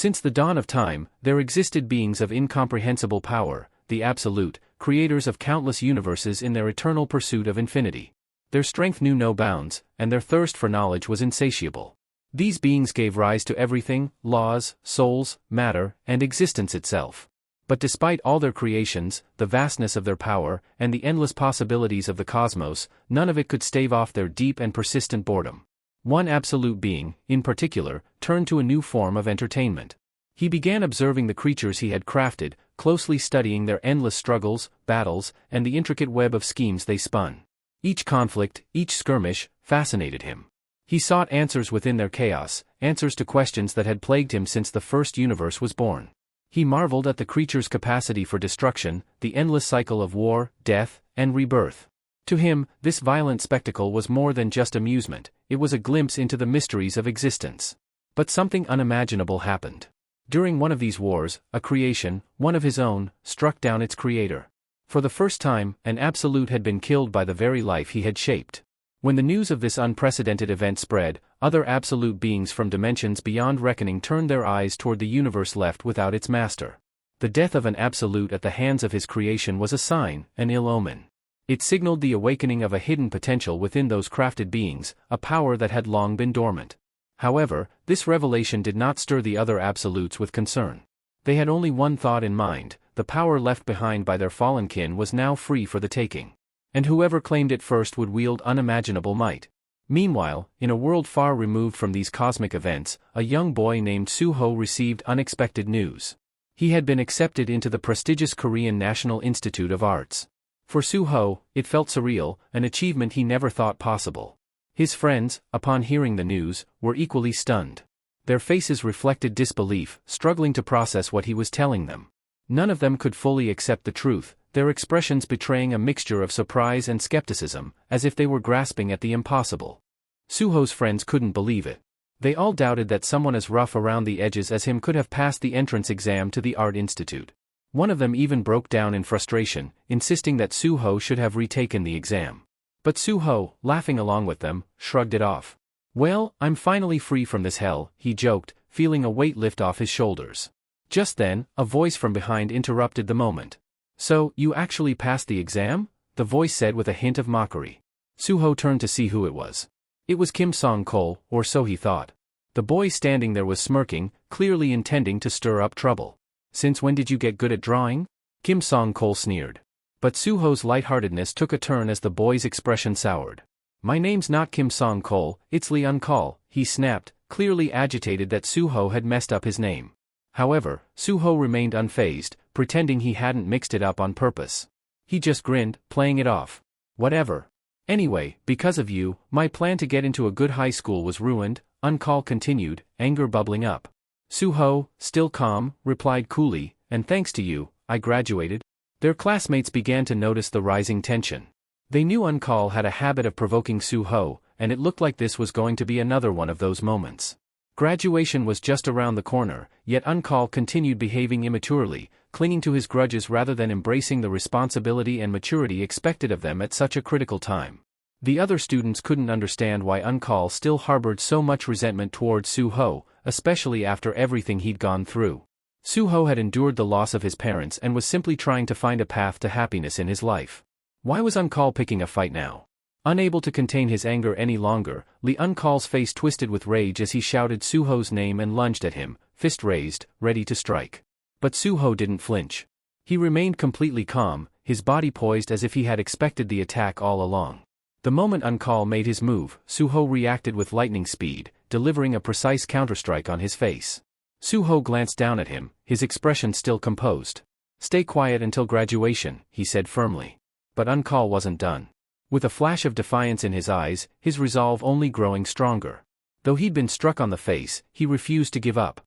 Since the dawn of time, there existed beings of incomprehensible power, the Absolute, creators of countless universes in their eternal pursuit of infinity. Their strength knew no bounds, and their thirst for knowledge was insatiable. These beings gave rise to everything: laws, souls, matter, and existence itself. But despite all their creations, the vastness of their power, and the endless possibilities of the cosmos, none of it could stave off their deep and persistent boredom. One absolute being, in particular, turned to a new form of entertainment. He began observing the creatures he had crafted, closely studying their endless struggles, battles, and the intricate web of schemes they spun. Each conflict, each skirmish, fascinated him. He sought answers within their chaos, answers to questions that had plagued him since the first universe was born. He marveled at the creatures' capacity for destruction, the endless cycle of war, death, and rebirth. To him, this violent spectacle was more than just amusement, it was a glimpse into the mysteries of existence. But something unimaginable happened. During one of these wars, a creation, one of his own, struck down its creator. For the first time, an absolute had been killed by the very life he had shaped. When the news of this unprecedented event spread, other absolute beings from dimensions beyond reckoning turned their eyes toward the universe left without its master. The death of an absolute at the hands of his creation was a sign, an ill omen. It signaled the awakening of a hidden potential within those crafted beings, a power that had long been dormant. However, this revelation did not stir the other absolutes with concern. They had only one thought in mind: the power left behind by their fallen kin was now free for the taking. And whoever claimed it first would wield unimaginable might. Meanwhile, in a world far removed from these cosmic events, a young boy named Suho received unexpected news. He had been accepted into the prestigious Korean National Institute of Arts. For Suho, it felt surreal, an achievement he never thought possible. His friends, upon hearing the news, were equally stunned. Their faces reflected disbelief, struggling to process what he was telling them. None of them could fully accept the truth, their expressions betraying a mixture of surprise and skepticism, as if they were grasping at the impossible. Suho's friends couldn't believe it. They all doubted that someone as rough around the edges as him could have passed the entrance exam to the Art Institute. One of them even broke down in frustration, insisting that Suho should have retaken the exam. But Suho, laughing along with them, shrugged it off. "Well, I'm finally free from this hell," he joked, feeling a weight lift off his shoulders. Just then, a voice from behind interrupted the moment. "So, you actually passed the exam?" the voice said with a hint of mockery. Suho turned to see who it was. It was Kim Song-kol, or so he thought. The boy standing there was smirking, clearly intending to stir up trouble. "Since when did you get good at drawing?" Kim Song-kol sneered. But Suho's lightheartedness took a turn as the boy's expression soured. "My name's not Kim Song-kol, it's Lee Un-kol," he snapped, clearly agitated that Suho had messed up his name. However, Suho remained unfazed, pretending he hadn't mixed it up on purpose. He just grinned, playing it off. "Whatever. Anyway, because of you, my plan to get into a good high school was ruined," Un-kol continued, anger bubbling up. Suho, still calm, replied coolly, "And thanks to you, I graduated." Their classmates began to notice the rising tension. They knew Un-kol had a habit of provoking Suho, and it looked like this was going to be another one of those moments. Graduation was just around the corner, yet Un-kol continued behaving immaturely, clinging to his grudges rather than embracing the responsibility and maturity expected of them at such a critical time. The other students couldn't understand why Un-kol still harbored so much resentment towards Suho, especially after everything he'd gone through. Suho had endured the loss of his parents and was simply trying to find a path to happiness in his life. Why was Un-kol picking a fight now? Unable to contain his anger any longer, Lee Un-kol's face twisted with rage as he shouted Suho's name and lunged at him, fist raised, ready to strike. But Suho didn't flinch. He remained completely calm, his body poised as if he had expected the attack all along. The moment Un-kol made his move, Suho reacted with lightning speed, delivering a precise counterstrike on his face. Suho glanced down at him, his expression still composed. "Stay quiet until graduation," he said firmly. But Un-kol wasn't done. With a flash of defiance in his eyes, his resolve only growing stronger. Though he'd been struck on the face, he refused to give up.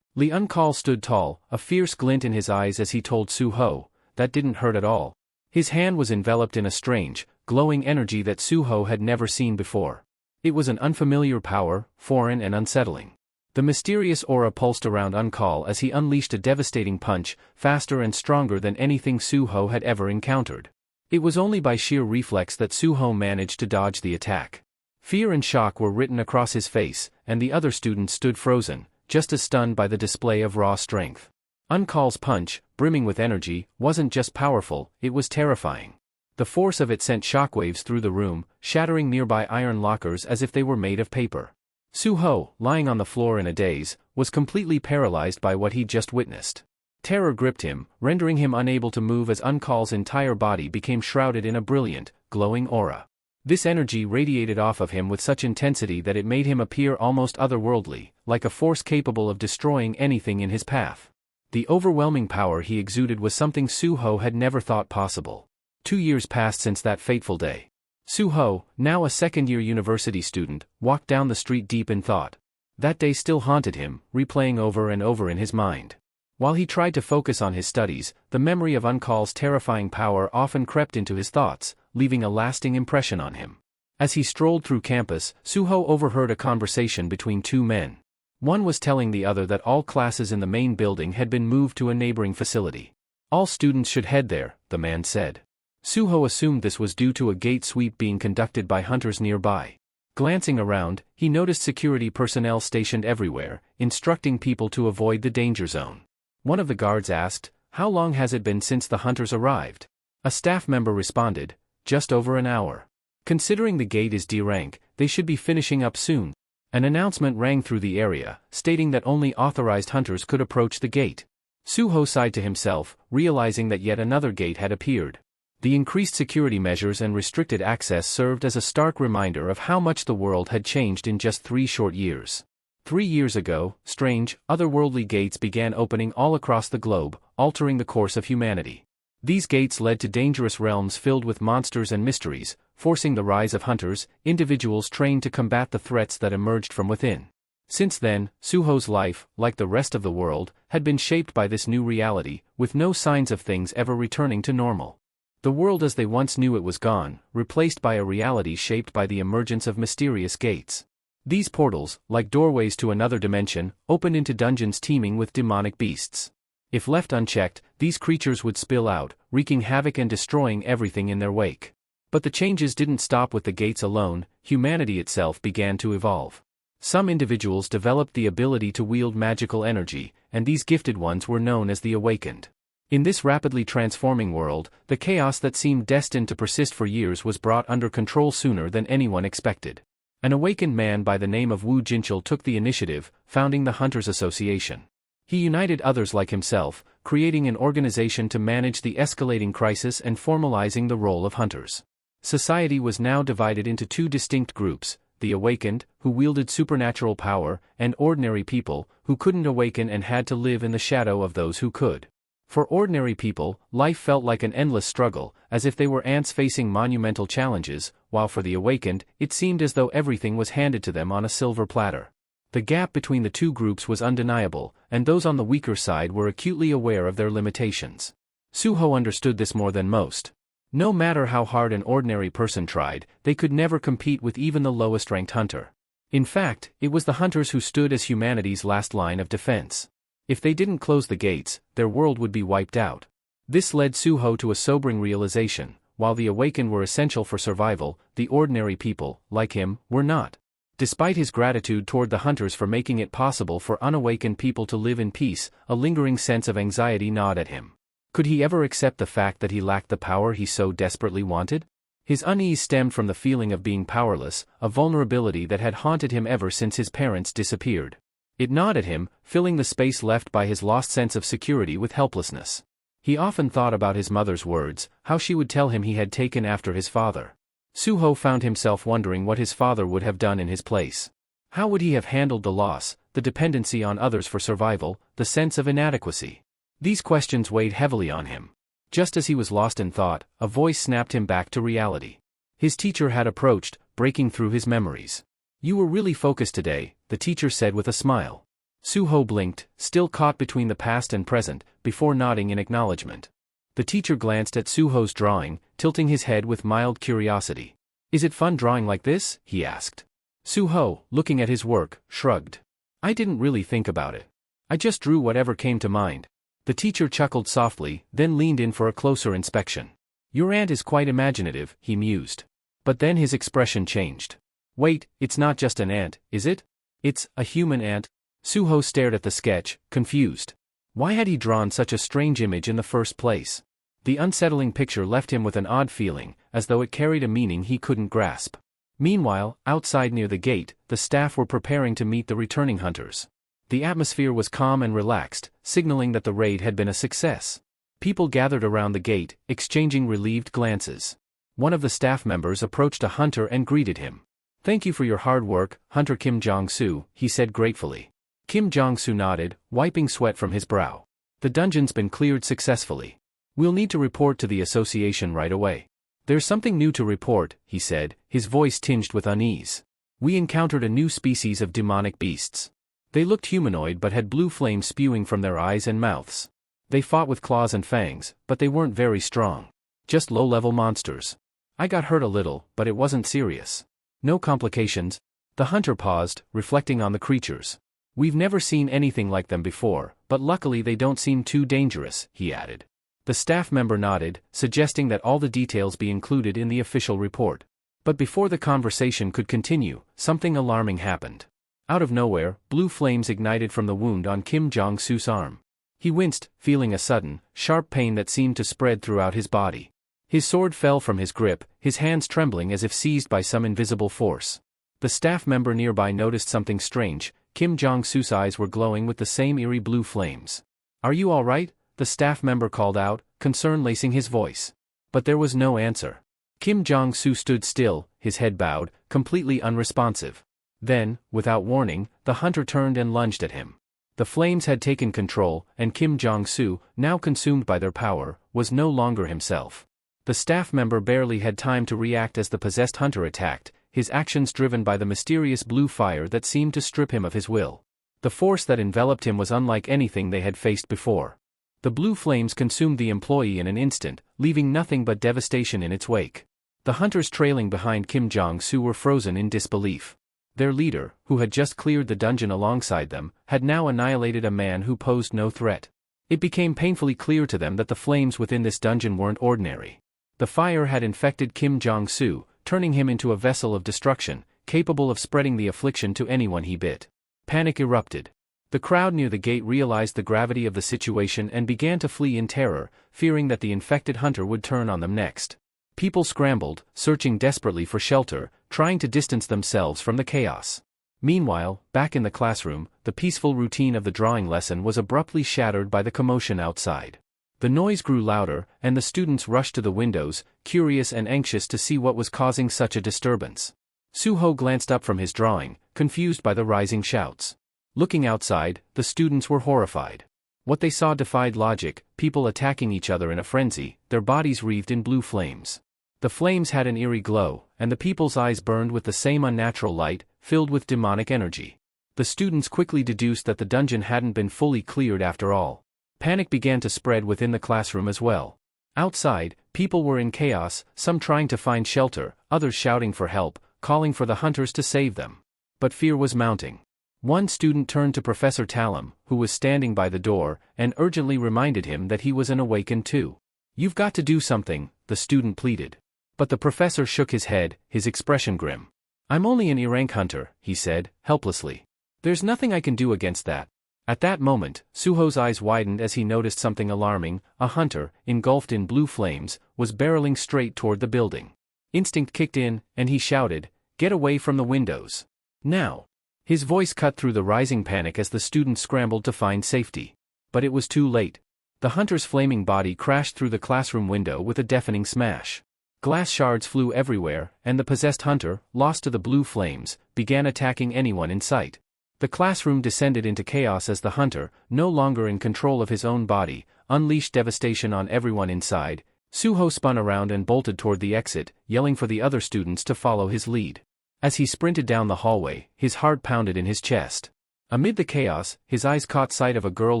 Lee Un-kol stood tall, a fierce glint in his eyes as he told Suho, "That didn't hurt at all." His hand was enveloped in a strange, glowing energy that Suho had never seen before. It was an unfamiliar power, foreign and unsettling. The mysterious aura pulsed around Un-kol as he unleashed a devastating punch, faster and stronger than anything Suho had ever encountered. It was only by sheer reflex that Suho managed to dodge the attack. Fear and shock were written across his face, and the other students stood frozen, just as stunned by the display of raw strength. Uncall's punch, brimming with energy, wasn't just powerful, it was terrifying. The force of it sent shockwaves through the room, shattering nearby iron lockers as if they were made of paper. Suho, lying on the floor in a daze, was completely paralyzed by what he'd just witnessed. Terror gripped him, rendering him unable to move as Uncall's entire body became shrouded in a brilliant, glowing aura. This energy radiated off of him with such intensity that it made him appear almost otherworldly, like a force capable of destroying anything in his path. The overwhelming power he exuded was something Suho had never thought possible. 2 years passed since that fateful day. Suho, now a second-year university student, walked down the street deep in thought. That day still haunted him, replaying over and over in his mind. While he tried to focus on his studies, the memory of Uncall's terrifying power often crept into his thoughts, leaving a lasting impression on him. As he strolled through campus, Suho overheard a conversation between two men. One was telling the other that all classes in the main building had been moved to a neighboring facility. All students should head there, the man said. Suho assumed this was due to a gate sweep being conducted by hunters nearby. Glancing around, he noticed security personnel stationed everywhere, instructing people to avoid the danger zone. One of the guards asked, "How long has it been since the hunters arrived?" A staff member responded, "Just over an hour. Considering the gate is D rank, they should be finishing up soon." An announcement rang through the area, stating that only authorized hunters could approach the gate. Suho sighed to himself, realizing that yet another gate had appeared. The increased security measures and restricted access served as a stark reminder of how much the world had changed in just 3 short years. 3 years ago, strange, otherworldly gates began opening all across the globe, altering the course of humanity. These gates led to dangerous realms filled with monsters and mysteries, forcing the rise of hunters, individuals trained to combat the threats that emerged from within. Since then, Suho's life, like the rest of the world, had been shaped by this new reality, with no signs of things ever returning to normal. The world as they once knew it was gone, replaced by a reality shaped by the emergence of mysterious gates. These portals, like doorways to another dimension, opened into dungeons teeming with demonic beasts. If left unchecked, these creatures would spill out, wreaking havoc and destroying everything in their wake. But the changes didn't stop with the gates alone, humanity itself began to evolve. Some individuals developed the ability to wield magical energy, and these gifted ones were known as the Awakened. In this rapidly transforming world, the chaos that seemed destined to persist for years was brought under control sooner than anyone expected. An awakened man by the name of Wu Jinchul took the initiative, founding the Hunters Association. He united others like himself, creating an organization to manage the escalating crisis and formalizing the role of hunters. Society was now divided into 2 distinct groups, the awakened, who wielded supernatural power, and ordinary people, who couldn't awaken and had to live in the shadow of those who could. For ordinary people, life felt like an endless struggle, as if they were ants facing monumental challenges, while for the awakened, it seemed as though everything was handed to them on a silver platter. The gap between the 2 groups was undeniable, and those on the weaker side were acutely aware of their limitations. Suho understood this more than most. No matter how hard an ordinary person tried, they could never compete with even the lowest-ranked hunter. In fact, it was the hunters who stood as humanity's last line of defense. If they didn't close the gates, their world would be wiped out. This led Suho to a sobering realization: while the awakened were essential for survival, the ordinary people, like him, were not. Despite his gratitude toward the hunters for making it possible for unawakened people to live in peace, a lingering sense of anxiety gnawed at him. Could he ever accept the fact that he lacked the power he so desperately wanted? His unease stemmed from the feeling of being powerless, a vulnerability that had haunted him ever since his parents disappeared. It gnawed at him, filling the space left by his lost sense of security with helplessness. He often thought about his mother's words, how she would tell him he had taken after his father. Suho found himself wondering what his father would have done in his place. How would he have handled the loss, the dependency on others for survival, the sense of inadequacy? These questions weighed heavily on him. Just as he was lost in thought, a voice snapped him back to reality. His teacher had approached, breaking through his memories. "You were really focused today," the teacher said with a smile. Suho blinked, still caught between the past and present, before nodding in acknowledgement. The teacher glanced at Suho's drawing, tilting his head with mild curiosity. "Is it fun drawing like this?" he asked. Suho, looking at his work, shrugged. "I didn't really think about it. I just drew whatever came to mind." The teacher chuckled softly, then leaned in for a closer inspection. "Your aunt is quite imaginative," he mused. But then his expression changed. "Wait, it's not just an ant, is it? It's a human ant?" Suho stared at the sketch, confused. Why had he drawn such a strange image in the first place? The unsettling picture left him with an odd feeling, as though it carried a meaning he couldn't grasp. Meanwhile, outside near the gate, the staff were preparing to meet the returning hunters. The atmosphere was calm and relaxed, signaling that the raid had been a success. People gathered around the gate, exchanging relieved glances. One of the staff members approached a hunter and greeted him. "Thank you for your hard work, Hunter Kim Jong-soo," he said gratefully. Kim Jong-soo nodded, wiping sweat from his brow. "The dungeon's been cleared successfully. We'll need to report to the association right away." "There's something new to report," he said, his voice tinged with unease. "We encountered a new species of demonic beasts. They looked humanoid but had blue flames spewing from their eyes and mouths. They fought with claws and fangs, but they weren't very strong. Just low-level monsters. I got hurt a little, but it wasn't serious. No complications." The hunter paused, reflecting on the creatures. "We've never seen anything like them before, but luckily they don't seem too dangerous," he added. The staff member nodded, suggesting that all the details be included in the official report. But before the conversation could continue, something alarming happened. Out of nowhere, blue flames ignited from the wound on Kim Jong-soo's arm. He winced, feeling a sudden, sharp pain that seemed to spread throughout his body. His sword fell from his grip, his hands trembling as if seized by some invisible force. The staff member nearby noticed something strange. Kim Jong-soo's eyes were glowing with the same eerie blue flames. "Are you all right?" the staff member called out, concern lacing his voice. But there was no answer. Kim Jong-soo stood still, his head bowed, completely unresponsive. Then, without warning, the hunter turned and lunged at him. The flames had taken control, and Kim Jong-soo, now consumed by their power, was no longer himself. The staff member barely had time to react as the possessed hunter attacked, his actions driven by the mysterious blue fire that seemed to strip him of his will. The force that enveloped him was unlike anything they had faced before. The blue flames consumed the employee in an instant, leaving nothing but devastation in its wake. The hunters trailing behind Kim Jong-soo were frozen in disbelief. Their leader, who had just cleared the dungeon alongside them, had now annihilated a man who posed no threat. It became painfully clear to them that the flames within this dungeon weren't ordinary. The fire had infected Kim Jong-soo, turning him into a vessel of destruction, capable of spreading the affliction to anyone he bit. Panic erupted. The crowd near the gate realized the gravity of the situation and began to flee in terror, fearing that the infected hunter would turn on them next. People scrambled, searching desperately for shelter, trying to distance themselves from the chaos. Meanwhile, back in the classroom, the peaceful routine of the drawing lesson was abruptly shattered by the commotion outside. The noise grew louder, and the students rushed to the windows, curious and anxious to see what was causing such a disturbance. Suho glanced up from his drawing, confused by the rising shouts. Looking outside, the students were horrified. What they saw defied logic: people attacking each other in a frenzy, their bodies wreathed in blue flames. The flames had an eerie glow, and the people's eyes burned with the same unnatural light, filled with demonic energy. The students quickly deduced that the dungeon hadn't been fully cleared after all. Panic began to spread within the classroom as well. Outside, people were in chaos, some trying to find shelter, others shouting for help, calling for the hunters to save them. But fear was mounting. One student turned to Professor Talum, who was standing by the door, and urgently reminded him that he was an awakened too. "You've got to do something," the student pleaded. But the professor shook his head, his expression grim. "I'm only an E-rank hunter," he said, helplessly. "There's nothing I can do against that." At that moment, Suho's eyes widened as he noticed something alarming. A hunter, engulfed in blue flames, was barreling straight toward the building. Instinct kicked in, and he shouted, "Get away from the windows. Now!" His voice cut through the rising panic as the students scrambled to find safety. But it was too late. The hunter's flaming body crashed through the classroom window with a deafening smash. Glass shards flew everywhere, and the possessed hunter, lost to the blue flames, began attacking anyone in sight. The classroom descended into chaos as the hunter, no longer in control of his own body, unleashed devastation on everyone inside. Suho spun around and bolted toward the exit, yelling for the other students to follow his lead. As he sprinted down the hallway, his heart pounded in his chest. Amid the chaos, his eyes caught sight of a girl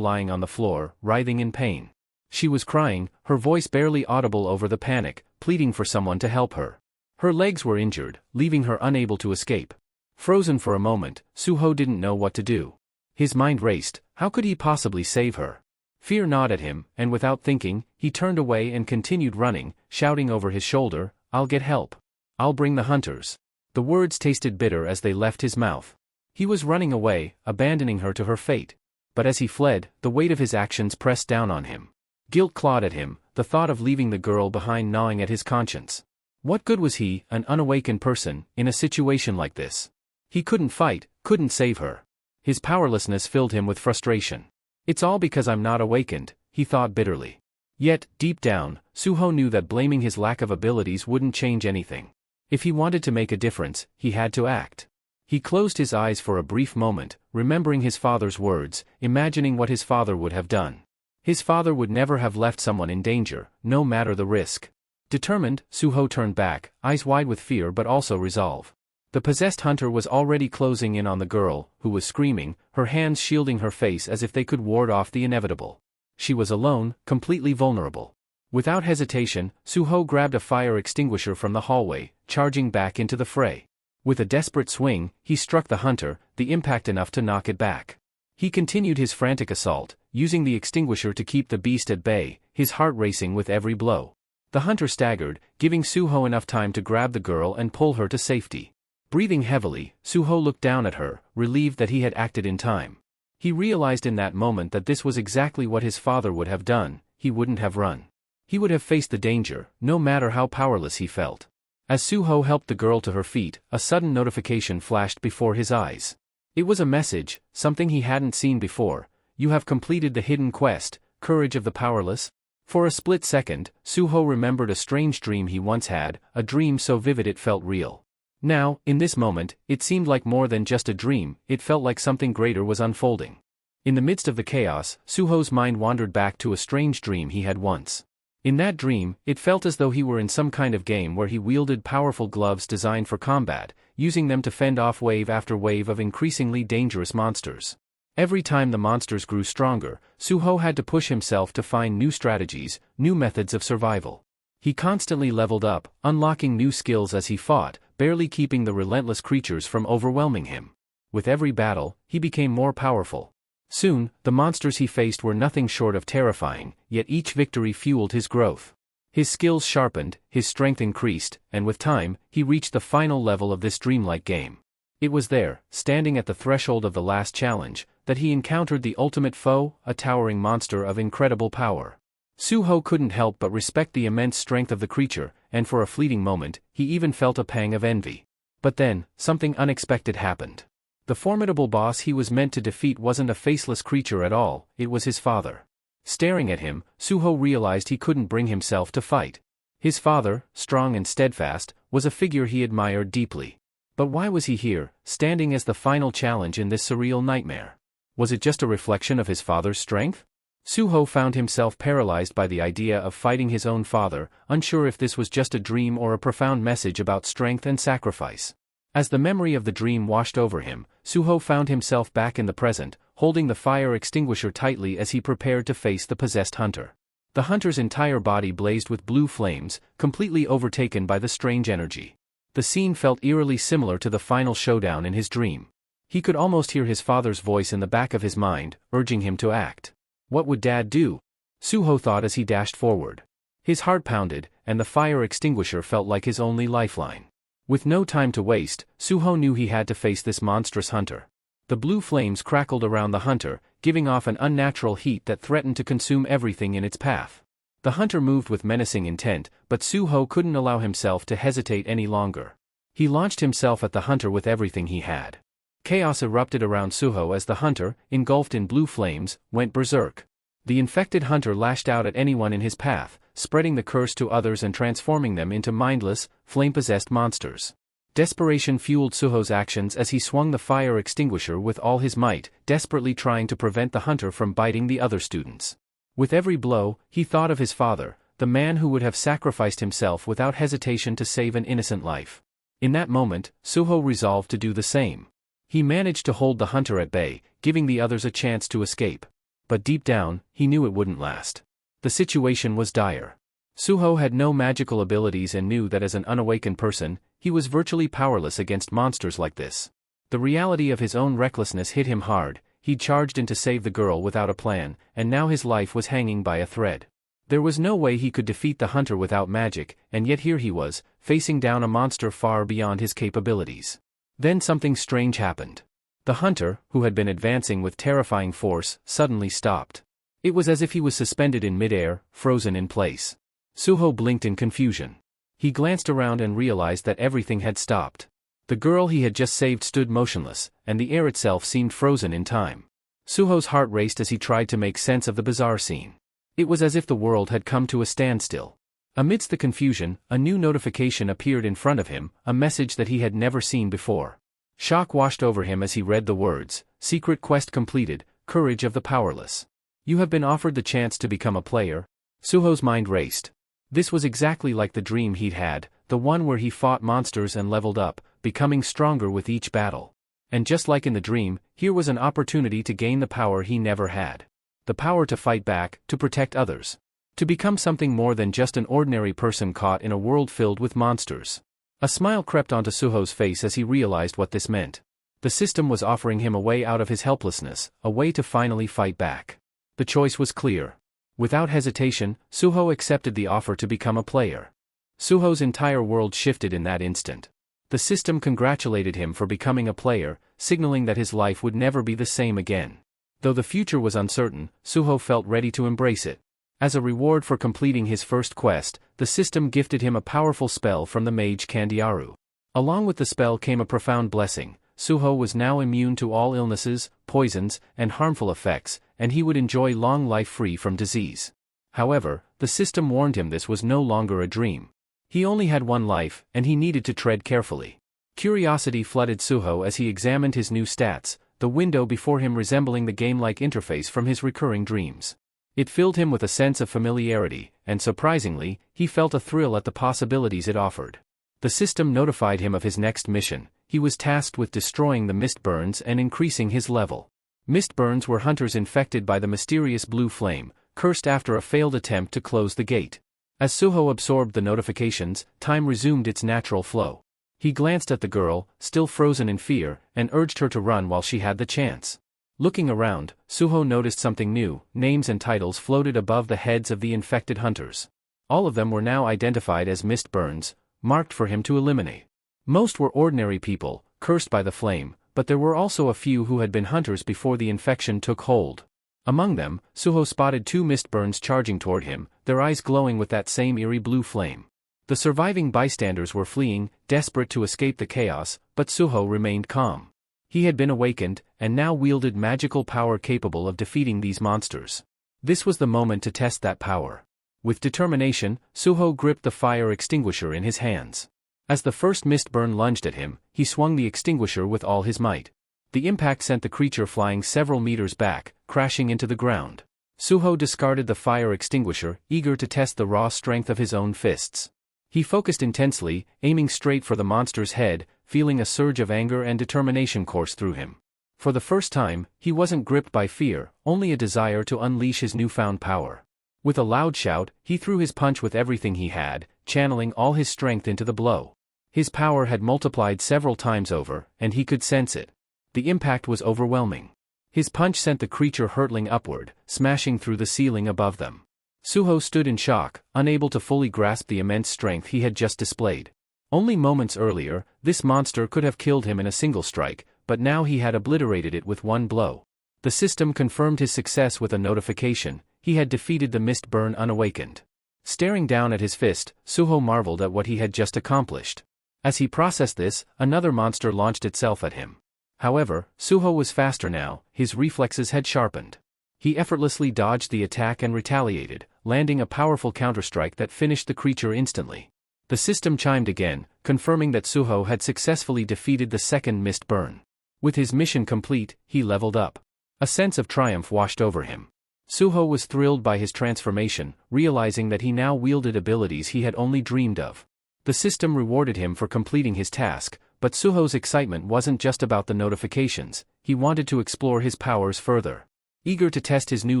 lying on the floor, writhing in pain. She was crying, her voice barely audible over the panic, pleading for someone to help her. Her legs were injured, leaving her unable to escape. Frozen for a moment, Suho didn't know what to do. His mind raced. How could he possibly save her? Fear gnawed at him, and without thinking, he turned away and continued running, shouting over his shoulder, "I'll get help. I'll bring the hunters." The words tasted bitter as they left his mouth. He was running away, abandoning her to her fate. But as he fled, the weight of his actions pressed down on him. Guilt clawed at him, the thought of leaving the girl behind gnawing at his conscience. What good was he, an unawakened person, in a situation like this? He couldn't fight, couldn't save her. His powerlessness filled him with frustration. It's all because I'm not awakened, he thought bitterly. Yet, deep down, Suho knew that blaming his lack of abilities wouldn't change anything. If he wanted to make a difference, he had to act. He closed his eyes for a brief moment, remembering his father's words, imagining what his father would have done. His father would never have left someone in danger, no matter the risk. Determined, Suho turned back, eyes wide with fear but also resolve. The possessed hunter was already closing in on the girl, who was screaming, her hands shielding her face as if they could ward off the inevitable. She was alone, completely vulnerable. Without hesitation, Suho grabbed a fire extinguisher from the hallway, charging back into the fray. With a desperate swing, he struck the hunter, the impact enough to knock it back. He continued his frantic assault, using the extinguisher to keep the beast at bay, his heart racing with every blow. The hunter staggered, giving Suho enough time to grab the girl and pull her to safety. Breathing heavily, Suho looked down at her, relieved that he had acted in time. He realized in that moment that this was exactly what his father would have done. He wouldn't have run. He would have faced the danger, no matter how powerless he felt. As Suho helped the girl to her feet, a sudden notification flashed before his eyes. It was a message, something he hadn't seen before. You have completed the hidden quest, Courage of the Powerless. For a split second, Suho remembered a strange dream he once had, a dream so vivid it felt real. Now, in this moment, it seemed like more than just a dream, it felt like something greater was unfolding. In the midst of the chaos, Suho's mind wandered back to a strange dream he had once. In that dream, it felt as though he were in some kind of game where he wielded powerful gloves designed for combat, using them to fend off wave after wave of increasingly dangerous monsters. Every time the monsters grew stronger, Suho had to push himself to find new strategies, new methods of survival. He constantly leveled up, unlocking new skills as he fought, barely keeping the relentless creatures from overwhelming him. With every battle, he became more powerful. Soon, the monsters he faced were nothing short of terrifying, yet each victory fueled his growth. His skills sharpened, his strength increased, and with time, he reached the final level of this dreamlike game. It was there, standing at the threshold of the last challenge, that he encountered the ultimate foe, a towering monster of incredible power. Suho couldn't help but respect the immense strength of the creature, and for a fleeting moment, he even felt a pang of envy. But then, something unexpected happened. The formidable boss he was meant to defeat wasn't a faceless creature at all, it was his father. Staring at him, Suho realized he couldn't bring himself to fight. His father, strong and steadfast, was a figure he admired deeply. But why was he here, standing as the final challenge in this surreal nightmare? Was it just a reflection of his father's strength? Suho found himself paralyzed by the idea of fighting his own father, unsure if this was just a dream or a profound message about strength and sacrifice. As the memory of the dream washed over him, Suho found himself back in the present, holding the fire extinguisher tightly as he prepared to face the possessed hunter. The hunter's entire body blazed with blue flames, completely overtaken by the strange energy. The scene felt eerily similar to the final showdown in his dream. He could almost hear his father's voice in the back of his mind, urging him to act. What would Dad do? Suho thought as he dashed forward. His heart pounded, and the fire extinguisher felt like his only lifeline. With no time to waste, Suho knew he had to face this monstrous hunter. The blue flames crackled around the hunter, giving off an unnatural heat that threatened to consume everything in its path. The hunter moved with menacing intent, but Suho couldn't allow himself to hesitate any longer. He launched himself at the hunter with everything he had. Chaos erupted around Suho as the hunter, engulfed in blue flames, went berserk. The infected hunter lashed out at anyone in his path, spreading the curse to others and transforming them into mindless, flame-possessed monsters. Desperation fueled Suho's actions as he swung the fire extinguisher with all his might, desperately trying to prevent the hunter from biting the other students. With every blow, he thought of his father, the man who would have sacrificed himself without hesitation to save an innocent life. In that moment, Suho resolved to do the same. He managed to hold the hunter at bay, giving the others a chance to escape. But deep down, he knew it wouldn't last. The situation was dire. Suho had no magical abilities and knew that as an unawakened person, he was virtually powerless against monsters like this. The reality of his own recklessness hit him hard. He'd charged in to save the girl without a plan, and now his life was hanging by a thread. There was no way he could defeat the hunter without magic, and yet here he was, facing down a monster far beyond his capabilities. Then something strange happened. The hunter, who had been advancing with terrifying force, suddenly stopped. It was as if he was suspended in midair, frozen in place. Suho blinked in confusion. He glanced around and realized that everything had stopped. The girl he had just saved stood motionless, and the air itself seemed frozen in time. Suho's heart raced as he tried to make sense of the bizarre scene. It was as if the world had come to a standstill. Amidst the confusion, a new notification appeared in front of him, a message that he had never seen before. Shock washed over him as he read the words, "Secret quest completed, courage of the powerless. You have been offered the chance to become a player." Suho's mind raced. This was exactly like the dream he'd had, the one where he fought monsters and leveled up, becoming stronger with each battle. And just like in the dream, here was an opportunity to gain the power he never had. The power to fight back, to protect others. To become something more than just an ordinary person caught in a world filled with monsters. A smile crept onto Suho's face as he realized what this meant. The system was offering him a way out of his helplessness, a way to finally fight back. The choice was clear. Without hesitation, Suho accepted the offer to become a player. Suho's entire world shifted in that instant. The system congratulated him for becoming a player, signaling that his life would never be the same again. Though the future was uncertain, Suho felt ready to embrace it. As a reward for completing his first quest, the system gifted him a powerful spell from the mage Candiaru. Along with the spell came a profound blessing. Suho was now immune to all illnesses, poisons, and harmful effects, and he would enjoy long life free from disease. However, the system warned him this was no longer a dream. He only had one life, and he needed to tread carefully. Curiosity flooded Suho as he examined his new stats, the window before him resembling the game-like interface from his recurring dreams. It filled him with a sense of familiarity, and surprisingly, he felt a thrill at the possibilities it offered. The system notified him of his next mission. He was tasked with destroying the mist burns and increasing his level. Mist burns were hunters infected by the mysterious blue flame, cursed after a failed attempt to close the gate. As Suho absorbed the notifications, time resumed its natural flow. He glanced at the girl, still frozen in fear, and urged her to run while she had the chance. Looking around, Suho noticed something new. Names and titles floated above the heads of the infected hunters. All of them were now identified as mist burns, marked for him to eliminate. Most were ordinary people, cursed by the flame, but there were also a few who had been hunters before the infection took hold. Among them, Suho spotted 2 mist burns charging toward him, their eyes glowing with that same eerie blue flame. The surviving bystanders were fleeing, desperate to escape the chaos, but Suho remained calm. He had been awakened, and now wielded magical power capable of defeating these monsters. This was the moment to test that power. With determination, Suho gripped the fire extinguisher in his hands. As the first mist burn lunged at him, he swung the extinguisher with all his might. The impact sent the creature flying several meters back, crashing into the ground. Suho discarded the fire extinguisher, eager to test the raw strength of his own fists. He focused intensely, aiming straight for the monster's head, feeling a surge of anger and determination course through him. For the first time, he wasn't gripped by fear, only a desire to unleash his newfound power. With a loud shout, he threw his punch with everything he had, channeling all his strength into the blow. His power had multiplied several times over, and he could sense it. The impact was overwhelming. His punch sent the creature hurtling upward, smashing through the ceiling above them. Suho stood in shock, unable to fully grasp the immense strength he had just displayed. Only moments earlier, this monster could have killed him in a single strike, but now he had obliterated it with one blow. The system confirmed his success with a notification. He had defeated the mist burn unawakened. Staring down at his fist, Suho marveled at what he had just accomplished. As he processed this, another monster launched itself at him. However, Suho was faster now, his reflexes had sharpened. He effortlessly dodged the attack and retaliated, landing a powerful counterstrike that finished the creature instantly. The system chimed again, confirming that Suho had successfully defeated the second mist burn. With his mission complete, he leveled up. A sense of triumph washed over him. Suho was thrilled by his transformation, realizing that he now wielded abilities he had only dreamed of. The system rewarded him for completing his task, but Suho's excitement wasn't just about the notifications. He wanted to explore his powers further. Eager to test his new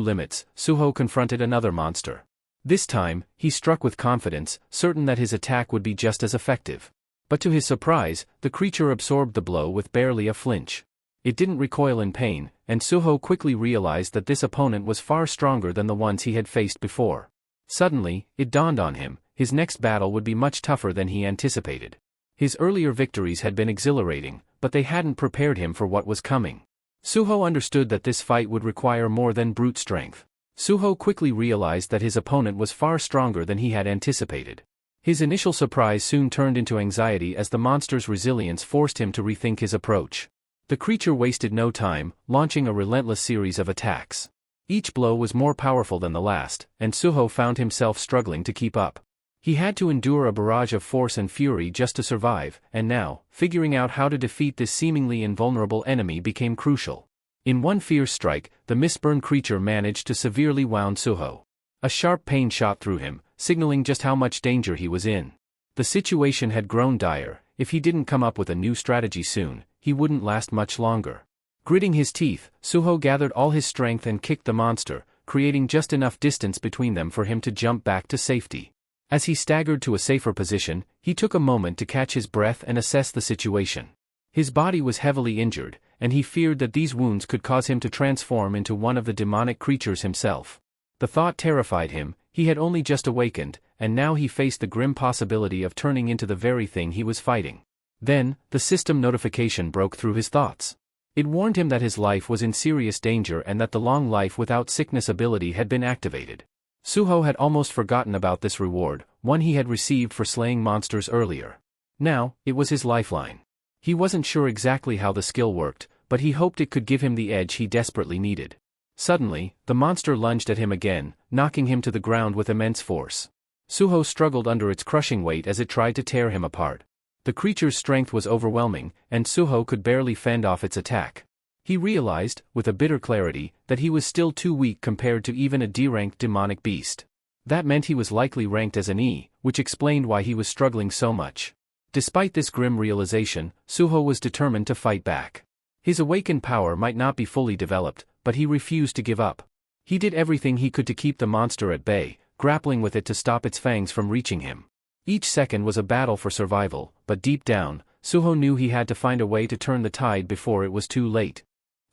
limits, Suho confronted another monster. This time, he struck with confidence, certain that his attack would be just as effective. But to his surprise, the creature absorbed the blow with barely a flinch. It didn't recoil in pain, and Suho quickly realized that this opponent was far stronger than the ones he had faced before. Suddenly, it dawned on him, his next battle would be much tougher than he anticipated. His earlier victories had been exhilarating, but they hadn't prepared him for what was coming. Suho understood that this fight would require more than brute strength. Suho quickly realized that his opponent was far stronger than he had anticipated. His initial surprise soon turned into anxiety as the monster's resilience forced him to rethink his approach. The creature wasted no time, launching a relentless series of attacks. Each blow was more powerful than the last, and Suho found himself struggling to keep up. He had to endure a barrage of force and fury just to survive, and now, figuring out how to defeat this seemingly invulnerable enemy became crucial. In one fierce strike, the mistborn creature managed to severely wound Suho. A sharp pain shot through him, signaling just how much danger he was in. The situation had grown dire. If he didn't come up with a new strategy soon, he wouldn't last much longer. Gritting his teeth, Suho gathered all his strength and kicked the monster, creating just enough distance between them for him to jump back to safety. As he staggered to a safer position, he took a moment to catch his breath and assess the situation. His body was heavily injured, and he feared that these wounds could cause him to transform into one of the demonic creatures himself. The thought terrified him. He had only just awakened, and now he faced the grim possibility of turning into the very thing he was fighting. Then, the system notification broke through his thoughts. It warned him that his life was in serious danger and that the long life without sickness ability had been activated. Suho had almost forgotten about this reward, one he had received for slaying monsters earlier. Now, it was his lifeline. He wasn't sure exactly how the skill worked, but he hoped it could give him the edge he desperately needed. Suddenly, the monster lunged at him again, knocking him to the ground with immense force. Suho struggled under its crushing weight as it tried to tear him apart. The creature's strength was overwhelming, and Suho could barely fend off its attack. He realized, with a bitter clarity, that he was still too weak compared to even a D-ranked demonic beast. That meant he was likely ranked as an E, which explained why he was struggling so much. Despite this grim realization, Suho was determined to fight back. His awakened power might not be fully developed, but he refused to give up. He did everything he could to keep the monster at bay, grappling with it to stop its fangs from reaching him. Each second was a battle for survival, but deep down, Suho knew he had to find a way to turn the tide before it was too late.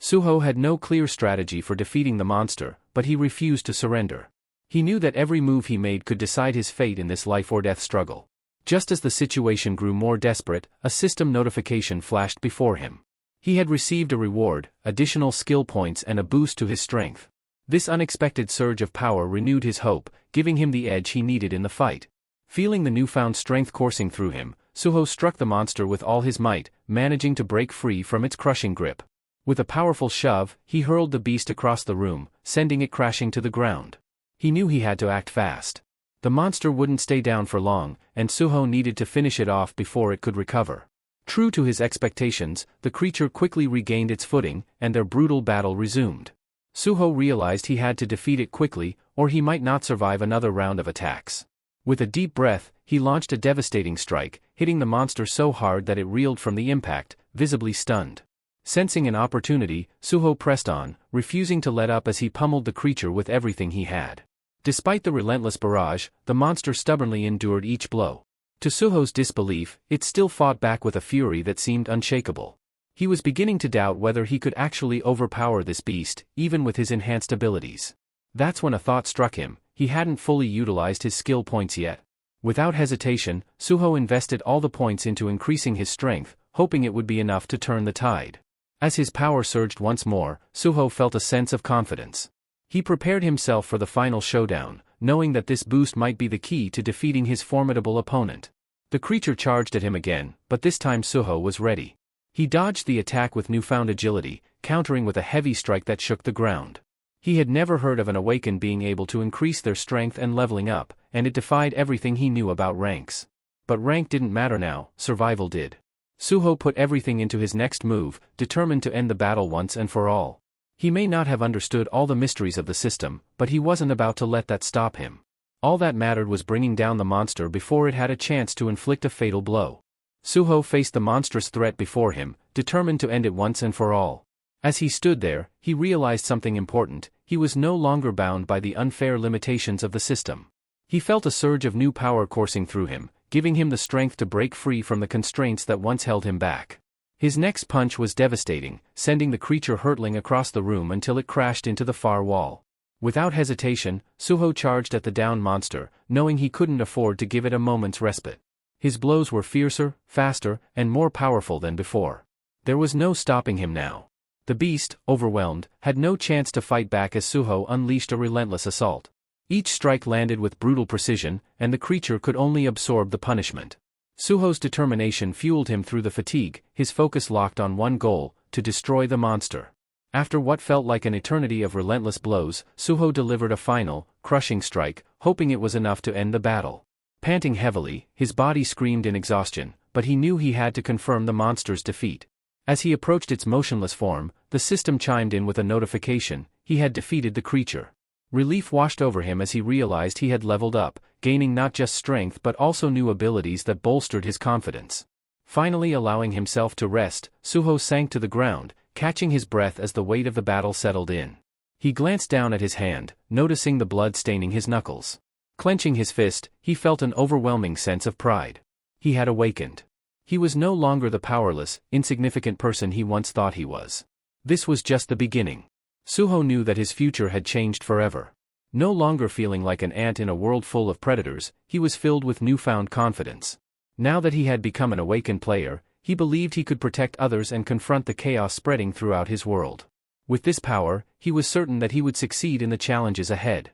Suho had no clear strategy for defeating the monster, but he refused to surrender. He knew that every move he made could decide his fate in this life-or-death struggle. Just as the situation grew more desperate, a system notification flashed before him. He had received a reward, additional skill points and a boost to his strength. This unexpected surge of power renewed his hope, giving him the edge he needed in the fight. Feeling the newfound strength coursing through him, Suho struck the monster with all his might, managing to break free from its crushing grip. With a powerful shove, he hurled the beast across the room, sending it crashing to the ground. He knew he had to act fast. The monster wouldn't stay down for long, and Suho needed to finish it off before it could recover. True to his expectations, the creature quickly regained its footing, and their brutal battle resumed. Suho realized he had to defeat it quickly, or he might not survive another round of attacks. With a deep breath, he launched a devastating strike, hitting the monster so hard that it reeled from the impact, visibly stunned. Sensing an opportunity, Suho pressed on, refusing to let up as he pummeled the creature with everything he had. Despite the relentless barrage, the monster stubbornly endured each blow. To Suho's disbelief, it still fought back with a fury that seemed unshakable. He was beginning to doubt whether he could actually overpower this beast, even with his enhanced abilities. That's when a thought struck him. He hadn't fully utilized his skill points yet. Without hesitation, Suho invested all the points into increasing his strength, hoping it would be enough to turn the tide. As his power surged once more, Suho felt a sense of confidence. He prepared himself for the final showdown, knowing that this boost might be the key to defeating his formidable opponent. The creature charged at him again, but this time Suho was ready. He dodged the attack with newfound agility, countering with a heavy strike that shook the ground. He had never heard of an awakened being able to increase their strength and leveling up, and it defied everything he knew about ranks. But rank didn't matter now, survival did. Suho put everything into his next move, determined to end the battle once and for all. He may not have understood all the mysteries of the system, but he wasn't about to let that stop him. All that mattered was bringing down the monster before it had a chance to inflict a fatal blow. Suho faced the monstrous threat before him, determined to end it once and for all. As he stood there, he realized something important. He was no longer bound by the unfair limitations of the system. He felt a surge of new power coursing through him, giving him the strength to break free from the constraints that once held him back. His next punch was devastating, sending the creature hurtling across the room until it crashed into the far wall. Without hesitation, Suho charged at the downed monster, knowing he couldn't afford to give it a moment's respite. His blows were fiercer, faster, and more powerful than before. There was no stopping him now. The beast, overwhelmed, had no chance to fight back as Suho unleashed a relentless assault. Each strike landed with brutal precision, and the creature could only absorb the punishment. Suho's determination fueled him through the fatigue, his focus locked on one goal: to destroy the monster. After what felt like an eternity of relentless blows, Suho delivered a final, crushing strike, hoping it was enough to end the battle. Panting heavily, his body screamed in exhaustion, but he knew he had to confirm the monster's defeat. As he approached its motionless form, the system chimed in with a notification: he had defeated the creature. Relief washed over him as he realized he had leveled up, gaining not just strength but also new abilities that bolstered his confidence. Finally allowing himself to rest, Suho sank to the ground, catching his breath as the weight of the battle settled in. He glanced down at his hand, noticing the blood staining his knuckles. Clenching his fist, he felt an overwhelming sense of pride. He had awakened. He was no longer the powerless, insignificant person he once thought he was. This was just the beginning. Suho knew that his future had changed forever. No longer feeling like an ant in a world full of predators, he was filled with newfound confidence. Now that he had become an awakened player, he believed he could protect others and confront the chaos spreading throughout his world. With this power, he was certain that he would succeed in the challenges ahead.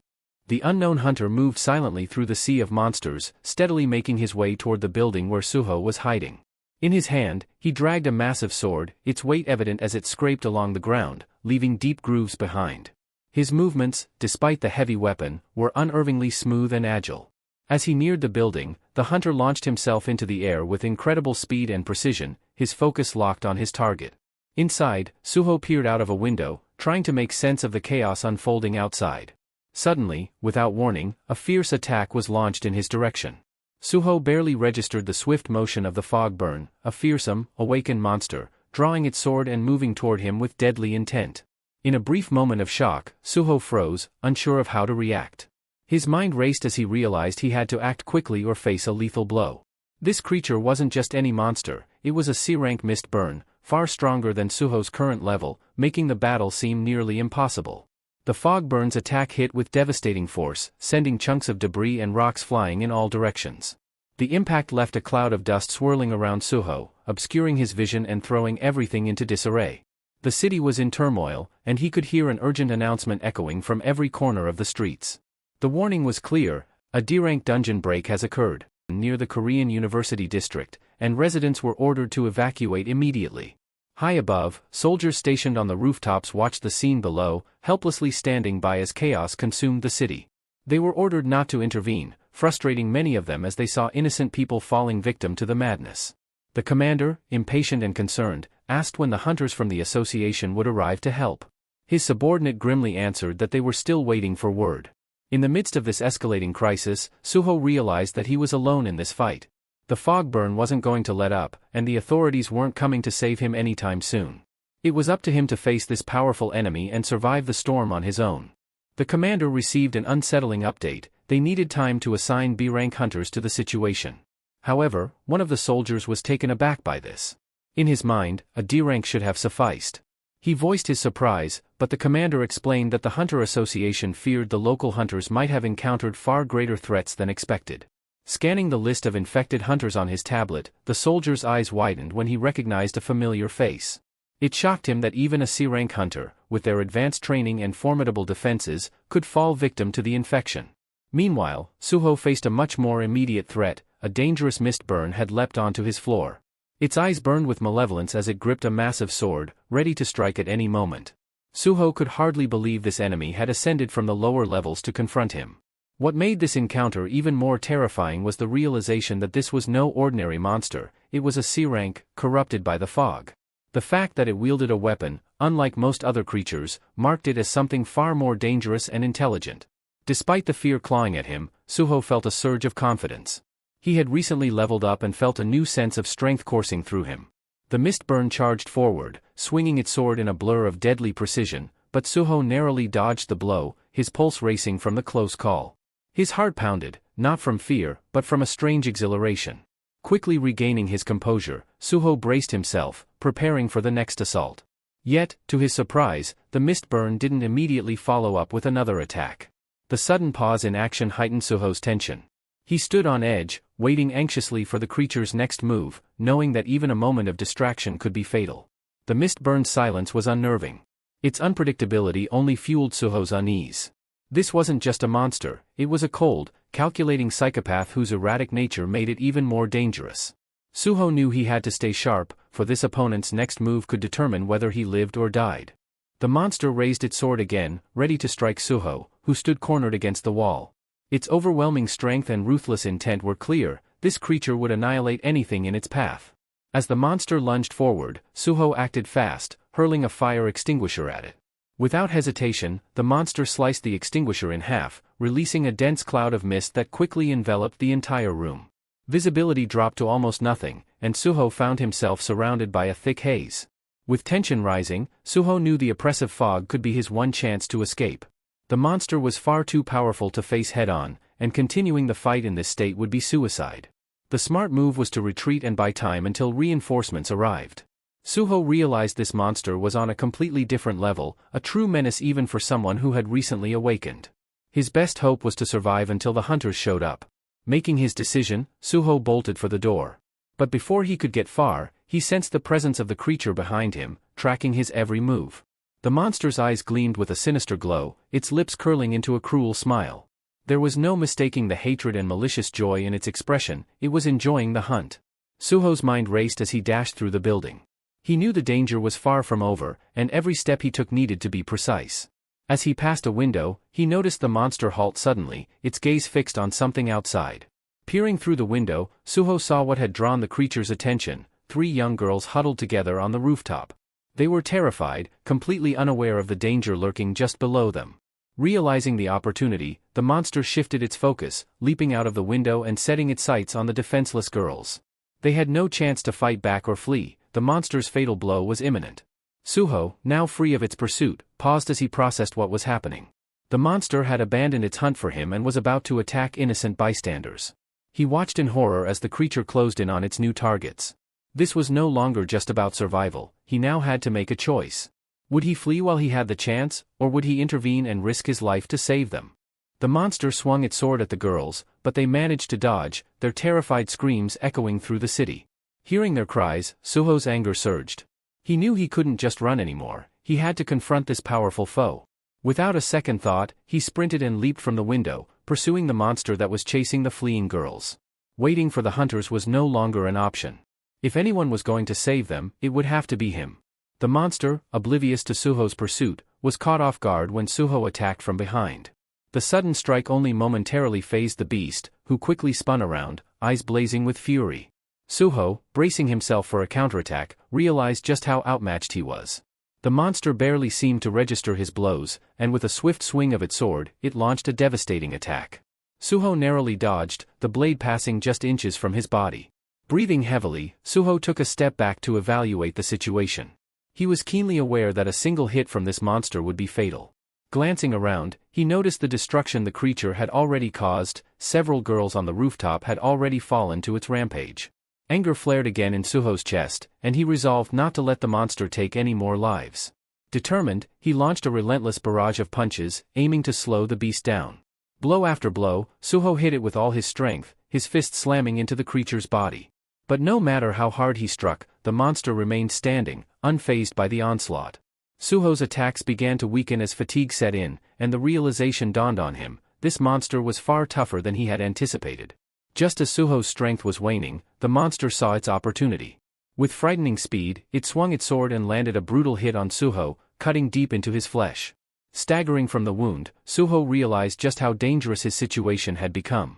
The unknown hunter moved silently through the sea of monsters, steadily making his way toward the building where Suho was hiding. In his hand, he dragged a massive sword, its weight evident as it scraped along the ground, leaving deep grooves behind. His movements, despite the heavy weapon, were unerringly smooth and agile. As he neared the building, the hunter launched himself into the air with incredible speed and precision, his focus locked on his target. Inside, Suho peered out of a window, trying to make sense of the chaos unfolding outside. Suddenly, without warning, a fierce attack was launched in his direction. Suho barely registered the swift motion of the fog burn, a fearsome, awakened monster, drawing its sword and moving toward him with deadly intent. In a brief moment of shock, Suho froze, unsure of how to react. His mind raced as he realized he had to act quickly or face a lethal blow. This creature wasn't just any monster, it was a C-rank mist burn, far stronger than Suho's current level, making the battle seem nearly impossible. The fog burn's attack hit with devastating force, sending chunks of debris and rocks flying in all directions. The impact left a cloud of dust swirling around Suho, obscuring his vision and throwing everything into disarray. The city was in turmoil, and he could hear an urgent announcement echoing from every corner of the streets. The warning was clear: a D-rank dungeon break has occurred near the Korean University district, and residents were ordered to evacuate immediately. High above, soldiers stationed on the rooftops watched the scene below, helplessly standing by as chaos consumed the city. They were ordered not to intervene, frustrating many of them as they saw innocent people falling victim to the madness. The commander, impatient and concerned, asked when the hunters from the association would arrive to help. His subordinate grimly answered that they were still waiting for word. In the midst of this escalating crisis, Suho realized that he was alone in this fight. The fog burn wasn't going to let up, and the authorities weren't coming to save him anytime soon. It was up to him to face this powerful enemy and survive the storm on his own. The commander received an unsettling update: they needed time to assign B-rank hunters to the situation. However, one of the soldiers was taken aback by this. In his mind, a D-rank should have sufficed. He voiced his surprise, but the commander explained that the Hunter Association feared the local hunters might have encountered far greater threats than expected. Scanning the list of infected hunters on his tablet, the soldier's eyes widened when he recognized a familiar face. It shocked him that even a C-rank hunter, with their advanced training and formidable defenses, could fall victim to the infection. Meanwhile, Suho faced a much more immediate threat: a dangerous mist burn had leapt onto his floor. Its eyes burned with malevolence as it gripped a massive sword, ready to strike at any moment. Suho could hardly believe this enemy had ascended from the lower levels to confront him. What made this encounter even more terrifying was the realization that this was no ordinary monster, it was a C-rank, corrupted by the fog. The fact that it wielded a weapon, unlike most other creatures, marked it as something far more dangerous and intelligent. Despite the fear clawing at him, Suho felt a surge of confidence. He had recently leveled up and felt a new sense of strength coursing through him. The mist burn charged forward, swinging its sword in a blur of deadly precision, but Suho narrowly dodged the blow, his pulse racing from the close call. His heart pounded, not from fear, but from a strange exhilaration. Quickly regaining his composure, Suho braced himself, preparing for the next assault. Yet, to his surprise, the mist burn didn't immediately follow up with another attack. The sudden pause in action heightened Suho's tension. He stood on edge, waiting anxiously for the creature's next move, knowing that even a moment of distraction could be fatal. The mist-burned silence was unnerving. Its unpredictability only fueled Suho's unease. This wasn't just a monster, it was a cold, calculating psychopath whose erratic nature made it even more dangerous. Suho knew he had to stay sharp, for this opponent's next move could determine whether he lived or died. The monster raised its sword again, ready to strike Suho, who stood cornered against the wall. Its overwhelming strength and ruthless intent were clear. This creature would annihilate anything in its path. As the monster lunged forward, Suho acted fast, hurling a fire extinguisher at it. Without hesitation, the monster sliced the extinguisher in half, releasing a dense cloud of mist that quickly enveloped the entire room. Visibility dropped to almost nothing, and Suho found himself surrounded by a thick haze. With tension rising, Suho knew the oppressive fog could be his one chance to escape. The monster was far too powerful to face head-on, and continuing the fight in this state would be suicide. The smart move was to retreat and buy time until reinforcements arrived. Suho realized this monster was on a completely different level, a true menace even for someone who had recently awakened. His best hope was to survive until the hunters showed up. Making his decision, Suho bolted for the door. But before he could get far, he sensed the presence of the creature behind him, tracking his every move. The monster's eyes gleamed with a sinister glow, its lips curling into a cruel smile. There was no mistaking the hatred and malicious joy in its expression, it was enjoying the hunt. Suho's mind raced as he dashed through the building. He knew the danger was far from over, and every step he took needed to be precise. As he passed a window, he noticed the monster halt suddenly, its gaze fixed on something outside. Peering through the window, Suho saw what had drawn the creature's attention: 3 young girls huddled together on the rooftop. They were terrified, completely unaware of the danger lurking just below them. Realizing the opportunity, the monster shifted its focus, leaping out of the window and setting its sights on the defenseless girls. They had no chance to fight back or flee, the monster's fatal blow was imminent. Suho, now free of its pursuit, paused as he processed what was happening. The monster had abandoned its hunt for him and was about to attack innocent bystanders. He watched in horror as the creature closed in on its new targets. This was no longer just about survival, he now had to make a choice. Would he flee while he had the chance, or would he intervene and risk his life to save them? The monster swung its sword at the girls, but they managed to dodge, their terrified screams echoing through the city. Hearing their cries, Suho's anger surged. He knew he couldn't just run anymore, he had to confront this powerful foe. Without a second thought, he sprinted and leaped from the window, pursuing the monster that was chasing the fleeing girls. Waiting for the hunters was no longer an option. If anyone was going to save them, it would have to be him. The monster, oblivious to Suho's pursuit, was caught off guard when Suho attacked from behind. The sudden strike only momentarily fazed the beast, who quickly spun around, eyes blazing with fury. Suho, bracing himself for a counterattack, realized just how outmatched he was. The monster barely seemed to register his blows, and with a swift swing of its sword, it launched a devastating attack. Suho narrowly dodged, the blade passing just inches from his body. Breathing heavily, Suho took a step back to evaluate the situation. He was keenly aware that a single hit from this monster would be fatal. Glancing around, he noticed the destruction the creature had already caused. Several girls on the rooftop had already fallen to its rampage. Anger flared again in Suho's chest, and he resolved not to let the monster take any more lives. Determined, he launched a relentless barrage of punches, aiming to slow the beast down. Blow after blow, Suho hit it with all his strength, his fist slamming into the creature's body. But no matter how hard he struck, the monster remained standing, unfazed by the onslaught. Suho's attacks began to weaken as fatigue set in, and the realization dawned on him: this monster was far tougher than he had anticipated. Just as Suho's strength was waning, the monster saw its opportunity. With frightening speed, it swung its sword and landed a brutal hit on Suho, cutting deep into his flesh. Staggering from the wound, Suho realized just how dangerous his situation had become.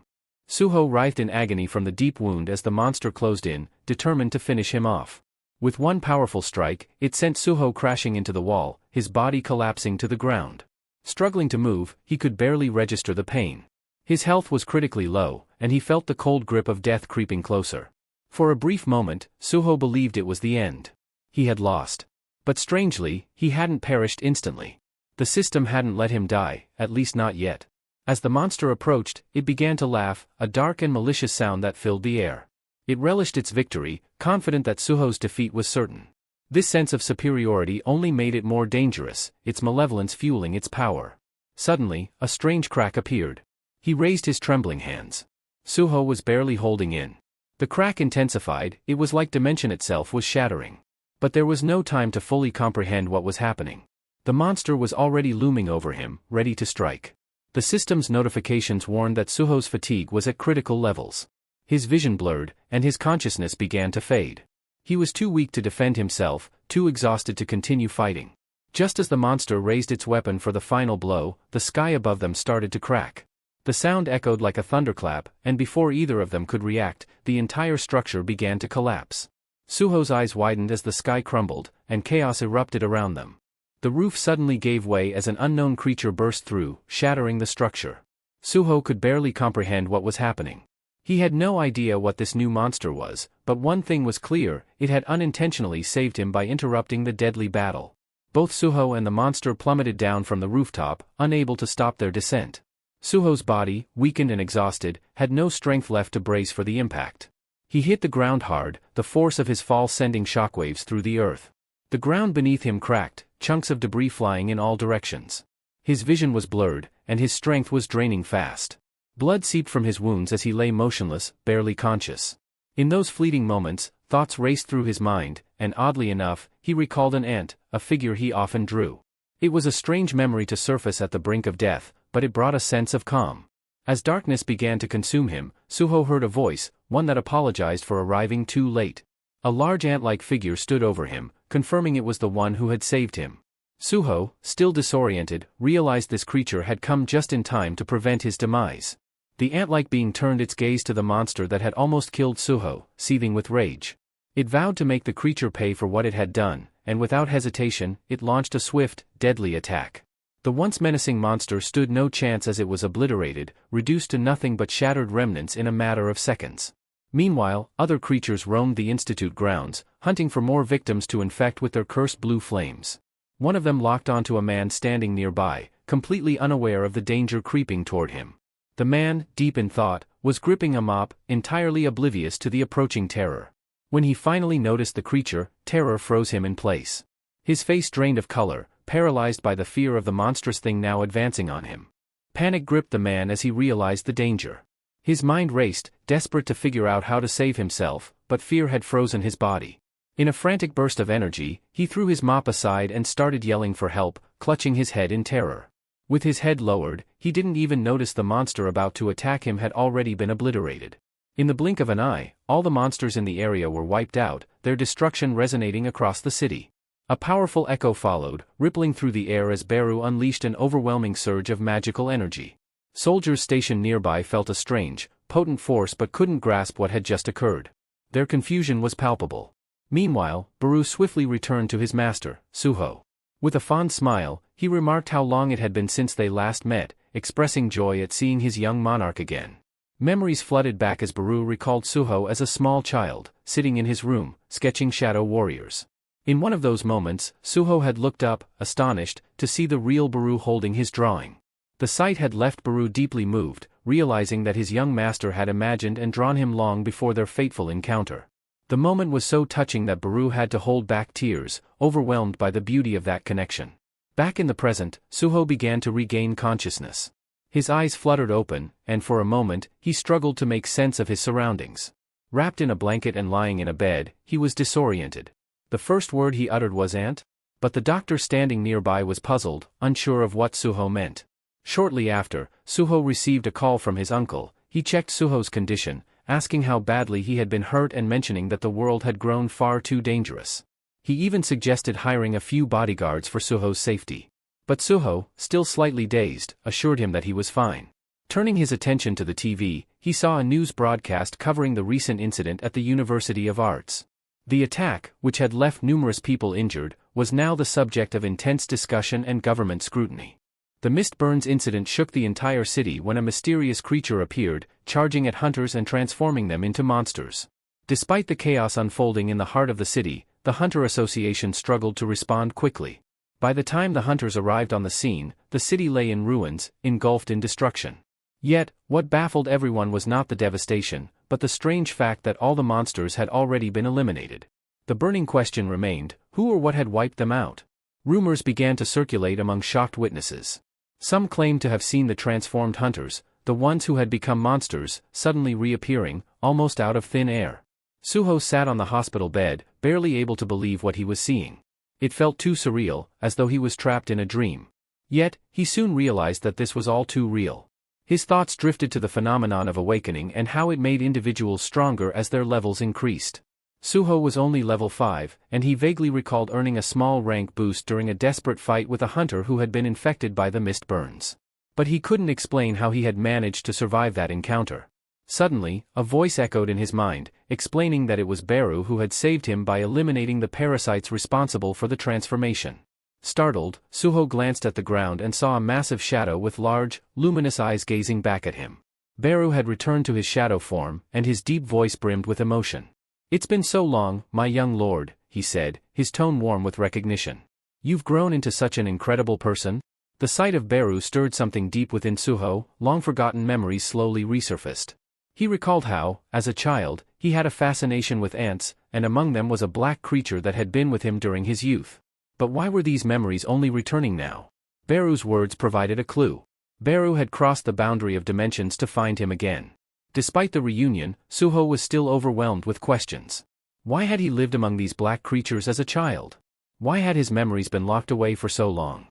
Suho writhed in agony from the deep wound as the monster closed in, determined to finish him off. With one powerful strike, it sent Suho crashing into the wall, his body collapsing to the ground. Struggling to move, he could barely register the pain. His health was critically low, and he felt the cold grip of death creeping closer. For a brief moment, Suho believed it was the end. He had lost. But strangely, he hadn't perished instantly. The system hadn't let him die, at least not yet. As the monster approached, it began to laugh, a dark and malicious sound that filled the air. It relished its victory, confident that Suho's defeat was certain. This sense of superiority only made it more dangerous, its malevolence fueling its power. Suddenly, a strange crack appeared. He raised his trembling hands. Suho was barely holding in. The crack intensified, it was like dimension itself was shattering. But there was no time to fully comprehend what was happening. The monster was already looming over him, ready to strike. The system's notifications warned that Suho's fatigue was at critical levels. His vision blurred, and his consciousness began to fade. He was too weak to defend himself, too exhausted to continue fighting. Just as the monster raised its weapon for the final blow, the sky above them started to crack. The sound echoed like a thunderclap, and before either of them could react, the entire structure began to collapse. Suho's eyes widened as the sky crumbled, and chaos erupted around them. The roof suddenly gave way as an unknown creature burst through, shattering the structure. Suho could barely comprehend what was happening. He had no idea what this new monster was, but one thing was clear, it had unintentionally saved him by interrupting the deadly battle. Both Suho and the monster plummeted down from the rooftop, unable to stop their descent. Suho's body, weakened and exhausted, had no strength left to brace for the impact. He hit the ground hard, the force of his fall sending shockwaves through the earth. The ground beneath him cracked, chunks of debris flying in all directions. His vision was blurred, and his strength was draining fast. Blood seeped from his wounds as he lay motionless, barely conscious. In those fleeting moments, thoughts raced through his mind, and oddly enough, he recalled an ant, a figure he often drew. It was a strange memory to surface at the brink of death, but it brought a sense of calm. As darkness began to consume him, Suho heard a voice, one that apologized for arriving too late. A large ant-like figure stood over him, confirming it was the one who had saved him. Suho, still disoriented, realized this creature had come just in time to prevent his demise. The ant-like being turned its gaze to the monster that had almost killed Suho, seething with rage. It vowed to make the creature pay for what it had done, and without hesitation, it launched a swift, deadly attack. The once menacing monster stood no chance as it was obliterated, reduced to nothing but shattered remnants in a matter of seconds. Meanwhile, other creatures roamed the Institute grounds, hunting for more victims to infect with their cursed blue flames. One of them locked onto a man standing nearby, completely unaware of the danger creeping toward him. The man, deep in thought, was gripping a mop, entirely oblivious to the approaching terror. When he finally noticed the creature, terror froze him in place. His face drained of color, paralyzed by the fear of the monstrous thing now advancing on him. Panic gripped the man as he realized the danger. His mind raced, desperate to figure out how to save himself, but fear had frozen his body. In a frantic burst of energy, he threw his mop aside and started yelling for help, clutching his head in terror. With his head lowered, he didn't even notice the monster about to attack him had already been obliterated. In the blink of an eye, all the monsters in the area were wiped out, their destruction resonating across the city. A powerful echo followed, rippling through the air as Beru unleashed an overwhelming surge of magical energy. Soldiers stationed nearby felt a strange, potent force but couldn't grasp what had just occurred. Their confusion was palpable. Meanwhile, Beru swiftly returned to his master, Suho. With a fond smile, he remarked how long it had been since they last met, expressing joy at seeing his young monarch again. Memories flooded back as Beru recalled Suho as a small child, sitting in his room, sketching shadow warriors. In one of those moments, Suho had looked up, astonished, to see the real Beru holding his drawing. The sight had left Beru deeply moved, realizing that his young master had imagined and drawn him long before their fateful encounter. The moment was so touching that Beru had to hold back tears, overwhelmed by the beauty of that connection. Back in the present, Suho began to regain consciousness. His eyes fluttered open, and for a moment, he struggled to make sense of his surroundings. Wrapped in a blanket and lying in a bed, he was disoriented. The first word he uttered was "Aunt?" But the doctor standing nearby was puzzled, unsure of what Suho meant. Shortly after, Suho received a call from his uncle. He checked Suho's condition, asking how badly he had been hurt and mentioning that the world had grown far too dangerous. He even suggested hiring a few bodyguards for Suho's safety. But Suho, still slightly dazed, assured him that he was fine. Turning his attention to the TV, he saw a news broadcast covering the recent incident at the University of Arts. The attack, which had left numerous people injured, was now the subject of intense discussion and government scrutiny. The mist burns incident shook the entire city when a mysterious creature appeared, charging at hunters and transforming them into monsters. Despite the chaos unfolding in the heart of the city, the Hunter Association struggled to respond quickly. By the time the hunters arrived on the scene, the city lay in ruins, engulfed in destruction. Yet, what baffled everyone was not the devastation, but the strange fact that all the monsters had already been eliminated. The burning question remained, who or what had wiped them out? Rumors began to circulate among shocked witnesses. Some claimed to have seen the transformed hunters, the the ones who had become monsters, suddenly reappearing, almost out of thin air. Suho sat on the hospital bed, barely able to believe what he was seeing. It felt too surreal, as though he was trapped in a dream. Yet, he soon realized that this was all too real. His thoughts drifted to the phenomenon of awakening and how it made individuals stronger as their levels increased. Suho was only level 5, and he vaguely recalled earning a small rank boost during a desperate fight with a hunter who had been infected by the mist burns. But he couldn't explain how he had managed to survive that encounter. Suddenly, a voice echoed in his mind, explaining that it was Beru who had saved him by eliminating the parasites responsible for the transformation. Startled, Suho glanced at the ground and saw a massive shadow with large, luminous eyes gazing back at him. Beru had returned to his shadow form, and his deep voice brimmed with emotion. "It's been so long, my young lord," he said, his tone warm with recognition. "You've grown into such an incredible person?" The sight of Beru stirred something deep within Suho, long-forgotten memories slowly resurfaced. He recalled how, as a child, he had a fascination with ants, and among them was a black creature that had been with him during his youth. But why were these memories only returning now? Beru's words provided a clue. Beru had crossed the boundary of dimensions to find him again. Despite the reunion, Suho was still overwhelmed with questions. Why had he lived among these black creatures as a child? Why had his memories been locked away for so long?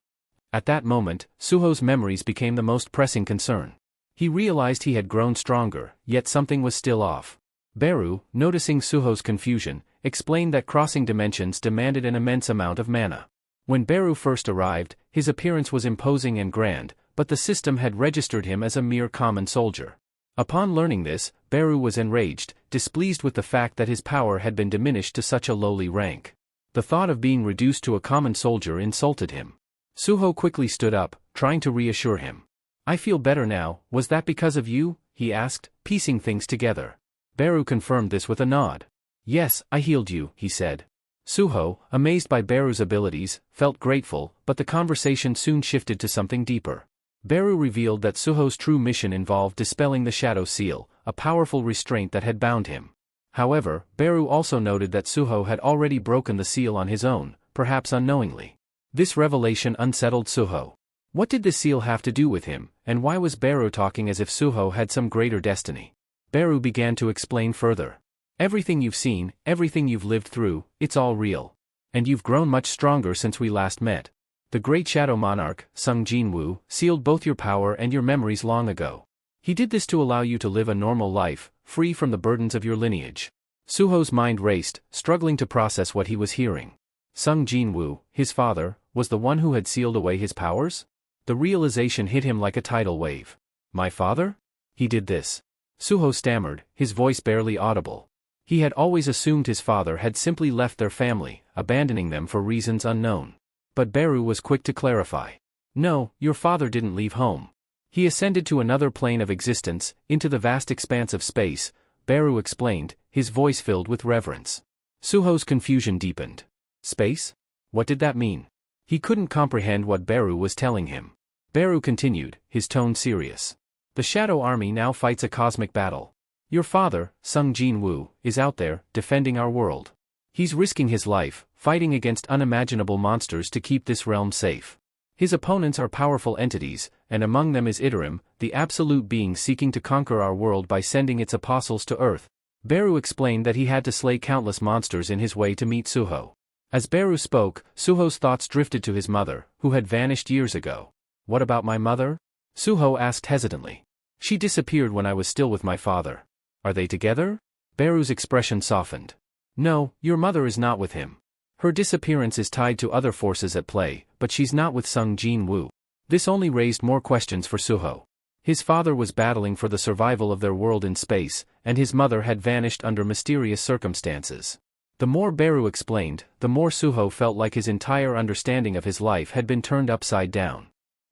At that moment, Suho's memories became the most pressing concern. He realized he had grown stronger, yet something was still off. Beru, noticing Suho's confusion, explained that crossing dimensions demanded an immense amount of mana. When Beru first arrived, his appearance was imposing and grand, but the system had registered him as a mere common soldier. Upon learning this, Beru was enraged, displeased with the fact that his power had been diminished to such a lowly rank. The thought of being reduced to a common soldier insulted him. Suho quickly stood up, trying to reassure him. "I feel better now, was that because of you?" he asked, piecing things together. Beru confirmed this with a nod. "Yes, I healed you," he said. Suho, amazed by Beru's abilities, felt grateful, but the conversation soon shifted to something deeper. Beru revealed that Suho's true mission involved dispelling the Shadow Seal, a powerful restraint that had bound him. However, Beru also noted that Suho had already broken the seal on his own, perhaps unknowingly. This revelation unsettled Suho. What did the seal have to do with him, and why was Beru talking as if Suho had some greater destiny? Beru began to explain further. "Everything you've seen, everything you've lived through, it's all real. And you've grown much stronger since we last met. The great Shadow Monarch, Sung Jinwoo, sealed both your power and your memories long ago. He did this to allow you to live a normal life, free from the burdens of your lineage." Suho's mind raced, struggling to process what he was hearing. Sung Jinwoo, his father, was the one who had sealed away his powers? The realization hit him like a tidal wave. "My father? He did this?" Suho stammered, his voice barely audible. He had always assumed his father had simply left their family, abandoning them for reasons unknown. But Beru was quick to clarify. "No, your father didn't leave home. He ascended to another plane of existence, into the vast expanse of space," Beru explained, his voice filled with reverence. Suho's confusion deepened. Space? What did that mean? He couldn't comprehend what Beru was telling him. Beru continued, his tone serious. "The Shadow Army now fights a cosmic battle. Your father, Sung Jinwoo, is out there, defending our world. He's risking his life, fighting against unimaginable monsters to keep this realm safe. His opponents are powerful entities, and among them is Iterim, the absolute being seeking to conquer our world by sending its apostles to Earth." Beru explained that he had to slay countless monsters in his way to meet Suho. As Beru spoke, Suho's thoughts drifted to his mother, who had vanished years ago. "What about my mother?" Suho asked hesitantly. "She disappeared when I was still with my father. Are they together?" Beru's expression softened. "No, your mother is not with him. Her disappearance is tied to other forces at play, but she's not with Sung Jinwoo." This only raised more questions for Suho. His father was battling for the survival of their world in space, and his mother had vanished under mysterious circumstances. The more Beru explained, the more Suho felt like his entire understanding of his life had been turned upside down.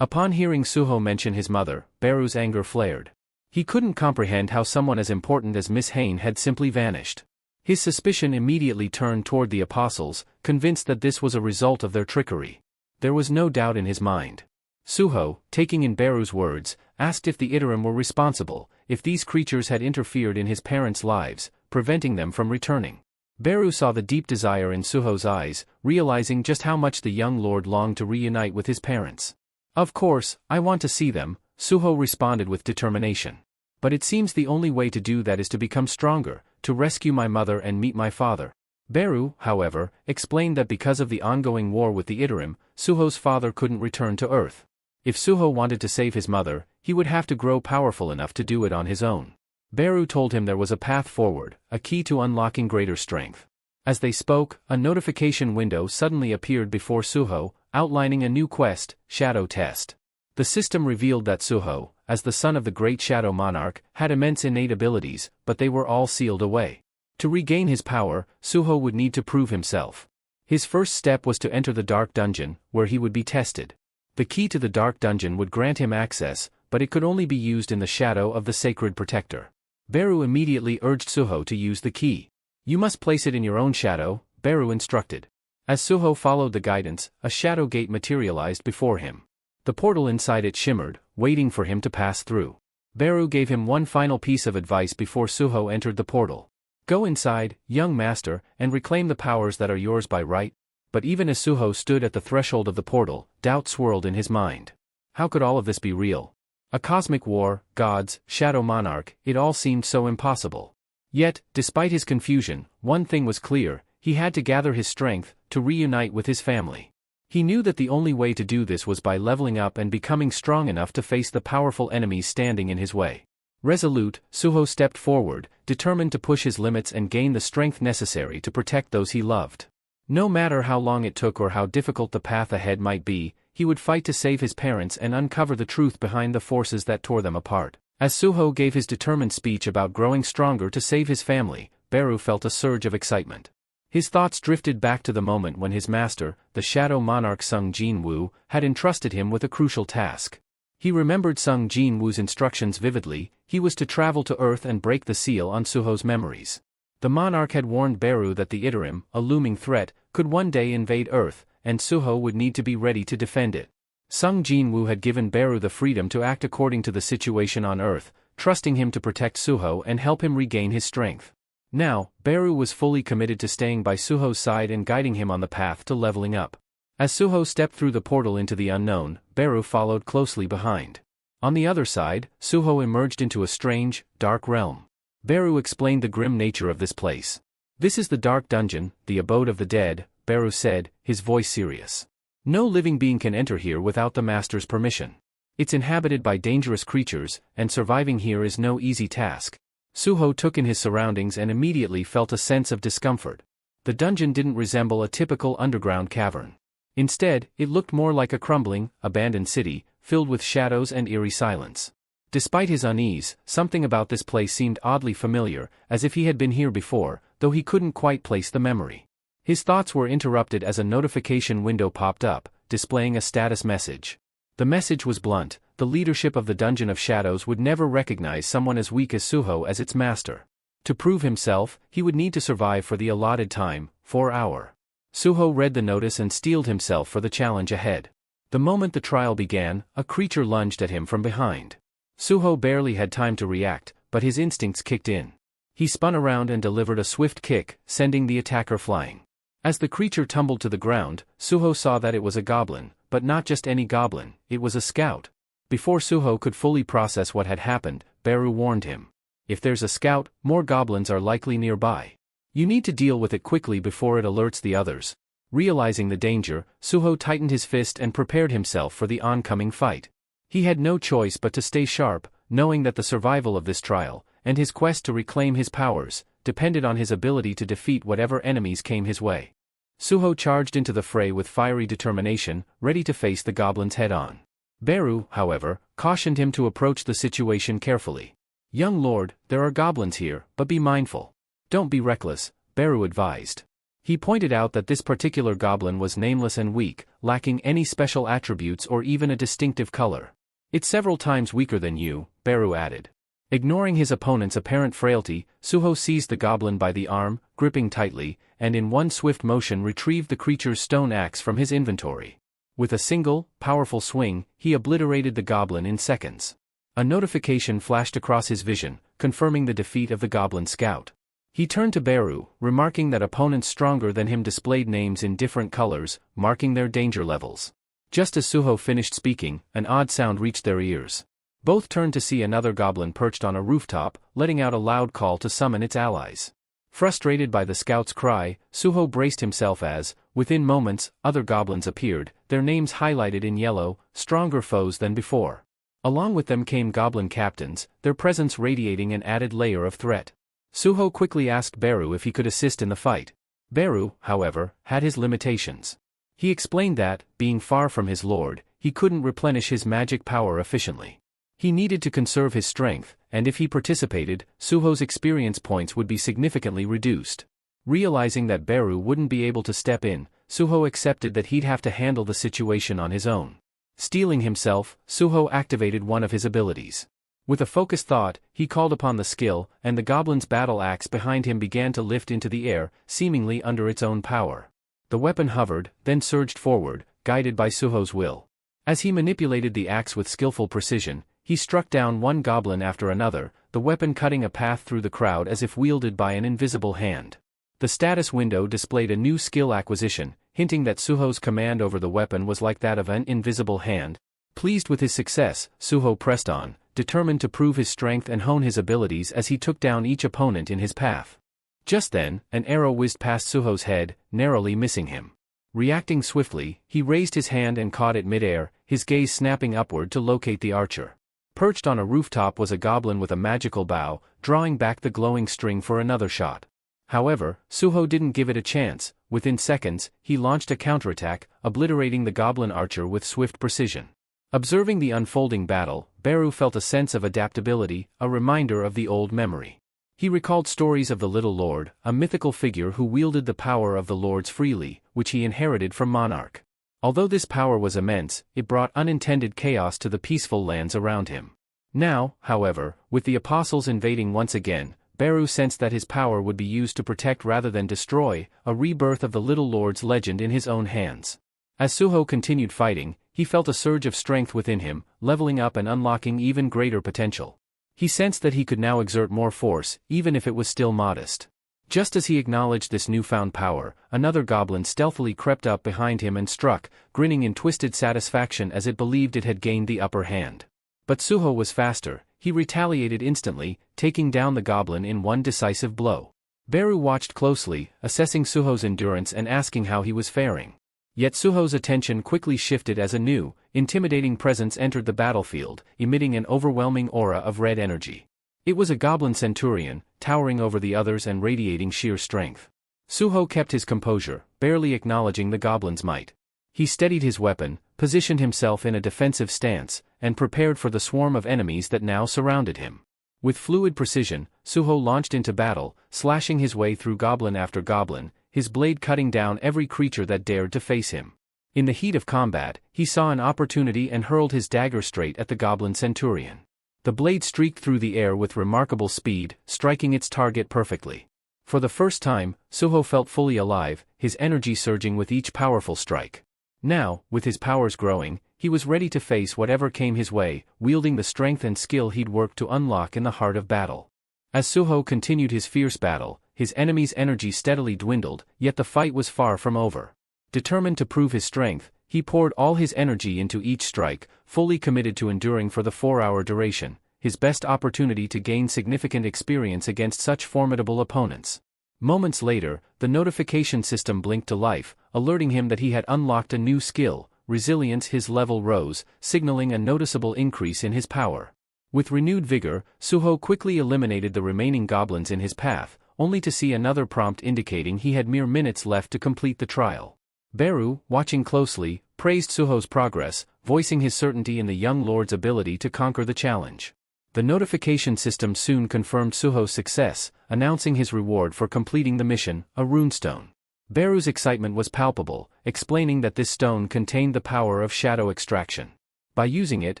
Upon hearing Suho mention his mother, Beru's anger flared. He couldn't comprehend how someone as important as Miss Hain had simply vanished. His suspicion immediately turned toward the apostles, convinced that this was a result of their trickery. There was no doubt in his mind. Suho, taking in Beru's words, asked if the Iterim were responsible, if these creatures had interfered in his parents' lives, preventing them from returning. Beru saw the deep desire in Suho's eyes, realizing just how much the young lord longed to reunite with his parents. "Of course, I want to see them," Suho responded with determination. But it seems the only way to do that is to become stronger, to rescue my mother and meet my father. Beru, however, explained that because of the ongoing war with the Iterim, Suho's father couldn't return to Earth. If Suho wanted to save his mother, he would have to grow powerful enough to do it on his own. Beru told him there was a path forward, a key to unlocking greater strength. As they spoke, a notification window suddenly appeared before Suho, outlining a new quest, Shadow Test. The system revealed that Suho, as the son of the great Shadow Monarch, had immense innate abilities, but they were all sealed away. To regain his power, Suho would need to prove himself. His first step was to enter the Dark Dungeon, where he would be tested. The key to the Dark Dungeon would grant him access, but it could only be used in the shadow of the Sacred Protector. Beru immediately urged Suho to use the key. You must place it in your own shadow, Beru instructed. As Suho followed the guidance, a shadow gate materialized before him. The portal inside it shimmered, waiting for him to pass through. Beru gave him one final piece of advice before Suho entered the portal. Go inside, young master, and reclaim the powers that are yours by right. But even as Suho stood at the threshold of the portal, doubt swirled in his mind. How could all of this be real? A cosmic war, gods, Shadow Monarch, it all seemed so impossible. Yet, despite his confusion, one thing was clear: he had to gather his strength, to reunite with his family. He knew that the only way to do this was by leveling up and becoming strong enough to face the powerful enemies standing in his way. Resolute, Suho stepped forward, determined to push his limits and gain the strength necessary to protect those he loved. No matter how long it took or how difficult the path ahead might be, he would fight to save his parents and uncover the truth behind the forces that tore them apart. As Suho gave his determined speech about growing stronger to save his family, Beru felt a surge of excitement. His thoughts drifted back to the moment when his master, the Shadow Monarch Sung Jin-woo, had entrusted him with a crucial task. He remembered Sung Jin-woo's instructions vividly: he was to travel to Earth and break the seal on Suho's memories. The monarch had warned Beru that the Iterim, a looming threat, could one day invade Earth, and Suho would need to be ready to defend it. Sung Jin-woo had given Beru the freedom to act according to the situation on Earth, trusting him to protect Suho and help him regain his strength. Now, Beru was fully committed to staying by Suho's side and guiding him on the path to leveling up. As Suho stepped through the portal into the unknown, Beru followed closely behind. On the other side, Suho emerged into a strange, dark realm. Beru explained the grim nature of this place. This is the Dark Dungeon, the abode of the dead, Beru said, his voice serious. No living being can enter here without the master's permission. It's inhabited by dangerous creatures, and surviving here is no easy task. Suho took in his surroundings and immediately felt a sense of discomfort. The dungeon didn't resemble a typical underground cavern. Instead, it looked more like a crumbling, abandoned city, filled with shadows and eerie silence. Despite his unease, something about this place seemed oddly familiar, as if he had been here before, though he couldn't quite place the memory. His thoughts were interrupted as a notification window popped up, displaying a status message. The message was blunt: the leadership of the Dungeon of Shadows would never recognize someone as weak as Suho as its master. To prove himself, he would need to survive for the allotted time, 4 hours. Suho read the notice and steeled himself for the challenge ahead. The moment the trial began, a creature lunged at him from behind. Suho barely had time to react, but his instincts kicked in. He spun around and delivered a swift kick, sending the attacker flying. As the creature tumbled to the ground, Suho saw that it was a goblin, but not just any goblin, it was a scout. Before Suho could fully process what had happened, Beru warned him. If there's a scout, more goblins are likely nearby. You need to deal with it quickly before it alerts the others. Realizing the danger, Suho tightened his fist and prepared himself for the oncoming fight. He had no choice but to stay sharp, knowing that the survival of this trial, and his quest to reclaim his powers, depended on his ability to defeat whatever enemies came his way. Suho charged into the fray with fiery determination, ready to face the goblins head-on. Beru, however, cautioned him to approach the situation carefully. Young lord, there are goblins here, but be mindful. Don't be reckless, Beru advised. He pointed out that this particular goblin was nameless and weak, lacking any special attributes or even a distinctive color. It's several times weaker than you, Beru added. Ignoring his opponent's apparent frailty, Suho seized the goblin by the arm, gripping tightly, and in one swift motion retrieved the creature's stone axe from his inventory. With a single, powerful swing, he obliterated the goblin in seconds. A notification flashed across his vision, confirming the defeat of the goblin scout. He turned to Beru, remarking that opponents stronger than him displayed names in different colors, marking their danger levels. Just as Suho finished speaking, an odd sound reached their ears. Both turned to see another goblin perched on a rooftop, letting out a loud call to summon its allies. Frustrated by the scout's cry, Suho braced himself as, within moments, other goblins appeared, their names highlighted in yellow, stronger foes than before. Along with them came goblin captains, their presence radiating an added layer of threat. Suho quickly asked Beru if he could assist in the fight. Beru, however, had his limitations. He explained that, being far from his lord, he couldn't replenish his magic power efficiently. He needed to conserve his strength, and if he participated, Suho's experience points would be significantly reduced. Realizing that Beru wouldn't be able to step in, Suho accepted that he'd have to handle the situation on his own. Steeling himself, Suho activated one of his abilities. With a focused thought, he called upon the skill, and the goblin's battle axe behind him began to lift into the air, seemingly under its own power. The weapon hovered, then surged forward, guided by Suho's will. As he manipulated the axe with skillful precision, he struck down one goblin after another, the weapon cutting a path through the crowd as if wielded by an invisible hand. The status window displayed a new skill acquisition, hinting that Suho's command over the weapon was like that of an invisible hand. Pleased with his success, Suho pressed on, determined to prove his strength and hone his abilities as he took down each opponent in his path. Just then, an arrow whizzed past Suho's head, narrowly missing him. Reacting swiftly, he raised his hand and caught it mid-air, his gaze snapping upward to locate the archer. Perched on a rooftop was a goblin with a magical bow, drawing back the glowing string for another shot. However, Suho didn't give it a chance. Within seconds, he launched a counterattack, obliterating the goblin archer with swift precision. Observing the unfolding battle, Beru felt a sense of adaptability, a reminder of the old memory. He recalled stories of the Little Lord, a mythical figure who wielded the power of the lords freely, which he inherited from Monarch. Although this power was immense, it brought unintended chaos to the peaceful lands around him. Now, however, with the apostles invading once again, Beru sensed that his power would be used to protect rather than destroy, a rebirth of the Little Lord's legend in his own hands. As Suho continued fighting, he felt a surge of strength within him, leveling up and unlocking even greater potential. He sensed that he could now exert more force, even if it was still modest. Just as he acknowledged this newfound power, another goblin stealthily crept up behind him and struck, grinning in twisted satisfaction as it believed it had gained the upper hand. But Suho was faster. He retaliated instantly, taking down the goblin in one decisive blow. Beru watched closely, assessing Suho's endurance and asking how he was faring. Yet Suho's attention quickly shifted as a new, intimidating presence entered the battlefield, emitting an overwhelming aura of red energy. It was a goblin centurion, towering over the others and radiating sheer strength. Suho kept his composure, barely acknowledging the goblin's might. He steadied his weapon, positioned himself in a defensive stance, and prepared for the swarm of enemies that now surrounded him. With fluid precision, Suho launched into battle, slashing his way through goblin after goblin, his blade cutting down every creature that dared to face him. In the heat of combat, he saw an opportunity and hurled his dagger straight at the goblin centurion. The blade streaked through the air with remarkable speed, striking its target perfectly. For the first time, Suho felt fully alive, his energy surging with each powerful strike. Now, with his powers growing, he was ready to face whatever came his way, wielding the strength and skill he'd worked to unlock in the heart of battle. As Suho continued his fierce battle, his enemy's energy steadily dwindled, yet the fight was far from over. Determined to prove his strength, he poured all his energy into each strike, fully committed to enduring for the 4-hour duration, his best opportunity to gain significant experience against such formidable opponents. Moments later, the notification system blinked to life, alerting him that he had unlocked a new skill. Resilience. His level rose, signaling a noticeable increase in his power. With renewed vigor, Suho quickly eliminated the remaining goblins in his path, only to see another prompt indicating he had mere minutes left to complete the trial. Beru, watching closely, praised Suho's progress, voicing his certainty in the young lord's ability to conquer the challenge. The notification system soon confirmed Suho's success, announcing his reward for completing the mission, a runestone. Beru's excitement was palpable, explaining that this stone contained the power of shadow extraction. By using it,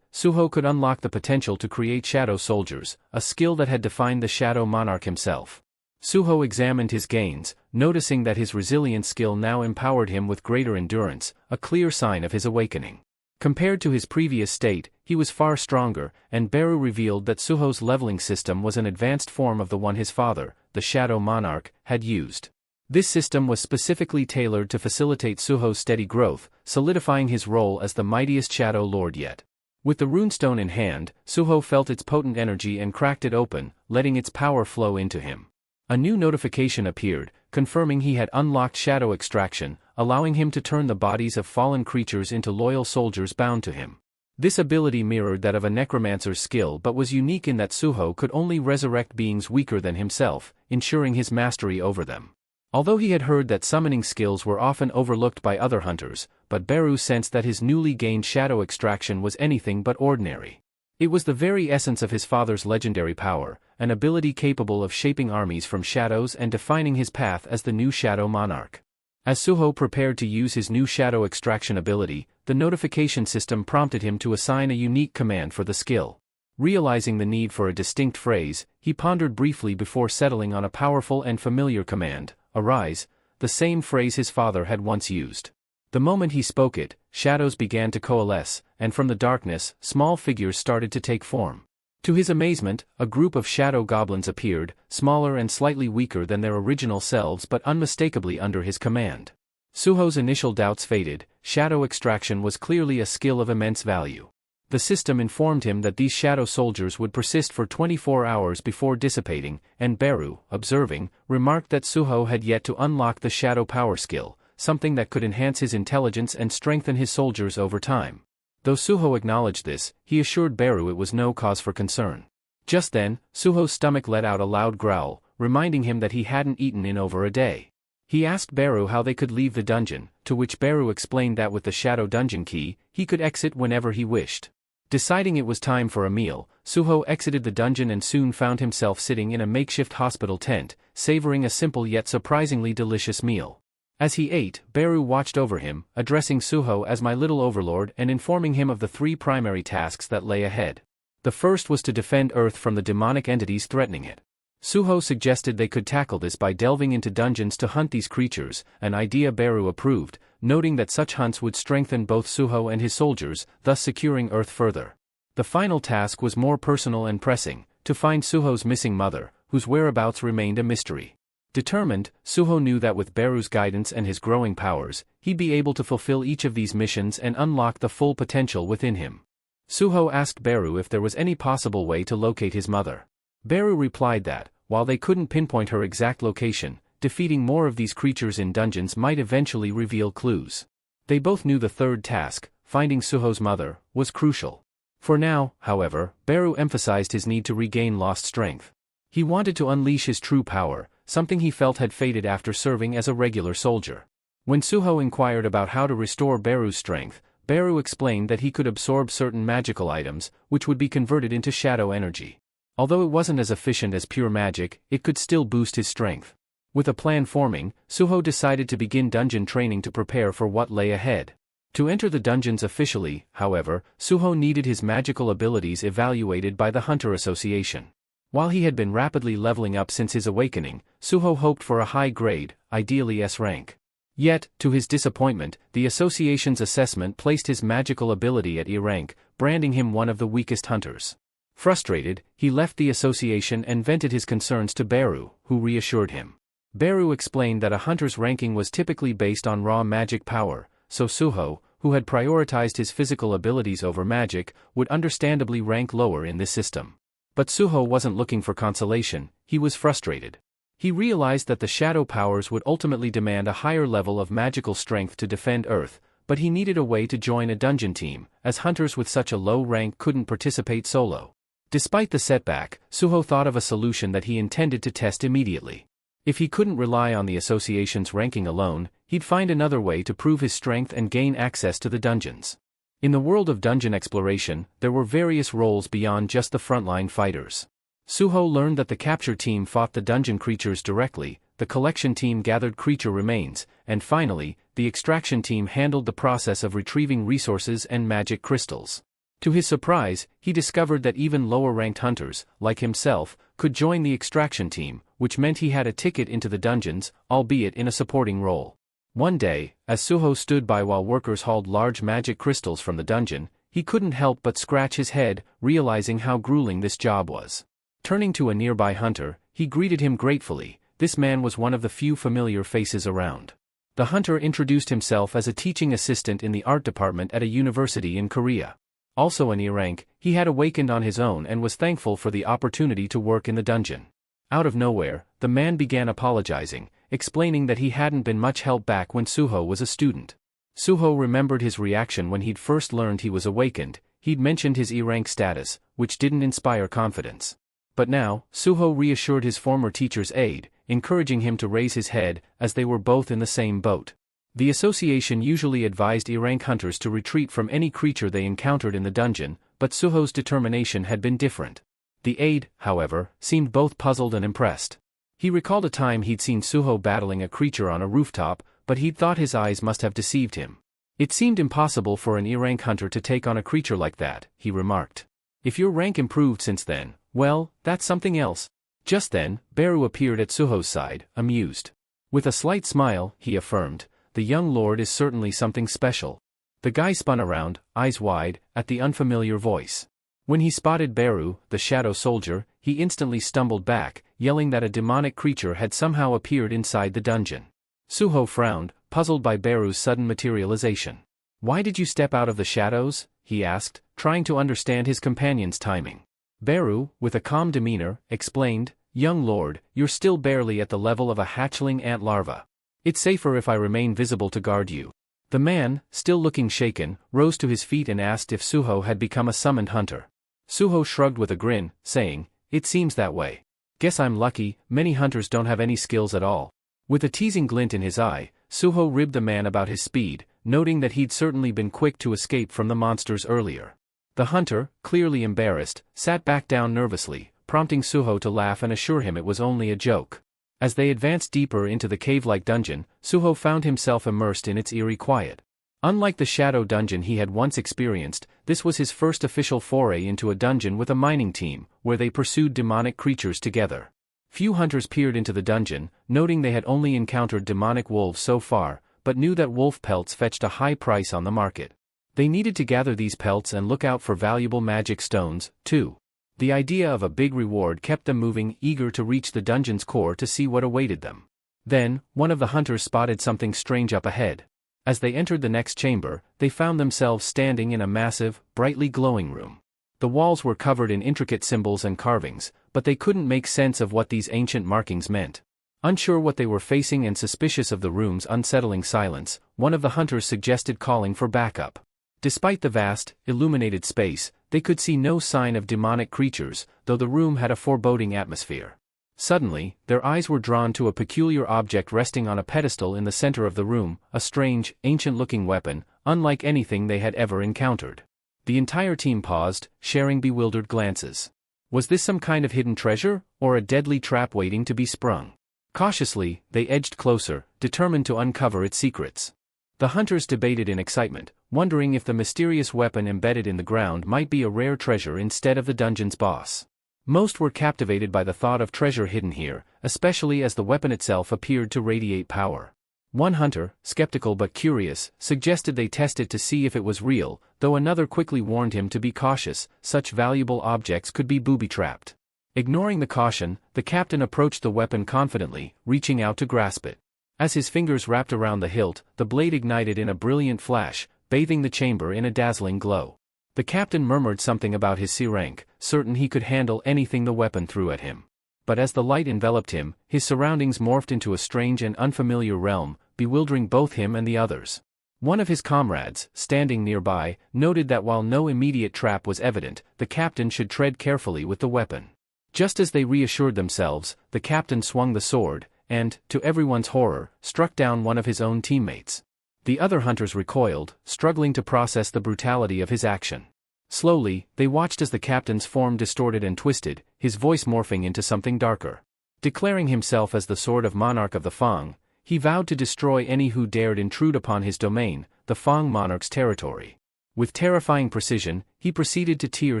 Suho could unlock the potential to create shadow soldiers, a skill that had defined the Shadow Monarch himself. Suho examined his gains, noticing that his resilience skill now empowered him with greater endurance, a clear sign of his awakening. Compared to his previous state, he was far stronger, and Beru revealed that Suho's leveling system was an advanced form of the one his father, the Shadow Monarch, had used. This system was specifically tailored to facilitate Suho's steady growth, solidifying his role as the mightiest Shadow Lord yet. With the runestone in hand, Suho felt its potent energy and cracked it open, letting its power flow into him. A new notification appeared, confirming he had unlocked shadow extraction, allowing him to turn the bodies of fallen creatures into loyal soldiers bound to him. This ability mirrored that of a necromancer's skill but was unique in that Suho could only resurrect beings weaker than himself, ensuring his mastery over them. Although he had heard that summoning skills were often overlooked by other hunters, but Beru sensed that his newly gained shadow extraction was anything but ordinary. It was the very essence of his father's legendary power, an ability capable of shaping armies from shadows and defining his path as the new Shadow Monarch. As Suho prepared to use his new shadow extraction ability, the notification system prompted him to assign a unique command for the skill. Realizing the need for a distinct phrase, he pondered briefly before settling on a powerful and familiar command: "Arise," the same phrase his father had once used. The moment he spoke it, shadows began to coalesce, and from the darkness, small figures started to take form. To his amazement, a group of shadow goblins appeared, smaller and slightly weaker than their original selves but unmistakably under his command. Suho's initial doubts faded. Shadow extraction was clearly a skill of immense value. The system informed him that these shadow soldiers would persist for 24 hours before dissipating, and Beru, observing, remarked that Suho had yet to unlock the shadow power skill, something that could enhance his intelligence and strengthen his soldiers over time. Though Suho acknowledged this, he assured Beru it was no cause for concern. Just then, Suho's stomach let out a loud growl, reminding him that he hadn't eaten in over a day. He asked Beru how they could leave the dungeon, to which Beru explained that with the shadow dungeon key, he could exit whenever he wished. Deciding it was time for a meal, Suho exited the dungeon and soon found himself sitting in a makeshift hospital tent, savoring a simple yet surprisingly delicious meal. As he ate, Beru watched over him, addressing Suho as "my little overlord" and informing him of the three primary tasks that lay ahead. The first was to defend Earth from the demonic entities threatening it. Suho suggested they could tackle this by delving into dungeons to hunt these creatures, an idea Beru approved, noting that such hunts would strengthen both Suho and his soldiers, thus securing Earth further. The final task was more personal and pressing: to find Suho's missing mother, whose whereabouts remained a mystery. Determined, Suho knew that with Beru's guidance and his growing powers, he'd be able to fulfill each of these missions and unlock the full potential within him. Suho asked Beru if there was any possible way to locate his mother. Beru replied that, while they couldn't pinpoint her exact location, defeating more of these creatures in dungeons might eventually reveal clues. They both knew the third task, finding Suho's mother, was crucial. For now, however, Beru emphasized his need to regain lost strength. He wanted to unleash his true power, something he felt had faded after serving as a regular soldier. When Suho inquired about how to restore Beru's strength, Beru explained that he could absorb certain magical items, which would be converted into shadow energy. Although it wasn't as efficient as pure magic, it could still boost his strength. With a plan forming, Suho decided to begin dungeon training to prepare for what lay ahead. To enter the dungeons officially, however, Suho needed his magical abilities evaluated by the Hunter Association. While he had been rapidly leveling up since his awakening, Suho hoped for a high grade, ideally S rank. Yet, to his disappointment, the association's assessment placed his magical ability at E rank, branding him one of the weakest hunters. Frustrated, he left the association and vented his concerns to Beru, who reassured him. Beru explained that a hunter's ranking was typically based on raw magic power, so Suho, who had prioritized his physical abilities over magic, would understandably rank lower in this system. But Suho wasn't looking for consolation, he was frustrated. He realized that the shadow powers would ultimately demand a higher level of magical strength to defend Earth, but he needed a way to join a dungeon team, as hunters with such a low rank couldn't participate solo. Despite the setback, Suho thought of a solution that he intended to test immediately. If he couldn't rely on the association's ranking alone, he'd find another way to prove his strength and gain access to the dungeons. In the world of dungeon exploration, there were various roles beyond just the frontline fighters. Suho learned that the capture team fought the dungeon creatures directly, the collection team gathered creature remains, and finally, the extraction team handled the process of retrieving resources and magic crystals. To his surprise, he discovered that even lower-ranked hunters, like himself, could join the extraction team, which meant he had a ticket into the dungeons, albeit in a supporting role. One day, as Suho stood by while workers hauled large magic crystals from the dungeon, he couldn't help but scratch his head, realizing how grueling this job was. Turning to a nearby hunter, he greeted him gratefully. This man was one of the few familiar faces around. The hunter introduced himself as a teaching assistant in the art department at a university in Korea. Also an E-rank, he had awakened on his own and was thankful for the opportunity to work in the dungeon. Out of nowhere, the man began apologizing, explaining that he hadn't been much help back when Suho was a student. Suho remembered his reaction when he'd first learned he was awakened. He'd mentioned his E-rank status, which didn't inspire confidence. But now, Suho reassured his former teacher's aide, encouraging him to raise his head, as they were both in the same boat. The association usually advised E-rank hunters to retreat from any creature they encountered in the dungeon, but Suho's determination had been different. The aide, however, seemed both puzzled and impressed. He recalled a time he'd seen Suho battling a creature on a rooftop, but he'd thought his eyes must have deceived him. It seemed impossible for an E-rank hunter to take on a creature like that, he remarked. If your rank improved since then, well, that's something else. Just then, Beru appeared at Suho's side, amused. With a slight smile, he affirmed, "The young lord is certainly something special." The guy spun around, eyes wide, at the unfamiliar voice. When he spotted Beru, the shadow soldier, he instantly stumbled back, yelling that a demonic creature had somehow appeared inside the dungeon. Suho frowned, puzzled by Beru's sudden materialization. "Why did you step out of the shadows?" he asked, trying to understand his companion's timing. Beru, with a calm demeanor, explained, "Young lord, you're still barely at the level of a hatchling ant larva. It's safer if I remain visible to guard you." The man, still looking shaken, rose to his feet and asked if Suho had become a summoned hunter. Suho shrugged with a grin, saying, "It seems that way. Guess I'm lucky, many hunters don't have any skills at all." With a teasing glint in his eye, Suho ribbed the man about his speed, noting that he'd certainly been quick to escape from the monsters earlier. The hunter, clearly embarrassed, sat back down nervously, prompting Suho to laugh and assure him it was only a joke. As they advanced deeper into the cave-like dungeon, Suho found himself immersed in its eerie quiet. Unlike the shadow dungeon he had once experienced, this was his first official foray into a dungeon with a mining team, where they pursued demonic creatures together. Few hunters peered into the dungeon, noting they had only encountered demonic wolves so far, but knew that wolf pelts fetched a high price on the market. They needed to gather these pelts and look out for valuable magic stones, too. The idea of a big reward kept them moving, eager to reach the dungeon's core to see what awaited them. Then, one of the hunters spotted something strange up ahead. As they entered the next chamber, they found themselves standing in a massive, brightly glowing room. The walls were covered in intricate symbols and carvings, but they couldn't make sense of what these ancient markings meant. Unsure what they were facing and suspicious of the room's unsettling silence, one of the hunters suggested calling for backup. Despite the vast, illuminated space, they could see no sign of demonic creatures, though the room had a foreboding atmosphere. Suddenly, their eyes were drawn to a peculiar object resting on a pedestal in the center of the room, a strange, ancient-looking weapon, unlike anything they had ever encountered. The entire team paused, sharing bewildered glances. Was this some kind of hidden treasure, or a deadly trap waiting to be sprung? Cautiously, they edged closer, determined to uncover its secrets. The hunters debated in excitement, wondering if the mysterious weapon embedded in the ground might be a rare treasure instead of the dungeon's boss. Most were captivated by the thought of treasure hidden here, especially as the weapon itself appeared to radiate power. One hunter, skeptical but curious, suggested they test it to see if it was real, though another quickly warned him to be cautious, such valuable objects could be booby-trapped. Ignoring the caution, the captain approached the weapon confidently, reaching out to grasp it. As his fingers wrapped around the hilt, the blade ignited in a brilliant flash, bathing the chamber in a dazzling glow. The captain murmured something about his C rank, certain he could handle anything the weapon threw at him. But as the light enveloped him, his surroundings morphed into a strange and unfamiliar realm, bewildering both him and the others. One of his comrades, standing nearby, noted that while no immediate trap was evident, the captain should tread carefully with the weapon. Just as they reassured themselves, the captain swung the sword, and, to everyone's horror, struck down one of his own teammates. The other hunters recoiled, struggling to process the brutality of his action. Slowly, they watched as the captain's form distorted and twisted, his voice morphing into something darker. Declaring himself as the Sword of Monarch of the Fang, he vowed to destroy any who dared intrude upon his domain, the Fang monarch's territory. With terrifying precision, he proceeded to tear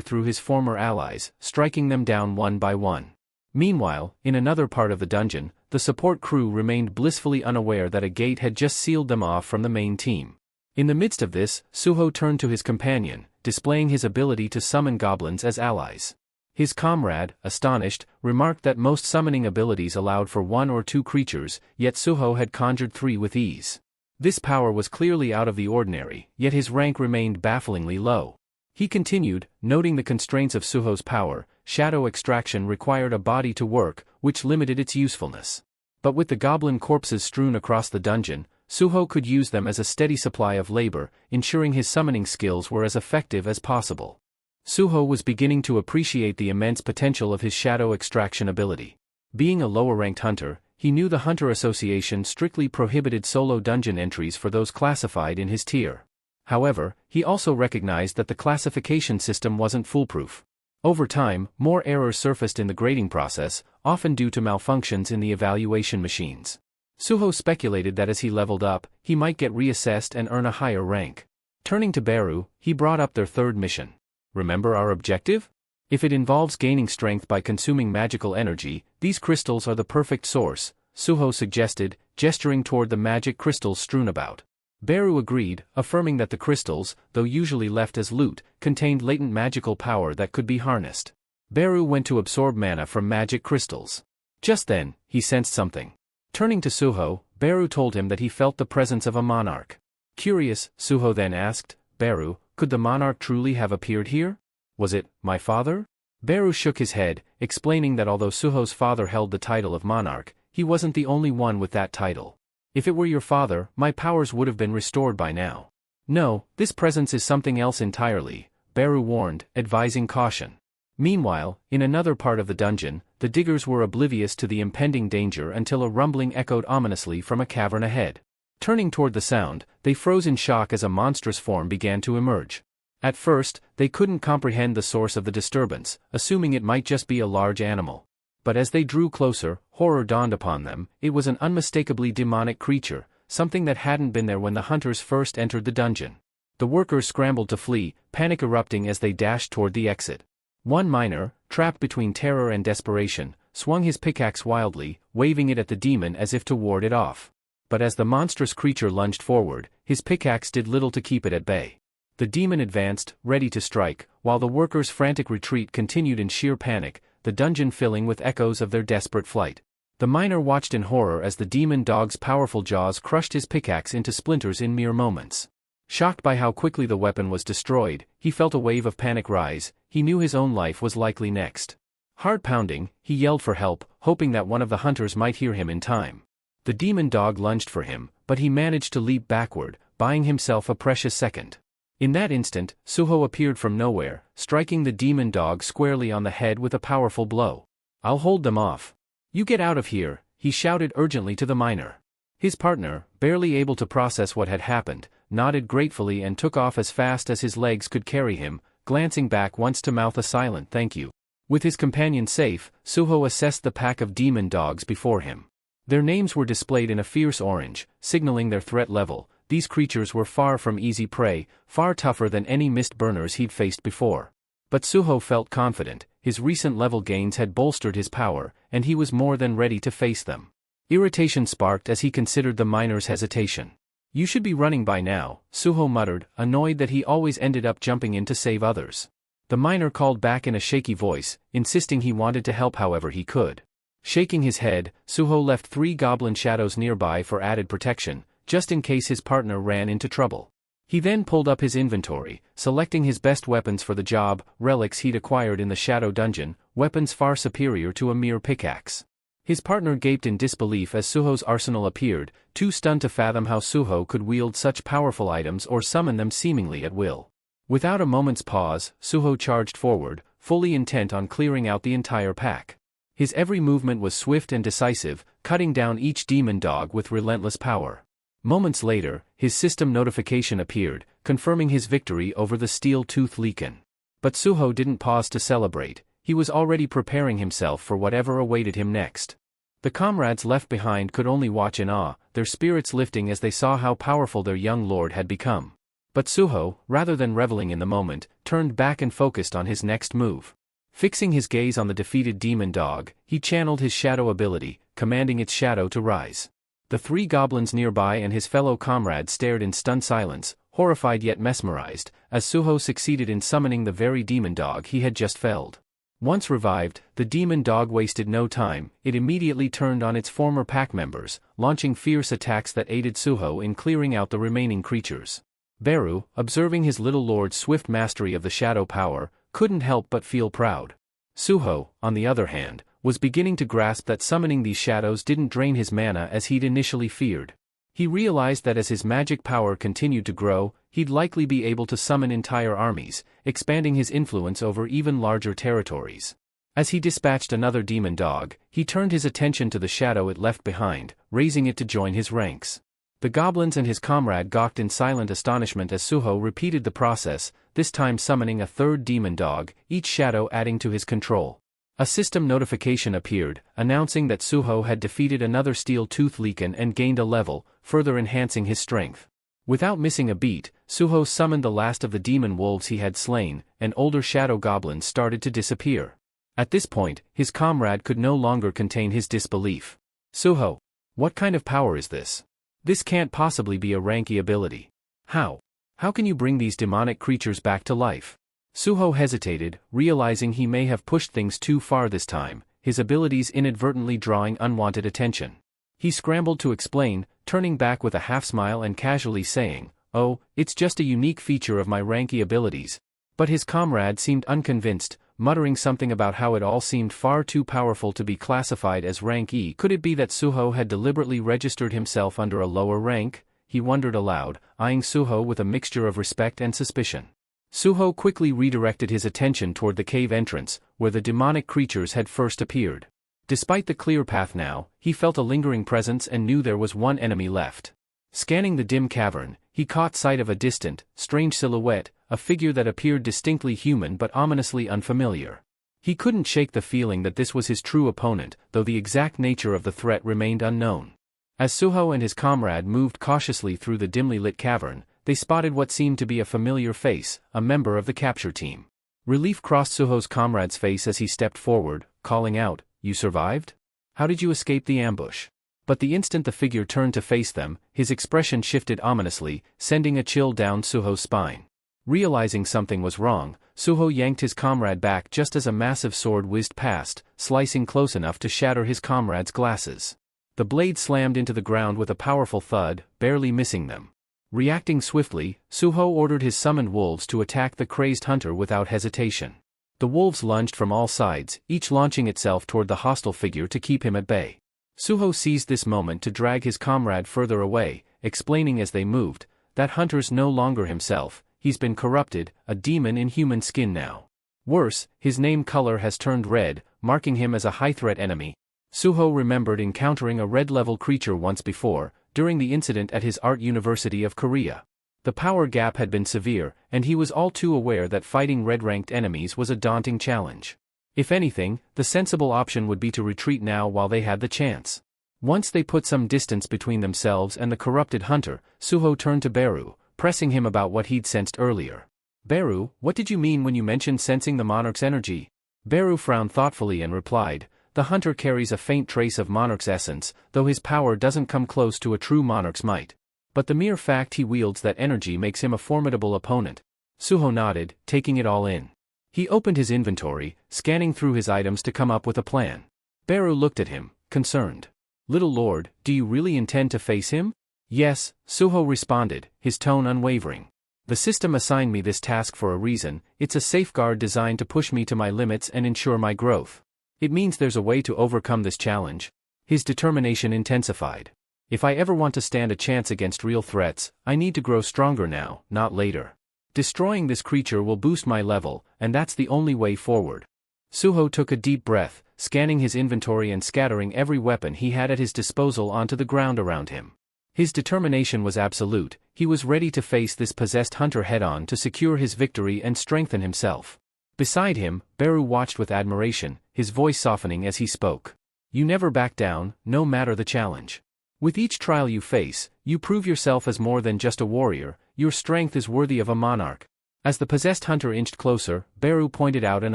through his former allies, striking them down one by one. Meanwhile, in another part of the dungeon, the support crew remained blissfully unaware that a gate had just sealed them off from the main team. In the midst of this, Suho turned to his companion, displaying his ability to summon goblins as allies. His comrade, astonished, remarked that most summoning abilities allowed for one or two creatures, yet Suho had conjured 3 with ease. This power was clearly out of the ordinary, yet his rank remained bafflingly low. He continued, noting the constraints of Suho's power. Shadow extraction required a body to work, which limited its usefulness. But with the goblin corpses strewn across the dungeon, Suho could use them as a steady supply of labor, ensuring his summoning skills were as effective as possible. Suho was beginning to appreciate the immense potential of his shadow extraction ability. Being a lower-ranked hunter, he knew the Hunter Association strictly prohibited solo dungeon entries for those classified in his tier. However, he also recognized that the classification system wasn't foolproof. Over time, more errors surfaced in the grading process, often due to malfunctions in the evaluation machines. Suho speculated that as he leveled up, he might get reassessed and earn a higher rank. Turning to Beru, he brought up their third mission. Remember our objective? If it involves gaining strength by consuming magical energy, these crystals are the perfect source, Suho suggested, gesturing toward the magic crystals strewn about. Beru agreed, affirming that the crystals, though usually left as loot, contained latent magical power that could be harnessed. Beru went to absorb mana from magic crystals. Just then, he sensed something. Turning to Suho, Beru told him that he felt the presence of a monarch. Curious, Suho then asked, Beru, could the monarch truly have appeared here? Was it my father? Beru shook his head, explaining that although Suho's father held the title of monarch, he wasn't the only one with that title. If it were your father, my powers would have been restored by now. No, this presence is something else entirely, Beru warned, advising caution. Meanwhile, in another part of the dungeon, the diggers were oblivious to the impending danger until a rumbling echoed ominously from a cavern ahead. Turning toward the sound, they froze in shock as a monstrous form began to emerge. At first, they couldn't comprehend the source of the disturbance, assuming it might just be a large animal. But as they drew closer, horror dawned upon them. It was an unmistakably demonic creature, something that hadn't been there when the hunters first entered the dungeon. The workers scrambled to flee, panic erupting as they dashed toward the exit. One miner, trapped between terror and desperation, swung his pickaxe wildly, waving it at the demon as if to ward it off. But as the monstrous creature lunged forward, his pickaxe did little to keep it at bay. The demon advanced, ready to strike, while the workers' frantic retreat continued in sheer panic, the dungeon filling with echoes of their desperate flight. The miner watched in horror as the demon dog's powerful jaws crushed his pickaxe into splinters in mere moments. Shocked by how quickly the weapon was destroyed, he felt a wave of panic rise. He knew his own life was likely next. Heart pounding, he yelled for help, hoping that one of the hunters might hear him in time. The demon dog lunged for him, but he managed to leap backward, buying himself a precious second. In that instant, Suho appeared from nowhere, striking the demon dog squarely on the head with a powerful blow. I'll hold them off. You get out of here, he shouted urgently to the miner. His partner, barely able to process what had happened, nodded gratefully and took off as fast as his legs could carry him, glancing back once to mouth a silent thank you. With his companion safe, Suho assessed the pack of demon dogs before him. Their names were displayed in a fierce orange, signaling their threat level. These creatures were far from easy prey, far tougher than any mist burners he'd faced before. But Suho felt confident, his recent level gains had bolstered his power, and he was more than ready to face them. Irritation sparked as he considered the miner's hesitation. You should be running by now, Suho muttered, annoyed that he always ended up jumping in to save others. The miner called back in a shaky voice, insisting he wanted to help however he could. Shaking his head, Suho left 3 goblin shadows nearby for added protection, just in case his partner ran into trouble. He then pulled up his inventory, selecting his best weapons for the job, relics he'd acquired in the shadow dungeon, weapons far superior to a mere pickaxe. His partner gaped in disbelief as Suho's arsenal appeared, too stunned to fathom how Suho could wield such powerful items or summon them seemingly at will. Without a moment's pause, Suho charged forward, fully intent on clearing out the entire pack. His every movement was swift and decisive, cutting down each demon dog with relentless power. Moments later, his system notification appeared, confirming his victory over the steel-tooth Leakin. But Suho didn't pause to celebrate. He was already preparing himself for whatever awaited him next. The comrades left behind could only watch in awe, their spirits lifting as they saw how powerful their young lord had become. But Suho, rather than reveling in the moment, turned back and focused on his next move. Fixing his gaze on the defeated demon dog, he channeled his shadow ability, commanding its shadow to rise. The 3 goblins nearby and his fellow comrades stared in stunned silence, horrified yet mesmerized, as Suho succeeded in summoning the very demon dog he had just felled. Once revived, the demon dog wasted no time. It immediately turned on its former pack members, launching fierce attacks that aided Suho in clearing out the remaining creatures. Beru, observing his little lord's swift mastery of the shadow power, couldn't help but feel proud. Suho, on the other hand, was beginning to grasp that summoning these shadows didn't drain his mana as he'd initially feared. He realized that as his magic power continued to grow, he'd likely be able to summon entire armies, expanding his influence over even larger territories. As he dispatched another demon dog, he turned his attention to the shadow it left behind, raising it to join his ranks. The goblins and his comrade gawked in silent astonishment as Suho repeated the process, this time summoning a third demon dog, each shadow adding to his control. A system notification appeared, announcing that Suho had defeated another steel-tooth Leaken and gained a level, further enhancing his strength. Without missing a beat, Suho summoned the last of the demon wolves he had slain, and older shadow goblins started to disappear. At this point, his comrade could no longer contain his disbelief. Suho, what kind of power is this? This can't possibly be a Ranky ability. How? How can you bring these demonic creatures back to life? Suho hesitated, realizing he may have pushed things too far this time, his abilities inadvertently drawing unwanted attention. He scrambled to explain, turning back with a half-smile and casually saying, "Oh, it's just a unique feature of my Ranky abilities." But his comrade seemed unconvinced, muttering something about how it all seemed far too powerful to be classified as rank E. Could it be that Suho had deliberately registered himself under a lower rank? He wondered aloud, eyeing Suho with a mixture of respect and suspicion. Suho quickly redirected his attention toward the cave entrance, where the demonic creatures had first appeared. Despite the clear path now, he felt a lingering presence and knew there was one enemy left. Scanning the dim cavern, he caught sight of a distant, strange silhouette, a figure that appeared distinctly human but ominously unfamiliar. He couldn't shake the feeling that this was his true opponent, though the exact nature of the threat remained unknown. As Suho and his comrade moved cautiously through the dimly lit cavern, they spotted what seemed to be a familiar face, a member of the capture team. Relief crossed Suho's comrade's face as he stepped forward, calling out, "You survived? How did you escape the ambush?" But the instant the figure turned to face them, his expression shifted ominously, sending a chill down Suho's spine. Realizing something was wrong, Suho yanked his comrade back just as a massive sword whizzed past, slicing close enough to shatter his comrade's glasses. The blade slammed into the ground with a powerful thud, barely missing them. Reacting swiftly, Suho ordered his summoned wolves to attack the crazed hunter without hesitation. The wolves lunged from all sides, each launching itself toward the hostile figure to keep him at bay. Suho seized this moment to drag his comrade further away, explaining as they moved, "That hunter's no longer himself, he's been corrupted, a demon in human skin now. Worse, his name color has turned red, marking him as a high-threat enemy." Suho remembered encountering a red-level creature once before, during the incident at his Art University of Korea. The power gap had been severe, and he was all too aware that fighting red-ranked enemies was a daunting challenge. If anything, the sensible option would be to retreat now while they had the chance. Once they put some distance between themselves and the corrupted hunter, Suho turned to Beru, pressing him about what he'd sensed earlier. "Beru, what did you mean when you mentioned sensing the monarch's energy?" Beru frowned thoughtfully and replied, "The hunter carries a faint trace of monarch's essence, though his power doesn't come close to a true monarch's might. But the mere fact he wields that energy makes him a formidable opponent." Suho nodded, taking it all in. He opened his inventory, scanning through his items to come up with a plan. Beru looked at him, concerned. "Little lord, do you really intend to face him?" "Yes," Suho responded, his tone unwavering. "The system assigned me this task for a reason. It's a safeguard designed to push me to my limits and ensure my growth. It means there's a way to overcome this challenge." His determination intensified. "If I ever want to stand a chance against real threats, I need to grow stronger now, not later. Destroying this creature will boost my level, and that's the only way forward." Suho took a deep breath, scanning his inventory and scattering every weapon he had at his disposal onto the ground around him. His determination was absolute. He was ready to face this possessed hunter head-on to secure his victory and strengthen himself. Beside him, Beru watched with admiration, his voice softening as he spoke. "You never back down, no matter the challenge. With each trial you face, you prove yourself as more than just a warrior. Your strength is worthy of a monarch." As the possessed hunter inched closer, Beru pointed out an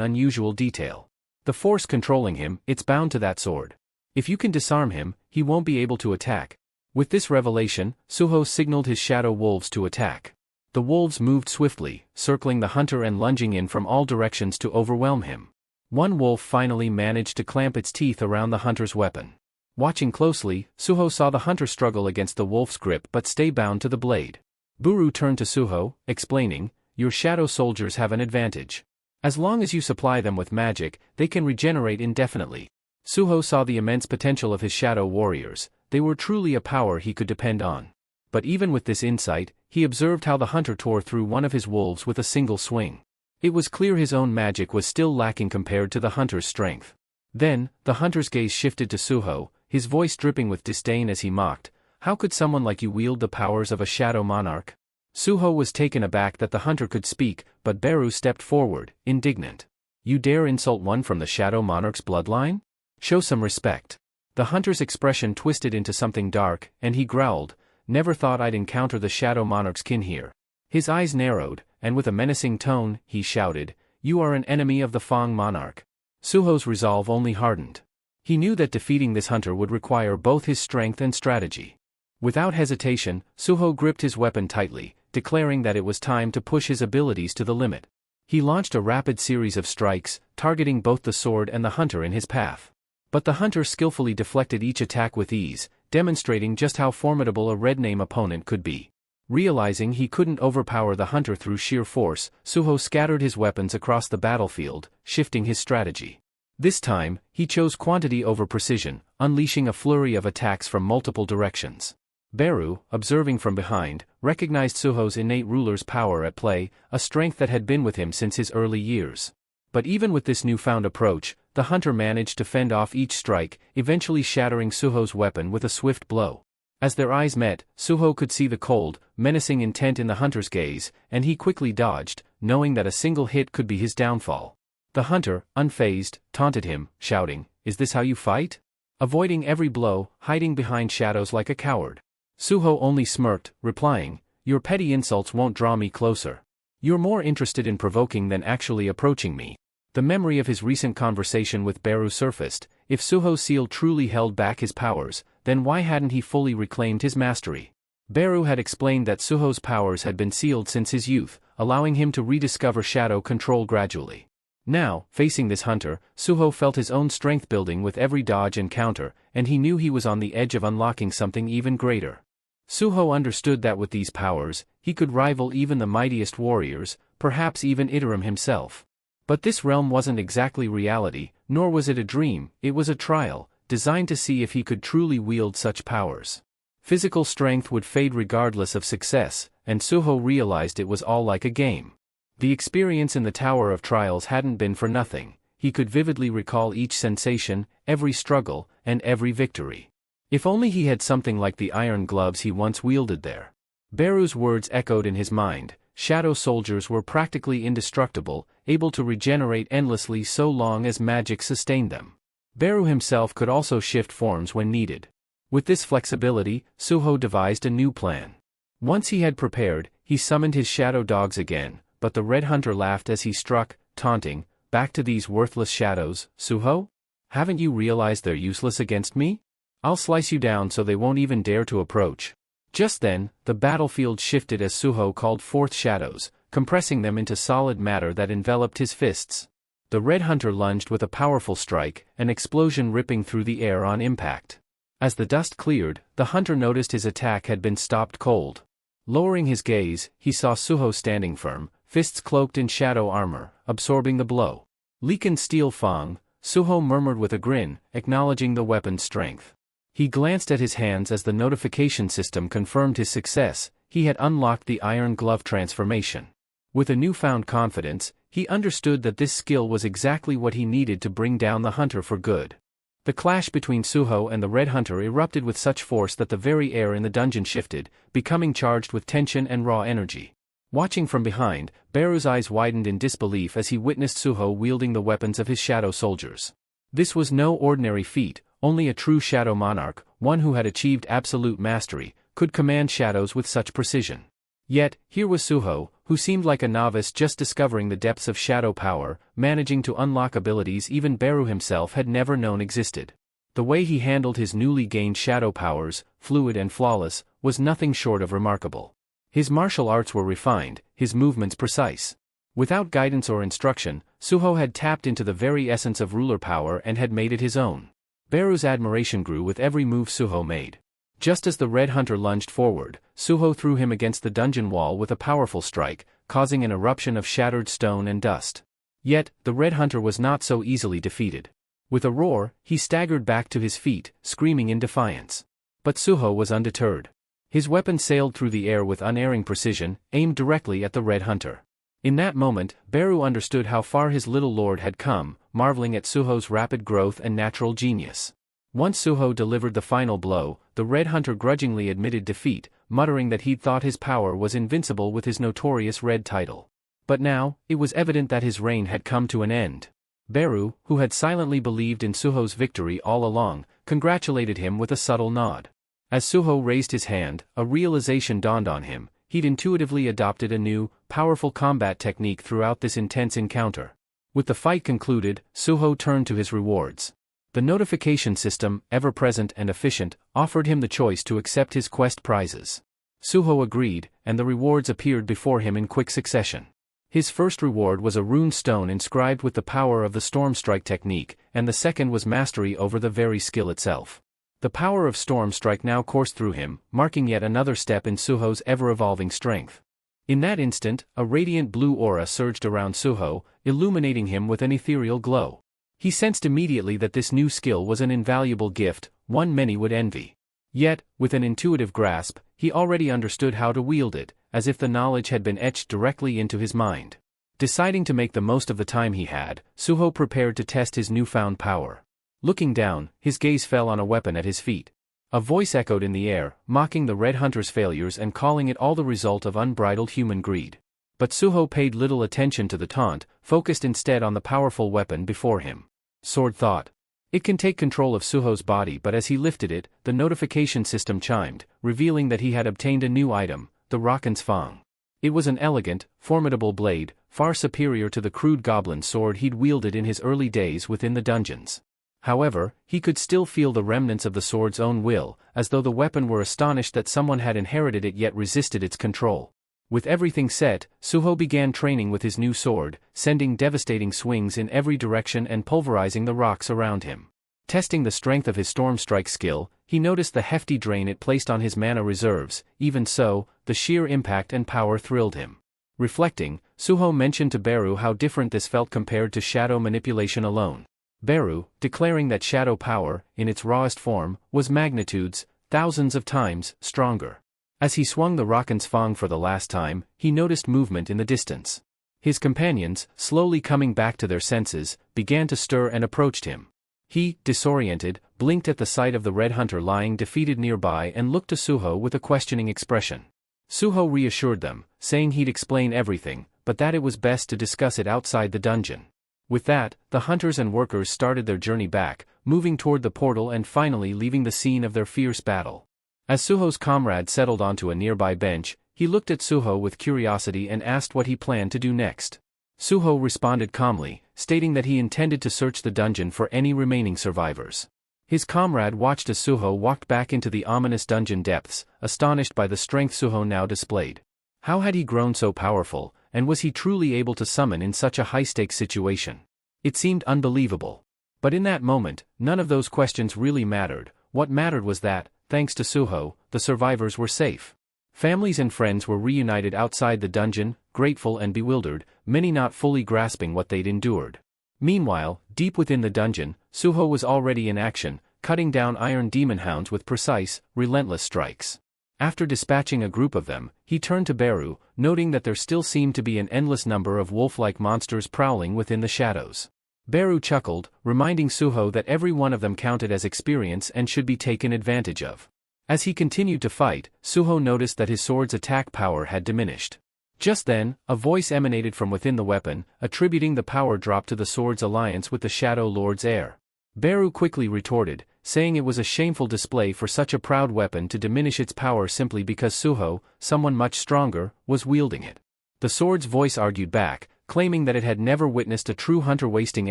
unusual detail. "The force controlling him, it's bound to that sword. If you can disarm him, he won't be able to attack." With this revelation, Suho signaled his shadow wolves to attack. The wolves moved swiftly, circling the hunter and lunging in from all directions to overwhelm him. One wolf finally managed to clamp its teeth around the hunter's weapon. Watching closely, Suho saw the hunter struggle against the wolf's grip but stay bound to the blade. Buru turned to Suho, explaining, "Your shadow soldiers have an advantage. As long as you supply them with magic, they can regenerate indefinitely." Suho saw the immense potential of his shadow warriors. They were truly a power he could depend on. But even with this insight, he observed how the hunter tore through one of his wolves with a single swing. It was clear his own magic was still lacking compared to the hunter's strength. Then, the hunter's gaze shifted to Suho, his voice dripping with disdain as he mocked, "How could someone like you wield the powers of a shadow monarch?" Suho was taken aback that the hunter could speak, but Beru stepped forward, indignant. "You dare insult one from the shadow monarch's bloodline? Show some respect." The hunter's expression twisted into something dark, and he growled, "Never thought I'd encounter the shadow monarch's kin here." His eyes narrowed, and with a menacing tone, he shouted, "You are an enemy of the Fang monarch." Suho's resolve only hardened. He knew that defeating this hunter would require both his strength and strategy. Without hesitation, Suho gripped his weapon tightly, declaring that it was time to push his abilities to the limit. He launched a rapid series of strikes, targeting both the sword and the hunter in his path. But the hunter skillfully deflected each attack with ease, demonstrating just how formidable a red-name opponent could be. Realizing he couldn't overpower the hunter through sheer force, Suho scattered his weapons across the battlefield, shifting his strategy. This time, he chose quantity over precision, unleashing a flurry of attacks from multiple directions. Beru, observing from behind, recognized Suho's innate ruler's power at play, a strength that had been with him since his early years. But even with this newfound approach, the hunter managed to fend off each strike, eventually shattering Suho's weapon with a swift blow. As their eyes met, Suho could see the cold, menacing intent in the hunter's gaze, and he quickly dodged, knowing that a single hit could be his downfall. The hunter, unfazed, taunted him, shouting, "Is this how you fight? Avoiding every blow, hiding behind shadows like a coward." Suho only smirked, replying, "Your petty insults won't draw me closer. You're more interested in provoking than actually approaching me." The memory of his recent conversation with Beru surfaced. If Suho's seal truly held back his powers, then why hadn't he fully reclaimed his mastery? Beru had explained that Suho's powers had been sealed since his youth, allowing him to rediscover shadow control gradually. Now, facing this hunter, Suho felt his own strength building with every dodge and counter, and he knew he was on the edge of unlocking something even greater. Suho understood that with these powers, he could rival even the mightiest warriors, perhaps even Iterum himself. But this realm wasn't exactly reality, nor was it a dream, it was a trial, designed to see if he could truly wield such powers. Physical strength would fade regardless of success, and Suho realized it was all like a game. The experience in the Tower of Trials hadn't been for nothing. He could vividly recall each sensation, every struggle, and every victory. If only he had something like the iron gloves he once wielded there. Beru's words echoed in his mind. Shadow soldiers were practically indestructible, able to regenerate endlessly so long as magic sustained them. Beru himself could also shift forms when needed. With this flexibility, Suho devised a new plan. Once he had prepared, he summoned his shadow dogs again, but the red hunter laughed as he struck, taunting, "Back to these worthless shadows, Suho? Haven't you realized they're useless against me? I'll slice you down so they won't even dare to approach." Just then, the battlefield shifted as Suho called forth shadows, compressing them into solid matter that enveloped his fists. The red hunter lunged with a powerful strike, an explosion ripping through the air on impact. As the dust cleared, the hunter noticed his attack had been stopped cold. Lowering his gaze, he saw Suho standing firm, fists cloaked in shadow armor, absorbing the blow. "Leaken steel Fang," Suho murmured with a grin, acknowledging the weapon's strength. He glanced at his hands as the notification system confirmed his success. He had unlocked the iron glove transformation. With a newfound confidence, he understood that this skill was exactly what he needed to bring down the hunter for good. The clash between Suho and the red hunter erupted with such force that the very air in the dungeon shifted, becoming charged with tension and raw energy. Watching from behind, Beru's eyes widened in disbelief as he witnessed Suho wielding the weapons of his shadow soldiers. This was no ordinary feat. Only a true shadow monarch, one who had achieved absolute mastery, could command shadows with such precision. Yet, here was Suho, who seemed like a novice just discovering the depths of shadow power, managing to unlock abilities even Beru himself had never known existed. The way he handled his newly gained shadow powers, fluid and flawless, was nothing short of remarkable. His martial arts were refined, his movements precise. Without guidance or instruction, Suho had tapped into the very essence of ruler power and had made it his own. Beru's admiration grew with every move Suho made. Just as the Red Hunter lunged forward, Suho threw him against the dungeon wall with a powerful strike, causing an eruption of shattered stone and dust. Yet, the Red Hunter was not so easily defeated. With a roar, he staggered back to his feet, screaming in defiance. But Suho was undeterred. His weapon sailed through the air with unerring precision, aimed directly at the Red Hunter. In that moment, Beru understood how far his little lord had come, marveling at Suho's rapid growth and natural genius. Once Suho delivered the final blow, the Red Hunter grudgingly admitted defeat, muttering that he'd thought his power was invincible with his notorious red title. But now, it was evident that his reign had come to an end. Beru, who had silently believed in Suho's victory all along, congratulated him with a subtle nod. As Suho raised his hand, a realization dawned on him: he'd intuitively adopted a new, powerful combat technique throughout this intense encounter. With the fight concluded, Suho turned to his rewards. The notification system, ever-present and efficient, offered him the choice to accept his quest prizes. Suho agreed, and the rewards appeared before him in quick succession. His first reward was a rune stone inscribed with the power of the Storm Strike technique, and the second was mastery over the very skill itself. The power of Storm Strike now coursed through him, marking yet another step in Suho's ever-evolving strength. In that instant, a radiant blue aura surged around Suho, illuminating him with an ethereal glow. He sensed immediately that this new skill was an invaluable gift, one many would envy. Yet, with an intuitive grasp, he already understood how to wield it, as if the knowledge had been etched directly into his mind. Deciding to make the most of the time he had, Suho prepared to test his newfound power. Looking down, his gaze fell on a weapon at his feet. A voice echoed in the air, mocking the Red Hunter's failures and calling it all the result of unbridled human greed. But Suho paid little attention to the taunt, focused instead on the powerful weapon before him. Sword thought. It can take control of Suho's body, but as he lifted it, the notification system chimed, revealing that he had obtained a new item, the Rakan's Fang. It was an elegant, formidable blade, far superior to the crude goblin sword he'd wielded in his early days within the dungeons. However, he could still feel the remnants of the sword's own will, as though the weapon were astonished that someone had inherited it yet resisted its control. With everything set, Suho began training with his new sword, sending devastating swings in every direction and pulverizing the rocks around him. Testing the strength of his Storm Strike skill, he noticed the hefty drain it placed on his mana reserves. Even so, the sheer impact and power thrilled him. Reflecting, Suho mentioned to Beru how different this felt compared to shadow manipulation alone. Beru, declaring that shadow power, in its rawest form, was magnitudes, thousands of times, stronger. As he swung the Rakan's Fang for the last time, he noticed movement in the distance. His companions, slowly coming back to their senses, began to stir and approached him. He, disoriented, blinked at the sight of the Red Hunter lying defeated nearby and looked to Suho with a questioning expression. Suho reassured them, saying he'd explain everything, but that it was best to discuss it outside the dungeon. With that, the hunters and workers started their journey back, moving toward the portal and finally leaving the scene of their fierce battle. As Suho's comrade settled onto a nearby bench, he looked at Suho with curiosity and asked what he planned to do next. Suho responded calmly, stating that he intended to search the dungeon for any remaining survivors. His comrade watched as Suho walked back into the ominous dungeon depths, astonished by the strength Suho now displayed. How had he grown so powerful, and was he truly able to summon in such a high-stakes situation? It seemed unbelievable. But in that moment, none of those questions really mattered. What mattered was that, thanks to Suho, the survivors were safe. Families and friends were reunited outside the dungeon, grateful and bewildered, many not fully grasping what they'd endured. Meanwhile, deep within the dungeon, Suho was already in action, cutting down iron demon hounds with precise, relentless strikes. After dispatching a group of them, he turned to Beru, noting that there still seemed to be an endless number of wolf-like monsters prowling within the shadows. Beru chuckled, reminding Suho that every one of them counted as experience and should be taken advantage of. As he continued to fight, Suho noticed that his sword's attack power had diminished. Just then, a voice emanated from within the weapon, attributing the power drop to the sword's alliance with the Shadow Lord's heir. Beru quickly retorted, saying it was a shameful display for such a proud weapon to diminish its power simply because Suho, someone much stronger, was wielding it. The sword's voice argued back, claiming that it had never witnessed a true hunter wasting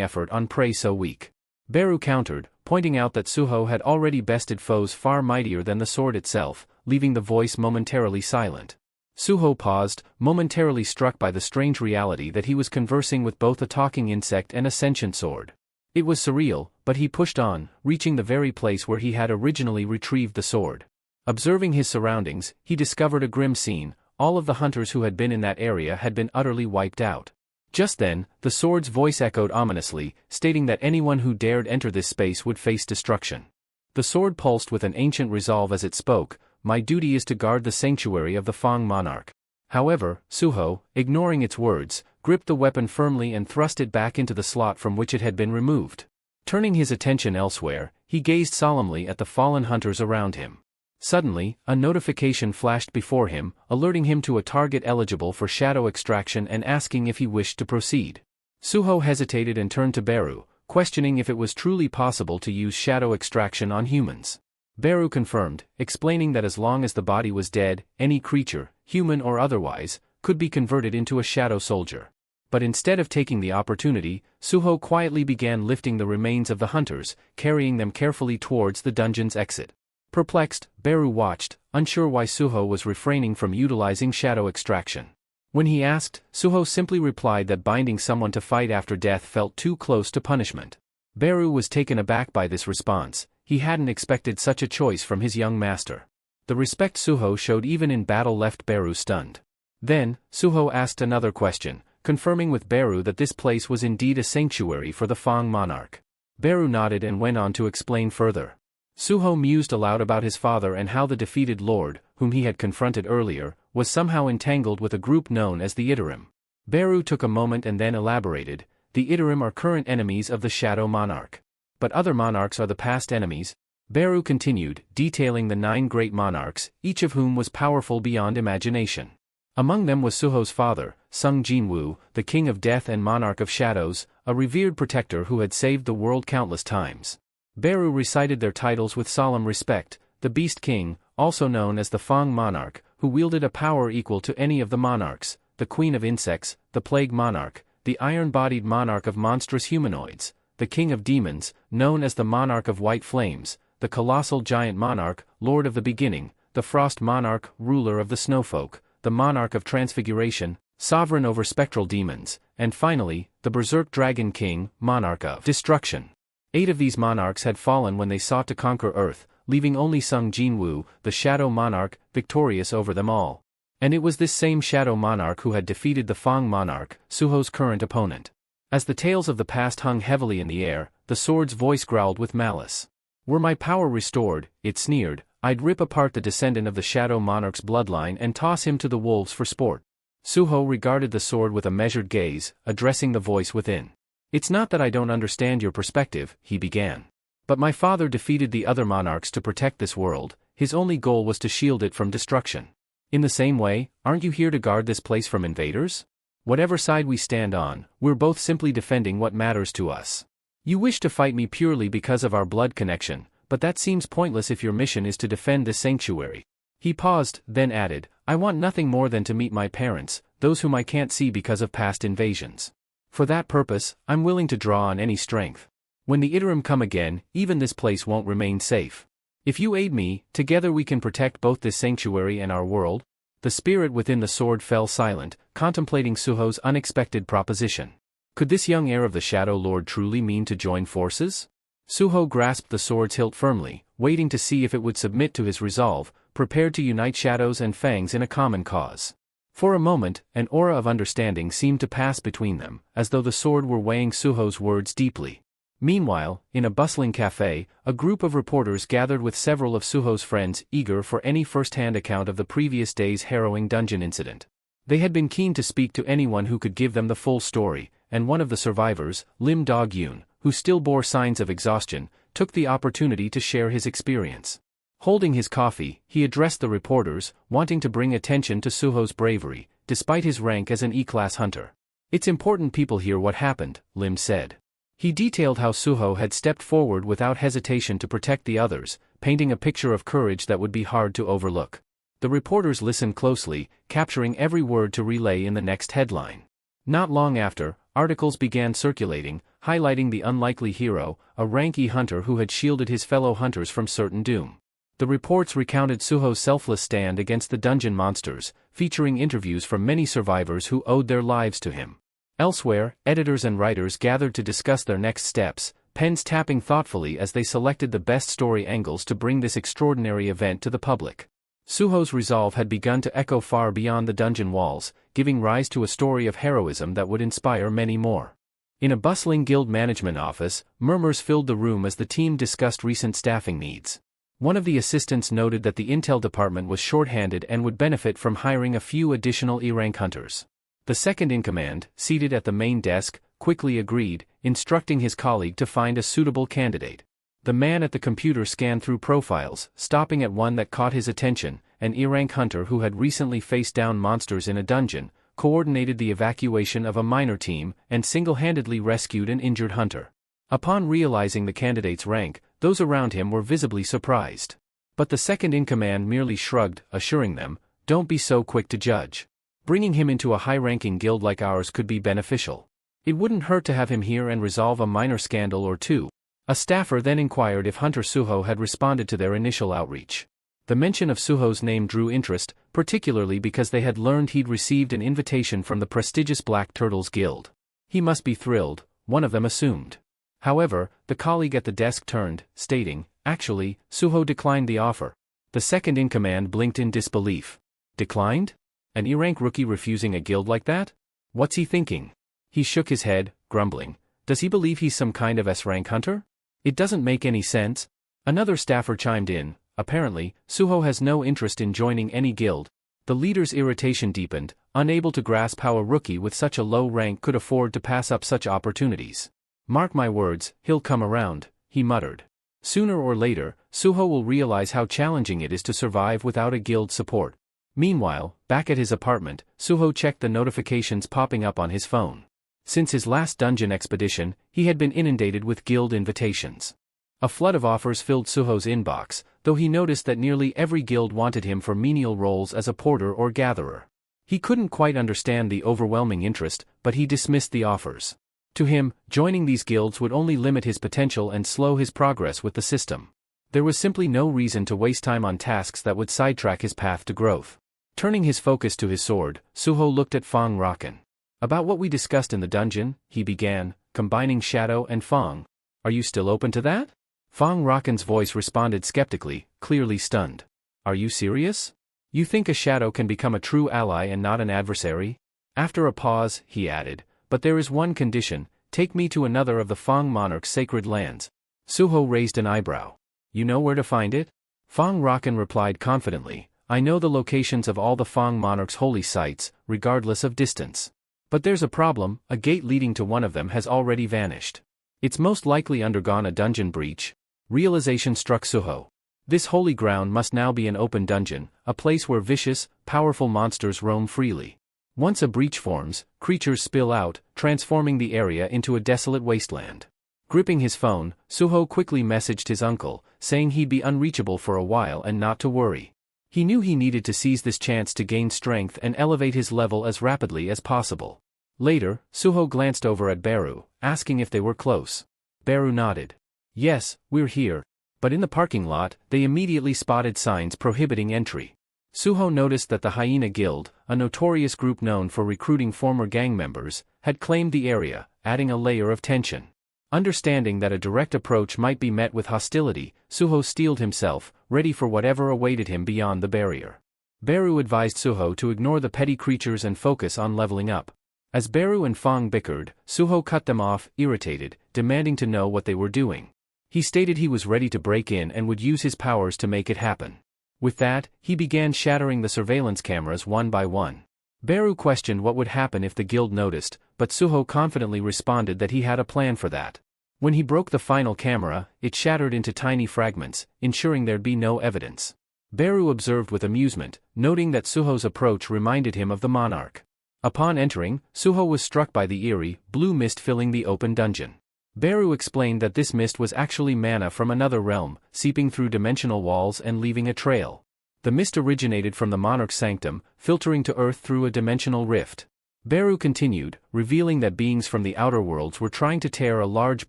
effort on prey so weak. Beru countered, pointing out that Suho had already bested foes far mightier than the sword itself, leaving the voice momentarily silent. Suho paused, momentarily struck by the strange reality that he was conversing with both a talking insect and a sentient sword. It was surreal, but he pushed on, reaching the very place where he had originally retrieved the sword. Observing his surroundings, he discovered a grim scene. All of the hunters who had been in that area had been utterly wiped out. Just then, the sword's voice echoed ominously, stating that anyone who dared enter this space would face destruction. The sword pulsed with an ancient resolve as it spoke, "My duty is to guard the sanctuary of the Fang monarch." However, Suho, ignoring its words, gripped the weapon firmly and thrust it back into the slot from which it had been removed. Turning his attention elsewhere, he gazed solemnly at the fallen hunters around him. Suddenly, a notification flashed before him, alerting him to a target eligible for shadow extraction and asking if he wished to proceed. Suho hesitated and turned to Beru, questioning if it was truly possible to use shadow extraction on humans. Beru confirmed, explaining that as long as the body was dead, any creature, human or otherwise, could be converted into a shadow soldier. But instead of taking the opportunity, Suho quietly began lifting the remains of the hunters, carrying them carefully towards the dungeon's exit. Perplexed, Beru watched, unsure why Suho was refraining from utilizing shadow extraction. When he asked, Suho simply replied that binding someone to fight after death felt too close to punishment. Beru was taken aback by this response. He hadn't expected such a choice from his young master. The respect Suho showed even in battle left Beru stunned. Then, Suho asked another question, confirming with Beru that this place was indeed a sanctuary for the Fang monarch. Beru nodded and went on to explain further. Suho mused aloud about his father and how the defeated lord, whom he had confronted earlier, was somehow entangled with a group known as the Teetering. Beru took a moment and then elaborated, "The Teetering are current enemies of the Shadow Monarch. But other monarchs are the past enemies." Beru continued, detailing the 9 great monarchs, each of whom was powerful beyond imagination. Among them was Suho's father, Sung Jinwoo, the king of death and monarch of shadows, a revered protector who had saved the world countless times. Beru recited their titles with solemn respect: the Beast King, also known as the Fang monarch, who wielded a power equal to any of the monarchs, the Queen of Insects, the Plague monarch, the iron-bodied monarch of monstrous humanoids, the King of Demons, known as the Monarch of White Flames, the Colossal Giant Monarch, Lord of the Beginning, the Frost Monarch, ruler of the Snowfolk, the Monarch of Transfiguration, sovereign over spectral demons, and finally, the Berserk Dragon King, Monarch of Destruction. 8 of these monarchs had fallen when they sought to conquer Earth, leaving only Sung Jinwoo, the Shadow Monarch, victorious over them all. And it was this same Shadow Monarch who had defeated the Fang Monarch, Suho's current opponent. As the tales of the past hung heavily in the air, the sword's voice growled with malice. "Were my power restored," it sneered, "I'd rip apart the descendant of the Shadow Monarch's bloodline and toss him to the wolves for sport." Suho regarded the sword with a measured gaze, addressing the voice within. "It's not that I don't understand your perspective," he began. "But my father defeated the other monarchs to protect this world. His only goal was to shield it from destruction. In the same way, aren't you here to guard this place from invaders? Whatever side we stand on, we're both simply defending what matters to us. You wish to fight me purely because of our blood connection, but that seems pointless if your mission is to defend this sanctuary." He paused, then added, "I want nothing more than to meet my parents, those whom I can't see because of past invasions. For that purpose, I'm willing to draw on any strength. When the Teetering come again, even this place won't remain safe. If you aid me, together we can protect both this sanctuary and our world." The spirit within the sword fell silent, contemplating Suho's unexpected proposition. Could this young heir of the Shadow Lord truly mean to join forces? Suho grasped the sword's hilt firmly, waiting to see if it would submit to his resolve, prepared to unite shadows and fangs in a common cause. For a moment, an aura of understanding seemed to pass between them, as though the sword were weighing Suho's words deeply. Meanwhile, in a bustling cafe, a group of reporters gathered with several of Suho's friends, eager for any first-hand account of the previous day's harrowing dungeon incident. They had been keen to speak to anyone who could give them the full story, and one of the survivors, Lim Dog-yoon, who still bore signs of exhaustion, took the opportunity to share his experience. Holding his coffee, he addressed the reporters, wanting to bring attention to Suho's bravery, despite his rank as an E-class hunter. "It's important people hear what happened," Lim said. He detailed how Suho had stepped forward without hesitation to protect the others, painting a picture of courage that would be hard to overlook. The reporters listened closely, capturing every word to relay in the next headline. Not long after, articles began circulating, highlighting the unlikely hero, a rank E hunter who had shielded his fellow hunters from certain doom. The reports recounted Suho's selfless stand against the dungeon monsters, featuring interviews from many survivors who owed their lives to him. Elsewhere, editors and writers gathered to discuss their next steps, pens tapping thoughtfully as they selected the best story angles to bring this extraordinary event to the public. Suho's resolve had begun to echo far beyond the dungeon walls, giving rise to a story of heroism that would inspire many more. In a bustling guild management office, murmurs filled the room as the team discussed recent staffing needs. One of the assistants noted that the intel department was short-handed and would benefit from hiring a few additional E-rank hunters. The second-in-command, seated at the main desk, quickly agreed, instructing his colleague to find a suitable candidate. The man at the computer scanned through profiles, stopping at one that caught his attention, an E-rank hunter who had recently faced down monsters in a dungeon, coordinated the evacuation of a minor team, and single-handedly rescued an injured hunter. Upon realizing the candidate's rank, those around him were visibly surprised. But the second-in-command merely shrugged, assuring them, "Don't be so quick to judge. Bringing him into a high-ranking guild like ours could be beneficial. It wouldn't hurt to have him here and resolve a minor scandal or two." A staffer then inquired if Hunter Suho had responded to their initial outreach. The mention of Suho's name drew interest, particularly because they had learned he'd received an invitation from the prestigious Black Turtles Guild. He must be thrilled, one of them assumed. However, the colleague at the desk turned, stating, "Actually, Suho declined the offer." The second-in-command blinked in disbelief. "Declined? An E-rank rookie refusing a guild like that? What's he thinking?" He shook his head, grumbling. "Does he believe he's some kind of S-rank hunter? It doesn't make any sense." Another staffer chimed in, "Apparently, Suho has no interest in joining any guild." The leader's irritation deepened, unable to grasp how a rookie with such a low rank could afford to pass up such opportunities. "Mark my words, he'll come around," he muttered. "Sooner or later, Suho will realize how challenging it is to survive without a guild support." Meanwhile, back at his apartment, Suho checked the notifications popping up on his phone. Since his last dungeon expedition, he had been inundated with guild invitations. A flood of offers filled Suho's inbox, though he noticed that nearly every guild wanted him for menial roles as a porter or gatherer. He couldn't quite understand the overwhelming interest, but he dismissed the offers. To him, joining these guilds would only limit his potential and slow his progress with the system. There was simply no reason to waste time on tasks that would sidetrack his path to growth. Turning his focus to his sword, Suho looked at Fong Raken. "About what we discussed in the dungeon," he began, combining Shadow and Fong. "Are you still open to that?" Fong Raken's voice responded skeptically, clearly stunned. "Are you serious? You think a Shadow can become a true ally and not an adversary?" After a pause, he added, "But there is one condition, take me to another of the Fong monarch's sacred lands." Suho raised an eyebrow. "You know where to find it?" Fong Raken replied confidently, "I know the locations of all the Fong monarch's holy sites, regardless of distance. But there's a problem, a gate leading to one of them has already vanished. It's most likely undergone a dungeon breach." Realization struck Suho. This holy ground must now be an open dungeon, a place where vicious, powerful monsters roam freely. Once a breach forms, creatures spill out, transforming the area into a desolate wasteland. Gripping his phone, Suho quickly messaged his uncle, saying he'd be unreachable for a while and not to worry. He knew he needed to seize this chance to gain strength and elevate his level as rapidly as possible. Later, Suho glanced over at Beru, asking if they were close. Beru nodded. "Yes, we're here." But in the parking lot, they immediately spotted signs prohibiting entry. Suho noticed that the Hyena Guild, a notorious group known for recruiting former gang members, had claimed the area, adding a layer of tension. Understanding that a direct approach might be met with hostility, Suho steeled himself, ready for whatever awaited him beyond the barrier. Beru advised Suho to ignore the petty creatures and focus on leveling up. As Beru and Fong bickered, Suho cut them off, irritated, demanding to know what they were doing. He stated he was ready to break in and would use his powers to make it happen. With that, he began shattering the surveillance cameras one by one. Beru questioned what would happen if the guild noticed, but Suho confidently responded that he had a plan for that. When he broke the final camera, it shattered into tiny fragments, ensuring there'd be no evidence. Beru observed with amusement, noting that Suho's approach reminded him of the monarch. Upon entering, Suho was struck by the eerie, blue mist filling the open dungeon. Beru explained that this mist was actually mana from another realm, seeping through dimensional walls and leaving a trail. The mist originated from the monarch's sanctum, filtering to Earth through a dimensional rift. Beru continued, revealing that beings from the outer worlds were trying to tear a large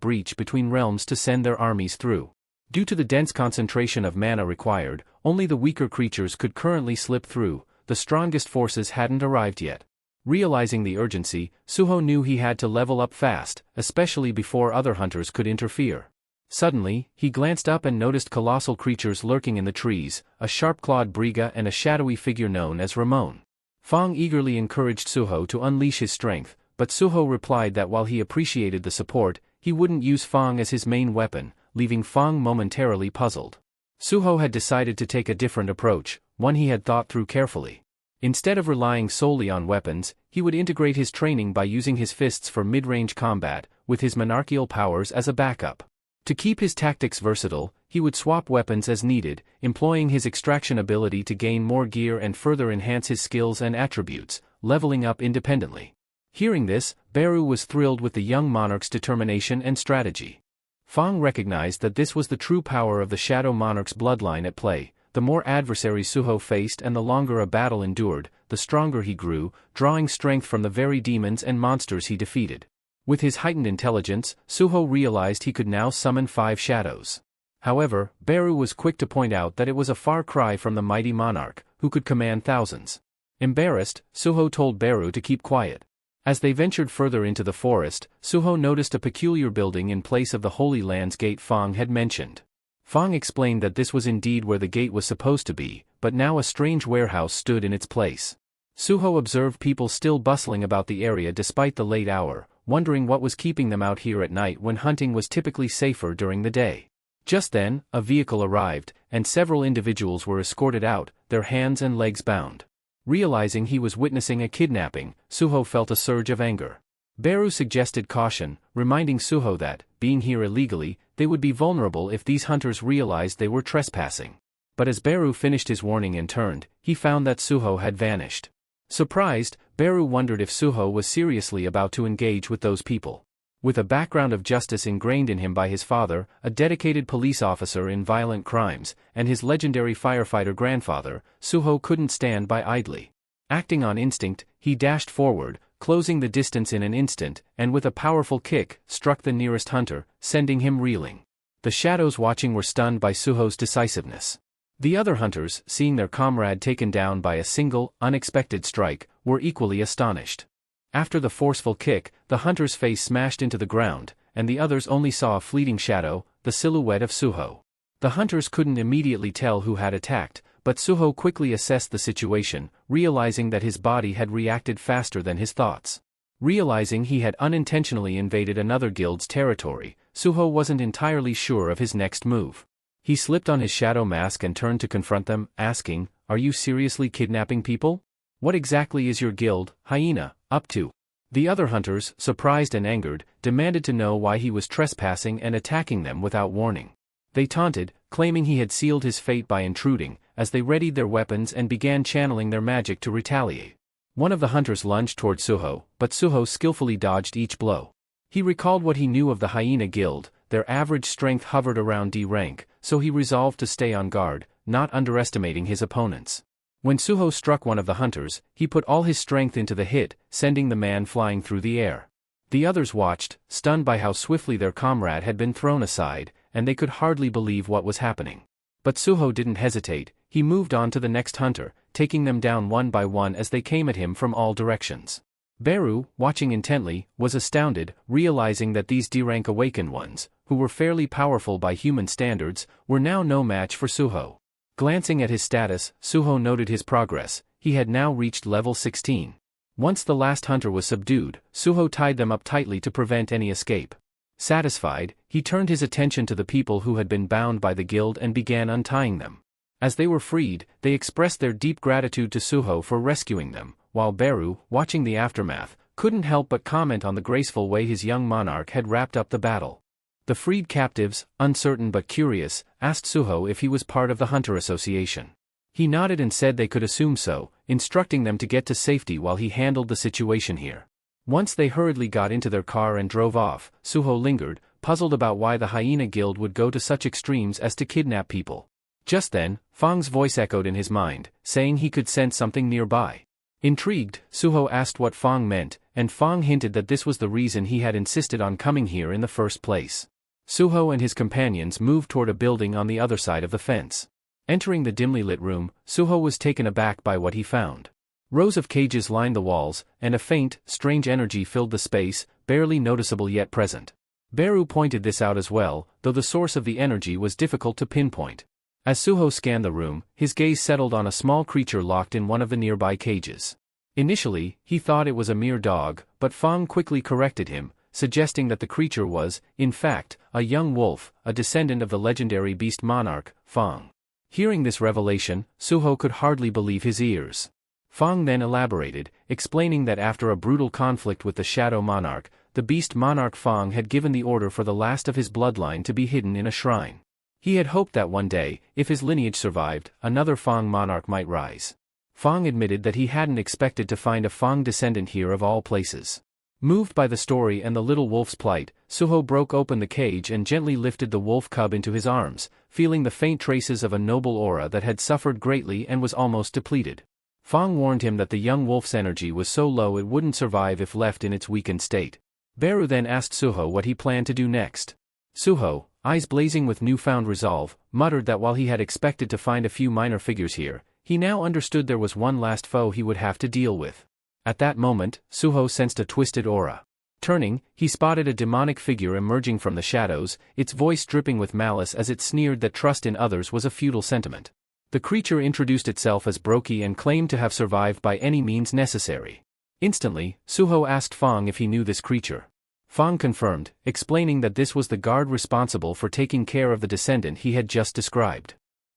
breach between realms to send their armies through. Due to the dense concentration of mana required, only the weaker creatures could currently slip through, the strongest forces hadn't arrived yet. Realizing the urgency, Suho knew he had to level up fast, especially before other hunters could interfere. Suddenly, he glanced up and noticed colossal creatures lurking in the trees, a sharp-clawed Briga and a shadowy figure known as Ramon. Fang eagerly encouraged Suho to unleash his strength, but Suho replied that while he appreciated the support, he wouldn't use Fang as his main weapon, leaving Fang momentarily puzzled. Suho had decided to take a different approach, one he had thought through carefully. Instead of relying solely on weapons, he would integrate his training by using his fists for mid-range combat, with his monarchical powers as a backup. To keep his tactics versatile, he would swap weapons as needed, employing his extraction ability to gain more gear and further enhance his skills and attributes, leveling up independently. Hearing this, Beru was thrilled with the young monarch's determination and strategy. Fang recognized that this was the true power of the Shadow Monarch's bloodline at play. The more adversaries Suho faced and the longer a battle endured, the stronger he grew, drawing strength from the very demons and monsters he defeated. With his heightened intelligence, Suho realized he could now summon 5 shadows. However, Beru was quick to point out that it was a far cry from the mighty monarch, who could command thousands. Embarrassed, Suho told Beru to keep quiet. As they ventured further into the forest, Suho noticed a peculiar building in place of the Holy Land's gate Fang had mentioned. Fang explained that this was indeed where the gate was supposed to be, but now a strange warehouse stood in its place. Suho observed people still bustling about the area despite the late hour, wondering what was keeping them out here at night when hunting was typically safer during the day. Just then, a vehicle arrived, and several individuals were escorted out, their hands and legs bound. Realizing he was witnessing a kidnapping, Suho felt a surge of anger. Beru suggested caution, reminding Suho that, being here illegally, they would be vulnerable if these hunters realized they were trespassing. But as Beru finished his warning and turned, he found that Suho had vanished. Surprised, Beru wondered if Suho was seriously about to engage with those people. With a background of justice ingrained in him by his father, a dedicated police officer in violent crimes, and his legendary firefighter grandfather, Suho couldn't stand by idly. Acting on instinct, he dashed forward, closing the distance in an instant, and with a powerful kick, struck the nearest hunter, sending him reeling. The shadows watching were stunned by Suho's decisiveness. The other hunters, seeing their comrade taken down by a single, unexpected strike, were equally astonished. After the forceful kick, the hunter's face smashed into the ground, and the others only saw a fleeting shadow, the silhouette of Suho. The hunters couldn't immediately tell who had attacked, but Suho quickly assessed the situation, realizing that his body had reacted faster than his thoughts. Realizing he had unintentionally invaded another guild's territory, Suho wasn't entirely sure of his next move. He slipped on his shadow mask and turned to confront them, asking, "Are you seriously kidnapping people? What exactly is your guild, Hyena, up to?" The other hunters, surprised and angered, demanded to know why he was trespassing and attacking them without warning. They taunted, claiming he had sealed his fate by intruding, as they readied their weapons and began channeling their magic to retaliate. One of the hunters lunged toward Suho, but Suho skillfully dodged each blow. He recalled what he knew of the Hyena Guild. Their average strength hovered around D rank, so he resolved to stay on guard, not underestimating his opponents. When Suho struck one of the hunters, he put all his strength into the hit, sending the man flying through the air. The others watched, stunned by how swiftly their comrade had been thrown aside, and they could hardly believe what was happening. But Suho didn't hesitate. He moved on to the next hunter, taking them down one by one as they came at him from all directions. Beru, watching intently, was astounded, realizing that these D-rank awakened ones, who were fairly powerful by human standards, were now no match for Suho. Glancing at his status, Suho noted his progress. He had now reached level 16. Once the last hunter was subdued, Suho tied them up tightly to prevent any escape. Satisfied, he turned his attention to the people who had been bound by the guild and began untying them. As they were freed, they expressed their deep gratitude to Suho for rescuing them, while Beru, watching the aftermath, couldn't help but comment on the graceful way his young monarch had wrapped up the battle. The freed captives, uncertain but curious, asked Suho if he was part of the Hunter Association. He nodded and said they could assume so, instructing them to get to safety while he handled the situation here. Once they hurriedly got into their car and drove off, Suho lingered, puzzled about why the Hyena Guild would go to such extremes as to kidnap people. Just then, Fang's voice echoed in his mind, saying he could sense something nearby. Intrigued, Suho asked what Fang meant, and Fang hinted that this was the reason he had insisted on coming here in the first place. Suho and his companions moved toward a building on the other side of the fence. Entering the dimly lit room, Suho was taken aback by what he found. Rows of cages lined the walls, and a faint, strange energy filled the space, barely noticeable yet present. Beru pointed this out as well, though the source of the energy was difficult to pinpoint. As Suho scanned the room, his gaze settled on a small creature locked in one of the nearby cages. Initially, he thought it was a mere dog, but Fang quickly corrected him, suggesting that the creature was, in fact, a young wolf, a descendant of the legendary beast monarch, Fang. Hearing this revelation, Suho could hardly believe his ears. Fang then elaborated, explaining that after a brutal conflict with the Shadow Monarch, the beast monarch Fang had given the order for the last of his bloodline to be hidden in a shrine. He had hoped that one day, if his lineage survived, another Fang monarch might rise. Fang admitted that he hadn't expected to find a Fang descendant here of all places. Moved by the story and the little wolf's plight, Suho broke open the cage and gently lifted the wolf cub into his arms, feeling the faint traces of a noble aura that had suffered greatly and was almost depleted. Fang warned him that the young wolf's energy was so low it wouldn't survive if left in its weakened state. Beru then asked Suho what he planned to do next. Suho, eyes blazing with newfound resolve, muttered that while he had expected to find a few minor figures here, he now understood there was one last foe he would have to deal with. At that moment, Suho sensed a twisted aura. Turning, he spotted a demonic figure emerging from the shadows, its voice dripping with malice as it sneered that trust in others was a futile sentiment. The creature introduced itself as Brokey and claimed to have survived by any means necessary. Instantly, Suho asked Fang if he knew this creature. Fang confirmed, explaining that this was the guard responsible for taking care of the descendant he had just described.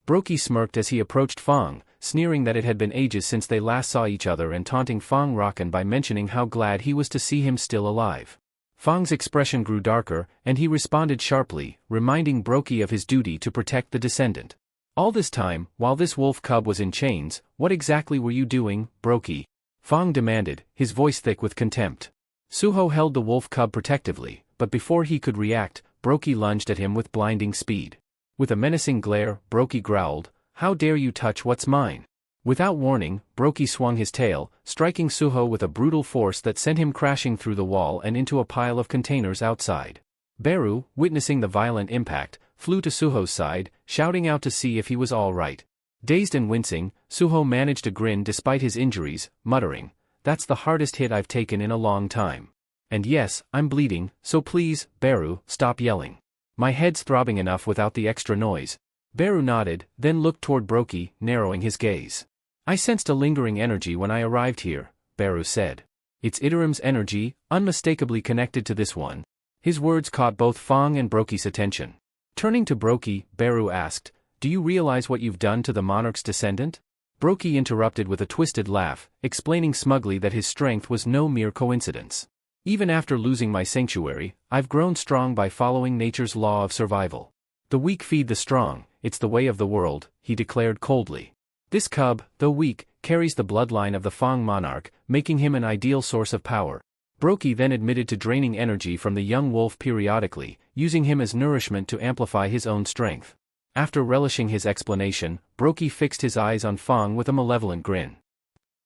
Brokey smirked as he approached Fang, sneering that it had been ages since they last saw each other and taunting Fang Rakan by mentioning how glad he was to see him still alive. Fang's expression grew darker, and he responded sharply, reminding Brokey of his duty to protect the descendant. All this time, while this wolf cub was in chains, what exactly were you doing, Brokey? Fang demanded, his voice thick with contempt. Suho held the wolf cub protectively, but before he could react, Brokey lunged at him with blinding speed. With a menacing glare, Brokey growled, "How dare you touch what's mine?" Without warning, Brokey swung his tail, striking Suho with a brutal force that sent him crashing through the wall and into a pile of containers outside. Beru, witnessing the violent impact, flew to Suho's side, shouting out to see if he was all right. Dazed and wincing, Suho managed to grin despite his injuries, muttering, "That's the hardest hit I've taken in a long time. And yes, I'm bleeding, so please, Beru, stop yelling. My head's throbbing enough without the extra noise." Beru nodded, then looked toward Brokey, narrowing his gaze. "I sensed a lingering energy when I arrived here," Beru said. "It's Iterim's energy, unmistakably connected to this one." His words caught both Fang and Brokey's attention. Turning to Brokey, Beru asked, "Do you realize what you've done to the monarch's descendant?" Brokey interrupted with a twisted laugh, explaining smugly that his strength was no mere coincidence. "Even after losing my sanctuary, I've grown strong by following nature's law of survival. The weak feed the strong, it's the way of the world," he declared coldly. "This cub, though weak, carries the bloodline of the Fang monarch, making him an ideal source of power." Brokey then admitted to draining energy from the young wolf periodically, using him as nourishment to amplify his own strength. After relishing his explanation, Brokey fixed his eyes on Fang with a malevolent grin.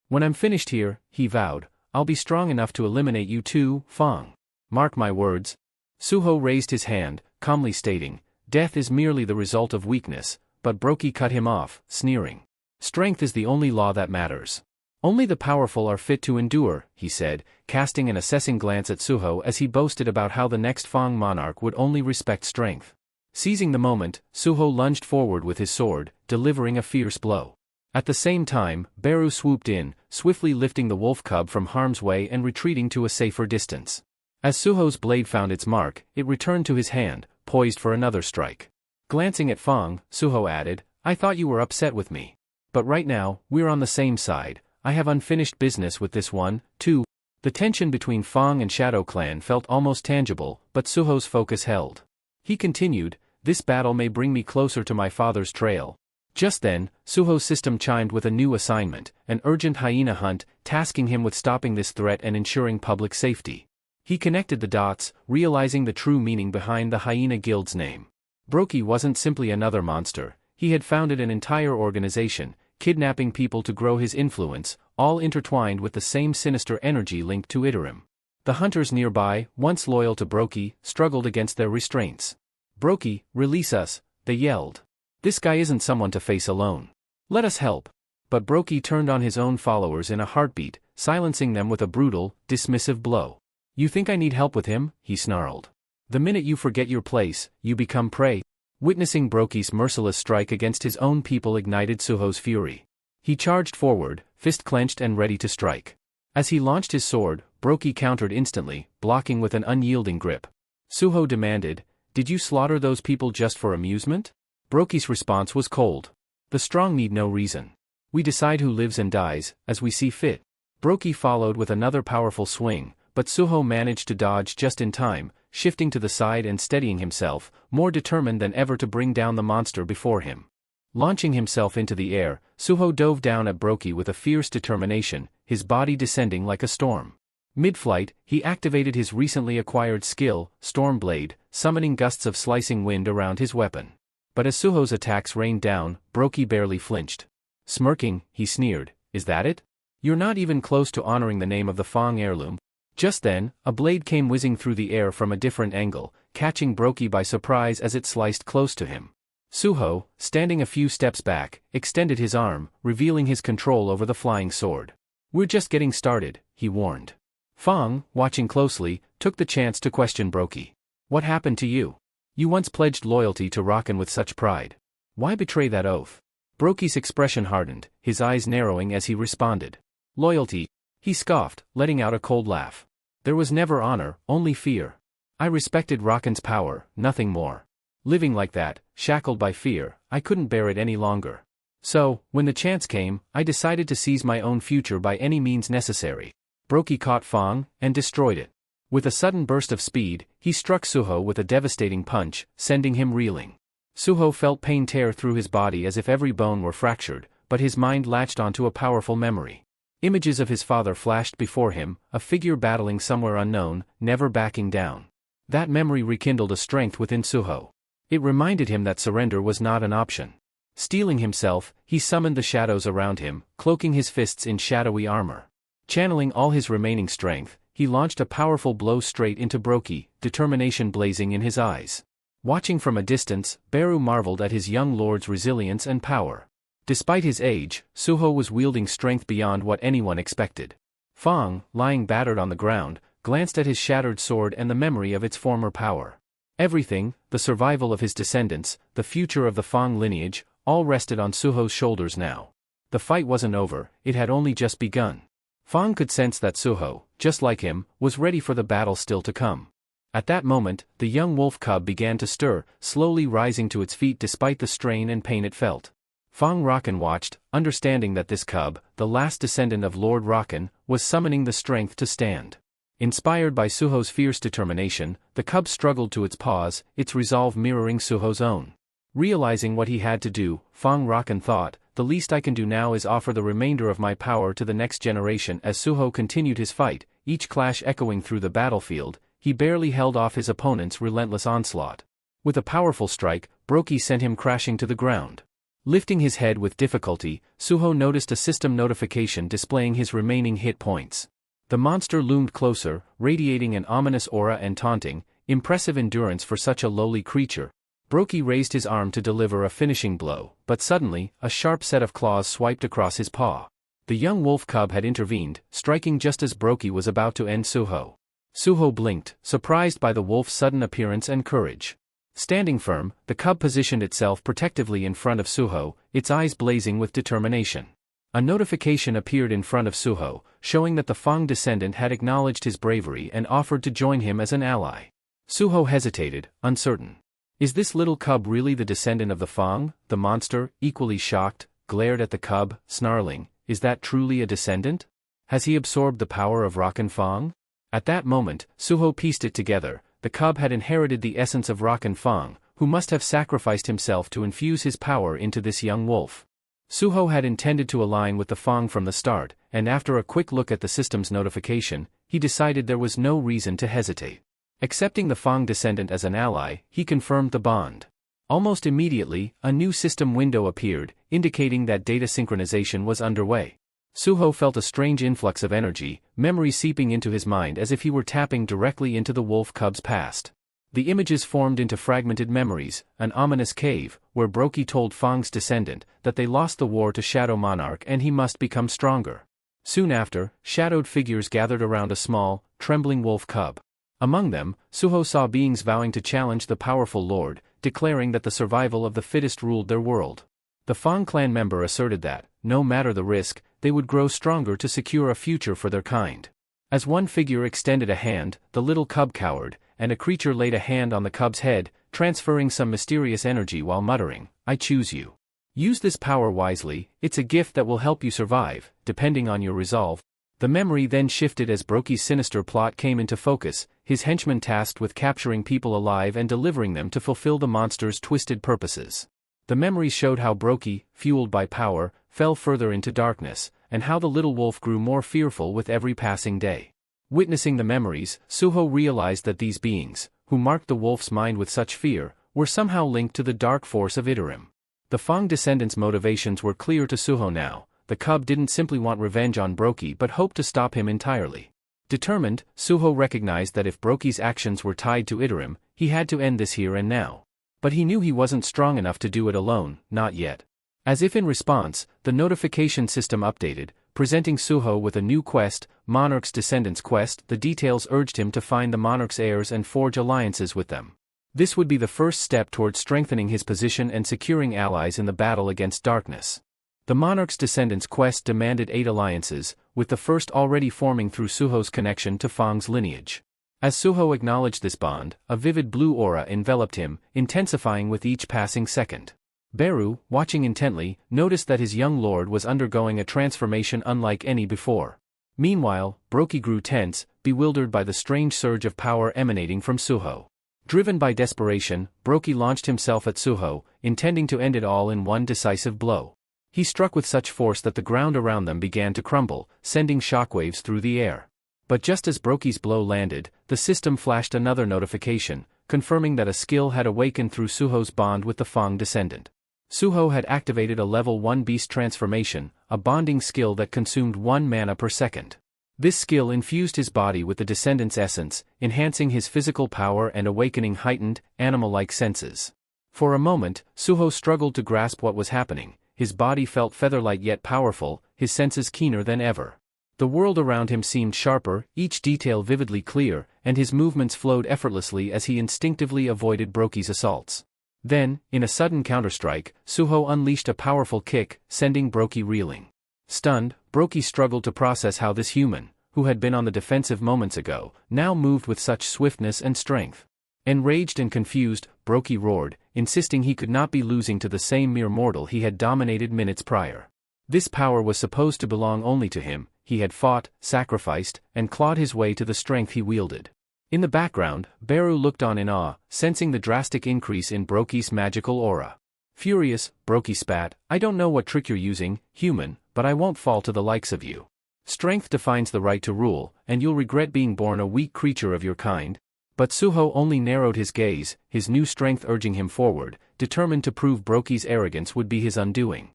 "When I'm finished here," he vowed, "I'll be strong enough to eliminate you too, Fang. Mark my words." Suho raised his hand, calmly stating, "Death is merely the result of weakness," but Brokey cut him off, sneering. "Strength is the only law that matters. Only the powerful are fit to endure," he said, casting an assessing glance at Suho as he boasted about how the next Fang monarch would only respect strength. Seizing the moment, Suho lunged forward with his sword, delivering a fierce blow. At the same time, Beru swooped in, swiftly lifting the wolf cub from harm's way and retreating to a safer distance. As Suho's blade found its mark, it returned to his hand, poised for another strike. Glancing at Fang, Suho added, "I thought you were upset with me. But right now, we're on the same side. I have unfinished business with this one, too." The tension between Fang and Shadow Clan felt almost tangible, but Suho's focus held. He continued, "This battle may bring me closer to my father's trail." Just then, Suho's system chimed with a new assignment, an urgent hyena hunt, tasking him with stopping this threat and ensuring public safety. He connected the dots, realizing the true meaning behind the hyena guild's name. Brokey wasn't simply another monster, he had founded an entire organization, kidnapping people to grow his influence, all intertwined with the same sinister energy linked to Iterim. The hunters nearby, once loyal to Brokey, struggled against their restraints. "Brokey, release us," they yelled. "This guy isn't someone to face alone. Let us help." but Brokey turned on his own followers in a heartbeat, silencing them with a brutal, dismissive blow. "You think I need help with him?" he snarled. "The minute you forget your place, you become prey." Witnessing Brokey's merciless strike against his own people ignited Suho's fury. He charged forward, fist clenched and ready to strike. As he launched his sword, Brokey countered instantly, blocking with an unyielding grip. Suho demanded, "Did you slaughter those people just for amusement?" Brokey's response was cold. "The strong need no reason. We decide who lives and dies, as we see fit." Brokey followed with another powerful swing, but Suho managed to dodge just in time, shifting to the side and steadying himself, more determined than ever to bring down the monster before him. Launching himself into the air, Suho dove down at Brokey with a fierce determination, his body descending like a storm. Mid-flight, he activated his recently acquired skill, Storm Blade, summoning gusts of slicing wind around his weapon. But as Suho's attacks rained down, Brokey barely flinched. Smirking, he sneered, "Is that it? You're not even close to honoring the name of the Fang heirloom." Just then, a blade came whizzing through the air from a different angle, catching Brokey by surprise as it sliced close to him. Suho, standing a few steps back, extended his arm, revealing his control over the flying sword. "We're just getting started," he warned. Fang, watching closely, took the chance to question Brokey. "What happened to you? You once pledged loyalty to Rakan with such pride. Why betray that oath?" Brokey's expression hardened, his eyes narrowing as he responded. "Loyalty," he scoffed, letting out a cold laugh. "There was never honor, only fear. I respected Rakan's power, nothing more. Living like that, shackled by fear, I couldn't bear it any longer. So, when the chance came, I decided to seize my own future by any means necessary." Brokey caught Fang, and destroyed it. With a sudden burst of speed, he struck Suho with a devastating punch, sending him reeling. Suho felt pain tear through his body as if every bone were fractured, but his mind latched onto a powerful memory. Images of his father flashed before him, a figure battling somewhere unknown, never backing down. That memory rekindled a strength within Suho. It reminded him that surrender was not an option. Steeling himself, he summoned the shadows around him, cloaking his fists in shadowy armor. Channeling all his remaining strength, he launched a powerful blow straight into Brokey, determination blazing in his eyes. Watching from a distance, Beru marveled at his young lord's resilience and power. Despite his age, Suho was wielding strength beyond what anyone expected. Fang, lying battered on the ground, glanced at his shattered sword and the memory of its former power. Everything, the survival of his descendants, the future of the Fang lineage, all rested on Suho's shoulders now. The fight wasn't over, it had only just begun. Fang could sense that Suho, just like him, was ready for the battle still to come. At that moment, the young wolf cub began to stir, slowly rising to its feet despite the strain and pain it felt. Fang Rakan watched, understanding that this cub, the last descendant of Lord Rakan, was summoning the strength to stand. Inspired by Suho's fierce determination, the cub struggled to its paws, its resolve mirroring Suho's own. Realizing what he had to do, Fang Rakan thought, "The least I can do now is offer the remainder of my power to the next generation." As Suho continued his fight, each clash echoing through the battlefield, he barely held off his opponent's relentless onslaught. With a powerful strike, Brokey sent him crashing to the ground. Lifting his head with difficulty, Suho noticed a system notification displaying his remaining hit points. The monster loomed closer, radiating an ominous aura and taunting, impressive endurance for such a lowly creature. Brokey raised his arm to deliver a finishing blow, but suddenly, a sharp set of claws swiped across his paw. The young wolf cub had intervened, striking just as Brokey was about to end Suho. Suho blinked, surprised by the wolf's sudden appearance and courage. Standing firm, the cub positioned itself protectively in front of Suho, its eyes blazing with determination. A notification appeared in front of Suho, showing that the Fang descendant had acknowledged his bravery and offered to join him as an ally. Suho hesitated, uncertain. Is this little cub really the descendant of the Fang? The monster, equally shocked, glared at the cub, snarling, "Is that truly a descendant? Has he absorbed the power of Rakan Fang?" At that moment, Suho pieced it together. The cub had inherited the essence of Rakan Fang, who must have sacrificed himself to infuse his power into this young wolf. Suho had intended to align with the Fang from the start, and after a quick look at the system's notification, he decided there was no reason to hesitate. Accepting the Fang descendant as an ally, he confirmed the bond. Almost immediately, a new system window appeared, indicating that data synchronization was underway. Suho felt a strange influx of energy, memory seeping into his mind as if he were tapping directly into the wolf cub's past. The images formed into fragmented memories, an ominous cave, where Brokey told Fang's descendant that they lost the war to Shadow Monarch and he must become stronger. Soon after, shadowed figures gathered around a small, trembling wolf cub. Among them, Suho saw beings vowing to challenge the powerful lord, declaring that the survival of the fittest ruled their world. The Fang clan member asserted that, no matter the risk, they would grow stronger to secure a future for their kind. As one figure extended a hand, the little cub cowered, and a creature laid a hand on the cub's head, transferring some mysterious energy while muttering, "I choose you. Use this power wisely, it's a gift that will help you survive, depending on your resolve." The memory then shifted as Brokey's sinister plot came into focus, his henchmen tasked with capturing people alive and delivering them to fulfill the monster's twisted purposes. The memories showed how Brokey, fueled by power, fell further into darkness, and how the little wolf grew more fearful with every passing day. Witnessing the memories, Suho realized that these beings, who marked the wolf's mind with such fear, were somehow linked to the dark force of Iterim. The Fang descendants' motivations were clear to Suho now. The cub didn't simply want revenge on Brokey but hoped to stop him entirely. Determined, Suho recognized that if Brokey's actions were tied to Iterim, he had to end this here and now. But he knew he wasn't strong enough to do it alone, not yet. As if in response, the notification system updated, presenting Suho with a new quest, Monarch's Descendants Quest. The details urged him to find the Monarch's heirs and forge alliances with them. This would be the first step toward strengthening his position and securing allies in the battle against darkness. The Monarch's Descendants Quest demanded 8 alliances, with the first already forming through Suho's connection to Fang's lineage. As Suho acknowledged this bond, a vivid blue aura enveloped him, intensifying with each passing second. Beru, watching intently, noticed that his young lord was undergoing a transformation unlike any before. Meanwhile, Brokey grew tense, bewildered by the strange surge of power emanating from Suho. Driven by desperation, Brokey launched himself at Suho, intending to end it all in one decisive blow. He struck with such force that the ground around them began to crumble, sending shockwaves through the air. But just as Brokey's blow landed, the system flashed another notification, confirming that a skill had awakened through Suho's bond with the Fang descendant. Suho had activated a level 1 beast transformation, a bonding skill that consumed 1 mana per second. This skill infused his body with the descendant's essence, enhancing his physical power and awakening heightened, animal-like senses. For a moment, Suho struggled to grasp what was happening. His body felt feather-light yet powerful, his senses keener than ever. The world around him seemed sharper, each detail vividly clear, and his movements flowed effortlessly as he instinctively avoided Brokey's assaults. Then, in a sudden counterstrike, Suho unleashed a powerful kick, sending Brokey reeling. Stunned, Brokey struggled to process how this human, who had been on the defensive moments ago, now moved with such swiftness and strength. Enraged and confused, Brokey roared, insisting he could not be losing to the same mere mortal he had dominated minutes prior. This power was supposed to belong only to him. He had fought, sacrificed, and clawed his way to the strength he wielded. In the background, Beru looked on in awe, sensing the drastic increase in Brokey's magical aura. Furious, Brokey spat, "I don't know what trick you're using, human, but I won't fall to the likes of you. Strength defines the right to rule, and you'll regret being born a weak creature of your kind." But Suho only narrowed his gaze, his new strength urging him forward, determined to prove Brokey's arrogance would be his undoing.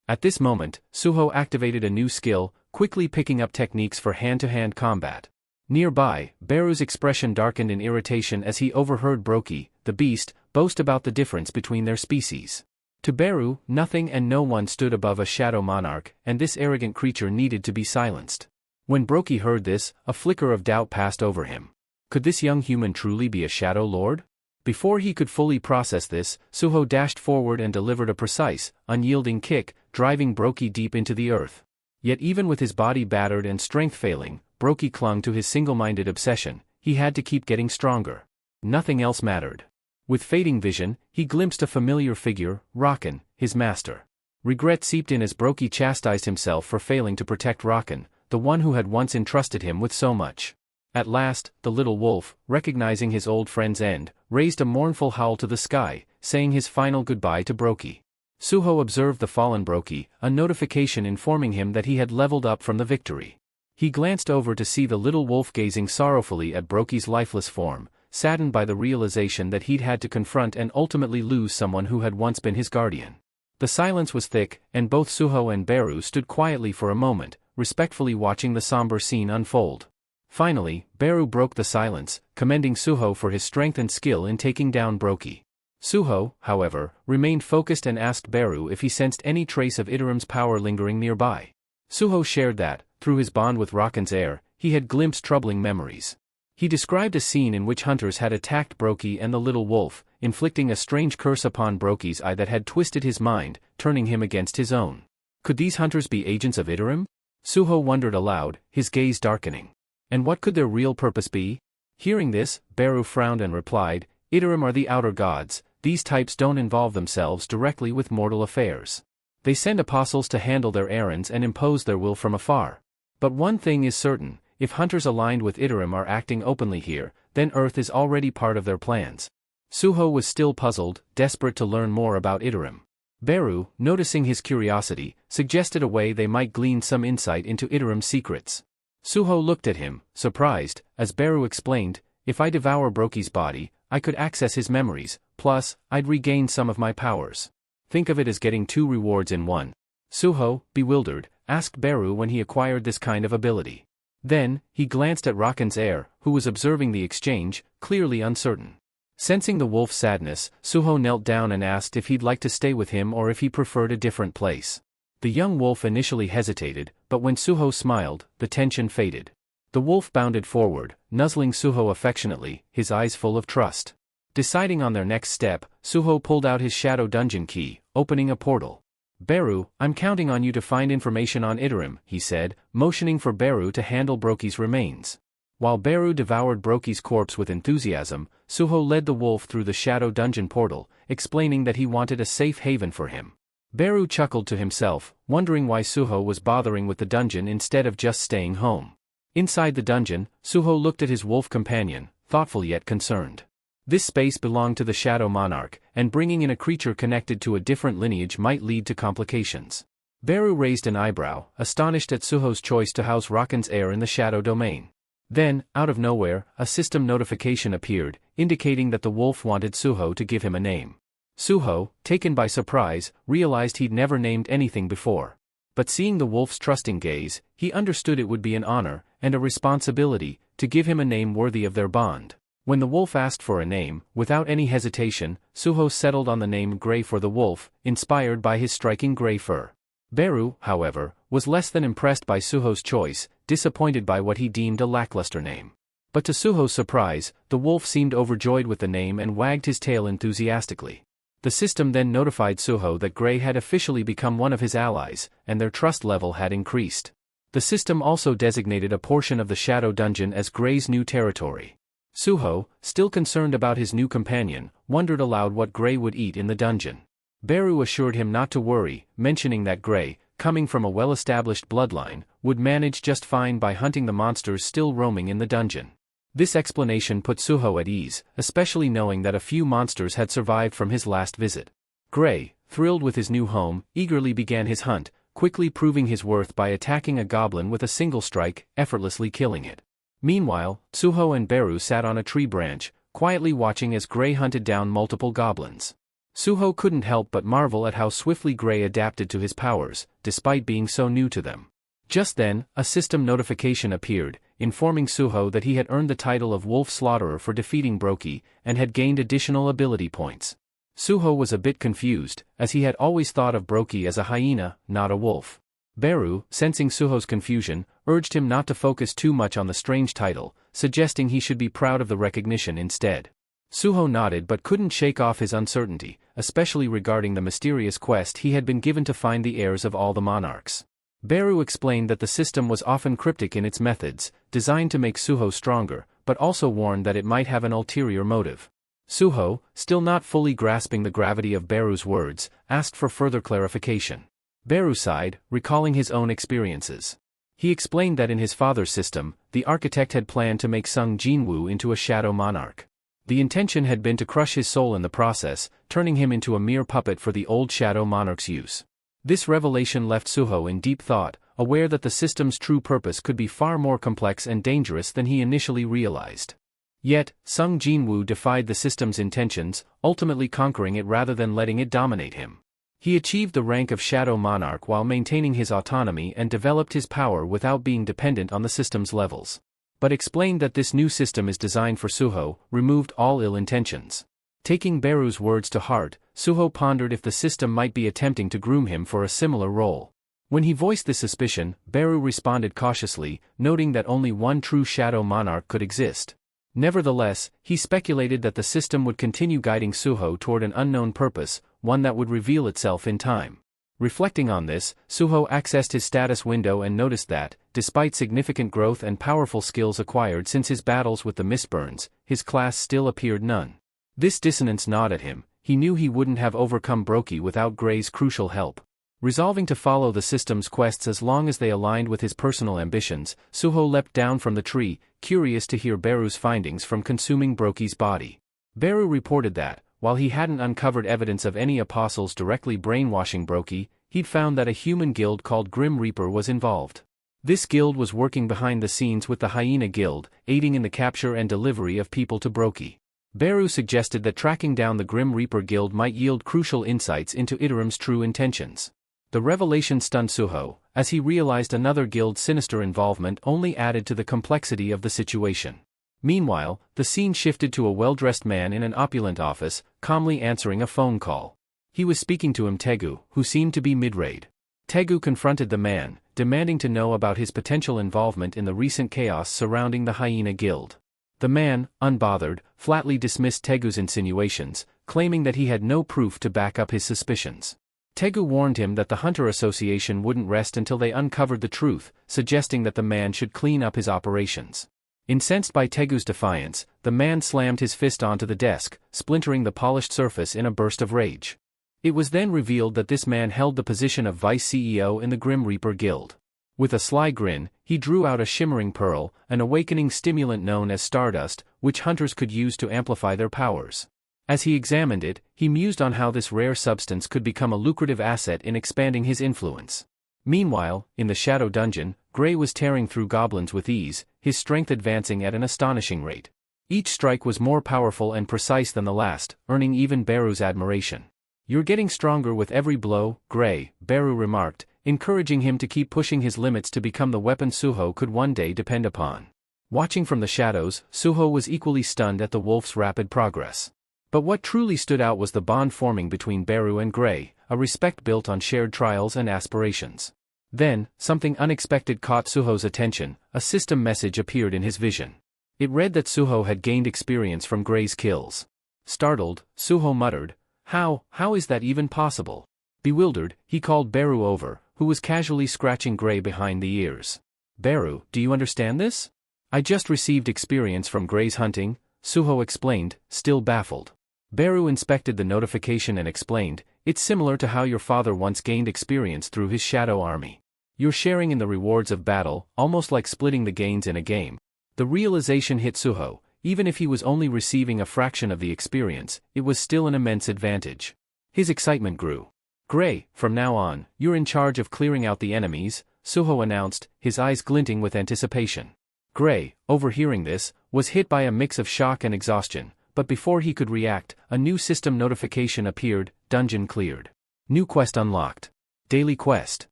At this moment, Suho activated a new skill, quickly picking up techniques for hand-to-hand combat. Nearby, Beru's expression darkened in irritation as he overheard Brokey, the beast, boast about the difference between their species. To Beru, nothing and no one stood above a shadow monarch, and this arrogant creature needed to be silenced. When Brokey heard this, a flicker of doubt passed over him. Could this young human truly be a shadow lord? Before he could fully process this, Suho dashed forward and delivered a precise, unyielding kick, driving Brokey deep into the earth. Yet even with his body battered and strength failing, Brokey clung to his single-minded obsession. He had to keep getting stronger. Nothing else mattered. With fading vision, he glimpsed a familiar figure, Rakan, his master. Regret seeped in as Brokey chastised himself for failing to protect Rakan, the one who had once entrusted him with so much. At last, the little wolf, recognizing his old friend's end, raised a mournful howl to the sky, saying his final goodbye to Brokey. Suho observed the fallen Brokey, a notification informing him that he had leveled up from the victory. He glanced over to see the little wolf gazing sorrowfully at Brokey's lifeless form, saddened by the realization that he'd had to confront and ultimately lose someone who had once been his guardian. The silence was thick, and both Suho and Beru stood quietly for a moment, respectfully watching the somber scene unfold. Finally, Beru broke the silence, commending Suho for his strength and skill in taking down Brokey. Suho, however, remained focused and asked Beru if he sensed any trace of Iterim's power lingering nearby. Suho shared that, through his bond with Rakan's heir, he had glimpsed troubling memories. He described a scene in which hunters had attacked Brokey and the little wolf, inflicting a strange curse upon Brokey's eye that had twisted his mind, turning him against his own. Could these hunters be agents of Iterim? Suho wondered aloud, his gaze darkening. And what could their real purpose be? Hearing this, Beru frowned and replied, Iterim are the outer gods. These types don't involve themselves directly with mortal affairs. They send apostles to handle their errands and impose their will from afar. But one thing is certain, if hunters aligned with Iterim are acting openly here, then Earth is already part of their plans. Suho was still puzzled, desperate to learn more about Iterim. Beru, noticing his curiosity, suggested a way they might glean some insight into Iterim's secrets. Suho looked at him, surprised, as Beru explained, if I devour Brokey's body, I could access his memories, plus, I'd regain some of my powers. Think of it as getting 2 rewards in one. Suho, bewildered, asked Beru when he acquired this kind of ability. Then, he glanced at Rakan's heir, who was observing the exchange, clearly uncertain. Sensing the wolf's sadness, Suho knelt down and asked if he'd like to stay with him or if he preferred a different place. The young wolf initially hesitated, but when Suho smiled, the tension faded. The wolf bounded forward, nuzzling Suho affectionately, his eyes full of trust. Deciding on their next step, Suho pulled out his shadow dungeon key, opening a portal. Beru, I'm counting on you to find information on Iterim, he said, motioning for Beru to handle Brokey's remains. While Beru devoured Brokey's corpse with enthusiasm, Suho led the wolf through the shadow dungeon portal, explaining that he wanted a safe haven for him. Beru chuckled to himself, wondering why Suho was bothering with the dungeon instead of just staying home. Inside the dungeon, Suho looked at his wolf companion, thoughtful yet concerned. This space belonged to the Shadow Monarch, and bringing in a creature connected to a different lineage might lead to complications. Beru raised an eyebrow, astonished at Suho's choice to house Rakan's heir in the Shadow Domain. Then, out of nowhere, a system notification appeared, indicating that the wolf wanted Suho to give him a name. Suho, taken by surprise, realized he'd never named anything before. But seeing the wolf's trusting gaze, he understood it would be an honor, and a responsibility, to give him a name worthy of their bond. When the wolf asked for a name, without any hesitation, Suho settled on the name Grey for the wolf, inspired by his striking gray fur. Beru, however, was less than impressed by Suho's choice, disappointed by what he deemed a lackluster name. But to Suho's surprise, the wolf seemed overjoyed with the name and wagged his tail enthusiastically. The system then notified Suho that Grey had officially become one of his allies, and their trust level had increased. The system also designated a portion of the Shadow Dungeon as Grey's new territory. Suho, still concerned about his new companion, wondered aloud what Grey would eat in the dungeon. Beru assured him not to worry, mentioning that Grey, coming from a well-established bloodline, would manage just fine by hunting the monsters still roaming in the dungeon. This explanation put Suho at ease, especially knowing that a few monsters had survived from his last visit. Grey, thrilled with his new home, eagerly began his hunt, quickly proving his worth by attacking a goblin with a single strike, effortlessly killing it. Meanwhile, Suho and Beru sat on a tree branch, quietly watching as Grey hunted down multiple goblins. Suho couldn't help but marvel at how swiftly Grey adapted to his powers, despite being so new to them. Just then, a system notification appeared, informing Suho that he had earned the title of Wolf Slaughterer for defeating Brokey, and had gained additional ability points. Suho was a bit confused, as he had always thought of Brokey as a hyena, not a wolf. Beru, sensing Suho's confusion, urged him not to focus too much on the strange title, suggesting he should be proud of the recognition instead. Suho nodded but couldn't shake off his uncertainty, especially regarding the mysterious quest he had been given to find the heirs of all the monarchs. Beru explained that the system was often cryptic in its methods, designed to make Suho stronger, but also warned that it might have an ulterior motive. Suho, still not fully grasping the gravity of Beru's words, asked for further clarification. Beru sighed, recalling his own experiences. He explained that in his father's system, the architect had planned to make Sung Jinwoo into a shadow monarch. The intention had been to crush his soul in the process, turning him into a mere puppet for the old shadow monarch's use. This revelation left Suho in deep thought, aware that the system's true purpose could be far more complex and dangerous than he initially realized. Yet, Sung Jinwoo defied the system's intentions, ultimately conquering it rather than letting it dominate him. He achieved the rank of Shadow Monarch while maintaining his autonomy and developed his power without being dependent on the system's levels. but explained that this new system is designed for Suho, removed all ill intentions. Taking Beru's words to heart, Suho pondered if the system might be attempting to groom him for a similar role. When he voiced this suspicion, Beru responded cautiously, noting that only one true shadow monarch could exist. Nevertheless, he speculated that the system would continue guiding Suho toward an unknown purpose, one that would reveal itself in time. Reflecting on this, Suho accessed his status window and noticed that, despite significant growth and powerful skills acquired since his battles with the Mistburns, his class still appeared none. This dissonance gnawed at him. He knew he wouldn't have overcome Brokey without Gray's crucial help. Resolving to follow the system's quests as long as they aligned with his personal ambitions, Suho leapt down from the tree, curious to hear Beru's findings from consuming Brokey's body. Beru reported that, while he hadn't uncovered evidence of any apostles directly brainwashing Brokey, he'd found that a human guild called Grim Reaper was involved. This guild was working behind the scenes with the Hyena Guild, aiding in the capture and delivery of people to Brokey. Beru suggested that tracking down the Grim Reaper Guild might yield crucial insights into Iterim's true intentions. The revelation stunned Suho, as he realized another guild's sinister involvement only added to the complexity of the situation. Meanwhile, the scene shifted to a well-dressed man in an opulent office, calmly answering a phone call. He was speaking to Tegu, who seemed to be mid-raid. Tegu confronted the man, demanding to know about his potential involvement in the recent chaos surrounding the Hyena Guild. The man, unbothered, flatly dismissed Tegu's insinuations, claiming that he had no proof to back up his suspicions. Tegu warned him that the Hunter Association wouldn't rest until they uncovered the truth, suggesting that the man should clean up his operations. Incensed by Tegu's defiance, the man slammed his fist onto the desk, splintering the polished surface in a burst of rage. It was then revealed that this man held the position of vice CEO in the Grim Reaper Guild. With a sly grin, he drew out a shimmering pearl, an awakening stimulant known as stardust, which hunters could use to amplify their powers. As he examined it, he mused on how this rare substance could become a lucrative asset in expanding his influence. Meanwhile, in the Shadow Dungeon, Gray was tearing through goblins with ease, his strength advancing at an astonishing rate. Each strike was more powerful and precise than the last, earning even Beru's admiration. "You're getting stronger with every blow, Gray," Beru remarked, encouraging him to keep pushing his limits to become the weapon Suho could one day depend upon. Watching from the shadows, Suho was equally stunned at the wolf's rapid progress. But what truly stood out was the bond forming between Beru and Gray, a respect built on shared trials and aspirations. Then, something unexpected caught Suho's attention. A system message appeared in his vision. It read that Suho had gained experience from Gray's kills. Startled, Suho muttered, How is that even possible?" Bewildered, he called Beru over, who was casually scratching Gray behind the ears. "Beru, do you understand this?" "I just received experience from Gray's hunting," Suho explained, still baffled. Beru inspected the notification and explained, "It's similar to how your father once gained experience through his shadow army. You're sharing in the rewards of battle, almost like splitting the gains in a game." The realization hit Suho. Even if he was only receiving a fraction of the experience, it was still an immense advantage. His excitement grew. "Gray, from now on, you're in charge of clearing out the enemies," Suho announced, his eyes glinting with anticipation. Gray, overhearing this, was hit by a mix of shock and exhaustion, but before he could react, a new system notification appeared: "Dungeon cleared. New quest unlocked. Daily quest."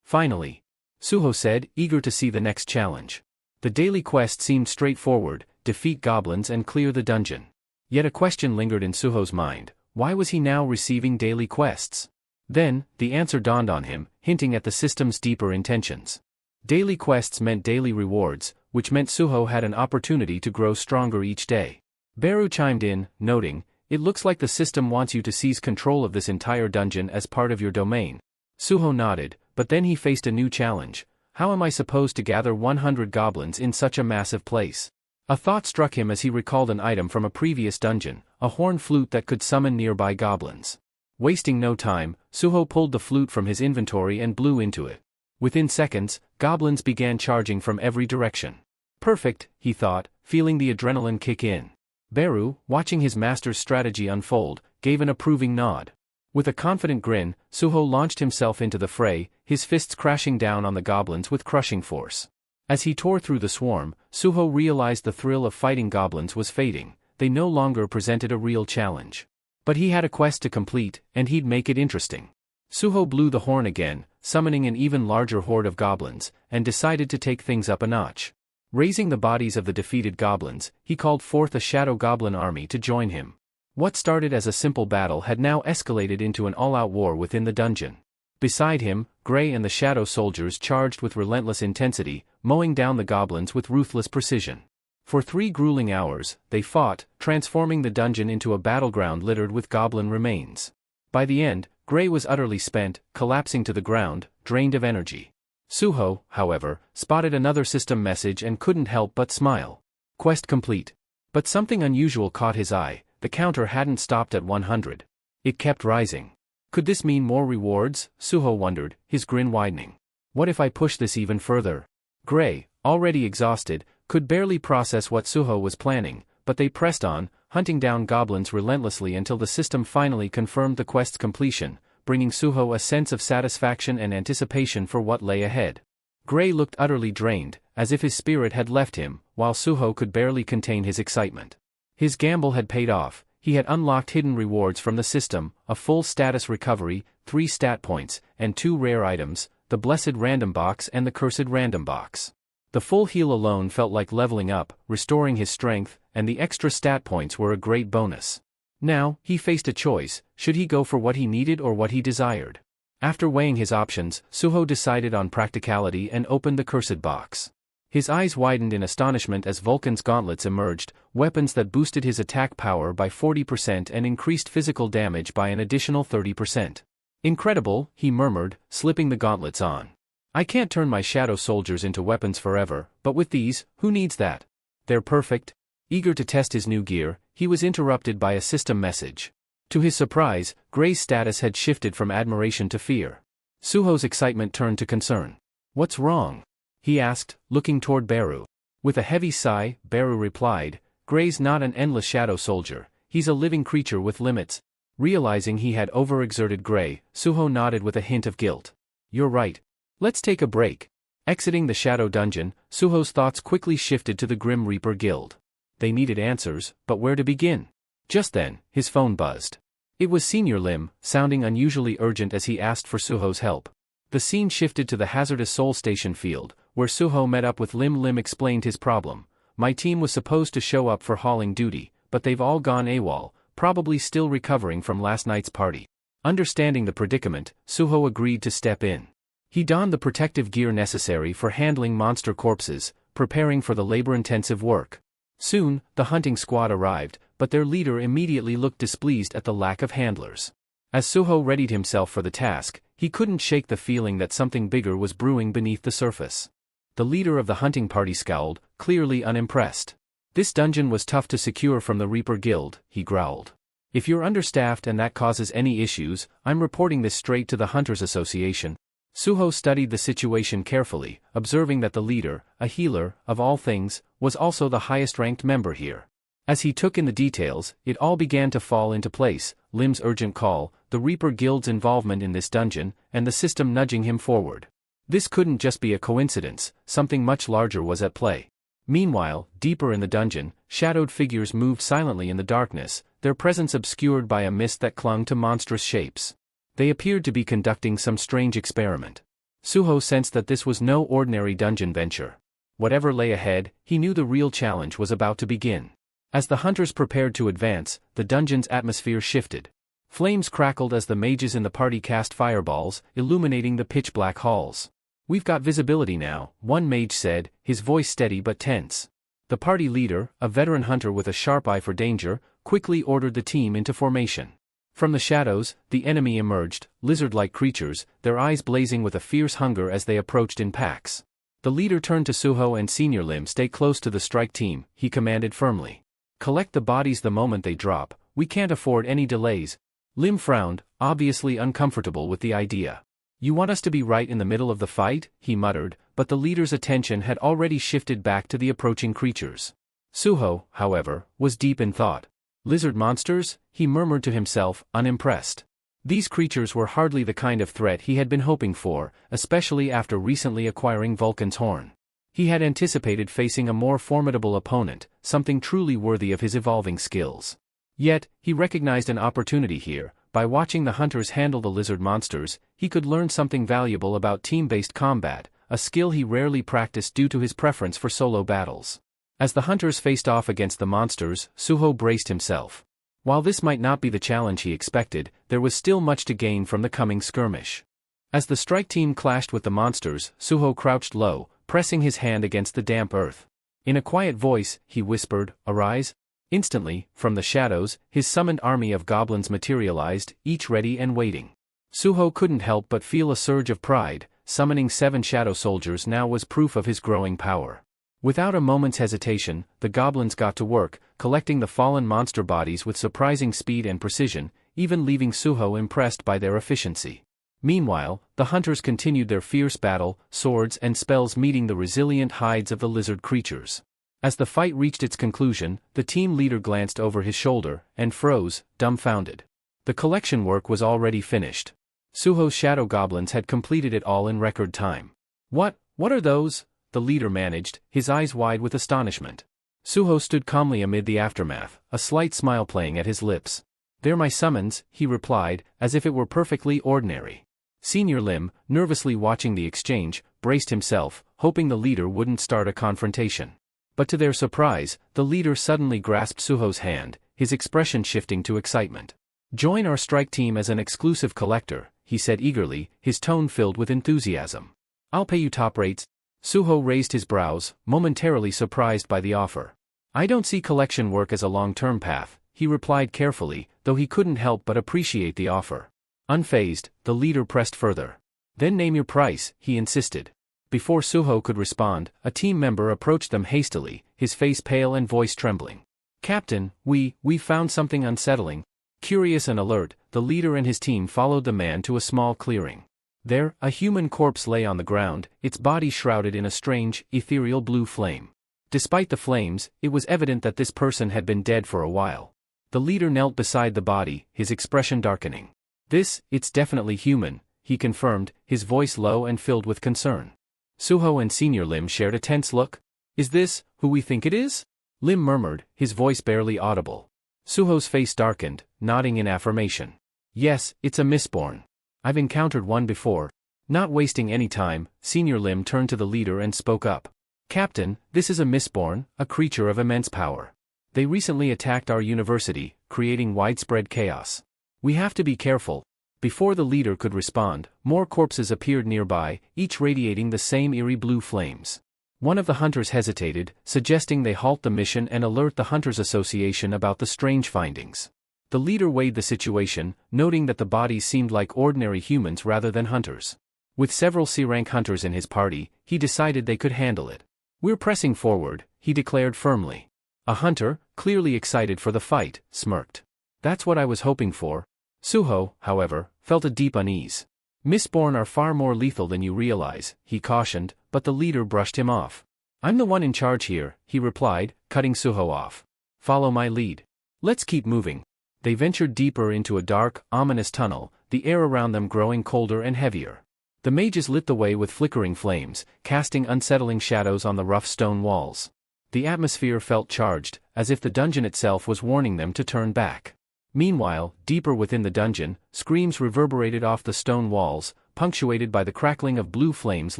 "Finally," Suho said, eager to see the next challenge. The daily quest seemed straightforward: defeat goblins and clear the dungeon. Yet a question lingered in Suho's mind: why was he now receiving daily quests? Then, the answer dawned on him, hinting at the system's deeper intentions. Daily quests meant daily rewards, which meant Suho had an opportunity to grow stronger each day. Beru chimed in, noting, "It looks like the system wants you to seize control of this entire dungeon as part of your domain." Suho nodded, but then he faced a new challenge. How am I supposed to gather 100 goblins in such a massive place? A thought struck him as he recalled an item from a previous dungeon, a horn flute that could summon nearby goblins. Wasting no time, Suho pulled the flute from his inventory and blew into it. Within seconds, goblins began charging from every direction. Perfect, he thought, feeling the adrenaline kick in. Beru, watching his master's strategy unfold, gave an approving nod. With a confident grin, Suho launched himself into the fray, his fists crashing down on the goblins with crushing force. As he tore through the swarm, Suho realized the thrill of fighting goblins was fading. They no longer presented a real challenge. But he had a quest to complete, and he'd make it interesting. Suho blew the horn again, summoning an even larger horde of goblins, and decided to take things up a notch. Raising the bodies of the defeated goblins, he called forth a shadow goblin army to join him. What started as a simple battle had now escalated into an all-out war within the dungeon. Beside him, Gray and the shadow soldiers charged with relentless intensity, mowing down the goblins with ruthless precision. For 3 grueling hours, they fought, transforming the dungeon into a battleground littered with goblin remains. By the end, Gray was utterly spent, collapsing to the ground, drained of energy. Suho, however, spotted another system message and couldn't help but smile. Quest complete. But something unusual caught his eye. The counter hadn't stopped at 100. It kept rising. Could this mean more rewards? Suho wondered, his grin widening. What if I push this even further? Gray, already exhausted, could barely process what Suho was planning, but they pressed on, hunting down goblins relentlessly until the system finally confirmed the quest's completion, bringing Suho a sense of satisfaction and anticipation for what lay ahead. Gray looked utterly drained, as if his spirit had left him, while Suho could barely contain his excitement. His gamble had paid off. He had unlocked hidden rewards from the system, a full status recovery, 3 stat points, and 2 rare items, the blessed random box and the cursed random box. The full heal alone felt like leveling up, restoring his strength, and the extra stat points were a great bonus. Now, he faced a choice: should he go for what he needed or what he desired? After weighing his options, Suho decided on practicality and opened the cursed box. His eyes widened in astonishment as Vulcan's gauntlets emerged, weapons that boosted his attack power by 40% and increased physical damage by an additional 30%. Incredible, he murmured, slipping the gauntlets on. I can't turn my shadow soldiers into weapons forever, but with these, who needs that? They're perfect. Eager to test his new gear, he was interrupted by a system message. To his surprise, Gray's status had shifted from admiration to fear. Suho's excitement turned to concern. What's wrong? He asked, looking toward Beru. With a heavy sigh, Beru replied, Gray's not an endless shadow soldier, he's a living creature with limits. Realizing he had overexerted Gray, Suho nodded with a hint of guilt. You're right. Let's take a break. Exiting the shadow dungeon, Suho's thoughts quickly shifted to the Grim Reaper Guild. They needed answers, but where to begin? Just then, his phone buzzed. It was Senior Lim, sounding unusually urgent as he asked for Suho's help. The scene shifted to the hazardous Soul Station field, where Suho met up with Lim. Lim explained his problem. My team was supposed to show up for hauling duty, but they've all gone AWOL, probably still recovering from last night's party. Understanding the predicament, Suho agreed to step in. He donned the protective gear necessary for handling monster corpses, preparing for the labor-intensive work. Soon, the hunting squad arrived, but their leader immediately looked displeased at the lack of handlers. As Suho readied himself for the task, he couldn't shake the feeling that something bigger was brewing beneath the surface. The leader of the hunting party scowled, clearly unimpressed. This dungeon was tough to secure from the Reaper Guild, he growled. If you're understaffed and that causes any issues, I'm reporting this straight to the Hunters Association. Suho studied the situation carefully, observing that the leader, a healer, of all things, was also the highest-ranked member here. As he took in the details, it all began to fall into place: Lim's urgent call, the Reaper Guild's involvement in this dungeon, and the system nudging him forward. This couldn't just be a coincidence, something much larger was at play. Meanwhile, deeper in the dungeon, shadowed figures moved silently in the darkness, their presence obscured by a mist that clung to monstrous shapes. They appeared to be conducting some strange experiment. Suho sensed that this was no ordinary dungeon venture. Whatever lay ahead, he knew the real challenge was about to begin. As the hunters prepared to advance, the dungeon's atmosphere shifted. Flames crackled as the mages in the party cast fireballs, illuminating the pitch-black halls. We've got visibility now, one mage said, his voice steady but tense. The party leader, a veteran hunter with a sharp eye for danger, quickly ordered the team into formation. From the shadows, the enemy emerged, lizard-like creatures, their eyes blazing with a fierce hunger as they approached in packs. The leader turned to Suho and Senior Lim. Stay close to the strike team, he commanded firmly. Collect the bodies the moment they drop, we can't afford any delays. Lim frowned, obviously uncomfortable with the idea. You want us to be right in the middle of the fight? He muttered, but the leader's attention had already shifted back to the approaching creatures. Suho, however, was deep in thought. Lizard monsters? He murmured to himself, unimpressed. These creatures were hardly the kind of threat he had been hoping for, especially after recently acquiring Vulcan's horn. He had anticipated facing a more formidable opponent, something truly worthy of his evolving skills. Yet, he recognized an opportunity here. By watching the hunters handle the lizard monsters, he could learn something valuable about team-based combat, a skill he rarely practiced due to his preference for solo battles. As the hunters faced off against the monsters, Suho braced himself. While this might not be the challenge he expected, there was still much to gain from the coming skirmish. As the strike team clashed with the monsters, Suho crouched low, pressing his hand against the damp earth. In a quiet voice, he whispered, "Arise." Instantly, from the shadows, his summoned army of goblins materialized, each ready and waiting. Suho couldn't help but feel a surge of pride. Summoning 7 shadow soldiers now was proof of his growing power. Without a moment's hesitation, the goblins got to work, collecting the fallen monster bodies with surprising speed and precision, even leaving Suho impressed by their efficiency. Meanwhile, the hunters continued their fierce battle, swords and spells meeting the resilient hides of the lizard creatures. As the fight reached its conclusion, the team leader glanced over his shoulder and froze, dumbfounded. The collection work was already finished. Suho's shadow goblins had completed it all in record time. What are those?" the leader managed, his eyes wide with astonishment. Suho stood calmly amid the aftermath, a slight smile playing at his lips. "They're my summons," he replied, as if it were perfectly ordinary. Senior Lim, nervously watching the exchange, braced himself, hoping the leader wouldn't start a confrontation. But to their surprise, the leader suddenly grasped Suho's hand, his expression shifting to excitement. "Join our strike team as an exclusive collector," he said eagerly, his tone filled with enthusiasm. "I'll pay you top rates." Suho raised his brows, momentarily surprised by the offer. "I don't see collection work as a long-term path," he replied carefully, though he couldn't help but appreciate the offer. Unfazed, the leader pressed further. "Then name your price," he insisted. Before Suho could respond, a team member approached them hastily, his face pale and voice trembling. "Captain, we found something unsettling." Curious and alert, the leader and his team followed the man to a small clearing. There, a human corpse lay on the ground, its body shrouded in a strange, ethereal blue flame. Despite the flames, it was evident that this person had been dead for a while. The leader knelt beside the body, his expression darkening. It's definitely human," he confirmed, his voice low and filled with concern. Suho and Senior Lim shared a tense look. "Is this who we think it is?" Lim murmured, his voice barely audible. Suho's face darkened, nodding in affirmation. "Yes, it's a Mistborn. I've encountered one before." Not wasting any time, Senior Lim turned to the leader and spoke up. "Captain, this is a Mistborn, a creature of immense power. They recently attacked our university, creating widespread chaos. We have to be careful." Before the leader could respond, more corpses appeared nearby, each radiating the same eerie blue flames. One of the hunters hesitated, suggesting they halt the mission and alert the Hunters Association about the strange findings. The leader weighed the situation, noting that the bodies seemed like ordinary humans rather than hunters. With several C-rank hunters in his party, he decided they could handle it. "We're pressing forward," he declared firmly. A hunter, clearly excited for the fight, smirked. "That's what I was hoping for." Suho, however, felt a deep unease. "Mistborn are far more lethal than you realize," he cautioned, but the leader brushed him off. "I'm the one in charge here," he replied, cutting Suho off. "Follow my lead. Let's keep moving." They ventured deeper into a dark, ominous tunnel, the air around them growing colder and heavier. The mages lit the way with flickering flames, casting unsettling shadows on the rough stone walls. The atmosphere felt charged, as if the dungeon itself was warning them to turn back. Meanwhile, deeper within the dungeon, screams reverberated off the stone walls, punctuated by the crackling of blue flames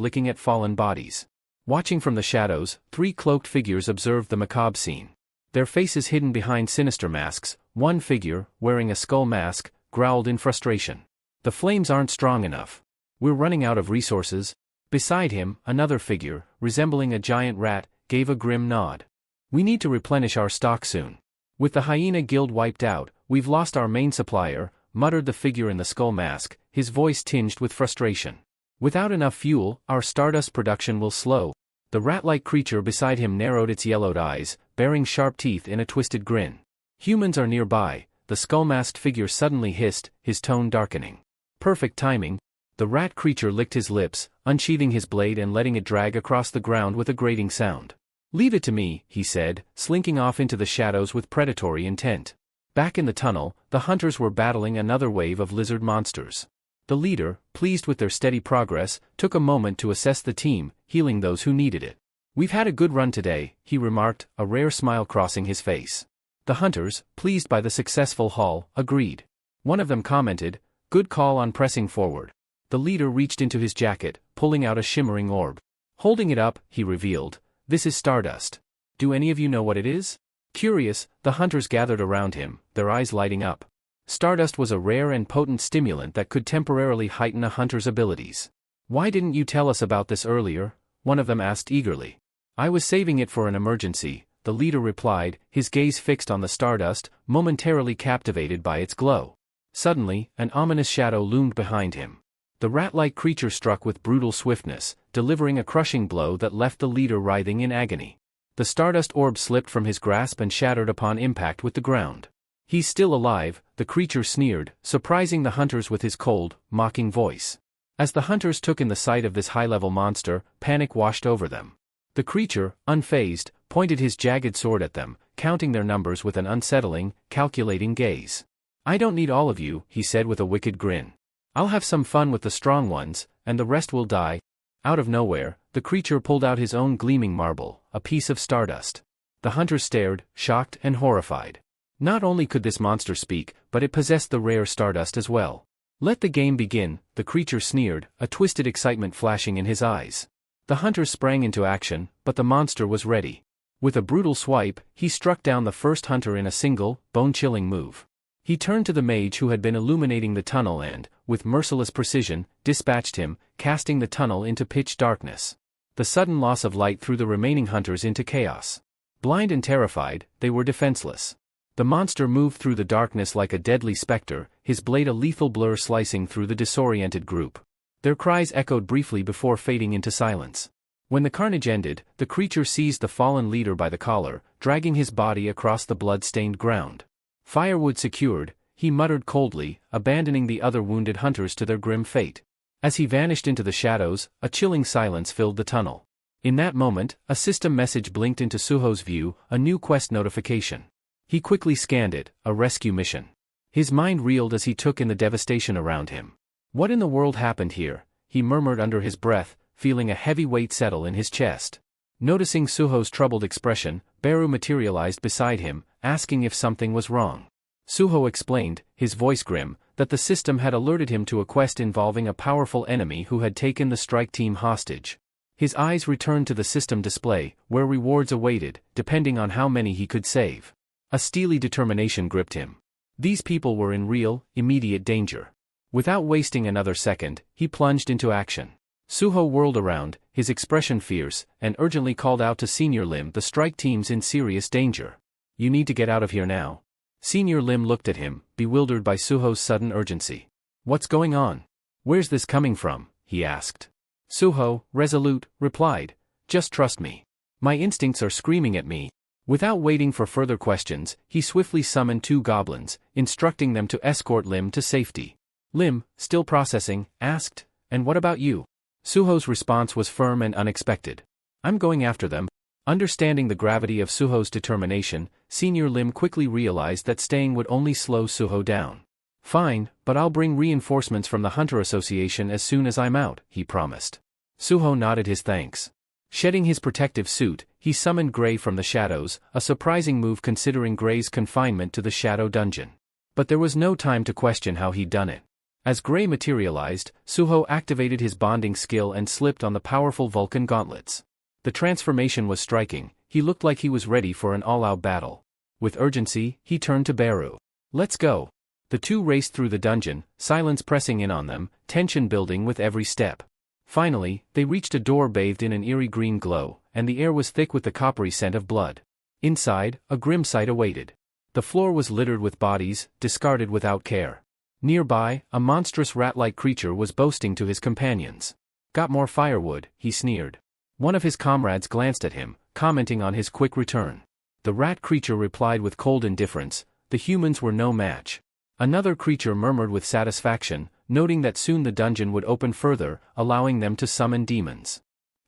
licking at fallen bodies. Watching from the shadows, 3 cloaked figures observed the macabre scene. Their faces hidden behind sinister masks, one figure, wearing a skull mask, growled in frustration. "The flames aren't strong enough. We're running out of resources." Beside him, another figure, resembling a giant rat, gave a grim nod. "We need to replenish our stock soon. With the hyena guild wiped out, we've lost our main supplier," muttered the figure in the skull mask, his voice tinged with frustration. "Without enough fuel, our stardust production will slow." The rat-like creature beside him narrowed its yellowed eyes, baring sharp teeth in a twisted grin. "Humans are nearby," the skull-masked figure suddenly hissed, his tone darkening. Perfect timing. The rat creature licked his lips, unsheathing his blade and letting it drag across the ground with a grating sound. "Leave it to me," he said, slinking off into the shadows with predatory intent. Back in the tunnel, the hunters were battling another wave of lizard monsters. The leader, pleased with their steady progress, took a moment to assess the team, healing those who needed it. "We've had a good run today," he remarked, a rare smile crossing his face. The hunters, pleased by the successful haul, agreed. One of them commented, "Good call on pressing forward. The leader reached into his jacket, pulling out a shimmering orb. Holding it up, he revealed, "This is stardust. Do any of you know what it is?" Curious, the hunters gathered around him, their eyes lighting up. Stardust was a rare and potent stimulant that could temporarily heighten a hunter's abilities. "Why didn't you tell us about this earlier?" one of them asked eagerly. "I was saving it for an emergency," the leader replied, his gaze fixed on the stardust, momentarily captivated by its glow. Suddenly, an ominous shadow loomed behind him. The rat-like creature struck with brutal swiftness, delivering a crushing blow that left the leader writhing in agony. The stardust orb slipped from his grasp and shattered upon impact with the ground. "He's still alive," the creature sneered, surprising the hunters with his cold, mocking voice. As the hunters took in the sight of this high-level monster, panic washed over them. The creature, unfazed, pointed his jagged sword at them, counting their numbers with an unsettling, calculating gaze. "I don't need all of you," he said with a wicked grin. "I'll have some fun with the strong ones, and the rest will die." Out of nowhere, the creature pulled out his own gleaming marble, a piece of stardust. The hunters stared, shocked and horrified. Not only could this monster speak, but it possessed the rare stardust as well. "Let the game begin," the creature sneered, a twisted excitement flashing in his eyes. The hunters sprang into action, but the monster was ready. With a brutal swipe, he struck down the first hunter in a single, bone-chilling move. He turned to the mage who had been illuminating the tunnel and, with merciless precision, dispatched him, casting the tunnel into pitch darkness. The sudden loss of light threw the remaining hunters into chaos. Blind and terrified, they were defenseless. The monster moved through the darkness like a deadly specter, his blade a lethal blur slicing through the disoriented group. Their cries echoed briefly before fading into silence. When the carnage ended, the creature seized the fallen leader by the collar, dragging his body across the blood-stained ground. Firewood secured, he muttered coldly, abandoning the other wounded hunters to their grim fate. As he vanished into the shadows, a chilling silence filled the tunnel. In that moment, a system message blinked into Suho's view, a new quest notification. He quickly scanned it, a rescue mission. His mind reeled as he took in the devastation around him. "What in the world happened here?" he murmured under his breath, feeling a heavy weight settle in his chest. Noticing Suho's troubled expression, Beru materialized beside him, asking if something was wrong. Suho explained, his voice grim, that the system had alerted him to a quest involving a powerful enemy who had taken the strike team hostage. His eyes returned to the system display, where rewards awaited, depending on how many he could save. A steely determination gripped him. These people were in real, immediate danger. Without wasting another second, he plunged into action. Suho whirled around, his expression fierce, and urgently called out to Senior Lim, "The strike team's in serious danger. You need to get out of here now." Senior Lim looked at him, bewildered by Suho's sudden urgency. "What's going on? Where's this coming from?" he asked. Suho, resolute, replied, "Just trust me. My instincts are screaming at me." Without waiting for further questions, he swiftly summoned 2 goblins, instructing them to escort Lim to safety. Lim, still processing, asked, "And what about you?" Suho's response was firm and unexpected. "I'm going after them." Understanding the gravity of Suho's determination, Senior Lim quickly realized that staying would only slow Suho down. "Fine, but I'll bring reinforcements from the Hunter Association as soon as I'm out," he promised. Suho nodded his thanks. Shedding his protective suit, he summoned Gray from the shadows, a surprising move considering Gray's confinement to the shadow dungeon. But there was no time to question how he'd done it. As Gray materialized, Suho activated his bonding skill and slipped on the powerful Vulcan gauntlets. The transformation was striking, he looked like he was ready for an all-out battle. With urgency, he turned to Beru. "Let's go." The two raced through the dungeon, silence pressing in on them, tension building with every step. Finally, they reached a door bathed in an eerie green glow, and the air was thick with the coppery scent of blood. Inside, a grim sight awaited. The floor was littered with bodies, discarded without care. Nearby, a monstrous rat-like creature was boasting to his companions. "Got more firewood," he sneered. One of his comrades glanced at him, commenting on his quick return. The rat creature replied with cold indifference, "The humans were no match." Another creature murmured with satisfaction, noting that soon the dungeon would open further, allowing them to summon demons.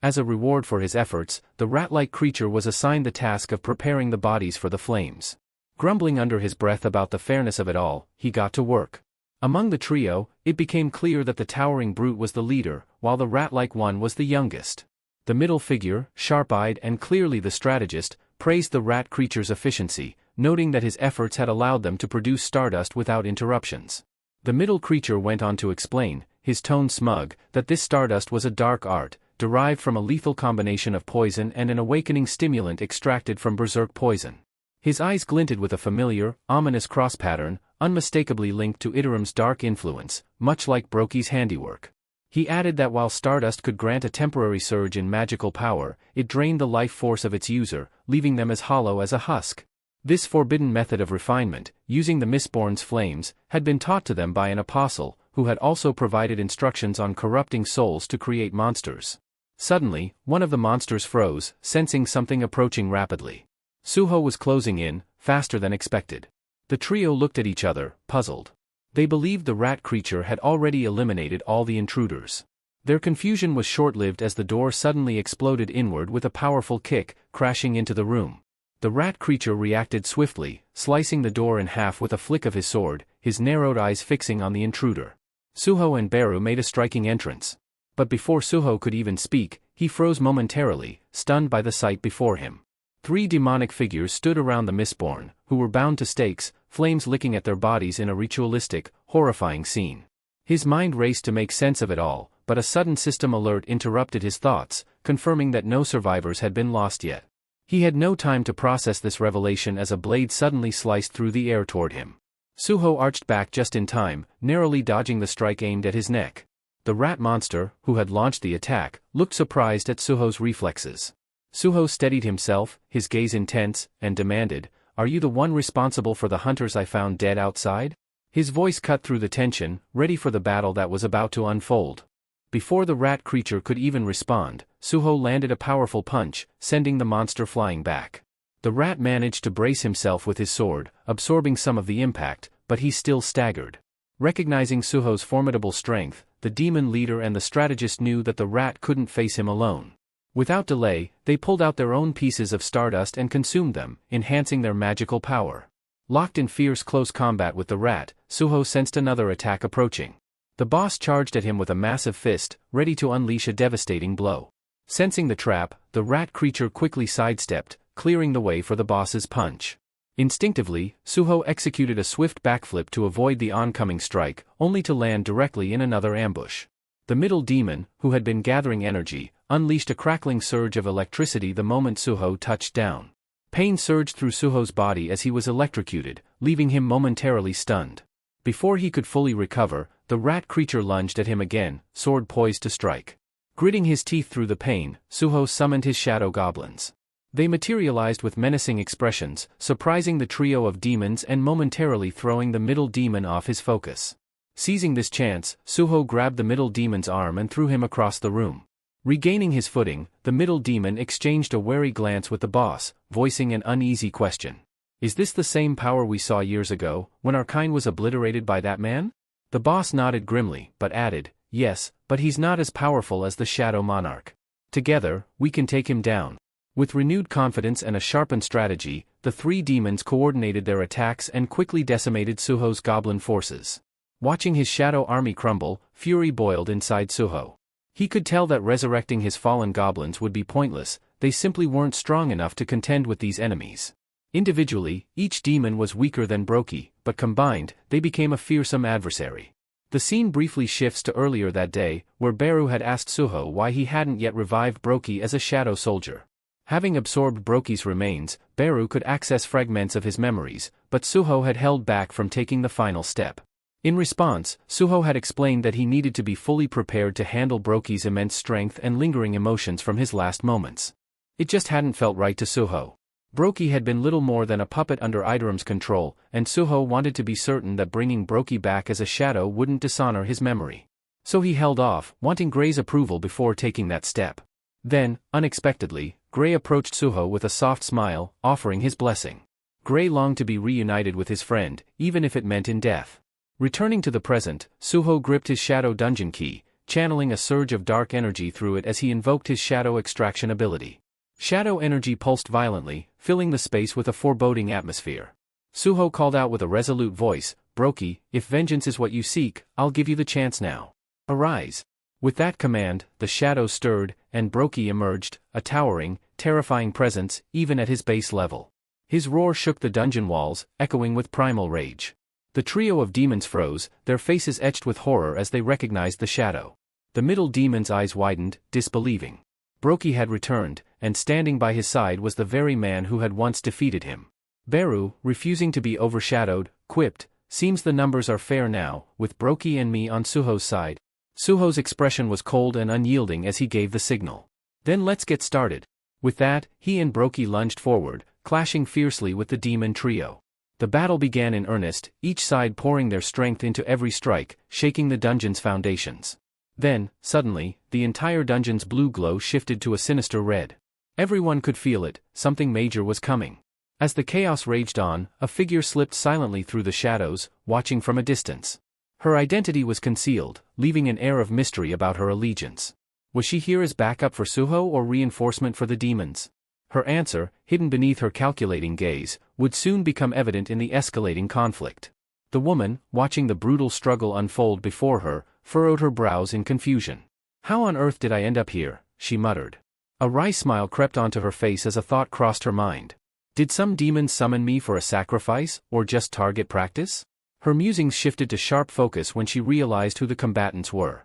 As a reward for his efforts, the rat-like creature was assigned the task of preparing the bodies for the flames. Grumbling under his breath about the fairness of it all, he got to work. Among the trio, it became clear that the towering brute was the leader, while the rat-like one was the youngest. The middle figure, sharp-eyed and clearly the strategist, praised the rat creature's efficiency, noting that his efforts had allowed them to produce stardust without interruptions. The middle creature went on to explain, his tone smug, that this stardust was a dark art, derived from a lethal combination of poison and an awakening stimulant extracted from berserk poison. His eyes glinted with a familiar, ominous cross pattern, unmistakably linked to Iterim's dark influence, much like Brokey's handiwork. He added that while stardust could grant a temporary surge in magical power, it drained the life force of its user, leaving them as hollow as a husk. This forbidden method of refinement, using the Mistborn's flames, had been taught to them by an apostle, who had also provided instructions on corrupting souls to create monsters. Suddenly, one of the monsters froze, sensing something approaching rapidly. Suho was closing in, faster than expected. The trio looked at each other, puzzled. They believed the rat creature had already eliminated all the intruders. Their confusion was short-lived as the door suddenly exploded inward with a powerful kick, crashing into the room. The rat creature reacted swiftly, slicing the door in half with a flick of his sword, his narrowed eyes fixing on the intruder. Suho and Beru made a striking entrance. But before Suho could even speak, he froze momentarily, stunned by the sight before him. 3 demonic figures stood around the Mistborn, who were bound to stakes, flames licking at their bodies in a ritualistic, horrifying scene. His mind raced to make sense of it all, but a sudden system alert interrupted his thoughts, confirming that no survivors had been lost yet. He had no time to process this revelation as a blade suddenly sliced through the air toward him. Suho arched back just in time, narrowly dodging the strike aimed at his neck. The rat monster, who had launched the attack, looked surprised at Suho's reflexes. Suho steadied himself, his gaze intense, and demanded, "Are you the one responsible for the hunters I found dead outside?" His voice cut through the tension, ready for the battle that was about to unfold. Before the rat creature could even respond, Suho landed a powerful punch, sending the monster flying back. The rat managed to brace himself with his sword, absorbing some of the impact, but he still staggered. Recognizing Suho's formidable strength, the demon leader and the strategist knew that the rat couldn't face him alone. Without delay, they pulled out their own pieces of stardust and consumed them, enhancing their magical power. Locked in fierce close combat with the rat, Suho sensed another attack approaching. The boss charged at him with a massive fist, ready to unleash a devastating blow. Sensing the trap, the rat creature quickly sidestepped, clearing the way for the boss's punch. Instinctively, Suho executed a swift backflip to avoid the oncoming strike, only to land directly in another ambush. The middle demon, who had been gathering energy, unleashed a crackling surge of electricity the moment Suho touched down. Pain surged through Suho's body as he was electrocuted, leaving him momentarily stunned. Before he could fully recover, the rat creature lunged at him again, sword poised to strike. Gritting his teeth through the pain, Suho summoned his shadow goblins. They materialized with menacing expressions, surprising the trio of demons and momentarily throwing the middle demon off his focus. Seizing this chance, Suho grabbed the middle demon's arm and threw him across the room. Regaining his footing, the middle demon exchanged a wary glance with the boss, voicing an uneasy question. "Is this the same power we saw years ago, when our kind was obliterated by that man?" The boss nodded grimly, but added, "Yes, but he's not as powerful as the Shadow Monarch. Together, we can take him down." With renewed confidence and a sharpened strategy, the 3 demons coordinated their attacks and quickly decimated Suho's goblin forces. Watching his shadow army crumble, fury boiled inside Suho. He could tell that resurrecting his fallen goblins would be pointless, they simply weren't strong enough to contend with these enemies. Individually, each demon was weaker than Brokey, but combined, they became a fearsome adversary. The scene briefly shifts to earlier that day, where Beru had asked Suho why he hadn't yet revived Brokey as a shadow soldier. Having absorbed Brokey's remains, Beru could access fragments of his memories, but Suho had held back from taking the final step. In response, Suho had explained that he needed to be fully prepared to handle Brokey's immense strength and lingering emotions from his last moments. It just hadn't felt right to Suho. Brokey had been little more than a puppet under Iterim's control, and Suho wanted to be certain that bringing Brokey back as a shadow wouldn't dishonor his memory. So he held off, wanting Gray's approval before taking that step. Then, unexpectedly, Gray approached Suho with a soft smile, offering his blessing. Gray longed to be reunited with his friend, even if it meant in death. Returning to the present, Suho gripped his shadow dungeon key, channeling a surge of dark energy through it as he invoked his shadow extraction ability. Shadow energy pulsed violently, filling the space with a foreboding atmosphere. Suho called out with a resolute voice, "Brokey, if vengeance is what you seek, I'll give you the chance now. Arise." With that command, the shadows stirred, and Brokey emerged, a towering, terrifying presence, even at his base level. His roar shook the dungeon walls, echoing with primal rage. The trio of demons froze, their faces etched with horror as they recognized the shadow. The middle demon's eyes widened, disbelieving. Brokey had returned, and standing by his side was the very man who had once defeated him. Beru, refusing to be overshadowed, quipped, "Seems the numbers are fair now, with Brokey and me on Suho's side." Suho's expression was cold and unyielding as he gave the signal. "Then let's get started." With that, he and Brokey lunged forward, clashing fiercely with the demon trio. The battle began in earnest, each side pouring their strength into every strike, shaking the dungeon's foundations. Then, suddenly, the entire dungeon's blue glow shifted to a sinister red. Everyone could feel it, something major was coming. As the chaos raged on, a figure slipped silently through the shadows, watching from a distance. Her identity was concealed, leaving an air of mystery about her allegiance. Was she here as backup for Suho or reinforcement for the demons? Her answer, hidden beneath her calculating gaze, would soon become evident in the escalating conflict. The woman, watching the brutal struggle unfold before her, furrowed her brows in confusion. "How on earth did I end up here?" she muttered. A wry smile crept onto her face as a thought crossed her mind. Did some demons summon me for a sacrifice, or just target practice? Her musings shifted to sharp focus when she realized who the combatants were.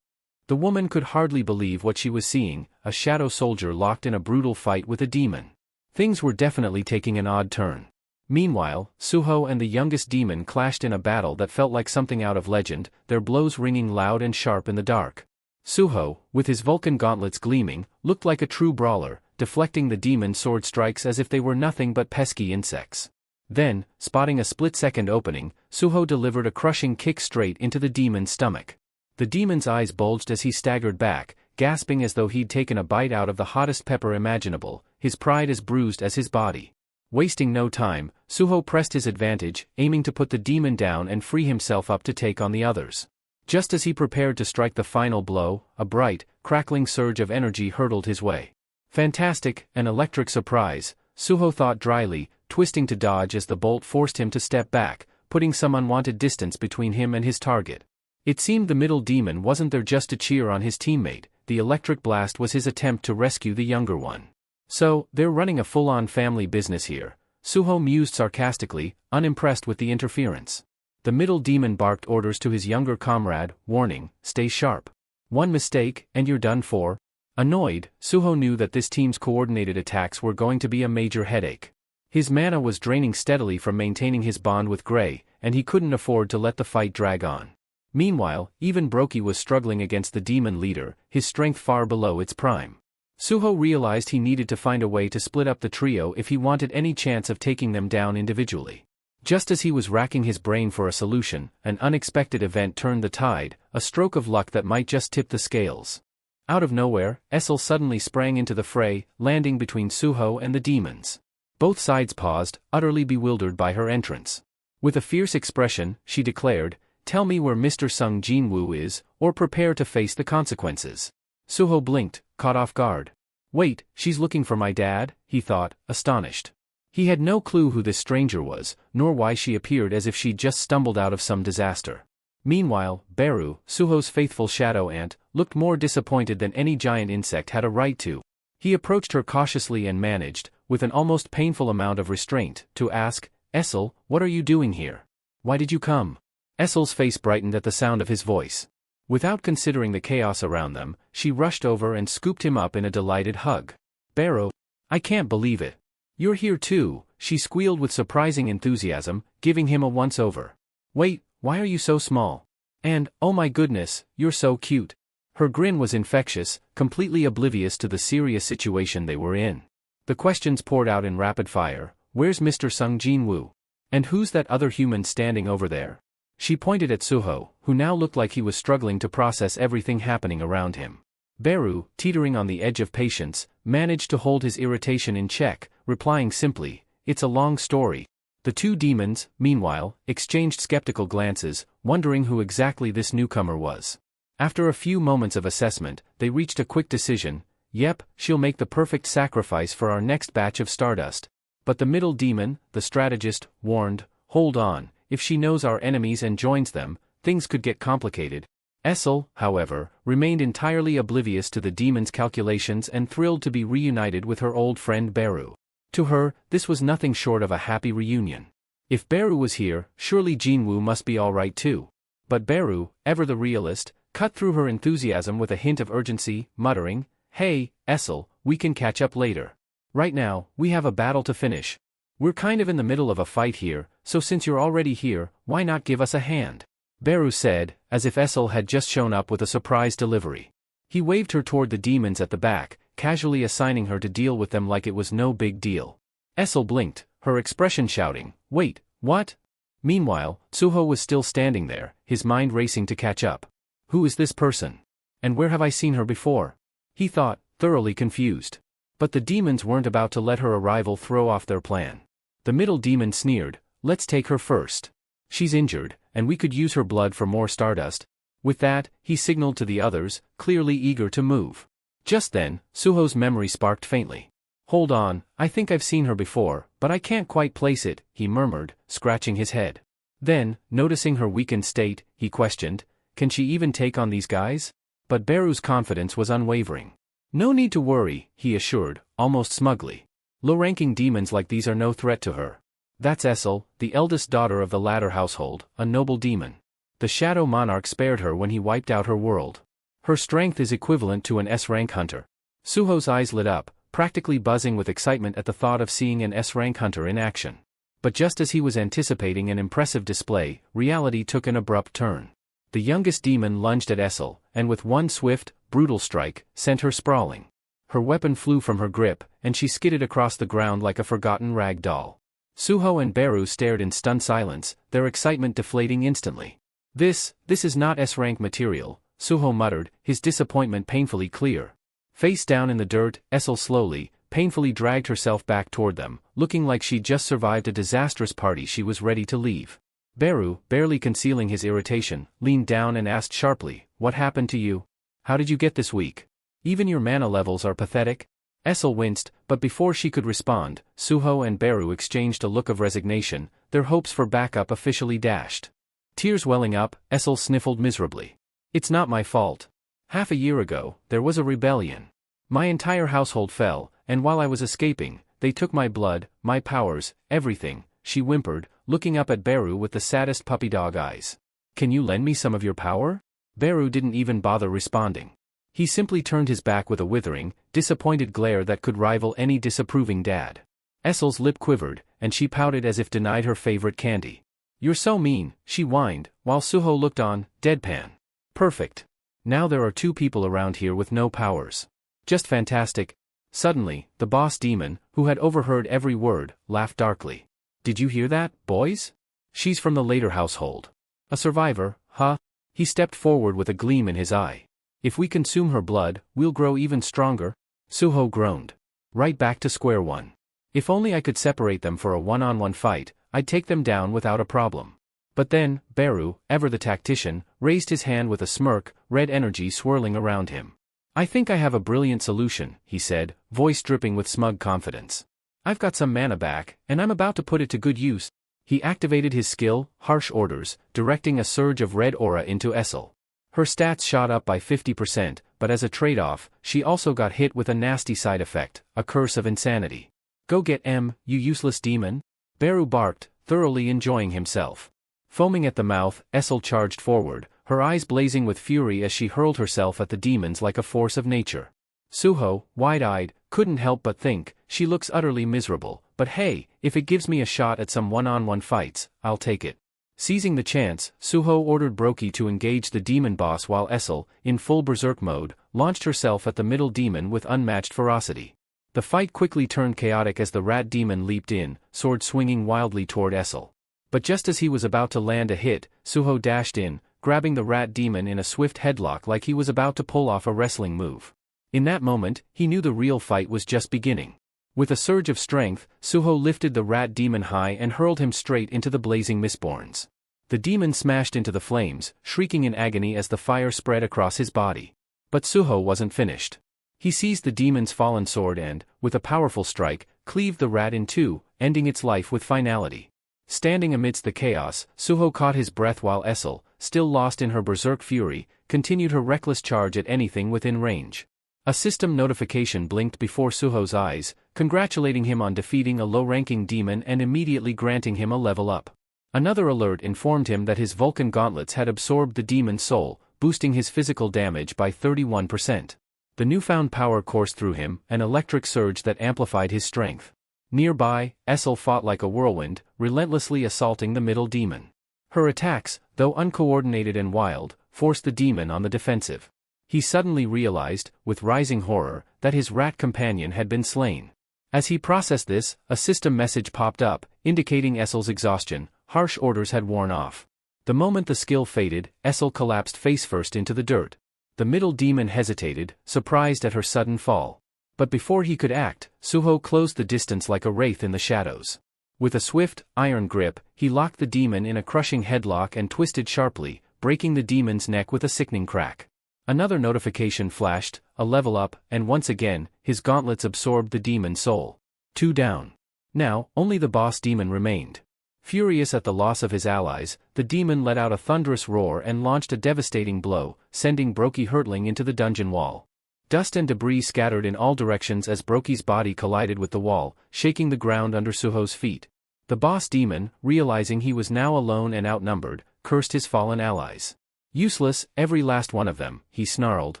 The woman could hardly believe what she was seeing, a shadow soldier locked in a brutal fight with a demon. Things were definitely taking an odd turn. Meanwhile, Suho and the youngest demon clashed in a battle that felt like something out of legend, their blows ringing loud and sharp in the dark. Suho, with his Vulcan gauntlets gleaming, looked like a true brawler, deflecting the demon's sword strikes as if they were nothing but pesky insects. Then, spotting a split-second opening, Suho delivered a crushing kick straight into the demon's stomach. The demon's eyes bulged as he staggered back, gasping as though he'd taken a bite out of the hottest pepper imaginable, his pride as bruised as his body. Wasting no time, Suho pressed his advantage, aiming to put the demon down and free himself up to take on the others. Just as he prepared to strike the final blow, a bright, crackling surge of energy hurtled his way. Fantastic, an electric surprise, Suho thought dryly, twisting to dodge as the bolt forced him to step back, putting some unwanted distance between him and his target. It seemed the middle demon wasn't there just to cheer on his teammate, the electric blast was his attempt to rescue the younger one. "So, they're running a full-on family business here," Suho mused sarcastically, unimpressed with the interference. The middle demon barked orders to his younger comrade, warning, "Stay sharp. One mistake, and you're done for." Annoyed, Suho knew that this team's coordinated attacks were going to be a major headache. His mana was draining steadily from maintaining his bond with Grey, and he couldn't afford to let the fight drag on. Meanwhile, even Brokey was struggling against the demon leader, his strength far below its prime. Suho realized he needed to find a way to split up the trio if he wanted any chance of taking them down individually. Just as he was racking his brain for a solution, an unexpected event turned the tide, a stroke of luck that might just tip the scales. Out of nowhere, Essel suddenly sprang into the fray, landing between Suho and the demons. Both sides paused, utterly bewildered by her entrance. With a fierce expression, she declared, "Tell me where Mr. Sung Jinwoo is, or prepare to face the consequences." Suho blinked, caught off guard. "Wait, she's looking for my dad?" he thought, astonished. He had no clue who this stranger was, nor why she appeared as if she'd just stumbled out of some disaster. Meanwhile, Beru, Suho's faithful shadow ant, looked more disappointed than any giant insect had a right to. He approached her cautiously and managed, with an almost painful amount of restraint, to ask, "Essel, what are you doing here? Why did you come?" Essel's face brightened at the sound of his voice. Without considering the chaos around them, she rushed over and scooped him up in a delighted hug. "Beru, I can't believe it. You're here too," she squealed with surprising enthusiasm, giving him a once-over. "Wait, why are you so small? And, oh my goodness, you're so cute." Her grin was infectious, completely oblivious to the serious situation they were in. The questions poured out in rapid fire. "Where's Mr. Sung Jinwoo? And who's that other human standing over there?" She pointed at Suho, who now looked like he was struggling to process everything happening around him. Beru, teetering on the edge of patience, managed to hold his irritation in check, replying simply, "It's a long story." The two demons, meanwhile, exchanged skeptical glances, wondering who exactly this newcomer was. After a few moments of assessment, they reached a quick decision. "Yep, she'll make the perfect sacrifice for our next batch of Stardust." But the middle demon, the strategist, warned, "Hold on. If she knows our enemies and joins them, things could get complicated." Essel, however, remained entirely oblivious to the demon's calculations and thrilled to be reunited with her old friend Beru. To her, this was nothing short of a happy reunion. If Beru was here, surely Jinwoo must be alright too. But Beru, ever the realist, cut through her enthusiasm with a hint of urgency, muttering, "Hey, Essel, we can catch up later. Right now, we have a battle to finish. We're kind of in the middle of a fight here, so since you're already here, why not give us a hand?" Beru said, as if Essel had just shown up with a surprise delivery. He waved her toward the demons at the back, casually assigning her to deal with them like it was no big deal. Essel blinked, her expression shouting, "Wait, what?" Meanwhile, Suho was still standing there, his mind racing to catch up. Who is this person? And where have I seen her before? He thought, thoroughly confused. But the demons weren't about to let her arrival throw off their plan. The middle demon sneered, "Let's take her first. She's injured, and we could use her blood for more stardust." With that, he signaled to the others, clearly eager to move. Just then, Suho's memory sparked faintly. "Hold on, I think I've seen her before, but I can't quite place it," he murmured, scratching his head. Then, noticing her weakened state, he questioned, "Can she even take on these guys?" But Beru's confidence was unwavering. "No need to worry," he assured, almost smugly. "Low-ranking demons like these are no threat to her. That's Essel, the eldest daughter of the latter household, a noble demon. The Shadow Monarch spared her when he wiped out her world. Her strength is equivalent to an S-rank hunter." Suho's eyes lit up, practically buzzing with excitement at the thought of seeing an S-rank hunter in action. But just as he was anticipating an impressive display, reality took an abrupt turn. The youngest demon lunged at Essel, and with one swift, brutal strike, sent her sprawling. Her weapon flew from her grip, and she skidded across the ground like a forgotten rag doll. Suho and Beru stared in stunned silence, their excitement deflating instantly. This is not S-rank material," Suho muttered, his disappointment painfully clear. Face down in the dirt, Essel slowly, painfully dragged herself back toward them, looking like she'd just survived a disastrous party she was ready to leave. Beru, barely concealing his irritation, leaned down and asked sharply, "What happened to you? How did you get this weak? Even your mana levels are pathetic?" Essel winced, but before she could respond, Suho and Beru exchanged a look of resignation, their hopes for backup officially dashed. Tears welling up, Essel sniffled miserably. "It's not my fault. Half a year ago, there was a rebellion. My entire household fell, and while I was escaping, they took my blood, my powers, everything," she whimpered, looking up at Beru with the saddest puppy dog eyes. "Can you lend me some of your power?" Beru didn't even bother responding. He simply turned his back with a withering, disappointed glare that could rival any disapproving dad. Essel's lip quivered, and she pouted as if denied her favorite candy. "You're so mean," she whined, while Suho looked on, deadpan. "Perfect. Now there are two people around here with no powers. Just fantastic." Suddenly, the boss demon, who had overheard every word, laughed darkly. "Did you hear that, boys? She's from the later household. A survivor, huh?" He stepped forward with a gleam in his eye. "If we consume her blood, we'll grow even stronger?" Suho groaned. "Right back to square one. If only I could separate them for a one-on-one fight, I'd take them down without a problem." But then, Beru, ever the tactician, raised his hand with a smirk, red energy swirling around him. "I think I have a brilliant solution," he said, voice dripping with smug confidence. "I've got some mana back, and I'm about to put it to good use." He activated his skill, Harsh Orders, directing a surge of red aura into Essel. Her stats shot up by 50%, but as a trade-off, she also got hit with a nasty side effect, a curse of insanity. "Go get M, you useless demon!" Beru barked, thoroughly enjoying himself. Foaming at the mouth, Essel charged forward, her eyes blazing with fury as she hurled herself at the demons like a force of nature. Suho, wide-eyed, couldn't help but think, "She looks utterly miserable, but hey, if it gives me a shot at some one-on-one fights, I'll take it." Seizing the chance, Suho ordered Brokey to engage the demon boss while Essel, in full berserk mode, launched herself at the middle demon with unmatched ferocity. The fight quickly turned chaotic as the rat demon leaped in, sword swinging wildly toward Essel. But just as he was about to land a hit, Suho dashed in, grabbing the rat demon in a swift headlock like he was about to pull off a wrestling move. In that moment, he knew the real fight was just beginning. With a surge of strength, Suho lifted the rat demon high and hurled him straight into the blazing mistborns. The demon smashed into the flames, shrieking in agony as the fire spread across his body. But Suho wasn't finished. He seized the demon's fallen sword and, with a powerful strike, cleaved the rat in two, ending its life with finality. Standing amidst the chaos, Suho caught his breath while Essel, still lost in her berserk fury, continued her reckless charge at anything within range. A system notification blinked before Suho's eyes, congratulating him on defeating a low-ranking demon and immediately granting him a level up. Another alert informed him that his Vulcan gauntlets had absorbed the demon's soul, boosting his physical damage by 31%. The newfound power coursed through him, an electric surge that amplified his strength. Nearby, Essel fought like a whirlwind, relentlessly assaulting the middle demon. Her attacks, though uncoordinated and wild, forced the demon on the defensive. He suddenly realized, with rising horror, that his rat companion had been slain. As he processed this, a system message popped up, indicating Essel's exhaustion. Harsh orders had worn off. The moment the skill faded, Essel collapsed face-first into the dirt. The middle demon hesitated, surprised at her sudden fall. But before he could act, Suho closed the distance like a wraith in the shadows. With a swift, iron grip, he locked the demon in a crushing headlock and twisted sharply, breaking the demon's neck with a sickening crack. Another notification flashed, a level up, and once again, his gauntlets absorbed the demon's soul. 2 down. Now, only the boss demon remained. Furious at the loss of his allies, the demon let out a thunderous roar and launched a devastating blow, sending Brokey hurtling into the dungeon wall. Dust and debris scattered in all directions as Brokey's body collided with the wall, shaking the ground under Suho's feet. The boss demon, realizing he was now alone and outnumbered, cursed his fallen allies. Useless, every last one of them, he snarled,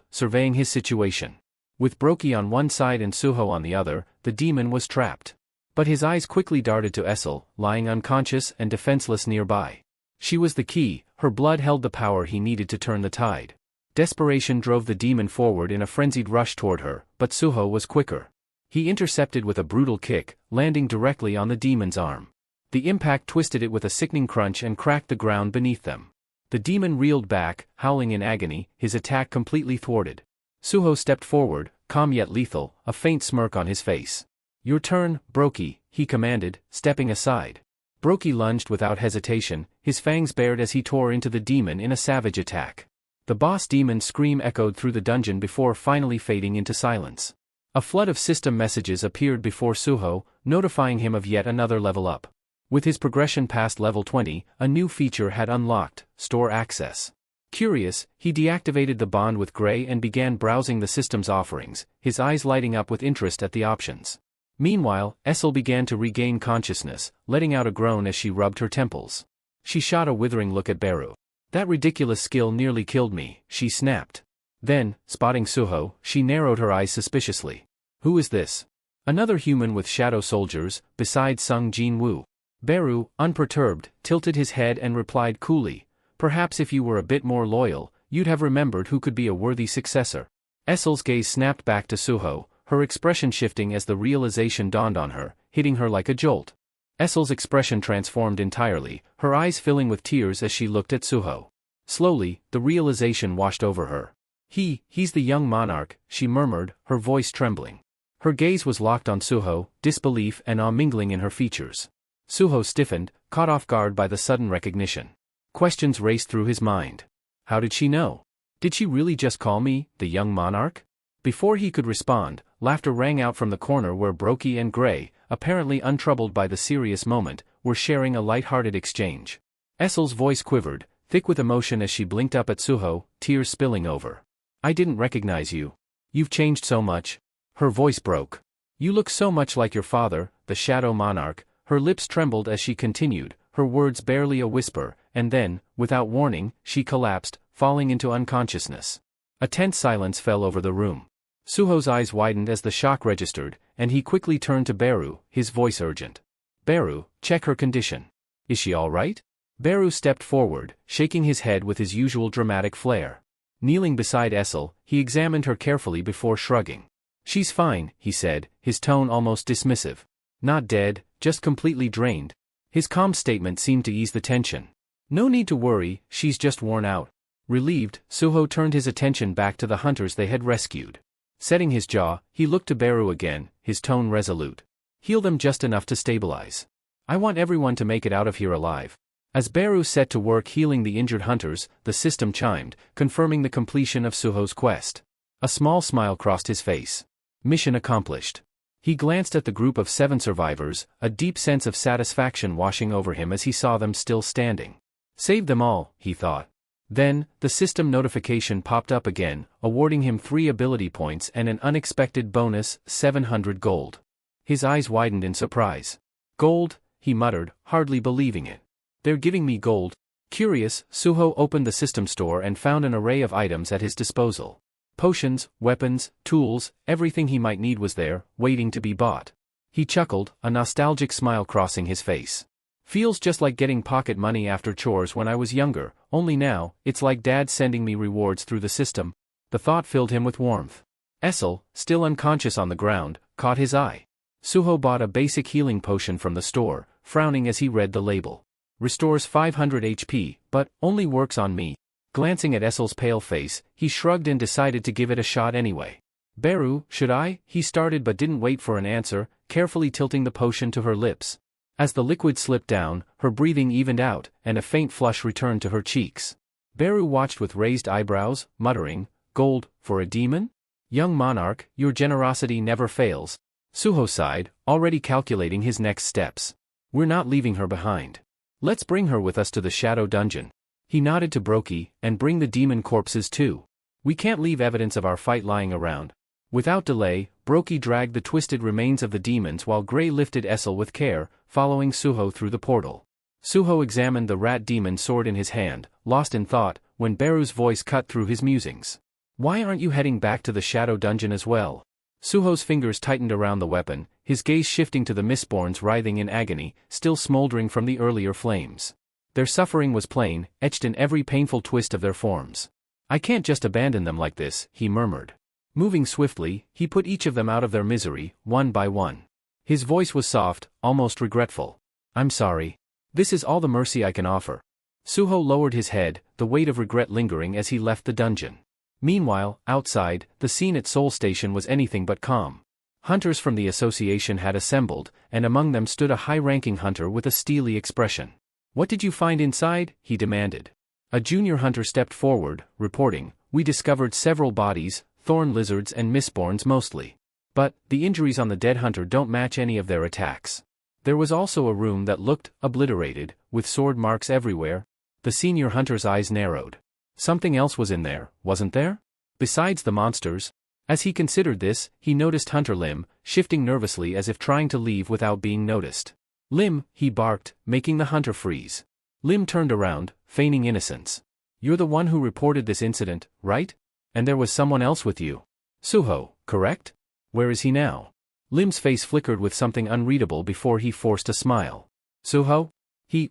surveying his situation. With Brokey on one side and Suho on the other, the demon was trapped. But his eyes quickly darted to Essel, lying unconscious and defenseless nearby. She was the key, her blood held the power he needed to turn the tide. Desperation drove the demon forward in a frenzied rush toward her, but Suho was quicker. He intercepted with a brutal kick, landing directly on the demon's arm. The impact twisted it with a sickening crunch and cracked the ground beneath them. The demon reeled back, howling in agony, his attack completely thwarted. Suho stepped forward, calm yet lethal, a faint smirk on his face. "Your turn, Brokey," he commanded, stepping aside. Brokey lunged without hesitation, his fangs bared as he tore into the demon in a savage attack. The boss demon's scream echoed through the dungeon before finally fading into silence. A flood of system messages appeared before Suho, notifying him of yet another level up. With his progression past level 20, a new feature had unlocked, store access. Curious, he deactivated the bond with Gray and began browsing the system's offerings, his eyes lighting up with interest at the options. Meanwhile, Essel began to regain consciousness, letting out a groan as she rubbed her temples. She shot a withering look at Beru. "That ridiculous skill nearly killed me," she snapped. Then, spotting Suho, she narrowed her eyes suspiciously. "Who is this?" "Another human with shadow soldiers, besides Sung Jin Woo." Beru, unperturbed, tilted his head and replied coolly, "Perhaps if you were a bit more loyal, you'd have remembered who could be a worthy successor." Essel's gaze snapped back to Suho, her expression shifting as the realization dawned on her, hitting her like a jolt. Essel's expression transformed entirely, her eyes filling with tears as she looked at Suho. Slowly, the realization washed over her. He's the young monarch," she murmured, her voice trembling. Her gaze was locked on Suho, disbelief and awe mingling in her features. Suho stiffened, caught off guard by the sudden recognition. Questions raced through his mind. How did she know? Did she really just call me, the young monarch? Before he could respond, laughter rang out from the corner where Brokey and Gray, apparently untroubled by the serious moment, were sharing a light-hearted exchange. Essel's voice quivered, thick with emotion as she blinked up at Suho, tears spilling over. "I didn't recognize you. You've changed so much." Her voice broke. "You look so much like your father, the Shadow Monarch." Her lips trembled as she continued, her words barely a whisper, and then, without warning, she collapsed, falling into unconsciousness. A tense silence fell over the room. Suho's eyes widened as the shock registered, and he quickly turned to Beru, his voice urgent. "Beru, check her condition. Is she all right?" Beru stepped forward, shaking his head with his usual dramatic flair. Kneeling beside Essel, he examined her carefully before shrugging. "She's fine," he said, his tone almost dismissive. "Not dead, just completely drained." His calm statement seemed to ease the tension. "No need to worry, she's just worn out." Relieved, Suho turned his attention back to the hunters they had rescued. Setting his jaw, he looked to Beru again, his tone resolute. "Heal them just enough to stabilize. I want everyone to make it out of here alive." As Beru set to work healing the injured hunters, the system chimed, confirming the completion of Suho's quest. A small smile crossed his face. Mission accomplished. He glanced at the group of 7 survivors, a deep sense of satisfaction washing over him as he saw them still standing. Saved them all, he thought. Then, the system notification popped up again, awarding him 3 ability points and an unexpected bonus, 700 gold. His eyes widened in surprise. Gold, he muttered, hardly believing it. They're giving me gold. Curious, Suho opened the system store and found an array of items at his disposal. Potions, weapons, tools, everything he might need was there, waiting to be bought. He chuckled, a nostalgic smile crossing his face. Feels just like getting pocket money after chores when I was younger, only now, it's like Dad sending me rewards through the system. The thought filled him with warmth. Essel, still unconscious on the ground, caught his eye. Suho bought a basic healing potion from the store, frowning as he read the label. Restores 500 HP, but only works on me. Glancing at Essel's pale face, he shrugged and decided to give it a shot anyway. Beru, should I? He started but didn't wait for an answer, carefully tilting the potion to her lips. As the liquid slipped down, her breathing evened out, and a faint flush returned to her cheeks. Beru watched with raised eyebrows, muttering, "Gold, for a demon? Young monarch, your generosity never fails." Suho sighed, already calculating his next steps. "We're not leaving her behind. Let's bring her with us to the Shadow Dungeon." He nodded to Brokey, "And bring the demon corpses too. We can't leave evidence of our fight lying around." Without delay, Brokey dragged the twisted remains of the demons while Grey lifted Essel with care, following Suho through the portal. Suho examined the rat demon sword in his hand, lost in thought, when Beru's voice cut through his musings. "Why aren't you heading back to the Shadow Dungeon as well?" Suho's fingers tightened around the weapon, his gaze shifting to the Mistborns writhing in agony, still smoldering from the earlier flames. Their suffering was plain, etched in every painful twist of their forms. "I can't just abandon them like this," he murmured. Moving swiftly, he put each of them out of their misery, one by one. His voice was soft, almost regretful. "I'm sorry. This is all the mercy I can offer." Suho lowered his head, the weight of regret lingering as he left the dungeon. Meanwhile, outside, the scene at Soul Station was anything but calm. Hunters from the association had assembled, and among them stood a high-ranking hunter with a steely expression. "What did you find inside?" he demanded. A junior hunter stepped forward, reporting, "We discovered several bodies, thorn lizards and mistborns mostly. But, the injuries on the dead hunter don't match any of their attacks. There was also a room that looked obliterated, with sword marks everywhere." The senior hunter's eyes narrowed. Something else was in there, wasn't there? Besides the monsters? As he considered this, he noticed Hunter Lim, shifting nervously as if trying to leave without being noticed. "Lim," he barked, making the hunter freeze. Lim turned around, feigning innocence. "You're the one who reported this incident, right? And there was someone else with you. Suho, correct? Where is he now?" Lim's face flickered with something unreadable before he forced a smile. "Suho?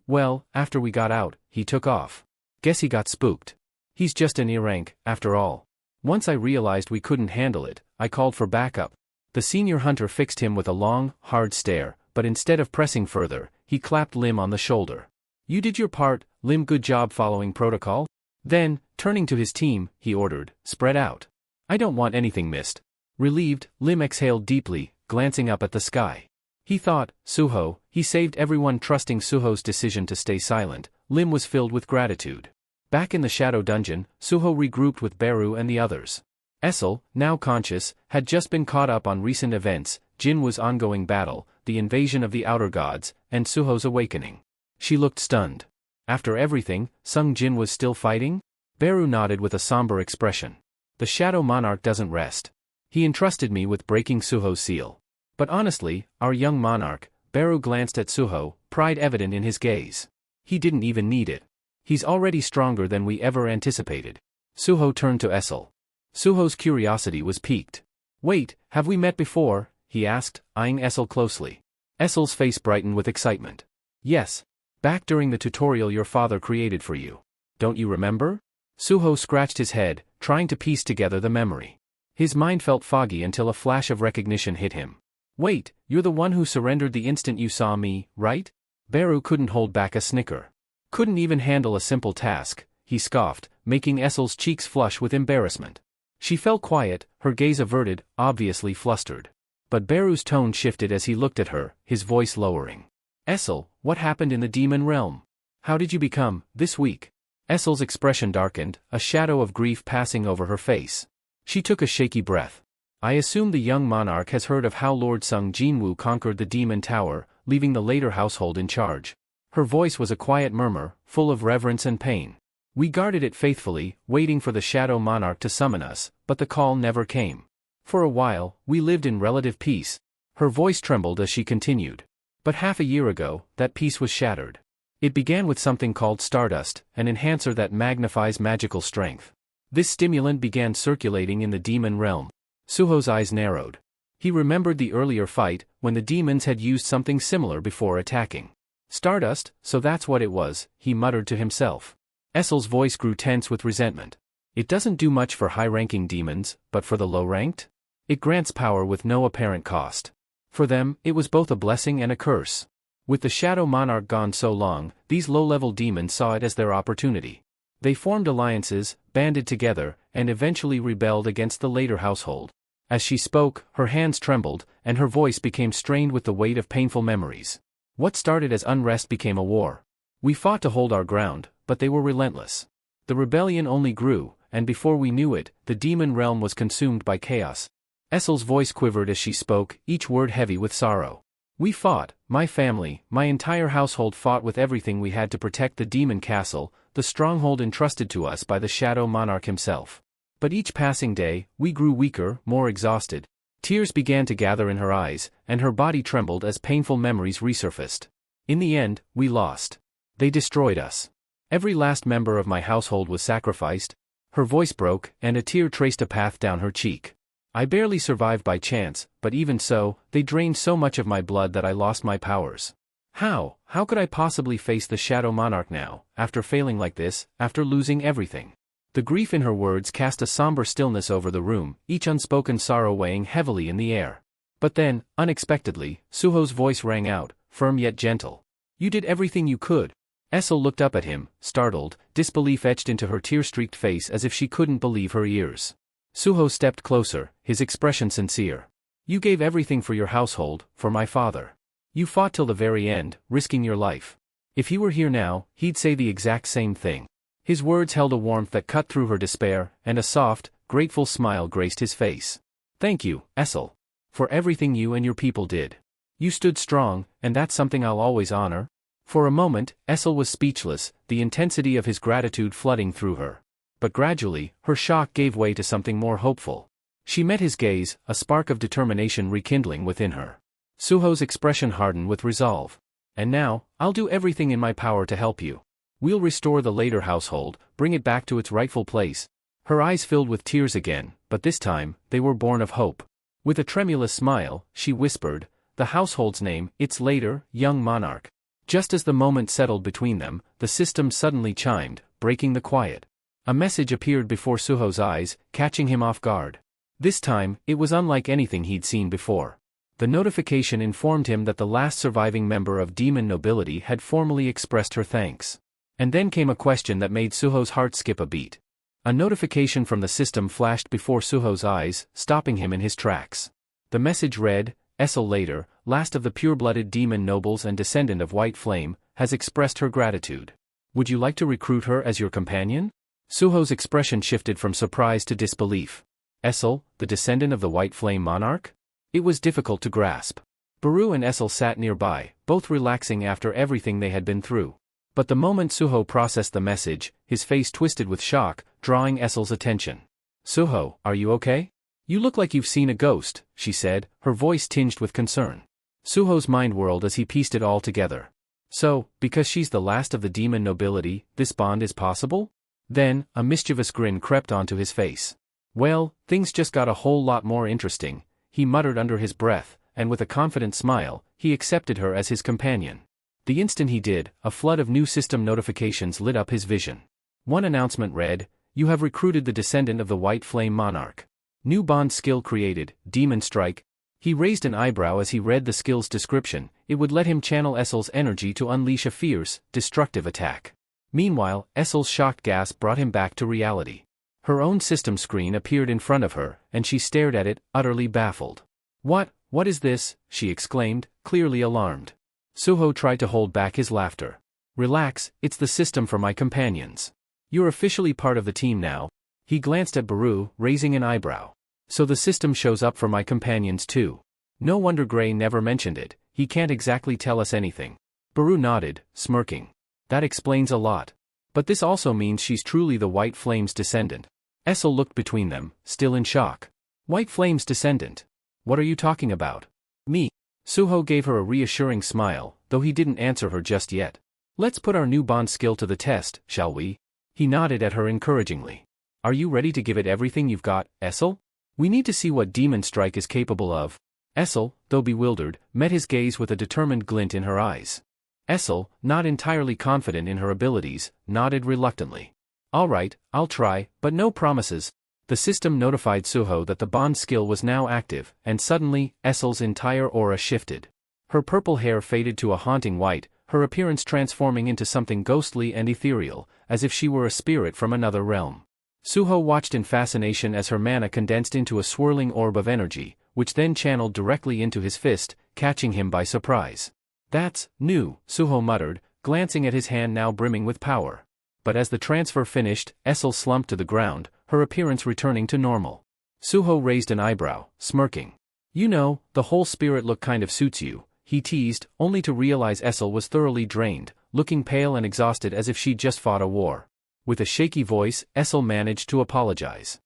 Well, after we got out, he took off. Guess he got spooked. He's just an E-rank, after all. Once I realized we couldn't handle it, I called for backup." The senior hunter fixed him with a long, hard stare, but instead of pressing further, he clapped Lim on the shoulder. "You did your part, Lim. Good job following protocol." Then, turning to his team, he ordered, "Spread out. I don't want anything missed." Relieved, Lim exhaled deeply, glancing up at the sky. He thought, Suho, he saved everyone. Trusting Suho's decision to stay silent, Lim was filled with gratitude. Back in the Shadow Dungeon, Suho regrouped with Beru and the others. Essel, now conscious, had just been caught up on recent events, Jinwoo's ongoing battle, the invasion of the Outer Gods, and Suho's awakening. She looked stunned. After everything, Sung Jin was still fighting? Beru nodded with a somber expression. "The Shadow Monarch doesn't rest. He entrusted me with breaking Suho's seal. But honestly, our young monarch," Beru glanced at Suho, pride evident in his gaze. "He didn't even need it. He's already stronger than we ever anticipated." Suho turned to Essel. Suho's curiosity was piqued. "Wait, have we met before?" he asked, eyeing Essel closely. Essel's face brightened with excitement. "Yes. Back during the tutorial your father created for you. Don't you remember?" Suho scratched his head, trying to piece together the memory. His mind felt foggy until a flash of recognition hit him. "Wait, you're the one who surrendered the instant you saw me, right?" Beru couldn't hold back a snicker. "Couldn't even handle a simple task," he scoffed, making Essel's cheeks flush with embarrassment. She fell quiet, her gaze averted, obviously flustered. But Beru's tone shifted as he looked at her, his voice lowering. "Essel, what happened in the demon realm? How did you become this weak?" Essel's expression darkened, a shadow of grief passing over her face. She took a shaky breath. "I assume the young monarch has heard of how Lord Sung Jinwoo conquered the demon tower, leaving the later household in charge." Her voice was a quiet murmur, full of reverence and pain. We guarded it faithfully, waiting for the Shadow Monarch to summon us, but the call never came. For a while, we lived in relative peace. Her voice trembled as she continued. But half a year ago, that peace was shattered. It began with something called stardust, an enhancer that magnifies magical strength. This stimulant began circulating in the demon realm. Suho's eyes narrowed. He remembered the earlier fight, when the demons had used something similar before attacking. Stardust, so that's what it was, he muttered to himself. Essel's voice grew tense with resentment. It doesn't do much for high-ranking demons, but for the low-ranked? It grants power with no apparent cost. For them, it was both a blessing and a curse. With the Shadow Monarch gone so long, these low-level demons saw it as their opportunity. They formed alliances, banded together, and eventually rebelled against the later household. As she spoke, her hands trembled, and her voice became strained with the weight of painful memories. What started as unrest became a war. We fought to hold our ground, but they were relentless. The rebellion only grew, and before we knew it, the demon realm was consumed by chaos. Essel's voice quivered as she spoke, each word heavy with sorrow. We fought, my family, my entire household fought with everything we had to protect the demon castle, the stronghold entrusted to us by the Shadow Monarch himself. But each passing day, we grew weaker, more exhausted. Tears began to gather in her eyes, and her body trembled as painful memories resurfaced. In the end, we lost. They destroyed us. Every last member of my household was sacrificed. Her voice broke, and a tear traced a path down her cheek. I barely survived by chance, but even so, they drained so much of my blood that I lost my powers. How could I possibly face the Shadow Monarch now, after failing like this, after losing everything? The grief in her words cast a somber stillness over the room, each unspoken sorrow weighing heavily in the air. But then, unexpectedly, Suho's voice rang out, firm yet gentle. You did everything you could. Essel looked up at him, startled, disbelief etched into her tear-streaked face as if she couldn't believe her ears. Suho stepped closer, his expression sincere. You gave everything for your household, for my father. You fought till the very end, risking your life. If he were here now, he'd say the exact same thing. His words held a warmth that cut through her despair, and a soft, grateful smile graced his face. Thank you, Essel. For everything you and your people did. You stood strong, and that's something I'll always honor. For a moment, Essel was speechless, the intensity of his gratitude flooding through her. But gradually, her shock gave way to something more hopeful. She met his gaze, a spark of determination rekindling within her. Suho's expression hardened with resolve. And now, I'll do everything in my power to help you. We'll restore the later household, bring it back to its rightful place. Her eyes filled with tears again, but this time, they were born of hope. With a tremulous smile, she whispered, the household's name, its later, young monarch. Just as the moment settled between them, the system suddenly chimed, breaking the quiet. A message appeared before Suho's eyes, catching him off guard. This time, it was unlike anything he'd seen before. The notification informed him that the last surviving member of demon nobility had formally expressed her thanks. And then came a question that made Suho's heart skip a beat. A notification from the system flashed before Suho's eyes, stopping him in his tracks. The message read, Essel later, last of the pure-blooded demon nobles and descendant of White Flame, has expressed her gratitude. Would you like to recruit her as your companion? Suho's expression shifted from surprise to disbelief. Essel, the descendant of the White Flame monarch? It was difficult to grasp. Baru and Essel sat nearby, both relaxing after everything they had been through. But the moment Suho processed the message, his face twisted with shock, drawing Essel's attention. Suho, are you okay? You look like you've seen a ghost, she said, her voice tinged with concern. Suho's mind whirled as he pieced it all together. So, because she's the last of the demon nobility, this bond is possible? Then, a mischievous grin crept onto his face. Well, things just got a whole lot more interesting, he muttered under his breath, and with a confident smile, he accepted her as his companion. The instant he did, a flood of new system notifications lit up his vision. One announcement read, You have recruited the descendant of the White Flame monarch. New bond skill created, Demon Strike. He raised an eyebrow as he read the skill's description. It would let him channel Essel's energy to unleash a fierce, destructive attack. Meanwhile, Essel's shocked gasp brought him back to reality. Her own system screen appeared in front of her, and she stared at it, utterly baffled. What is this? She exclaimed, clearly alarmed. Suho tried to hold back his laughter. Relax, it's the system for my companions. You're officially part of the team now. He glanced at Baru, raising an eyebrow. So the system shows up for my companions too. No wonder Gray never mentioned it, he can't exactly tell us anything. Baru nodded, smirking. That explains a lot. But this also means she's truly the White Flame's descendant. Essel looked between them, still in shock. White Flame's descendant? What are you talking about? Me. Suho gave her a reassuring smile, though he didn't answer her just yet. Let's put our new bond skill to the test, shall we? He nodded at her encouragingly. Are you ready to give it everything you've got, Essel? We need to see what Demon Strike is capable of. Essel, though bewildered, met his gaze with a determined glint in her eyes. Essel, not entirely confident in her abilities, nodded reluctantly. All right, I'll try, but no promises. The system notified Suho that the bond skill was now active, and suddenly, Essel's entire aura shifted. Her purple hair faded to a haunting white, her appearance transforming into something ghostly and ethereal, as if she were a spirit from another realm. Suho watched in fascination as her mana condensed into a swirling orb of energy, which then channeled directly into his fist, catching him by surprise. That's new, Suho muttered, glancing at his hand now brimming with power. But as the transfer finished, Essel slumped to the ground, her appearance returning to normal. Suho raised an eyebrow, smirking. You know, the whole spirit look kind of suits you, he teased, only to realize Essel was thoroughly drained, looking pale and exhausted as if she'd just fought a war. With a shaky voice, Essel managed to apologize.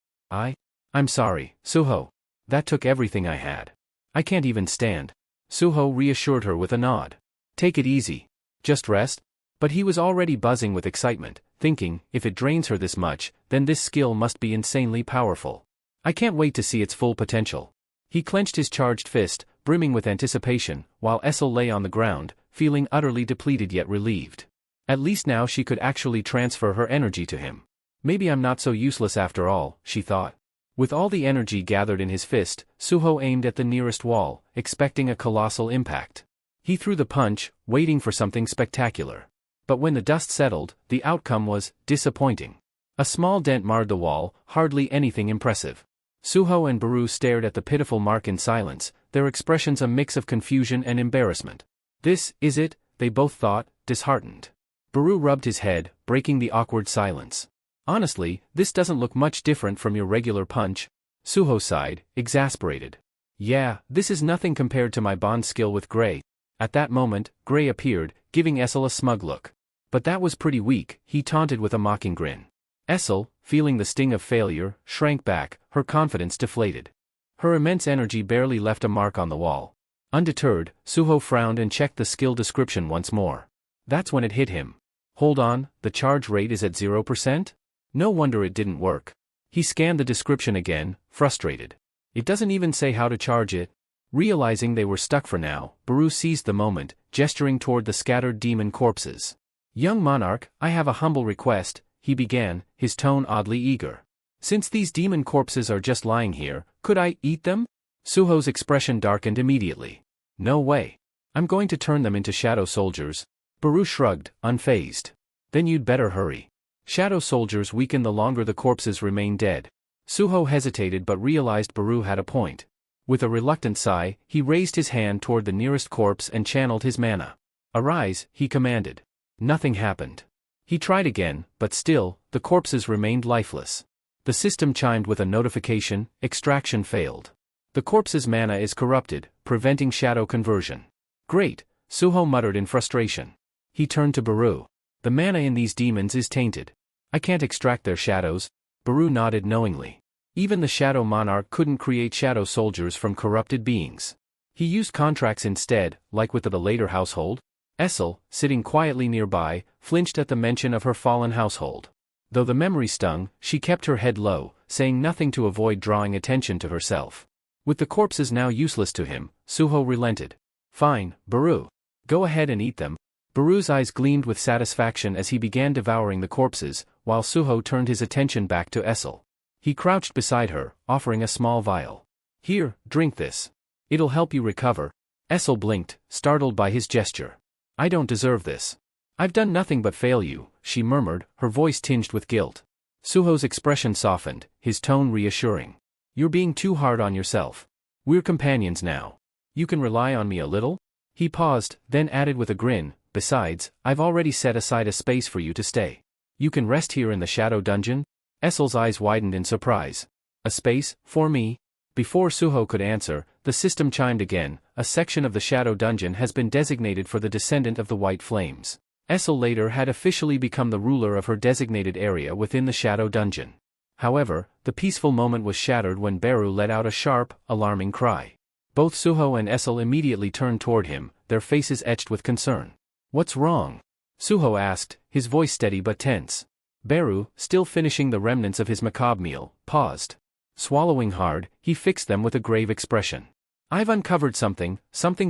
I'm sorry, Suho. That took everything I had. I can't even stand. Suho reassured her with a nod. Take it easy. Just rest. But he was already buzzing with excitement, thinking, if it drains her this much, then this skill must be insanely powerful. I can't wait to see its full potential. He clenched his charged fist, brimming with anticipation, while Essel lay on the ground, feeling utterly depleted yet relieved. At least now she could actually transfer her energy to him. Maybe I'm not so useless after all, she thought. With all the energy gathered in his fist, Suho aimed at the nearest wall, expecting a colossal impact. He threw the punch, waiting for something spectacular. But when the dust settled, the outcome was disappointing. A small dent marred the wall, hardly anything impressive. Suho and Baru stared at the pitiful mark in silence, their expressions a mix of confusion and embarrassment. This is it, they both thought, disheartened. Baru rubbed his head, breaking the awkward silence. Honestly, this doesn't look much different from your regular punch. Suho sighed, exasperated. Yeah, this is nothing compared to my bond skill with Gray. At that moment, Gray appeared, giving Essel a smug look. But that was pretty weak, he taunted with a mocking grin. Essel, feeling the sting of failure, shrank back, her confidence deflated. Her immense energy barely left a mark on the wall. Undeterred, Suho frowned and checked the skill description once more. That's when it hit him. Hold on, the charge rate is at 0%? No wonder it didn't work. He scanned the description again, frustrated. It doesn't even say how to charge it. Realizing they were stuck for now, Baru seized the moment, gesturing toward the scattered demon corpses. Young monarch, I have a humble request, he began, his tone oddly eager. Since these demon corpses are just lying here, could I eat them? Suho's expression darkened immediately. No way. I'm going to turn them into shadow soldiers. Baru shrugged, unfazed. Then you'd better hurry. Shadow soldiers weaken the longer the corpses remain dead. Suho hesitated but realized Baru had a point. With a reluctant sigh, he raised his hand toward the nearest corpse and channeled his mana. Arise, he commanded. Nothing happened. He tried again, but still, the corpses remained lifeless. The system chimed with a notification, extraction failed. The corpse's mana is corrupted, preventing shadow conversion. Great, Suho muttered in frustration. He turned to Baru. The mana in these demons is tainted. I can't extract their shadows. Baru nodded knowingly. Even the Shadow Monarch couldn't create shadow soldiers from corrupted beings. He used contracts instead, like with the later household. Essel, sitting quietly nearby, flinched at the mention of her fallen household. Though the memory stung, she kept her head low, saying nothing to avoid drawing attention to herself. With the corpses now useless to him, Suho relented. Fine, Baru. Go ahead and eat them. Baru's eyes gleamed with satisfaction as he began devouring the corpses, while Suho turned his attention back to Essel. He crouched beside her, offering a small vial. Here, drink this. It'll help you recover. Essel blinked, startled by his gesture. I don't deserve this. I've done nothing but fail you, she murmured, her voice tinged with guilt. Suho's expression softened, his tone reassuring. You're being too hard on yourself. We're companions now. You can rely on me a little? He paused, then added with a grin, besides, I've already set aside a space for you to stay. You can rest here in the shadow dungeon? Essel's eyes widened in surprise. A space, for me? Before Suho could answer, the system chimed again, a section of the shadow dungeon has been designated for the descendant of the White Flames. Essel later had officially become the ruler of her designated area within the Shadow Dungeon. However, the peaceful moment was shattered when Beru let out a sharp, alarming cry. Both Suho and Essel immediately turned toward him, their faces etched with concern. "What's wrong?" Suho asked, his voice steady but tense. Beru, still finishing the remnants of his macabre meal, paused. Swallowing hard, he fixed them with a grave expression. "I've uncovered something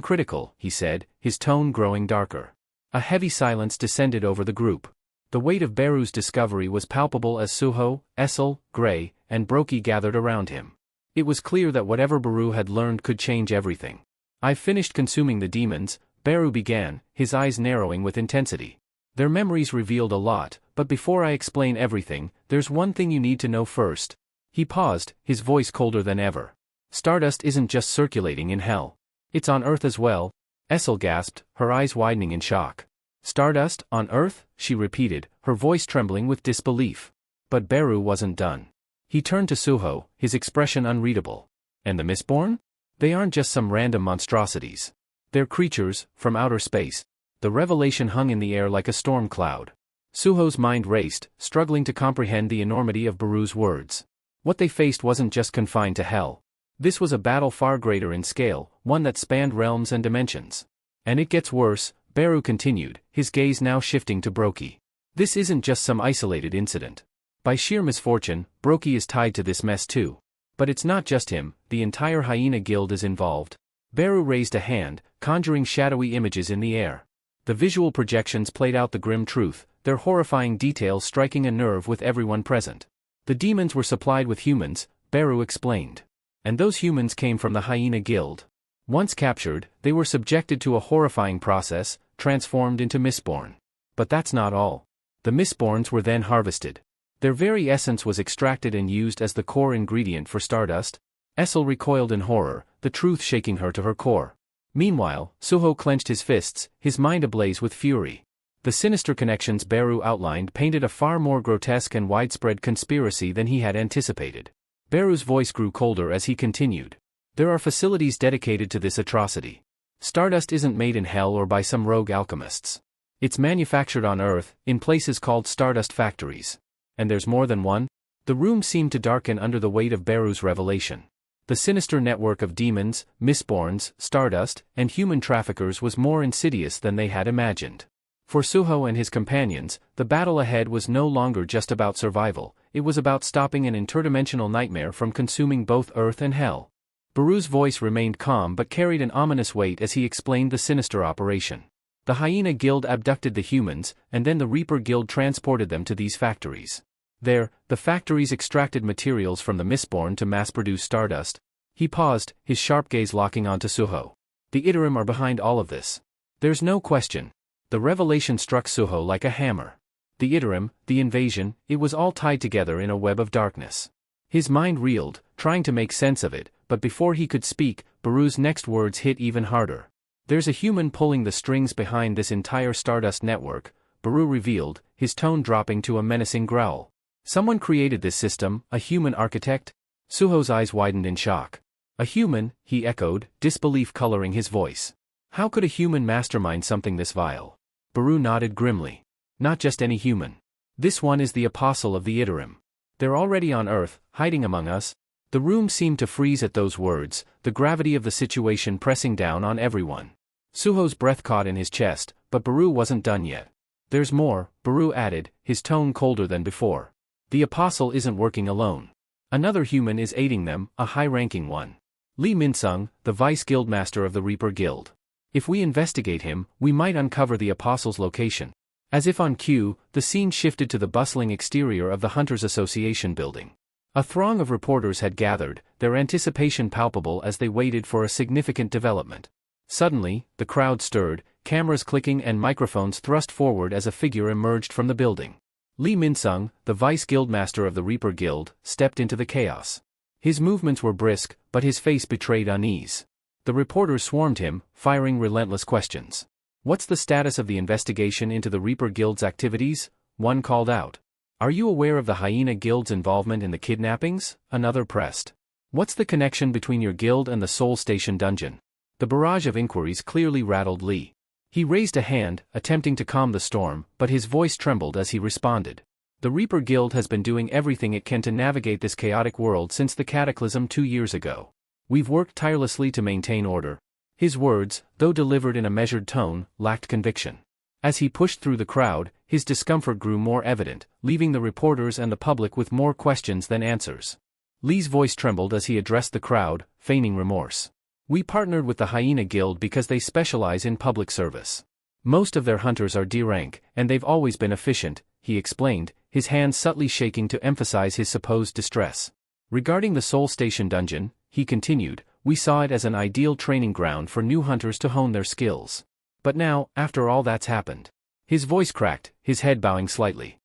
critical," he said, his tone growing darker. A heavy silence descended over the group. The weight of Beru's discovery was palpable as Suho, Essel, Gray, and Brokey gathered around him. It was clear that whatever Beru had learned could change everything. "I've finished consuming the demons," Beru began, his eyes narrowing with intensity. "Their memories revealed a lot, but before I explain everything, there's one thing you need to know first." He paused, his voice colder than ever. "Stardust isn't just circulating in hell. It's on Earth as well." Essel gasped, her eyes widening in shock. "Stardust, on Earth?" she repeated, her voice trembling with disbelief. But Beru wasn't done. He turned to Suho, his expression unreadable. "And the Mistborn? They aren't just some random monstrosities. They're creatures, from outer space." The revelation hung in the air like a storm cloud. Suho's mind raced, struggling to comprehend the enormity of Beru's words. What they faced wasn't just confined to hell. This was a battle far greater in scale, one that spanned realms and dimensions. "And it gets worse," Beru continued, his gaze now shifting to Brokey. "This isn't just some isolated incident. By sheer misfortune, Brokey is tied to this mess too. But it's not just him, the entire Hyena Guild is involved." Beru raised a hand, conjuring shadowy images in the air. The visual projections played out the grim truth, their horrifying details striking a nerve with everyone present. "The demons were supplied with humans," Beru explained. "And those humans came from the Hyena Guild. Once captured, they were subjected to a horrifying process, transformed into Mistborn. But that's not all. The Mistborns were then harvested. Their very essence was extracted and used as the core ingredient for Stardust." Essel recoiled in horror, the truth shaking her to her core. Meanwhile, Suho clenched his fists, his mind ablaze with fury. The sinister connections Beru outlined painted a far more grotesque and widespread conspiracy than he had anticipated. Beru's voice grew colder as he continued. "There are facilities dedicated to this atrocity. Stardust isn't made in hell or by some rogue alchemists. It's manufactured on Earth, in places called Stardust factories. And there's more than one?" The room seemed to darken under the weight of Beru's revelation. The sinister network of demons, Mistborns, Stardust, and human traffickers was more insidious than they had imagined. For Suho and his companions, the battle ahead was no longer just about survival, it was about stopping an interdimensional nightmare from consuming both Earth and Hell. Beru's voice remained calm but carried an ominous weight as he explained the sinister operation. The Hyena Guild abducted the humans, and then the Reaper Guild transported them to these factories. There, the factories extracted materials from the Mistborn to mass-produce Stardust. He paused, his sharp gaze locking onto Suho. "The Iterim are behind all of this. There's no question." The revelation struck Suho like a hammer. The Iterim, the invasion, it was all tied together in a web of darkness. His mind reeled, trying to make sense of it, but before he could speak, Beru's next words hit even harder. "There's a human pulling the strings behind this entire Stardust network," Beru revealed, his tone dropping to a menacing growl. "Someone created this system, a human architect?" Suho's eyes widened in shock. "A human," he echoed, disbelief coloring his voice. "How could a human mastermind something this vile?" Beru nodded grimly. "Not just any human. This one is the apostle of the Iterim. They're already on Earth, hiding among us." The room seemed to freeze at those words, the gravity of the situation pressing down on everyone. Suho's breath caught in his chest, but Beru wasn't done yet. "There's more," Beru added, his tone colder than before. "The apostle isn't working alone. Another human is aiding them, a high-ranking one. Lee Minsung, the vice guildmaster of the Reaper Guild. If we investigate him, we might uncover the apostle's location." As if on cue, the scene shifted to the bustling exterior of the Hunters Association building. A throng of reporters had gathered, their anticipation palpable as they waited for a significant development. Suddenly, the crowd stirred, cameras clicking and microphones thrust forward as a figure emerged from the building. Lee Minsung, the vice guildmaster of the Reaper Guild, stepped into the chaos. His movements were brisk, but his face betrayed unease. The reporters swarmed him, firing relentless questions. "What's the status of the investigation into the Reaper Guild's activities?" one called out. "Are you aware of the Hyena Guild's involvement in the kidnappings?" another pressed. "What's the connection between your guild and the Soul Station dungeon?" The barrage of inquiries clearly rattled Lee. He raised a hand, attempting to calm the storm, but his voice trembled as he responded. The Reaper Guild has been doing everything it can to navigate this chaotic world since the cataclysm 2 years ago. We've worked tirelessly to maintain order. His words, though delivered in a measured tone, lacked conviction. As he pushed through the crowd, his discomfort grew more evident, leaving the reporters and the public with more questions than answers. Lee's voice trembled as he addressed the crowd, feigning remorse. We partnered with the Hyena Guild because they specialize in public service. Most of their hunters are D-rank, and they've always been efficient, he explained, his hands subtly shaking to emphasize his supposed distress. Regarding the Soul Station dungeon, he continued, we saw it as an ideal training ground for new hunters to hone their skills. But now, after all that's happened. His voice cracked, his head bowing slightly.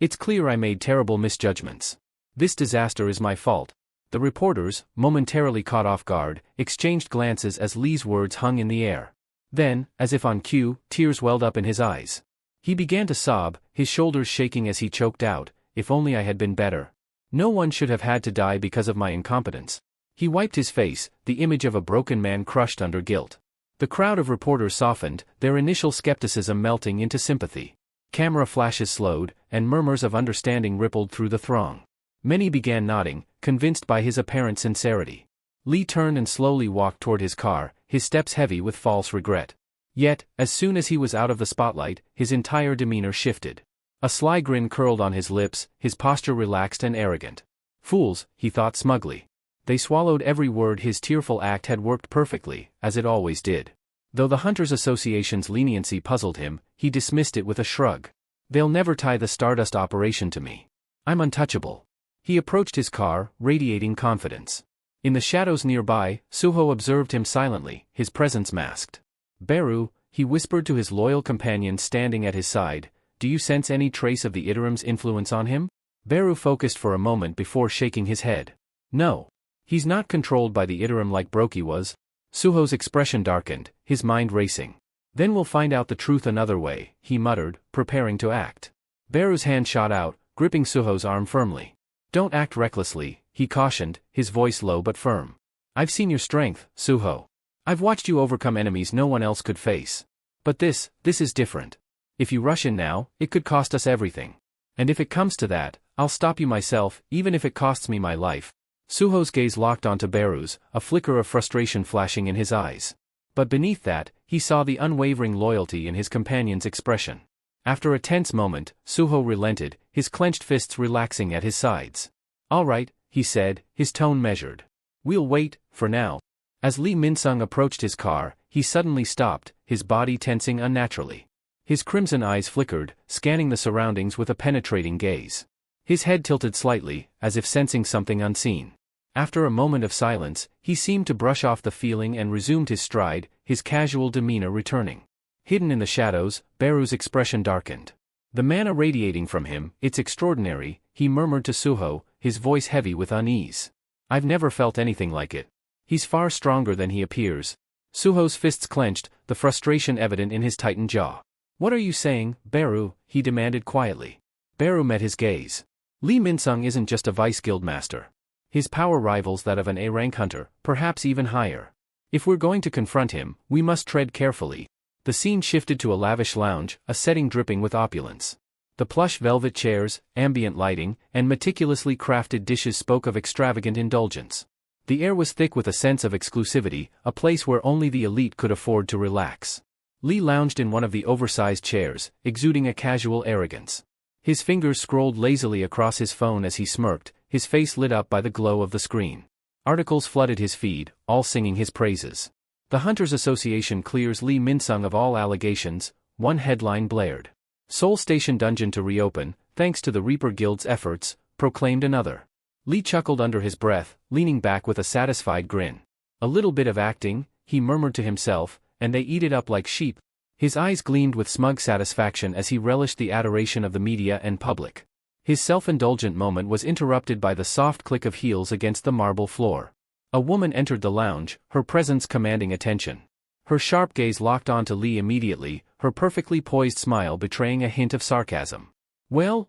It's clear I made terrible misjudgments. This disaster is my fault. The reporters, momentarily caught off guard, exchanged glances as Lee's words hung in the air. Then, as if on cue, tears welled up in his eyes. He began to sob, his shoulders shaking as he choked out, if only I had been better. No one should have had to die because of my incompetence. He wiped his face, the image of a broken man crushed under guilt. The crowd of reporters softened, their initial skepticism melting into sympathy. Camera flashes slowed, and murmurs of understanding rippled through the throng. Many began nodding, convinced by his apparent sincerity. Lee turned and slowly walked toward his car, his steps heavy with false regret. Yet, as soon as he was out of the spotlight, his entire demeanor shifted. A sly grin curled on his lips, his posture relaxed and arrogant. Fools, he thought smugly. They swallowed every word. His tearful act had worked perfectly, as it always did. Though the Hunters Association's leniency puzzled him, he dismissed it with a shrug. They'll never tie the Stardust operation to me. I'm untouchable. He approached his car, radiating confidence. In the shadows nearby, Suho observed him silently, his presence masked. Beru, he whispered to his loyal companion standing at his side, do you sense any trace of the Iterim's influence on him? Beru focused for a moment before shaking his head. No. He's not controlled by the Iterim like Brokey was. Suho's expression darkened, his mind racing. Then we'll find out the truth another way, he muttered, preparing to act. Beru's hand shot out, gripping Suho's arm firmly. Don't act recklessly, he cautioned, his voice low but firm. I've seen your strength, Suho. I've watched you overcome enemies no one else could face. But this is different. If you rush in now, it could cost us everything. And if it comes to that, I'll stop you myself, even if it costs me my life. Suho's gaze locked onto Beru's, a flicker of frustration flashing in his eyes. But beneath that, he saw the unwavering loyalty in his companion's expression. After a tense moment, Suho relented, his clenched fists relaxing at his sides. All right, he said, his tone measured. We'll wait, for now. As Lee Minsung approached his car, he suddenly stopped, his body tensing unnaturally. His crimson eyes flickered, scanning the surroundings with a penetrating gaze. His head tilted slightly, as if sensing something unseen. After a moment of silence, he seemed to brush off the feeling and resumed his stride, his casual demeanor returning. Hidden in the shadows, Beru's expression darkened. The mana radiating from him, it's extraordinary, he murmured to Suho, his voice heavy with unease. I've never felt anything like it. He's far stronger than he appears. Suho's fists clenched, the frustration evident in his tightened jaw. What are you saying, Beru? He demanded quietly. Beru met his gaze. Lee Minsung isn't just a vice guildmaster. His power rivals that of an A-rank hunter, perhaps even higher. If we're going to confront him, we must tread carefully. The scene shifted to a lavish lounge, a setting dripping with opulence. The plush velvet chairs, ambient lighting, and meticulously crafted dishes spoke of extravagant indulgence. The air was thick with a sense of exclusivity, a place where only the elite could afford to relax. Lee lounged in one of the oversized chairs, exuding a casual arrogance. His fingers scrolled lazily across his phone as he smirked, his face lit up by the glow of the screen. Articles flooded his feed, all singing his praises. The Hunters Association clears Lee Minsung of all allegations, one headline blared. Soul Station dungeon to reopen, thanks to the Reaper Guild's efforts, proclaimed another. Lee chuckled under his breath, leaning back with a satisfied grin. A little bit of acting, he murmured to himself, and they eat it up like sheep. His eyes gleamed with smug satisfaction as he relished the adoration of the media and public. His self-indulgent moment was interrupted by the soft click of heels against the marble floor. A woman entered the lounge, her presence commanding attention. Her sharp gaze locked onto Lee immediately, her perfectly poised smile betraying a hint of sarcasm. Well,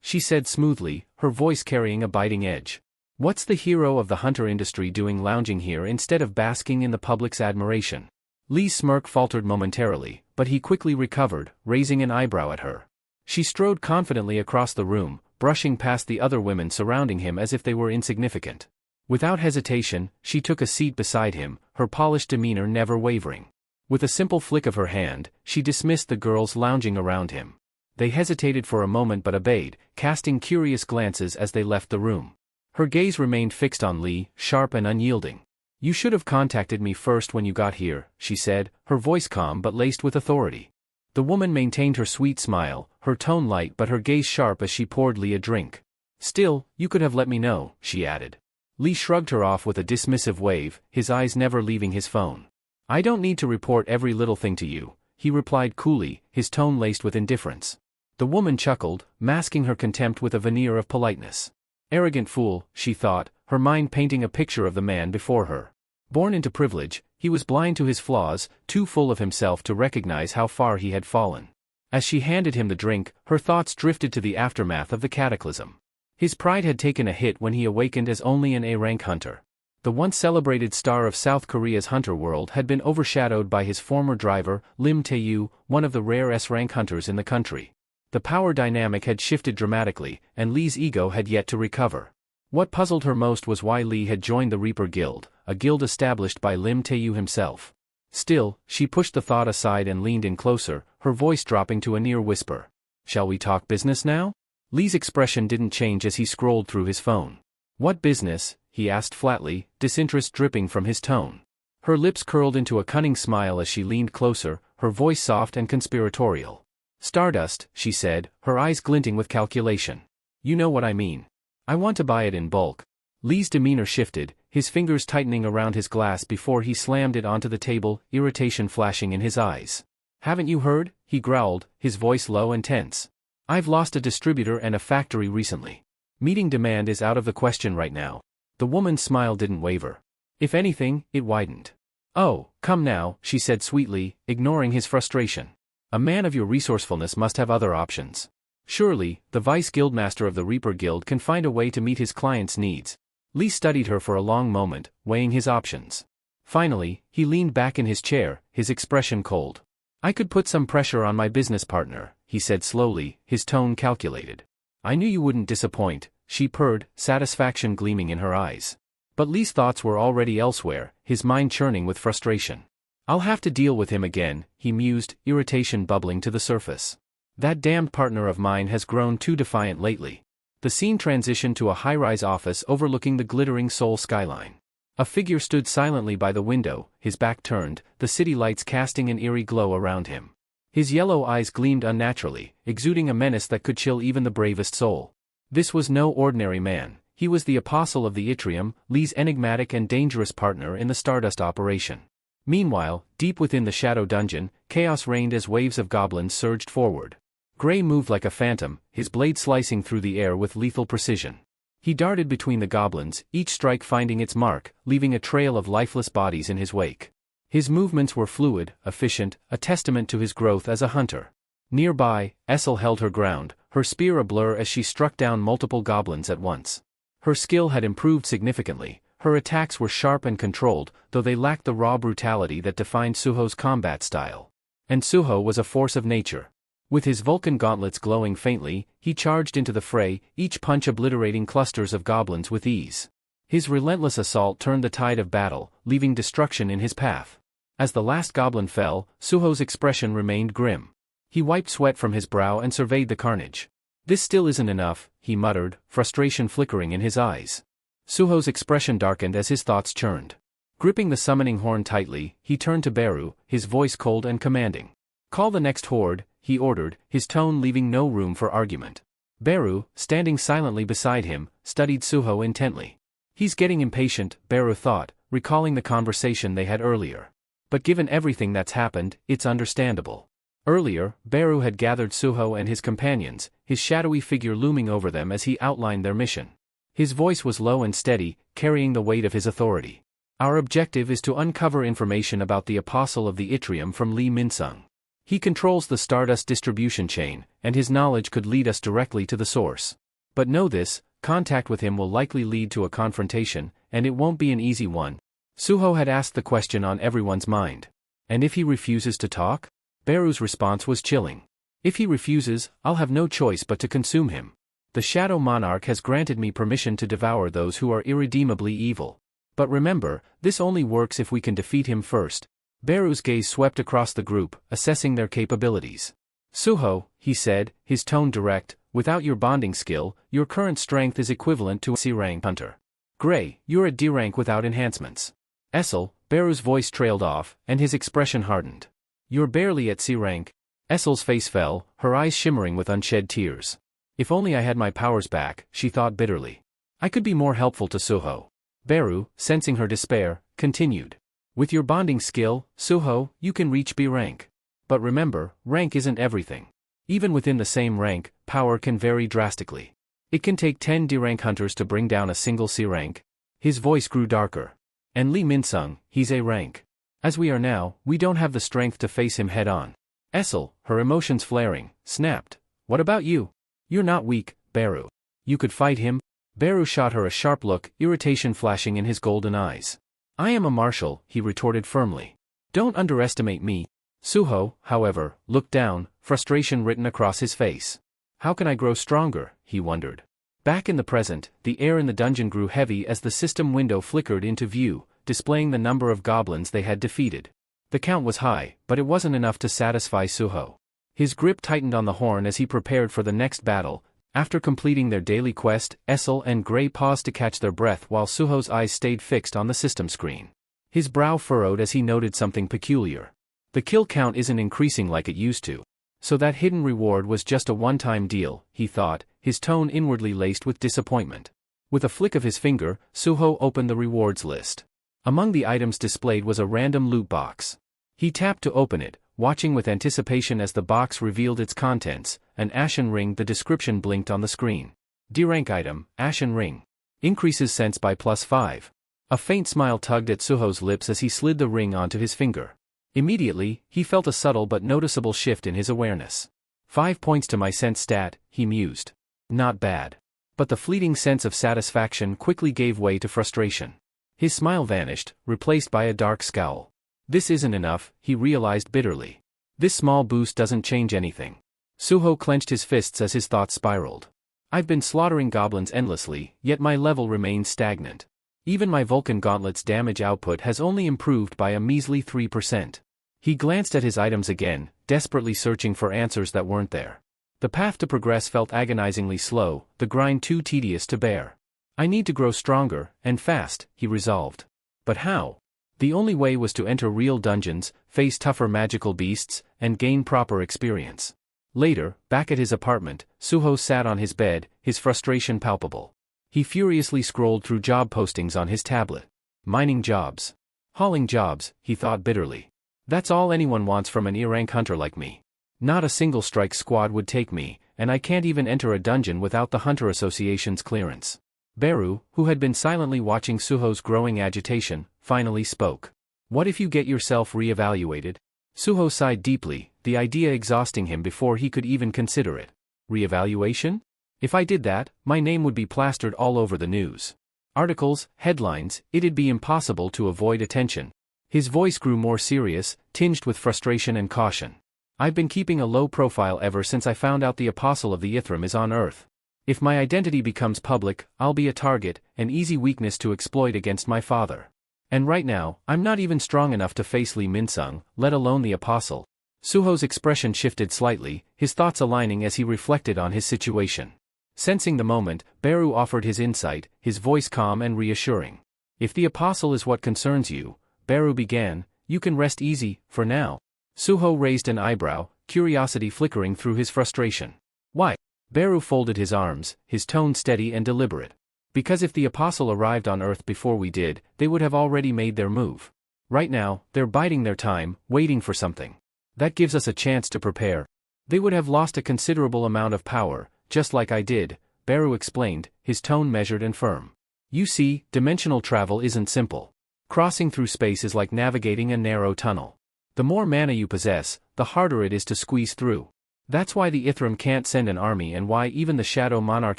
she said smoothly, her voice carrying a biting edge. What's the hero of the hunter industry doing lounging here instead of basking in the public's admiration? Lee's smirk faltered momentarily, but he quickly recovered, raising an eyebrow at her. She strode confidently across the room, brushing past the other women surrounding him as if they were insignificant. Without hesitation, she took a seat beside him, her polished demeanor never wavering. With a simple flick of her hand, she dismissed the girls lounging around him. They hesitated for a moment but obeyed, casting curious glances as they left the room. Her gaze remained fixed on Lee, sharp and unyielding. "You should have contacted me first when you got here," she said, her voice calm but laced with authority. The woman maintained her sweet smile, her tone light but her gaze sharp as she poured Lee a drink. "Still, you could have let me know," she added. Lee shrugged her off with a dismissive wave, his eyes never leaving his phone. "I don't need to report every little thing to you," he replied coolly, his tone laced with indifference. The woman chuckled, masking her contempt with a veneer of politeness. Arrogant fool, she thought, her mind painting a picture of the man before her. Born into privilege, he was blind to his flaws, too full of himself to recognize how far he had fallen. As she handed him the drink, her thoughts drifted to the aftermath of the cataclysm. His pride had taken a hit when he awakened as only an A-rank hunter. The once celebrated star of South Korea's hunter world had been overshadowed by his former driver, Lim Tae-yu, one of the rare S-rank hunters in the country. The power dynamic had shifted dramatically, and Lee's ego had yet to recover. What puzzled her most was why Lee had joined the Reaper Guild, a guild established by Lim Tae-yu himself. Still, she pushed the thought aside and leaned in closer, her voice dropping to a near whisper. "Shall we talk business now?" Lee's expression didn't change as he scrolled through his phone. "What business?" he asked flatly, disinterest dripping from his tone. Her lips curled into a cunning smile as she leaned closer, her voice soft and conspiratorial. "Stardust," she said, her eyes glinting with calculation. "You know what I mean. I want to buy it in bulk." Lee's demeanor shifted, his fingers tightening around his glass before he slammed it onto the table, irritation flashing in his eyes. "Haven't you heard?" he growled, his voice low and tense. "I've lost a distributor and a factory recently. Meeting demand is out of the question right now." The woman's smile didn't waver. If anything, it widened. "Oh, come now," she said sweetly, ignoring his frustration. "A man of your resourcefulness must have other options. Surely, the vice guildmaster of the Reaper Guild can find a way to meet his client's needs." Lee studied her for a long moment, weighing his options. Finally, he leaned back in his chair, his expression cold. "I could put some pressure on my business partner," he said slowly, his tone calculated. "I knew you wouldn't disappoint," she purred, satisfaction gleaming in her eyes. But Lee's thoughts were already elsewhere, his mind churning with frustration. "I'll have to deal with him again," he mused, irritation bubbling to the surface. "That damned partner of mine has grown too defiant lately." The scene transitioned to a high-rise office overlooking the glittering Seoul skyline. A figure stood silently by the window, his back turned, the city lights casting an eerie glow around him. His yellow eyes gleamed unnaturally, exuding a menace that could chill even the bravest soul. This was no ordinary man, he was the apostle of the Yttrium, Lee's enigmatic and dangerous partner in the Stardust operation. Meanwhile, deep within the shadow dungeon, chaos reigned as waves of goblins surged forward. Gray moved like a phantom, his blade slicing through the air with lethal precision. He darted between the goblins, each strike finding its mark, leaving a trail of lifeless bodies in his wake. His movements were fluid, efficient, a testament to his growth as a hunter. Nearby, Essel held her ground, her spear a blur as she struck down multiple goblins at once. Her skill had improved significantly, her attacks were sharp and controlled, though they lacked the raw brutality that defined Suho's combat style. And Suho was a force of nature. With his Vulcan gauntlets glowing faintly, he charged into the fray, each punch obliterating clusters of goblins with ease. His relentless assault turned the tide of battle, leaving destruction in his path. As the last goblin fell, Suho's expression remained grim. He wiped sweat from his brow and surveyed the carnage. "This still isn't enough," he muttered, frustration flickering in his eyes. Suho's expression darkened as his thoughts churned. Gripping the summoning horn tightly, he turned to Beru, his voice cold and commanding. "Call the next horde," he ordered, his tone leaving no room for argument. Beru, standing silently beside him, studied Suho intently. He's getting impatient, Beru thought, recalling the conversation they had earlier. But given everything that's happened, it's understandable. Earlier, Beru had gathered Suho and his companions, his shadowy figure looming over them as he outlined their mission. His voice was low and steady, carrying the weight of his authority. "Our objective is to uncover information about the Apostle of the Yttrium from Lee Minsung. He controls the Stardust distribution chain, and his knowledge could lead us directly to the source. But know this, contact with him will likely lead to a confrontation, and it won't be an easy one." Suho had asked the question on everyone's mind. And if he refuses to talk? Beru's response was chilling. If he refuses, I'll have no choice but to consume him. The Shadow Monarch has granted me permission to devour those who are irredeemably evil. But remember, this only works if we can defeat him first. Beru's gaze swept across the group, assessing their capabilities. Suho, he said, his tone direct, without your bonding skill, your current strength is equivalent to a C-rank hunter. Gray, you're at D-rank without enhancements. Essel, Beru's voice trailed off, and his expression hardened. You're barely at C-rank. Essel's face fell, her eyes shimmering with unshed tears. If only I had my powers back, she thought bitterly. I could be more helpful to Suho. Beru, sensing her despair, continued. With your bonding skill, Suho, you can reach B rank. But remember, rank isn't everything. Even within the same rank, power can vary drastically. It can take 10 D-rank hunters to bring down a single C rank. His voice grew darker. And Lee Min-sung, he's A rank. As we are now, we don't have the strength to face him head-on. Essel, her emotions flaring, snapped. What about you? You're not weak, Beru. You could fight him? Beru shot her a sharp look, irritation flashing in his golden eyes. I am a marshal, he retorted firmly. Don't underestimate me. Suho, however, looked down, frustration written across his face. How can I grow stronger, he wondered. Back in the present, the air in the dungeon grew heavy as the system window flickered into view, displaying the number of goblins they had defeated. The count was high, but it wasn't enough to satisfy Suho. His grip tightened on the horn as he prepared for the next battle. After completing their daily quest, Essel and Gray paused to catch their breath while Suho's eyes stayed fixed on the system screen. His brow furrowed as he noted something peculiar. The kill count isn't increasing like it used to. So that hidden reward was just a one-time deal, he thought, his tone inwardly laced with disappointment. With a flick of his finger, Suho opened the rewards list. Among the items displayed was a random loot box. He tapped to open it, watching with anticipation as the box revealed its contents, an ashen ring. The description blinked on the screen. D-rank item, ashen ring. Increases sense by +5. A faint smile tugged at Suho's lips as he slid the ring onto his finger. Immediately, he felt a subtle but noticeable shift in his awareness. 5 points to my sense stat, he mused. Not bad. But the fleeting sense of satisfaction quickly gave way to frustration. His smile vanished, replaced by a dark scowl. This isn't enough, he realized bitterly. This small boost doesn't change anything. Suho clenched his fists as his thoughts spiraled. I've been slaughtering goblins endlessly, yet my level remains stagnant. Even my Vulcan Gauntlet's damage output has only improved by a measly 3%. He glanced at his items again, desperately searching for answers that weren't there. The path to progress felt agonizingly slow, the grind too tedious to bear. I need to grow stronger, and fast, he resolved. But how? The only way was to enter real dungeons, face tougher magical beasts, and gain proper experience. Later, back at his apartment, Suho sat on his bed, his frustration palpable. He furiously scrolled through job postings on his tablet. Mining jobs. Hauling jobs, he thought bitterly. That's all anyone wants from an E-rank hunter like me. Not a single strike squad would take me, and I can't even enter a dungeon without the Hunter Association's clearance. Beru, who had been silently watching Suho's growing agitation, finally spoke. What if you get yourself re-evaluated? Suho sighed deeply, the idea exhausting him before he could even consider it. Re-evaluation? If I did that, my name would be plastered all over the news. Articles, headlines, it'd be impossible to avoid attention. His voice grew more serious, tinged with frustration and caution. I've been keeping a low profile ever since I found out the Apostle of the Ithram is on Earth. If my identity becomes public, I'll be a target, an easy weakness to exploit against my father. And right now, I'm not even strong enough to face Lee Min-sung, let alone the Apostle. Suho's expression shifted slightly, his thoughts aligning as he reflected on his situation. Sensing the moment, Beru offered his insight, his voice calm and reassuring. If the Apostle is what concerns you, Beru began, you can rest easy, for now. Suho raised an eyebrow, curiosity flickering through his frustration. Why? Beru folded his arms, his tone steady and deliberate. Because if the Apostle arrived on Earth before we did, they would have already made their move. Right now, they're biding their time, waiting for something. That gives us a chance to prepare. They would have lost a considerable amount of power, just like I did, Beru explained, his tone measured and firm. You see, dimensional travel isn't simple. Crossing through space is like navigating a narrow tunnel. The more mana you possess, the harder it is to squeeze through. That's why the Ithram can't send an army and why even the Shadow Monarch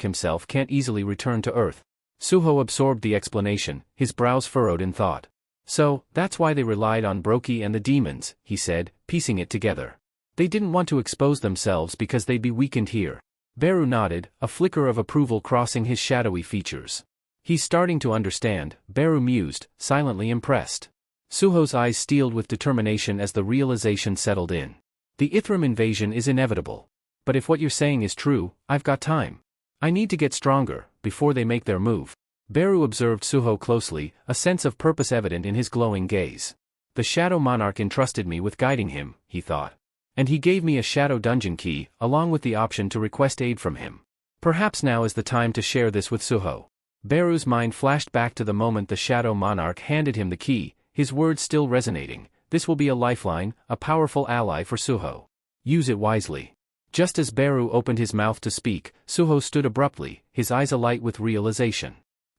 himself can't easily return to Earth. Suho absorbed the explanation, his brows furrowed in thought. So, that's why they relied on Brokey and the demons, he said, piecing it together. They didn't want to expose themselves because they'd be weakened here. Beru nodded, a flicker of approval crossing his shadowy features. He's starting to understand, Beru mused, silently impressed. Suho's eyes steeled with determination as the realization settled in. The Ithram invasion is inevitable. But if what you're saying is true, I've got time. I need to get stronger, before they make their move. Beru observed Suho closely, a sense of purpose evident in his glowing gaze. The Shadow Monarch entrusted me with guiding him, he thought. And he gave me a Shadow Dungeon key, along with the option to request aid from him. Perhaps now is the time to share this with Suho. Beru's mind flashed back to the moment the Shadow Monarch handed him the key, his words still resonating. This will be a lifeline, a powerful ally for Suho. Use it wisely. Just as Beru opened his mouth to speak, Suho stood abruptly, his eyes alight with realization.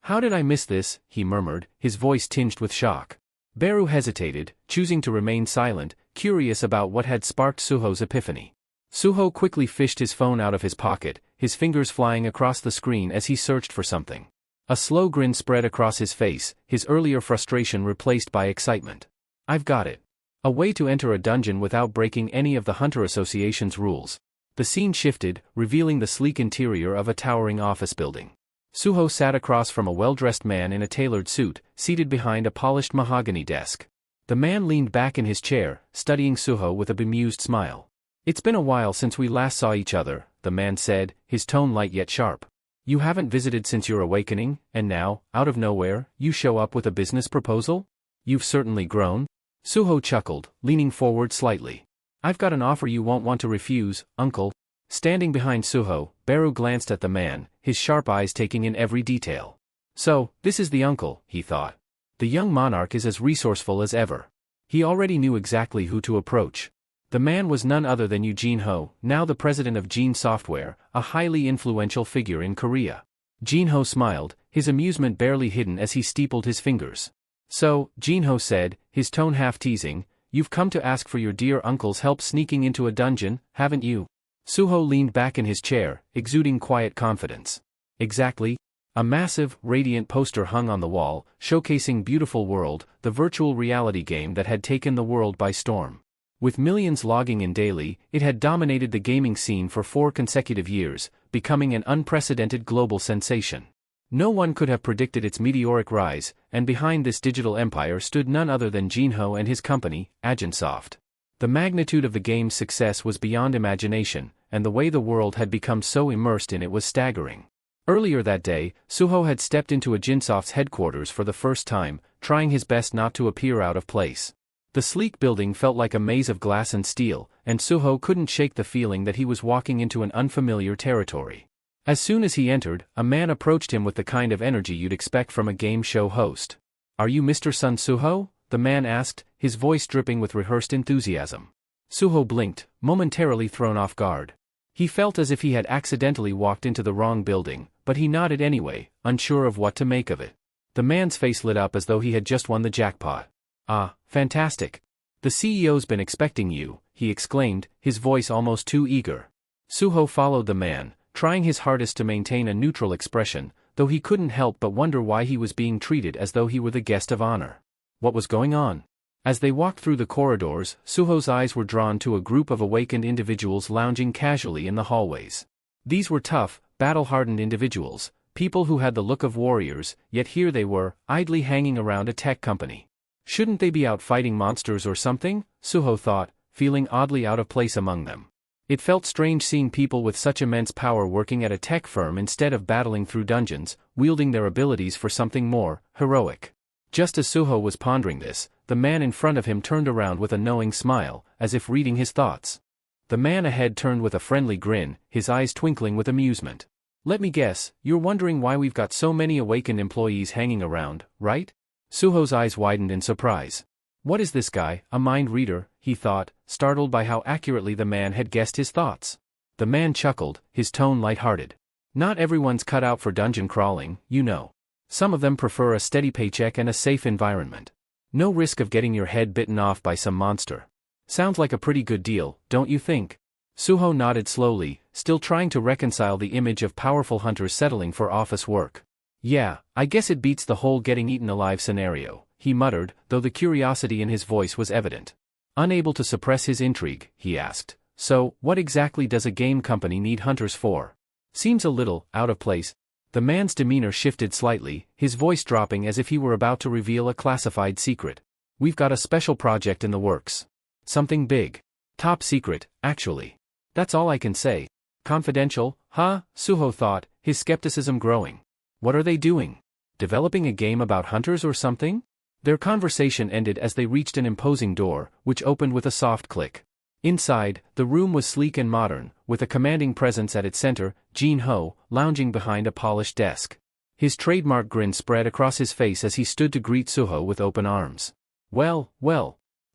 How did I miss this? He murmured, his voice tinged with shock. Beru hesitated, choosing to remain silent, curious about what had sparked Suho's epiphany. Suho quickly fished his phone out of his pocket, his fingers flying across the screen as he searched for something. A slow grin spread across his face, his earlier frustration replaced by excitement. I've got it. A way to enter a dungeon without breaking any of the Hunter Association's rules. The scene shifted, revealing the sleek interior of a towering office building. Suho sat across from a well-dressed man in a tailored suit, seated behind a polished mahogany desk. The man leaned back in his chair, studying Suho with a bemused smile. It's been a while since we last saw each other, the man said, his tone light yet sharp. You haven't visited since your awakening, and now, out of nowhere, you show up with a business proposal? You've certainly grown. Suho chuckled, leaning forward slightly. I've got an offer you won't want to refuse, uncle. Standing behind Suho, Beru glanced at the man, his sharp eyes taking in every detail. So, this is the uncle, he thought. The young monarch is as resourceful as ever. He already knew exactly who to approach. The man was none other than Eugene Ho, now the president of Gene Software, a highly influential figure in Korea. Gene Ho smiled, his amusement barely hidden as he steepled his fingers. So, Gene Ho said, his tone half teasing, you've come to ask for your dear uncle's help sneaking into a dungeon, haven't you? Suho leaned back in his chair, exuding quiet confidence. Exactly. A massive, radiant poster hung on the wall, showcasing Beautiful World, the virtual reality game that had taken the world by storm. With millions logging in daily, it had dominated the gaming scene for 4 consecutive years, becoming an unprecedented global sensation. No one could have predicted its meteoric rise, and behind this digital empire stood none other than Gene Ho and his company, Agensoft. The magnitude of the game's success was beyond imagination, and the way the world had become so immersed in it was staggering. Earlier that day, Suho had stepped into Agensoft's headquarters for the first time, trying his best not to appear out of place. The sleek building felt like a maze of glass and steel, and Suho couldn't shake the feeling that he was walking into an unfamiliar territory. As soon as he entered, a man approached him with the kind of energy you'd expect from a game show host. Are you Mr. Sun Suho? The man asked, his voice dripping with rehearsed enthusiasm. Suho blinked, momentarily thrown off guard. He felt as if he had accidentally walked into the wrong building, but he nodded anyway, unsure of what to make of it. The man's face lit up as though he had just won the jackpot. Ah, fantastic. The CEO's been expecting you, he exclaimed, his voice almost too eager. Suho followed the man, trying his hardest to maintain a neutral expression, though he couldn't help but wonder why he was being treated as though he were the guest of honor. What was going on? As they walked through the corridors, Suho's eyes were drawn to a group of awakened individuals lounging casually in the hallways. These were tough, battle-hardened individuals, people who had the look of warriors, yet here they were, idly hanging around a tech company. Shouldn't they be out fighting monsters or something? Suho thought, feeling oddly out of place among them. It felt strange seeing people with such immense power working at a tech firm instead of battling through dungeons, wielding their abilities for something more heroic. Just as Suho was pondering this, the man in front of him turned around with a knowing smile, as if reading his thoughts. The man ahead turned with a friendly grin, his eyes twinkling with amusement. Let me guess, you're wondering why we've got so many awakened employees hanging around, right? Suho's eyes widened in surprise. What is this guy, a mind reader, he thought, startled by how accurately the man had guessed his thoughts. The man chuckled, his tone light-hearted. Not everyone's cut out for dungeon crawling, you know. Some of them prefer a steady paycheck and a safe environment. No risk of getting your head bitten off by some monster. Sounds like a pretty good deal, don't you think? Suho nodded slowly, still trying to reconcile the image of powerful hunters settling for office work. Yeah, I guess it beats the whole getting eaten alive scenario, he muttered, though the curiosity in his voice was evident. Unable to suppress his intrigue, he asked, "So, what exactly does a game company need hunters for?" Seems a little out of place. The man's demeanor shifted slightly, his voice dropping as if he were about to reveal a classified secret. "We've got a special project in the works. Something big. Top secret, actually. That's all I can say." "Confidential, huh?" Suho thought, his skepticism growing. "What are they doing? Developing a game about hunters or something?" Their conversation ended as they reached an imposing door, which opened with a soft click. Inside, the room was sleek and modern, with a commanding presence at its center, Jin-ho, lounging behind a polished desk. His trademark grin spread across his face as he stood to greet Suho with open arms. Well,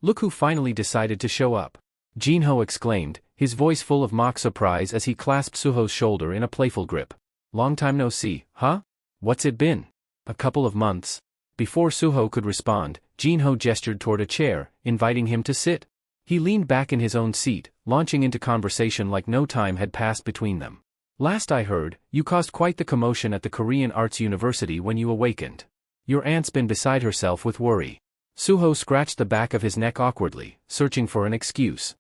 look who finally decided to show up," Jin-ho exclaimed, his voice full of mock surprise as he clasped Suho's shoulder in a playful grip. "Long time no see, huh? What's it been?" "A couple of months." Before Suho could respond, Jin-ho gestured toward a chair, inviting him to sit. He leaned back in his own seat, launching into conversation like no time had passed between them. "Last I heard, you caused quite the commotion at the Korean Arts University when you awakened. Your aunt's been beside herself with worry." Suho scratched the back of his neck awkwardly, searching for an excuse.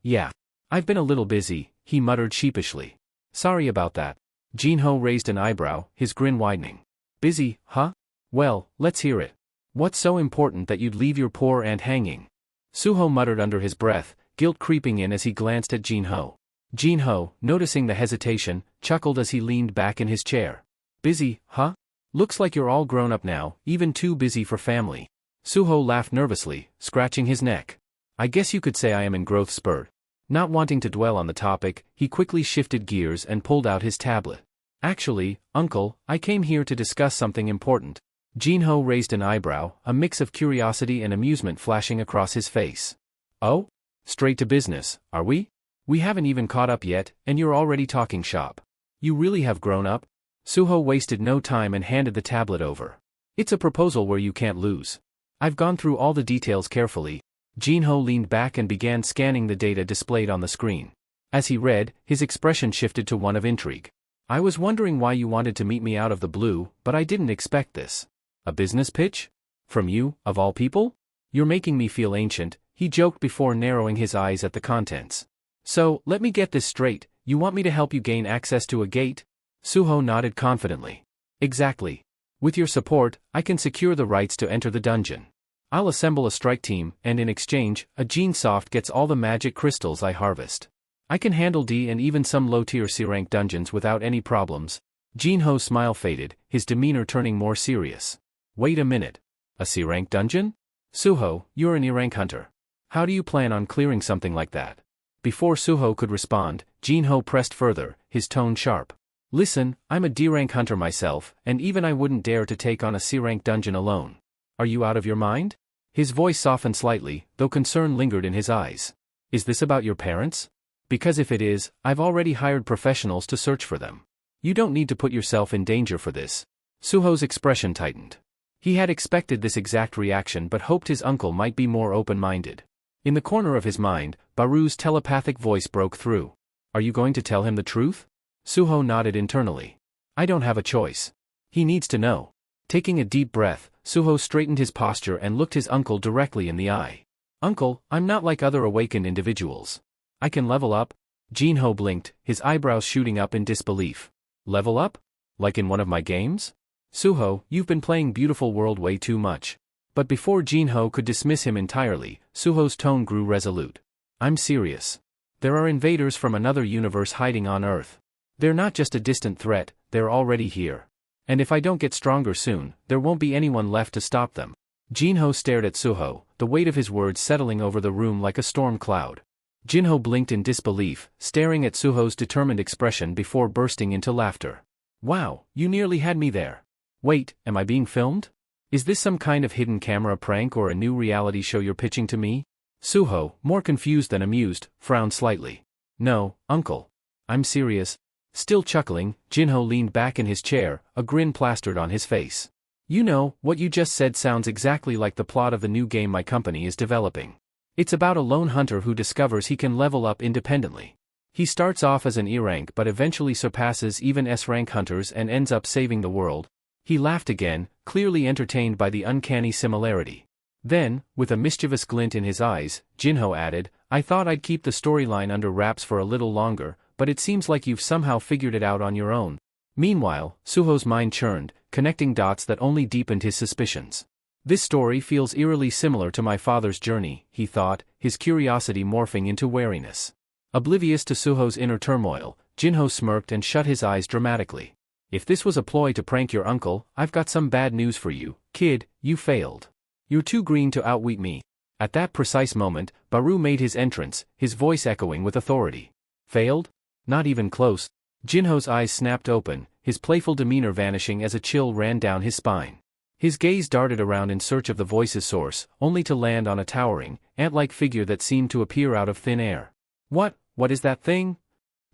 Yeah. I've been a little busy," he muttered sheepishly. "Sorry about that." Jin-ho raised an eyebrow, his grin widening. "Busy, huh? Well, let's hear it. What's so important that you'd leave your poor aunt hanging?" Suho muttered under his breath, guilt creeping in as he glanced at Jin-ho. Jin-ho, noticing the hesitation, chuckled as he leaned back in his chair. "Busy, huh? Looks like you're all grown up now, even too busy for family." Suho laughed nervously, scratching his neck. "I guess you could say I am in growth spurt." Not wanting to dwell on the topic, he quickly shifted gears and pulled out his tablet. "Actually, uncle, I came here to discuss something important." Jin-ho raised an eyebrow, a mix of curiosity and amusement flashing across his face. "Oh? Straight to business, are we? We haven't even caught up yet, and you're already talking shop. You really have grown up?" Suho wasted no time and handed the tablet over. "It's a proposal where you can't lose. I've gone through all the details carefully." Jin-ho leaned back and began scanning the data displayed on the screen. As he read, his expression shifted to one of intrigue. "I was wondering why you wanted to meet me out of the blue, but I didn't expect this. A business pitch? From you, of all people? You're making me feel ancient," he joked before narrowing his eyes at the contents. "So, let me get this straight, you want me to help you gain access to a gate?" Suho nodded confidently. "Exactly. With your support, I can secure the rights to enter the dungeon. I'll assemble a strike team, and in exchange, a Gensoft gets all the magic crystals I harvest. I can handle D and even some low-tier C-rank dungeons without any problems." Jin-ho's smile faded, his demeanor turning more serious. "Wait a minute. A C-rank dungeon? Suho, you're an E-rank hunter. How do you plan on clearing something like that?" Before Suho could respond, Jin-ho pressed further, his tone sharp. "Listen, I'm a D-rank hunter myself, and even I wouldn't dare to take on a C-rank dungeon alone. Are you out of your mind?" His voice softened slightly, though concern lingered in his eyes. "Is this about your parents? Because if it is, I've already hired professionals to search for them. You don't need to put yourself in danger for this." Suho's expression tightened. He had expected this exact reaction but hoped his uncle might be more open-minded. In the corner of his mind, Baru's telepathic voice broke through. "Are you going to tell him the truth?" Suho nodded internally. "I don't have a choice. He needs to know." Taking a deep breath, Suho straightened his posture and looked his uncle directly in the eye. "Uncle, I'm not like other awakened individuals. I can level up." Jin-ho blinked, his eyebrows shooting up in disbelief. "Level up? Like in one of my games?" "Suho, you've been playing Beautiful World way too much." But before Jin-ho could dismiss him entirely, Suho's tone grew resolute. "I'm serious. There are invaders from another universe hiding on Earth. They're not just a distant threat, they're already here. And if I don't get stronger soon, there won't be anyone left to stop them." Jin-ho stared at Suho, the weight of his words settling over the room like a storm cloud. Jin-ho blinked in disbelief, staring at Suho's determined expression before bursting into laughter. "Wow, you nearly had me there. Wait, am I being filmed? Is this some kind of hidden camera prank or a new reality show you're pitching to me?" Suho, more confused than amused, frowned slightly. "No, uncle. I'm serious." Still chuckling, Jin-ho leaned back in his chair, a grin plastered on his face. "You know, what you just said sounds exactly like the plot of the new game my company is developing. It's about a lone hunter who discovers he can level up independently. He starts off as an E-rank but eventually surpasses even S-rank hunters and ends up saving the world." He laughed again, clearly entertained by the uncanny similarity. Then, with a mischievous glint in his eyes, Jinho added, I thought I'd keep the storyline under wraps for a little longer, but it seems like you've somehow figured it out on your own. Meanwhile, Suho's mind churned, connecting dots that only deepened his suspicions. This story feels eerily similar to my father's journey, he thought, his curiosity morphing into wariness. Oblivious to Suho's inner turmoil, Jinho smirked and shut his eyes dramatically. If this was a ploy to prank your uncle, I've got some bad news for you, kid, you failed. You're too green to outwit me. At that precise moment, Baru made his entrance, his voice echoing with authority. Failed? Not even close. Jinho's eyes snapped open, his playful demeanor vanishing as a chill ran down his spine. His gaze darted around in search of the voice's source, only to land on a towering, ant-like figure that seemed to appear out of thin air. What is that thing?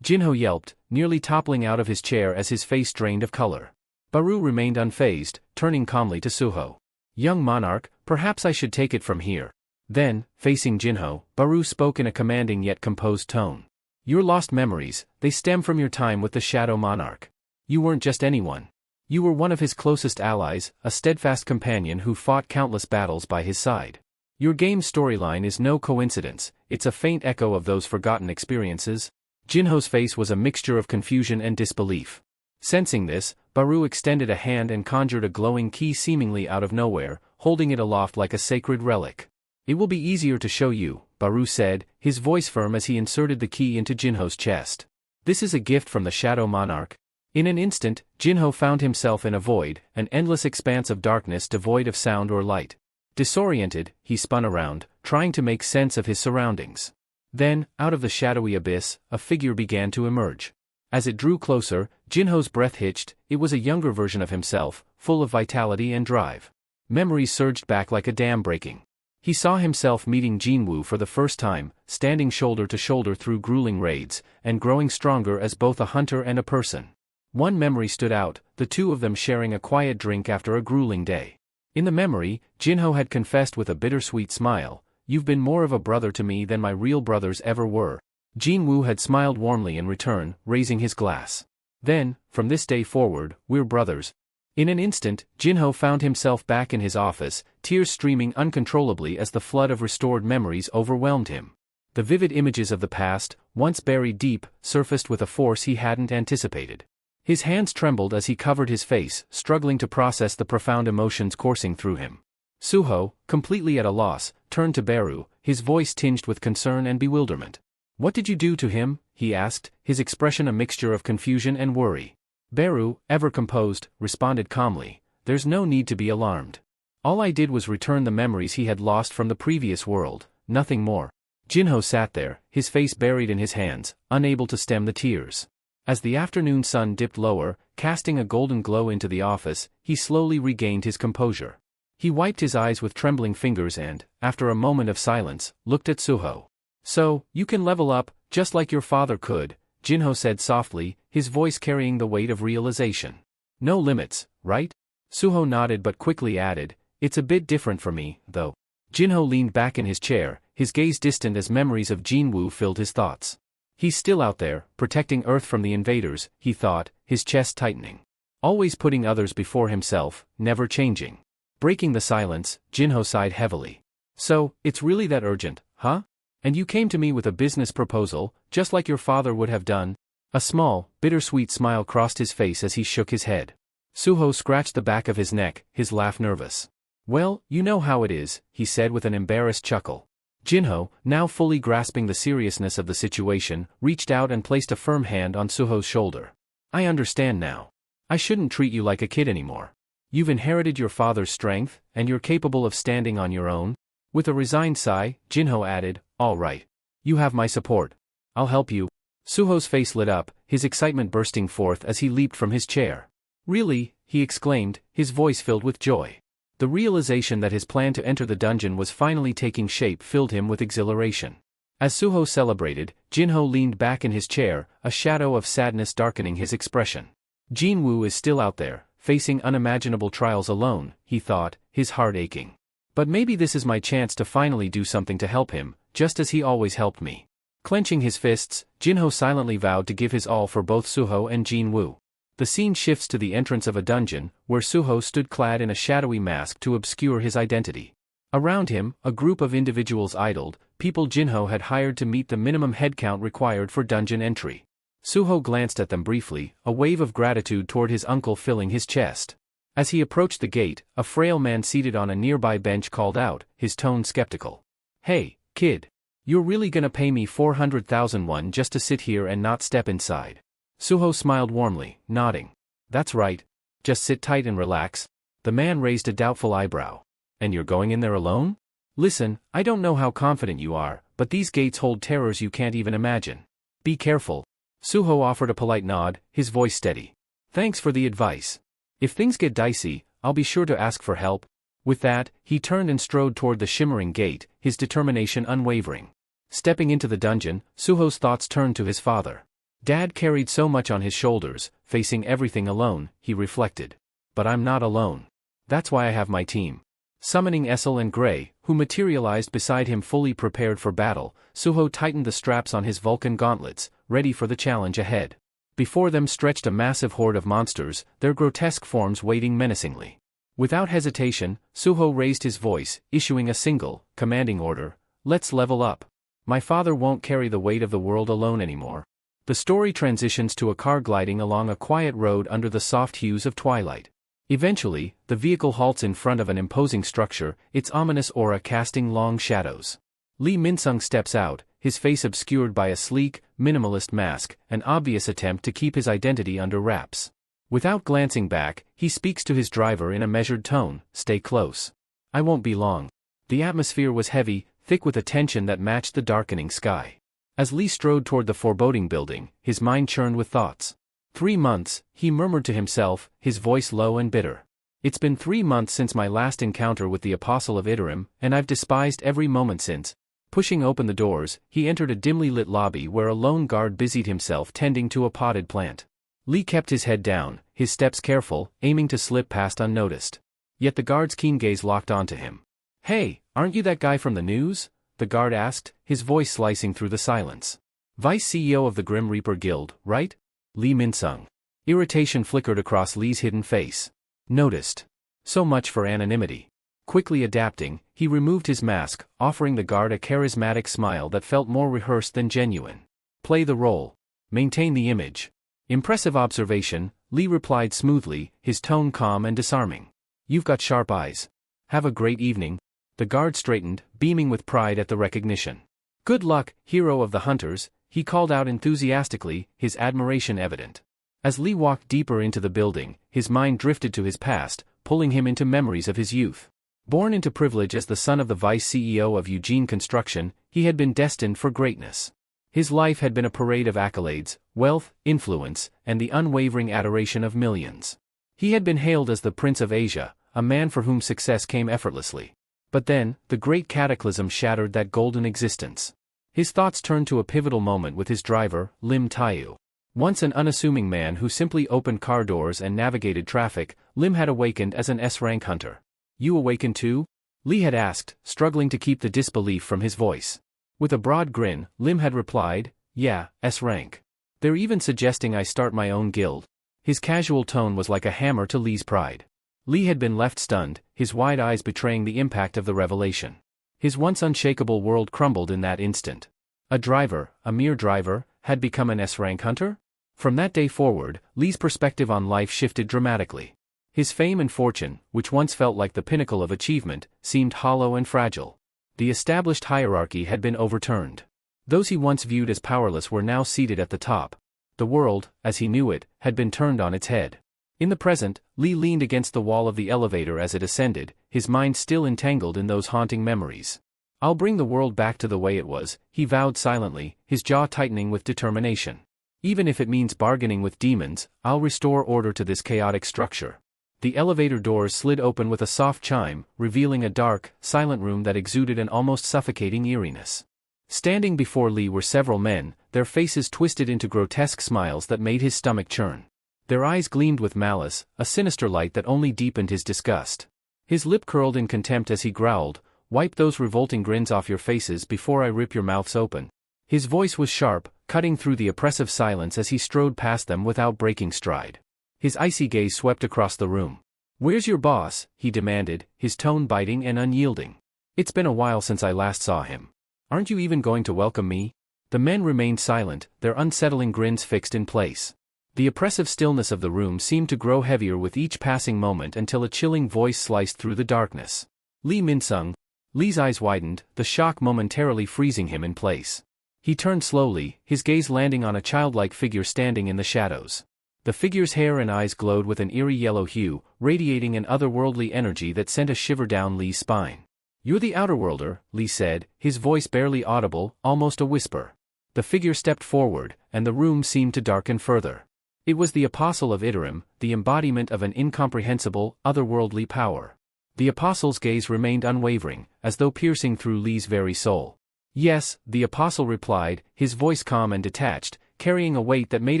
Jinho yelped, nearly toppling out of his chair as his face drained of color. Baru remained unfazed, turning calmly to Suho. Young monarch, perhaps I should take it from here. Then, facing Jinho, Baru spoke in a commanding yet composed tone. Your lost memories, they stem from your time with the Shadow Monarch. You weren't just anyone. You were one of his closest allies, a steadfast companion who fought countless battles by his side. Your game's storyline is no coincidence, it's a faint echo of those forgotten experiences. Jinho's face was a mixture of confusion and disbelief. Sensing this, Baru extended a hand and conjured a glowing key seemingly out of nowhere, holding it aloft like a sacred relic. It will be easier to show you, Baru said, his voice firm as he inserted the key into Jinho's chest. This is a gift from the Shadow Monarch. In an instant, Jinho found himself in a void, an endless expanse of darkness devoid of sound or light. Disoriented, he spun around, trying to make sense of his surroundings. Then, out of the shadowy abyss, a figure began to emerge. As it drew closer, Jinho's breath hitched. It was a younger version of himself, full of vitality and drive. Memories surged back like a dam breaking. He saw himself meeting Jinwoo for the first time, standing shoulder to shoulder through grueling raids, and growing stronger as both a hunter and a person. One memory stood out, the two of them sharing a quiet drink after a grueling day. In the memory, Jinho had confessed with a bittersweet smile, "You've been more of a brother to me than my real brothers ever were." Jinwoo had smiled warmly in return, raising his glass. Then, from this day forward, we're brothers. In an instant, Jinho found himself back in his office, tears streaming uncontrollably as the flood of restored memories overwhelmed him. The vivid images of the past, once buried deep, surfaced with a force he hadn't anticipated. His hands trembled as he covered his face, struggling to process the profound emotions coursing through him. Suho, completely at a loss, turned to Baru, his voice tinged with concern and bewilderment. "What did you do to him?" he asked, his expression a mixture of confusion and worry. Baru, ever composed, responded calmly, "There's no need to be alarmed. All I did was return the memories he had lost from the previous world, nothing more." Jinho sat there, his face buried in his hands, unable to stem the tears. As the afternoon sun dipped lower, casting a golden glow into the office, he slowly regained his composure. He wiped his eyes with trembling fingers and, after a moment of silence, looked at Suho. "So, you can level up, just like your father could," Jinho said softly, his voice carrying the weight of realization. "No limits, right?" Suho nodded but quickly added, "It's a bit different for me, though." Jinho leaned back in his chair, his gaze distant as memories of Jinwoo filled his thoughts. He's still out there, protecting Earth from the invaders, he thought, his chest tightening. Always putting others before himself, never changing. Breaking the silence, Jinho sighed heavily. "So, it's really that urgent, huh? And you came to me with a business proposal, just like your father would have done?" A small, bittersweet smile crossed his face as he shook his head. Suho scratched the back of his neck, his laugh nervous. "Well, you know how it is," he said with an embarrassed chuckle. Jinho, now fully grasping the seriousness of the situation, reached out and placed a firm hand on Suho's shoulder. "I understand now. I shouldn't treat you like a kid anymore. You've inherited your father's strength, and you're capable of standing on your own." With a resigned sigh, Jinho added, "All right. You have my support. I'll help you." Suho's face lit up, his excitement bursting forth as he leaped from his chair. "Really?" he exclaimed, his voice filled with joy. The realization that his plan to enter the dungeon was finally taking shape filled him with exhilaration. As Suho celebrated, Jinho leaned back in his chair, a shadow of sadness darkening his expression. Jinwoo is still out there, facing unimaginable trials alone, he thought, his heart aching. But maybe this is my chance to finally do something to help him, just as he always helped me. Clenching his fists, Jinho silently vowed to give his all for both Suho and Jinwoo. The scene shifts to the entrance of a dungeon, where Suho stood clad in a shadowy mask to obscure his identity. Around him, a group of individuals idled, people Jinho had hired to meet the minimum headcount required for dungeon entry. Suho glanced at them briefly, a wave of gratitude toward his uncle filling his chest. As he approached the gate, a frail man seated on a nearby bench called out, his tone skeptical. "Hey, kid. You're really gonna pay me 400,000 won just to sit here and not step inside?" Suho smiled warmly, nodding. "That's right. Just sit tight and relax." The man raised a doubtful eyebrow. "And you're going in there alone? Listen, I don't know how confident you are, but these gates hold terrors you can't even imagine. Be careful." Suho offered a polite nod, his voice steady. "Thanks for the advice. If things get dicey, I'll be sure to ask for help." With that, he turned and strode toward the shimmering gate, his determination unwavering. Stepping into the dungeon, Suho's thoughts turned to his father. Dad carried so much on his shoulders, facing everything alone, he reflected. But I'm not alone. That's why I have my team. Summoning Essel and Gray, who materialized beside him fully prepared for battle, Suho tightened the straps on his Vulcan gauntlets, ready for the challenge ahead. Before them stretched a massive horde of monsters, their grotesque forms waiting menacingly. Without hesitation, Suho raised his voice, issuing a single, commanding order: "Let's level up. My father won't carry the weight of the world alone anymore." The story transitions to a car gliding along a quiet road under the soft hues of twilight. Eventually, the vehicle halts in front of an imposing structure, its ominous aura casting long shadows. Lee Min-sung steps out, his face obscured by a sleek, minimalist mask, an obvious attempt to keep his identity under wraps. Without glancing back, he speaks to his driver in a measured tone, "Stay close. I won't be long." The atmosphere was heavy, thick with a tension that matched the darkening sky. As Lee strode toward the foreboding building, his mind churned with thoughts. 3 months, he murmured to himself, his voice low and bitter. "It's been 3 months since my last encounter with the Apostle of Iterum, and I've despised every moment since." Pushing open the doors, he entered a dimly lit lobby where a lone guard busied himself tending to a potted plant. Lee kept his head down, his steps careful, aiming to slip past unnoticed. Yet the guard's keen gaze locked onto him. "Hey, aren't you that guy from the news?" the guard asked, his voice slicing through the silence. "Vice CEO of the Grim Reaper Guild, right?" Lee Min-sung. Irritation flickered across Lee's hidden face. "Noticed. So much for anonymity." Quickly adapting, he removed his mask, offering the guard a charismatic smile that felt more rehearsed than genuine. "Play the role. Maintain the image." "Impressive observation," Lee replied smoothly, his tone calm and disarming. "You've got sharp eyes. Have a great evening." The guard straightened, beaming with pride at the recognition. "Good luck, hero of the hunters," he called out enthusiastically, his admiration evident. As Lee walked deeper into the building, his mind drifted to his past, pulling him into memories of his youth. Born into privilege as the son of the vice CEO of Eugene Construction, he had been destined for greatness. His life had been a parade of accolades, wealth, influence, and the unwavering adoration of millions. He had been hailed as the Prince of Asia, a man for whom success came effortlessly. But then, the great cataclysm shattered that golden existence. His thoughts turned to a pivotal moment with his driver, Lim Taeyu. Once an unassuming man who simply opened car doors and navigated traffic, Lim had awakened as an S-rank hunter. "You awakened too?" Lee had asked, struggling to keep the disbelief from his voice. With a broad grin, Lim had replied, "Yeah, S-rank. They're even suggesting I start my own guild." His casual tone was like a hammer to Lee's pride. Lee had been left stunned, his wide eyes betraying the impact of the revelation. His once unshakable world crumbled in that instant. A driver, a mere driver, had become an S-rank hunter? From that day forward, Lee's perspective on life shifted dramatically. His fame and fortune, which once felt like the pinnacle of achievement, seemed hollow and fragile. The established hierarchy had been overturned. Those he once viewed as powerless were now seated at the top. The world, as he knew it, had been turned on its head. In the present, Lee leaned against the wall of the elevator as it ascended, his mind still entangled in those haunting memories. "I'll bring the world back to the way it was," he vowed silently, his jaw tightening with determination. "Even if it means bargaining with demons, I'll restore order to this chaotic structure." The elevator doors slid open with a soft chime, revealing a dark, silent room that exuded an almost suffocating eeriness. Standing before Lee were several men, their faces twisted into grotesque smiles that made his stomach churn. Their eyes gleamed with malice, a sinister light that only deepened his disgust. His lip curled in contempt as he growled, "Wipe those revolting grins off your faces before I rip your mouths open." His voice was sharp, cutting through the oppressive silence as he strode past them without breaking stride. His icy gaze swept across the room. "Where's your boss?" he demanded, his tone biting and unyielding. "It's been a while since I last saw him. Aren't you even going to welcome me?" The men remained silent, their unsettling grins fixed in place. The oppressive stillness of the room seemed to grow heavier with each passing moment until a chilling voice sliced through the darkness. "Lee Min-sung." Lee's eyes widened, the shock momentarily freezing him in place. He turned slowly, his gaze landing on a childlike figure standing in the shadows. The figure's hair and eyes glowed with an eerie yellow hue, radiating an otherworldly energy that sent a shiver down Lee's spine. "You're the Outerworlder," Lee said, his voice barely audible, almost a whisper. The figure stepped forward, and the room seemed to darken further. It was the Apostle of Iterum, the embodiment of an incomprehensible, otherworldly power. The Apostle's gaze remained unwavering, as though piercing through Lee's very soul. "Yes," the Apostle replied, his voice calm and detached, carrying a weight that made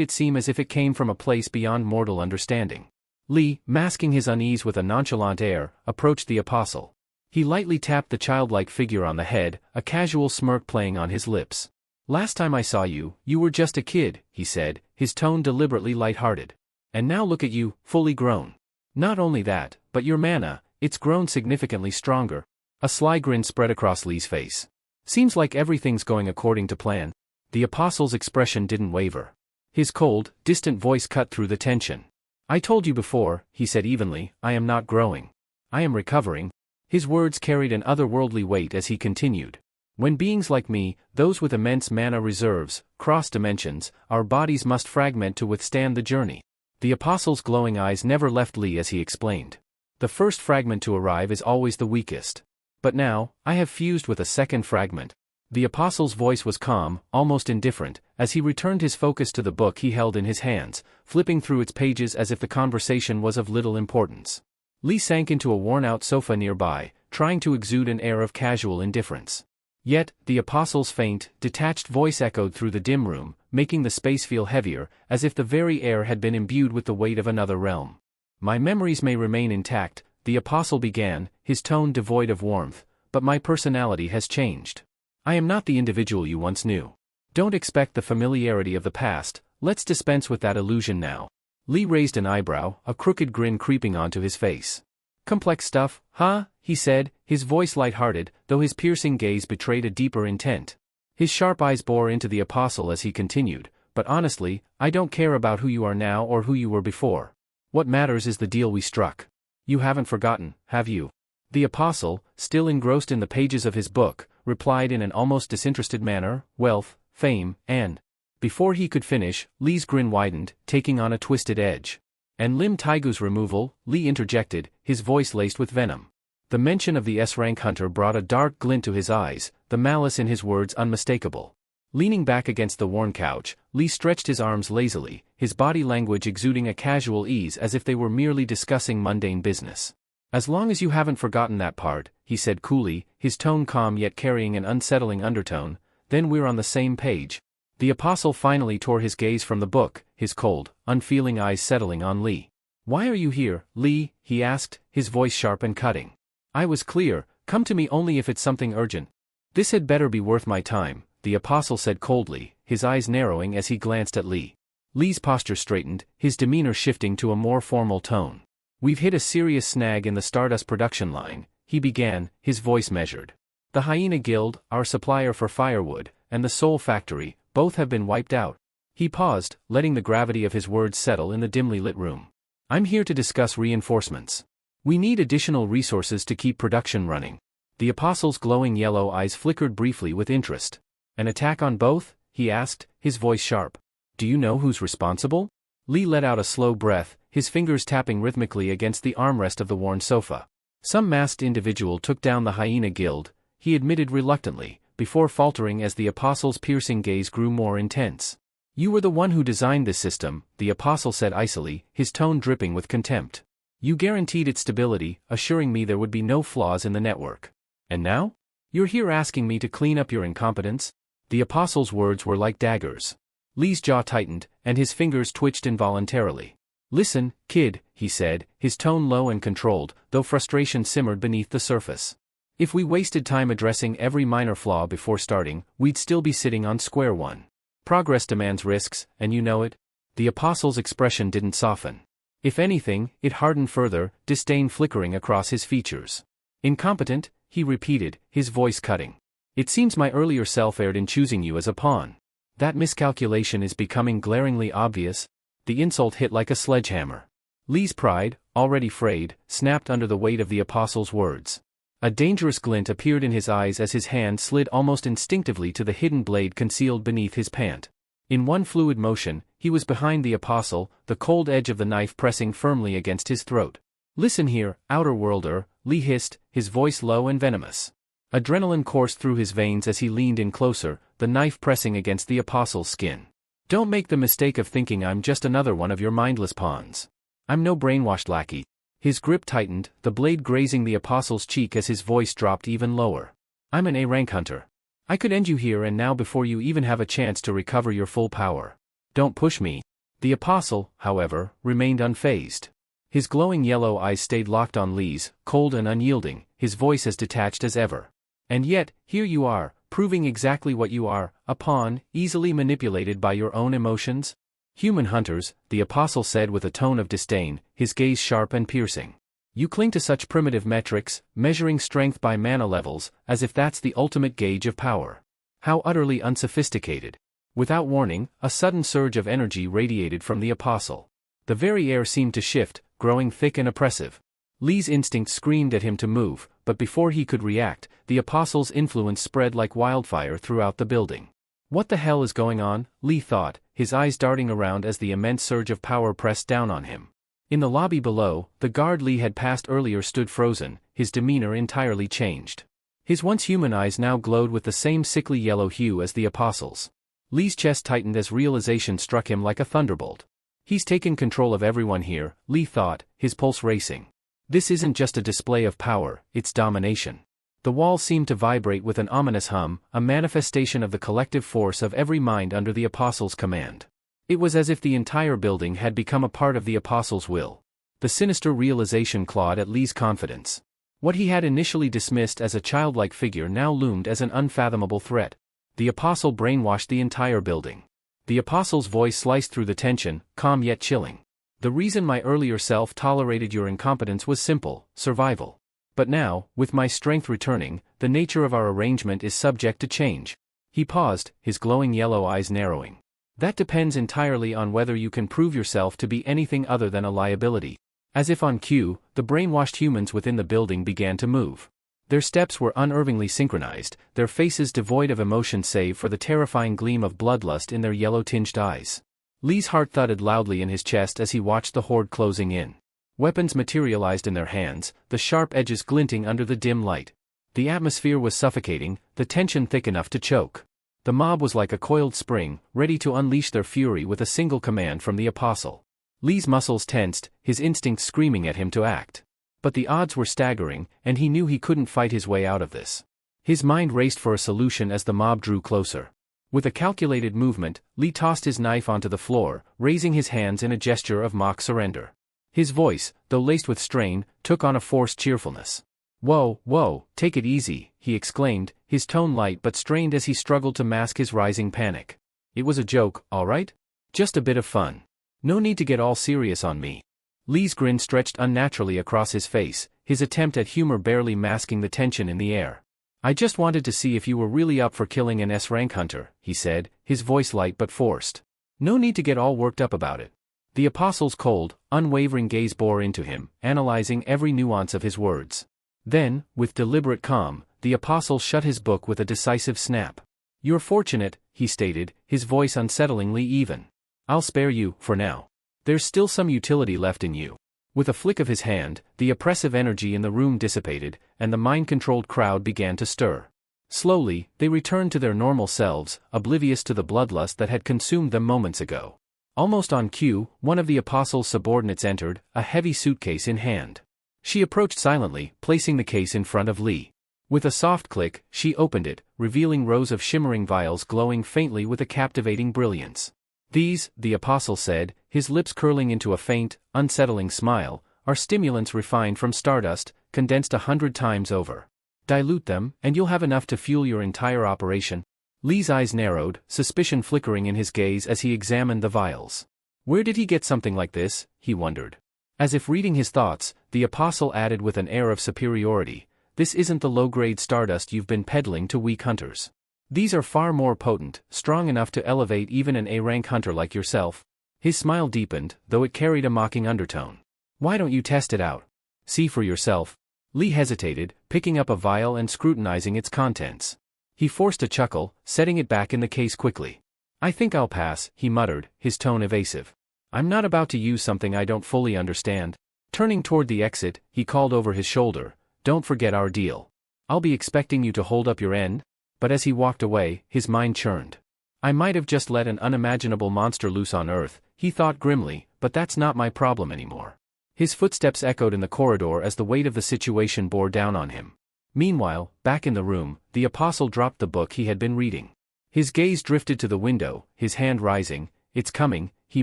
it seem as if it came from a place beyond mortal understanding. Lee, masking his unease with a nonchalant air, approached the Apostle. He lightly tapped the childlike figure on the head, a casual smirk playing on his lips. "Last time I saw you, you were just a kid," he said, his tone deliberately light-hearted. "And now look at you, fully grown. Not only that, but your mana, it's grown significantly stronger." A sly grin spread across Lee's face. "Seems like everything's going according to plan." The Apostle's expression didn't waver. His cold, distant voice cut through the tension. "I told you before," he said evenly, "I am not growing. I am recovering." His words carried an otherworldly weight as he continued. "When beings like me, those with immense mana reserves, cross dimensions, our bodies must fragment to withstand the journey." The Apostle's glowing eyes never left Lee as he explained. "The first fragment to arrive is always the weakest. But now, I have fused with a second fragment." The Apostle's voice was calm, almost indifferent, as he returned his focus to the book he held in his hands, flipping through its pages as if the conversation was of little importance. Lee sank into a worn-out sofa nearby, trying to exude an air of casual indifference. Yet, the Apostle's faint, detached voice echoed through the dim room, making the space feel heavier, as if the very air had been imbued with the weight of another realm. "My memories may remain intact," the Apostle began, his tone devoid of warmth, "but my personality has changed. I am not the individual you once knew. Don't expect the familiarity of the past, let's dispense with that illusion now." Lee raised an eyebrow, a crooked grin creeping onto his face. "Complex stuff, huh?" he said, his voice light-hearted, though his piercing gaze betrayed a deeper intent. His sharp eyes bore into the Apostle as he continued, "But honestly, I don't care about who you are now or who you were before. What matters is the deal we struck. You haven't forgotten, have you?" The Apostle, still engrossed in the pages of his book, replied in an almost disinterested manner, "Wealth, fame, and..." Before he could finish, Lee's grin widened, taking on a twisted edge. "And Lim Taigu's removal," Lee interjected, his voice laced with venom. The mention of the S-rank hunter brought a dark glint to his eyes, the malice in his words unmistakable. Leaning back against the worn couch, Lee stretched his arms lazily, his body language exuding a casual ease as if they were merely discussing mundane business. "As long as you haven't forgotten that part," he said coolly, his tone calm yet carrying an unsettling undertone, "then we're on the same page." The Apostle finally tore his gaze from the book, his cold, unfeeling eyes settling on Lee. "Why are you here, Lee?" he asked, his voice sharp and cutting. "I was clear, come to me only if it's something urgent." "This had better be worth my time," the Apostle said coldly, his eyes narrowing as he glanced at Lee. Lee's posture straightened, his demeanor shifting to a more formal tone. "We've hit a serious snag in the Stardust production line," he began, his voice measured. "The Hyena Guild, our supplier for firewood, and the Soul Factory, both have been wiped out." He paused, letting the gravity of his words settle in the dimly lit room. "I'm here to discuss reinforcements. We need additional resources to keep production running." The Apostle's glowing yellow eyes flickered briefly with interest. "An attack on both?" he asked, his voice sharp. "Do you know who's responsible?" Lee let out a slow breath, his fingers tapping rhythmically against the armrest of the worn sofa. "Some masked individual took down the Hyena Guild," he admitted reluctantly, before faltering as the Apostle's piercing gaze grew more intense. "You were the one who designed this system," the Apostle said icily, his tone dripping with contempt. "You guaranteed its stability, assuring me there would be no flaws in the network. And now? You're here asking me to clean up your incompetence?" The Apostle's words were like daggers. Lee's jaw tightened, and his fingers twitched involuntarily. "Listen, kid," he said, his tone low and controlled, though frustration simmered beneath the surface. "If we wasted time addressing every minor flaw before starting, we'd still be sitting on square one. Progress demands risks, and you know it." The Apostle's expression didn't soften. If anything, it hardened further, disdain flickering across his features. Incompetent, he repeated, his voice cutting. It seems my earlier self erred in choosing you as a pawn. That miscalculation is becoming glaringly obvious. The insult hit like a sledgehammer. Lee's pride, already frayed, snapped under the weight of the apostle's words. A dangerous glint appeared in his eyes as his hand slid almost instinctively to the hidden blade concealed beneath his pant. In one fluid motion, he was behind the apostle, the cold edge of the knife pressing firmly against his throat. Listen here, outer worlder, Lee hissed, his voice low and venomous. Adrenaline coursed through his veins as he leaned in closer, the knife pressing against the apostle's skin. Don't make the mistake of thinking I'm just another one of your mindless pawns. I'm no brainwashed lackey. His grip tightened, the blade grazing the apostle's cheek as his voice dropped even lower. I'm an A-rank hunter. I could end you here and now before you even have a chance to recover your full power. Don't push me. The apostle, however, remained unfazed. His glowing yellow eyes stayed locked on Lee's, cold and unyielding, his voice as detached as ever. And yet, here you are, proving exactly what you are, a pawn, easily manipulated by your own emotions? Human hunters, the apostle said with a tone of disdain, his gaze sharp and piercing. You cling to such primitive metrics, measuring strength by mana levels, as if that's the ultimate gauge of power. How utterly unsophisticated. Without warning, a sudden surge of energy radiated from the apostle. The very air seemed to shift, growing thick and oppressive. Lee's instinct screamed at him to move, but before he could react, the apostle's influence spread like wildfire throughout the building. What the hell is going on? Lee thought, his eyes darting around as the immense surge of power pressed down on him. In the lobby below, the guard Lee had passed earlier stood frozen, his demeanor entirely changed. His once human eyes now glowed with the same sickly yellow hue as the apostle's. Lee's chest tightened as realization struck him like a thunderbolt. He's taken control of everyone here, Lee thought, his pulse racing. This isn't just a display of power, it's domination. The walls seemed to vibrate with an ominous hum, a manifestation of the collective force of every mind under the apostle's command. It was as if the entire building had become a part of the apostle's will. The sinister realization clawed at Lee's confidence. What he had initially dismissed as a childlike figure now loomed as an unfathomable threat. The apostle brainwashed the entire building. The apostle's voice sliced through the tension, calm yet chilling. The reason my earlier self tolerated your incompetence was simple, survival. But now, with my strength returning, the nature of our arrangement is subject to change. He paused, his glowing yellow eyes narrowing. That depends entirely on whether you can prove yourself to be anything other than a liability. As if on cue, the brainwashed humans within the building began to move. Their steps were unervingly synchronized, their faces devoid of emotion save for the terrifying gleam of bloodlust in their yellow-tinged eyes. Lee's heart thudded loudly in his chest as he watched the horde closing in. Weapons materialized in their hands, the sharp edges glinting under the dim light. The atmosphere was suffocating, the tension thick enough to choke. The mob was like a coiled spring, ready to unleash their fury with a single command from the apostle. Lee's muscles tensed, his instincts screaming at him to act. But the odds were staggering, and he knew he couldn't fight his way out of this. His mind raced for a solution as the mob drew closer. With a calculated movement, Lee tossed his knife onto the floor, raising his hands in a gesture of mock surrender. His voice, though laced with strain, took on a forced cheerfulness. Whoa, take it easy," he exclaimed, his tone light but strained as he struggled to mask his rising panic. "It was a joke, all right? Just a bit of fun. No need to get all serious on me." Lee's grin stretched unnaturally across his face, his attempt at humor barely masking the tension in the air. "I just wanted to see if you were really up for killing an S-rank hunter," he said, his voice light but forced. "No need to get all worked up about it." The apostle's cold, unwavering gaze bore into him, analyzing every nuance of his words. Then, with deliberate calm, the apostle shut his book with a decisive snap. "You're fortunate," he stated, his voice unsettlingly even. "I'll spare you, for now. There's still some utility left in you." With a flick of his hand, the oppressive energy in the room dissipated, and the mind-controlled crowd began to stir. Slowly, they returned to their normal selves, oblivious to the bloodlust that had consumed them moments ago. Almost on cue, one of the apostle's subordinates entered, a heavy suitcase in hand. She approached silently, placing the case in front of Lee. With a soft click, she opened it, revealing rows of shimmering vials glowing faintly with a captivating brilliance. "These," the apostle said, his lips curling into a faint, unsettling smile, "are stimulants refined from stardust, condensed 100 times over. Dilute them, and you'll have enough to fuel your entire operation." Lee's eyes narrowed, suspicion flickering in his gaze as he examined the vials. Where did he get something like this, he wondered. As if reading his thoughts, the apostle added with an air of superiority, "This isn't the low-grade stardust you've been peddling to weak hunters. These are far more potent, strong enough to elevate even an A-rank hunter like yourself." His smile deepened, though it carried a mocking undertone. "Why don't you test it out? See for yourself." Lee hesitated, picking up a vial and scrutinizing its contents. He forced a chuckle, setting it back in the case quickly. "I think I'll pass," he muttered, his tone evasive. "I'm not about to use something I don't fully understand." Turning toward the exit, he called over his shoulder, "Don't forget our deal. I'll be expecting you to hold up your end." But as he walked away, his mind churned. "I might have just let an unimaginable monster loose on Earth," he thought grimly, "but that's not my problem anymore." His footsteps echoed in the corridor as the weight of the situation bore down on him. Meanwhile, back in the room, the apostle dropped the book he had been reading. His gaze drifted to the window, his hand rising. "It's coming," he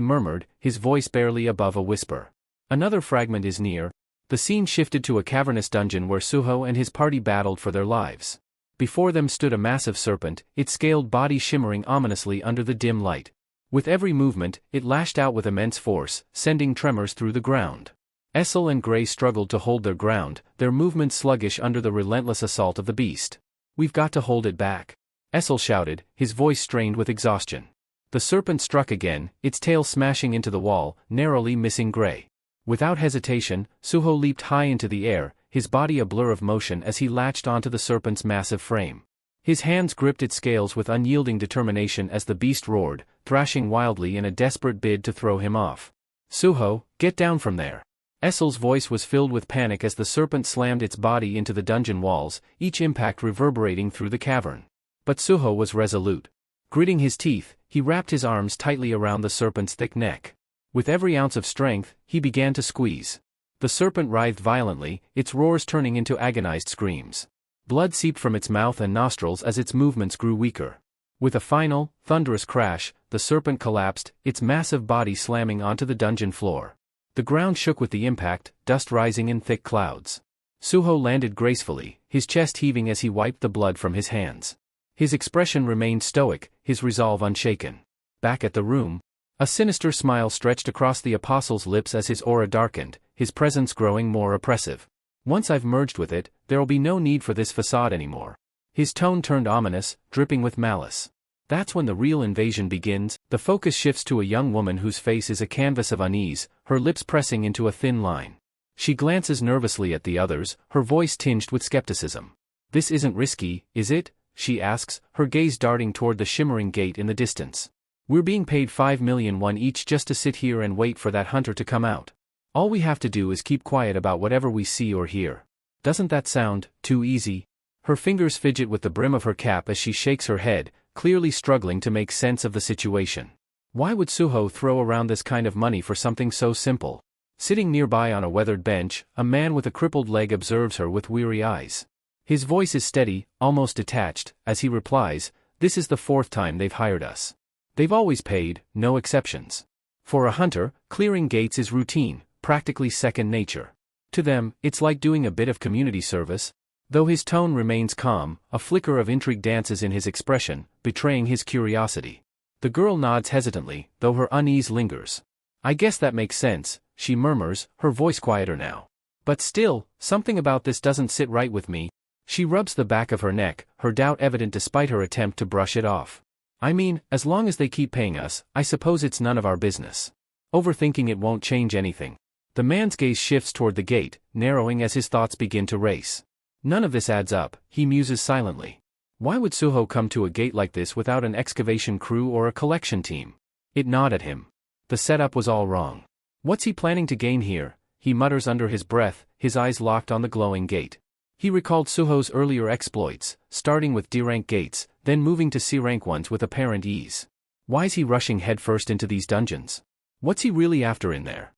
murmured, his voice barely above a whisper. "Another fragment is near." The scene shifted to a cavernous dungeon where Suho and his party battled for their lives. Before them stood a massive serpent, its scaled body shimmering ominously under the dim light. With every movement, it lashed out with immense force, sending tremors through the ground. Essel and Gray struggled to hold their ground, their movements sluggish under the relentless assault of the beast. "We've got to hold it back," Essel shouted, his voice strained with exhaustion. The serpent struck again, its tail smashing into the wall, narrowly missing Gray. Without hesitation, Suho leaped high into the air, his body a blur of motion as he latched onto the serpent's massive frame. His hands gripped its scales with unyielding determination as the beast roared, thrashing wildly in a desperate bid to throw him off. "Suho, get down from there." Essel's voice was filled with panic as the serpent slammed its body into the dungeon walls, each impact reverberating through the cavern. But Suho was resolute. Gritting his teeth, he wrapped his arms tightly around the serpent's thick neck. With every ounce of strength, he began to squeeze. The serpent writhed violently, its roars turning into agonized screams. Blood seeped from its mouth and nostrils as its movements grew weaker. With a final, thunderous crash, the serpent collapsed, its massive body slamming onto the dungeon floor. The ground shook with the impact, dust rising in thick clouds. Suho landed gracefully, his chest heaving as he wiped the blood from his hands. His expression remained stoic, his resolve unshaken. Back at the room, a sinister smile stretched across the apostle's lips as his aura darkened, his presence growing more oppressive. "Once I've merged with it, there'll be no need for this facade anymore." His tone turned ominous, dripping with malice. "That's when the real invasion begins." The focus shifts to a young woman whose face is a canvas of unease, her lips pressing into a thin line. She glances nervously at the others, her voice tinged with skepticism. "This isn't risky, is it?" she asks, her gaze darting toward the shimmering gate in the distance. "We're being paid 5 million won each just to sit here and wait for that hunter to come out. All we have to do is keep quiet about whatever we see or hear. Doesn't that sound too easy?" Her fingers fidget with the brim of her cap as she shakes her head, clearly struggling to make sense of the situation. Why would Suho throw around this kind of money for something so simple? Sitting nearby on a weathered bench, a man with a crippled leg observes her with weary eyes. His voice is steady, almost detached, as he replies, "This is the 4th time they've hired us. They've always paid, no exceptions. For a hunter, clearing gates is routine, practically second nature. To them, it's like doing a bit of community service." Though his tone remains calm, a flicker of intrigue dances in his expression, betraying his curiosity. The girl nods hesitantly, though her unease lingers. "I guess that makes sense," she murmurs, her voice quieter now. "But still, something about this doesn't sit right with me." She rubs the back of her neck, her doubt evident despite her attempt to brush it off. "I mean, as long as they keep paying us, I suppose it's none of our business. Overthinking it won't change anything." The man's gaze shifts toward the gate, narrowing as his thoughts begin to race. None of this adds up, he muses silently. Why would Suho come to a gate like this without an excavation crew or a collection team? It gnawed at him. The setup was all wrong. What's he planning to gain here? He mutters under his breath, his eyes locked on the glowing gate. He recalled Suho's earlier exploits, starting with D-rank gates, then moving to C-rank ones with apparent ease. Why's he rushing headfirst into these dungeons? What's he really after in there?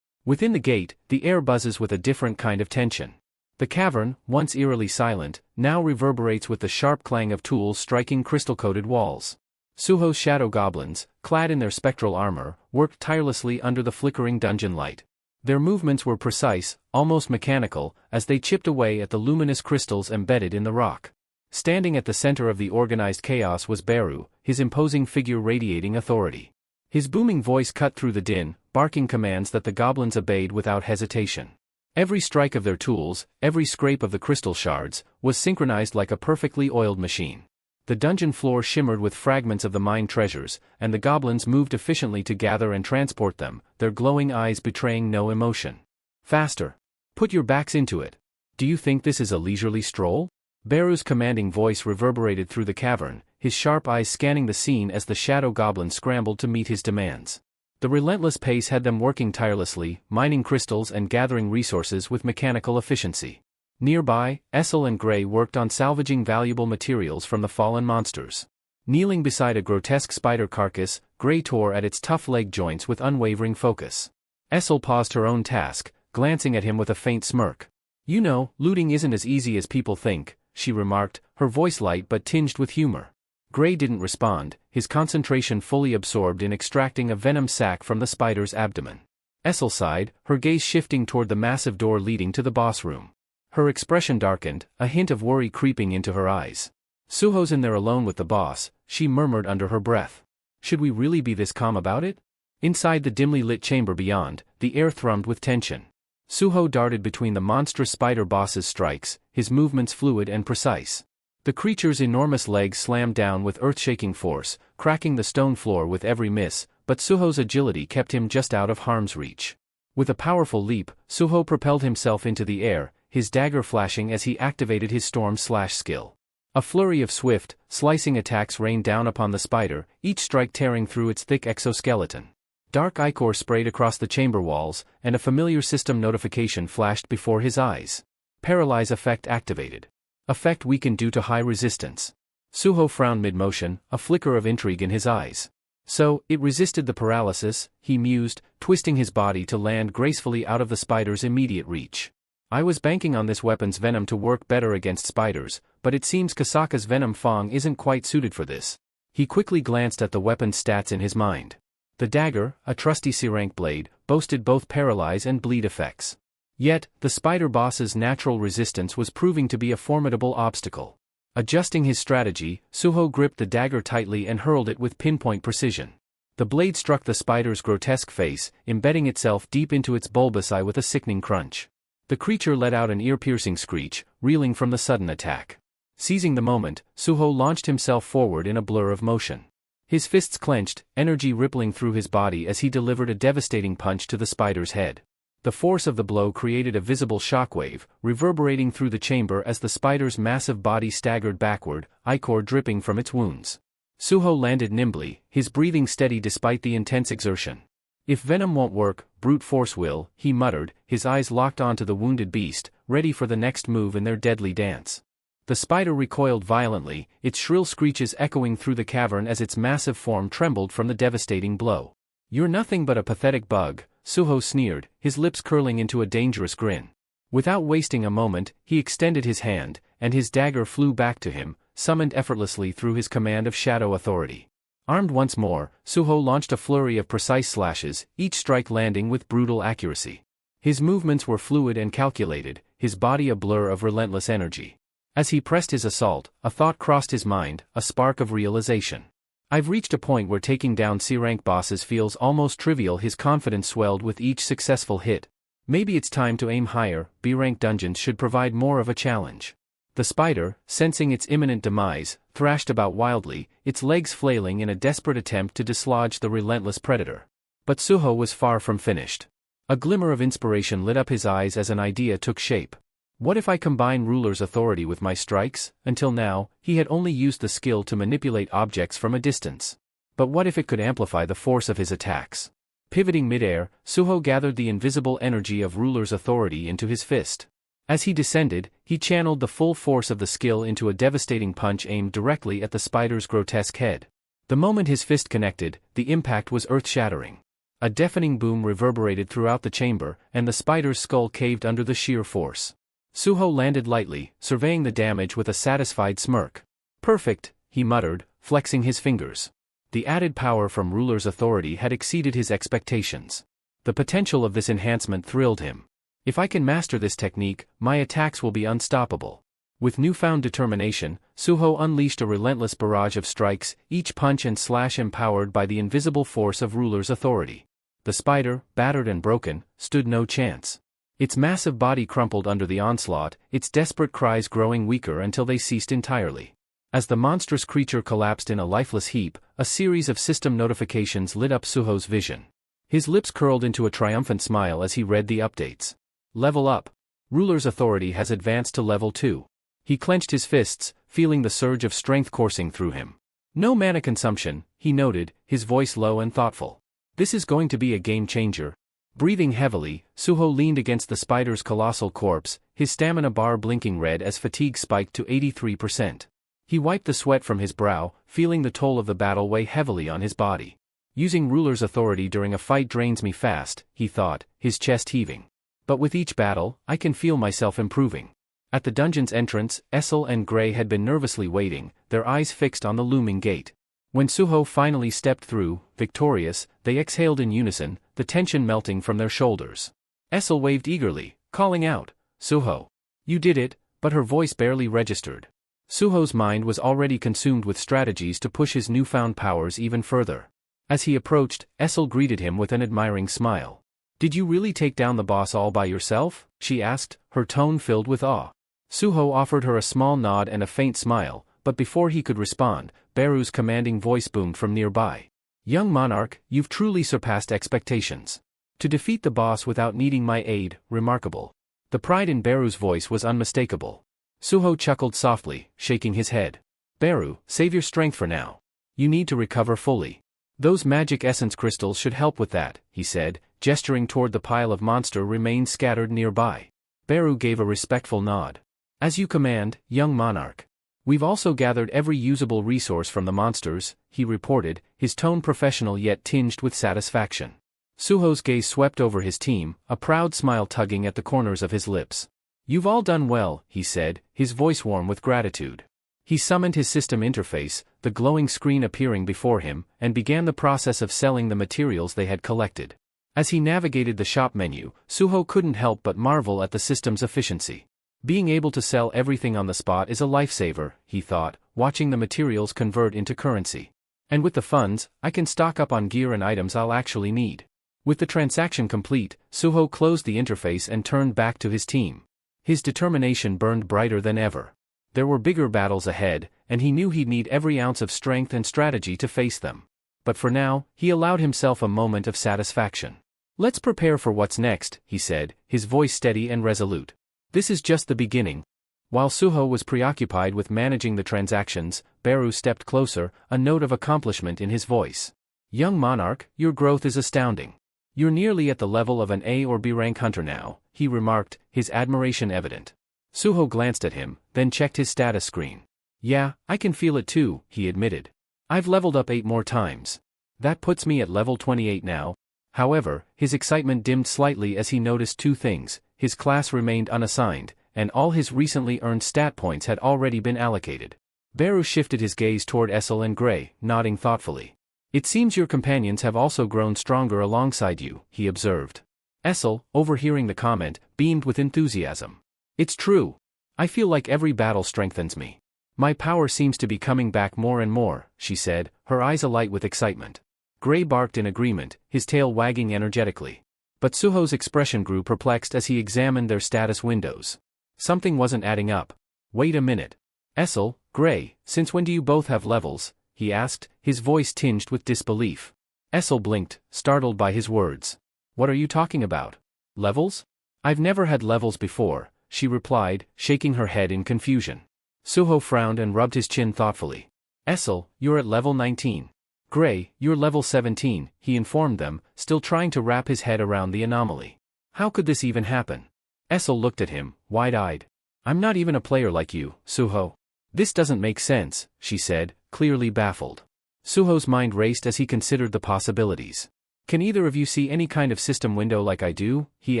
Within the gate, the air buzzes with a different kind of tension. The cavern, once eerily silent, now reverberates with the sharp clang of tools striking crystal-coated walls. Suho's shadow goblins, clad in their spectral armor, worked tirelessly under the flickering dungeon light. Their movements were precise, almost mechanical, as they chipped away at the luminous crystals embedded in the rock. Standing at the center of the organized chaos was Beru, his imposing figure radiating authority. His booming voice cut through the din, barking commands that the goblins obeyed without hesitation. Every strike of their tools, every scrape of the crystal shards, was synchronized like a perfectly oiled machine. The dungeon floor shimmered with fragments of the mine treasures, and the goblins moved efficiently to gather and transport them, their glowing eyes betraying no emotion. Faster! Put your backs into it! Do you think this is a leisurely stroll? Beru's commanding voice reverberated through the cavern, his sharp eyes scanning the scene as the shadow goblins scrambled to meet his demands. The relentless pace had them working tirelessly, mining crystals and gathering resources with mechanical efficiency. Nearby, Essel and Gray worked on salvaging valuable materials from the fallen monsters. Kneeling beside a grotesque spider carcass, Gray tore at its tough leg joints with unwavering focus. Essel paused her own task, glancing at him with a faint smirk. "You know, looting isn't as easy as people think," she remarked, her voice light but tinged with humor. Gray didn't respond, his concentration fully absorbed in extracting a venom sac from the spider's abdomen. Essel sighed, her gaze shifting toward the massive door leading to the boss room. Her expression darkened, a hint of worry creeping into her eyes. "Suho's in there alone with the boss," she murmured under her breath. "Should we really be this calm about it?" Inside the dimly lit chamber beyond, the air thrummed with tension. Suho darted between the monstrous spider boss's strikes, his movements fluid and precise. The creature's enormous legs slammed down with earth-shaking force, cracking the stone floor with every miss, but Suho's agility kept him just out of harm's reach. With a powerful leap, Suho propelled himself into the air, his dagger flashing as he activated his storm slash skill. A flurry of swift, slicing attacks rained down upon the spider, each strike tearing through its thick exoskeleton. Dark ichor sprayed across the chamber walls, and a familiar system notification flashed before his eyes. Paralyze effect activated. Effect weakened due to high resistance. Suho frowned mid-motion, a flicker of intrigue in his eyes. So, it resisted the paralysis, he mused, twisting his body to land gracefully out of the spider's immediate reach. "I was banking on this weapon's venom to work better against spiders, but it seems Kasaka's venom fang isn't quite suited for this." He quickly glanced at the weapon's stats in his mind. The dagger, a trusty C-rank blade, boasted both paralyze and bleed effects. Yet, the spider boss's natural resistance was proving to be a formidable obstacle. Adjusting his strategy, Suho gripped the dagger tightly and hurled it with pinpoint precision. The blade struck the spider's grotesque face, embedding itself deep into its bulbous eye with a sickening crunch. The creature let out an ear-piercing screech, reeling from the sudden attack. Seizing the moment, Suho launched himself forward in a blur of motion. His fists clenched, energy rippling through his body as he delivered a devastating punch to the spider's head. The force of the blow created a visible shockwave, reverberating through the chamber as the spider's massive body staggered backward, ichor dripping from its wounds. Suho landed nimbly, his breathing steady despite the intense exertion. "If venom won't work, brute force will," he muttered, his eyes locked onto the wounded beast, ready for the next move in their deadly dance. The spider recoiled violently, its shrill screeches echoing through the cavern as its massive form trembled from the devastating blow. "You're nothing but a pathetic bug," Suho sneered, his lips curling into a dangerous grin. Without wasting a moment, he extended his hand, and his dagger flew back to him, summoned effortlessly through his command of shadow authority. Armed once more, Suho launched a flurry of precise slashes, each strike landing with brutal accuracy. His movements were fluid and calculated, his body a blur of relentless energy. As he pressed his assault, a thought crossed his mind, a spark of realization. "I've reached a point where taking down C-rank bosses feels almost trivial." His confidence swelled with each successful hit. Maybe it's time to aim higher. B-rank dungeons should provide more of a challenge. The spider, sensing its imminent demise, thrashed about wildly, its legs flailing in a desperate attempt to dislodge the relentless predator. But Suho was far from finished. A glimmer of inspiration lit up his eyes as an idea took shape. What if I combine Ruler's authority with my strikes? Until now, he had only used the skill to manipulate objects from a distance. But what if it could amplify the force of his attacks? Pivoting midair, Suho gathered the invisible energy of Ruler's authority into his fist. As he descended, he channeled the full force of the skill into a devastating punch aimed directly at the spider's grotesque head. The moment his fist connected, the impact was earth-shattering. A deafening boom reverberated throughout the chamber, and the spider's skull caved under the sheer force. Suho landed lightly, surveying the damage with a satisfied smirk. "Perfect," he muttered, flexing his fingers. The added power from Ruler's authority had exceeded his expectations. The potential of this enhancement thrilled him. "If I can master this technique, my attacks will be unstoppable." With newfound determination, Suho unleashed a relentless barrage of strikes, each punch and slash empowered by the invisible force of Ruler's authority. The spider, battered and broken, stood no chance. Its massive body crumpled under the onslaught, its desperate cries growing weaker until they ceased entirely. As the monstrous creature collapsed in a lifeless heap, a series of system notifications lit up Suho's vision. His lips curled into a triumphant smile as he read the updates. Level up. Ruler's authority has advanced to level 2. He clenched his fists, feeling the surge of strength coursing through him. No mana consumption, he noted, his voice low and thoughtful. This is going to be a game changer. Breathing heavily, Suho leaned against the spider's colossal corpse, his stamina bar blinking red as fatigue spiked to 83%. He wiped the sweat from his brow, feeling the toll of the battle weigh heavily on his body. Using ruler's authority during a fight drains me fast, he thought, his chest heaving. But with each battle, I can feel myself improving. At the dungeon's entrance, Essel and Gray had been nervously waiting, their eyes fixed on the looming gate. When Suho finally stepped through, victorious, they exhaled in unison, the tension melting from their shoulders. Essel waved eagerly, calling out, "Suho! You did it," but her voice barely registered. Suho's mind was already consumed with strategies to push his newfound powers even further. As he approached, Essel greeted him with an admiring smile. "Did you really take down the boss all by yourself?" she asked, her tone filled with awe. Suho offered her a small nod and a faint smile, but before he could respond, Beru's commanding voice boomed from nearby. "Young monarch, you've truly surpassed expectations. To defeat the boss without needing my aid, remarkable." The pride in Beru's voice was unmistakable. Suho chuckled softly, shaking his head. "Beru, save your strength for now. You need to recover fully. Those magic essence crystals should help with that," he said, gesturing toward the pile of monster remains scattered nearby. Beru gave a respectful nod. "As you command, young monarch. We've also gathered every usable resource from the monsters," he reported, his tone professional yet tinged with satisfaction. Suho's gaze swept over his team, a proud smile tugging at the corners of his lips. "You've all done well," he said, his voice warm with gratitude. He summoned his system interface, the glowing screen appearing before him, and began the process of selling the materials they had collected. As he navigated the shop menu, Suho couldn't help but marvel at the system's efficiency. Being able to sell everything on the spot is a lifesaver, he thought, watching the materials convert into currency. And with the funds, I can stock up on gear and items I'll actually need. With the transaction complete, Suho closed the interface and turned back to his team. His determination burned brighter than ever. There were bigger battles ahead, and he knew he'd need every ounce of strength and strategy to face them. But for now, he allowed himself a moment of satisfaction. "Let's prepare for what's next," he said, his voice steady and resolute. "This is just the beginning." While Suho was preoccupied with managing the transactions, Beru stepped closer, a note of accomplishment in his voice. "Young monarch, your growth is astounding. You're nearly at the level of an A or B rank hunter now," he remarked, his admiration evident. Suho glanced at him, then checked his status screen. "Yeah, I can feel it too," he admitted. "I've leveled up 8 more times. That puts me at level 28 now." However, his excitement dimmed slightly as he noticed 2 things: his class remained unassigned, and all his recently earned stat points had already been allocated. Beru shifted his gaze toward Essel and Gray, nodding thoughtfully. "It seems your companions have also grown stronger alongside you," he observed. Essel, overhearing the comment, beamed with enthusiasm. "It's true. I feel like every battle strengthens me. My power seems to be coming back more and more," she said, her eyes alight with excitement. Gray barked in agreement, his tail wagging energetically. But Suho's expression grew perplexed as he examined their status windows. Something wasn't adding up. "Wait a minute. Essel, Gray, since when do you both have levels?" he asked, his voice tinged with disbelief. Essel blinked, startled by his words. "What are you talking about? Levels? I've never had levels before," she replied, shaking her head in confusion. Suho frowned and rubbed his chin thoughtfully. "Essel, you're at level 19. Gray, you're level 17, he informed them, still trying to wrap his head around the anomaly. How could this even happen? Essel looked at him, wide-eyed. "I'm not even a player like you, Suho. This doesn't make sense," she said, clearly baffled. Suho's mind raced as he considered the possibilities. "Can either of you see any kind of system window like I do?" he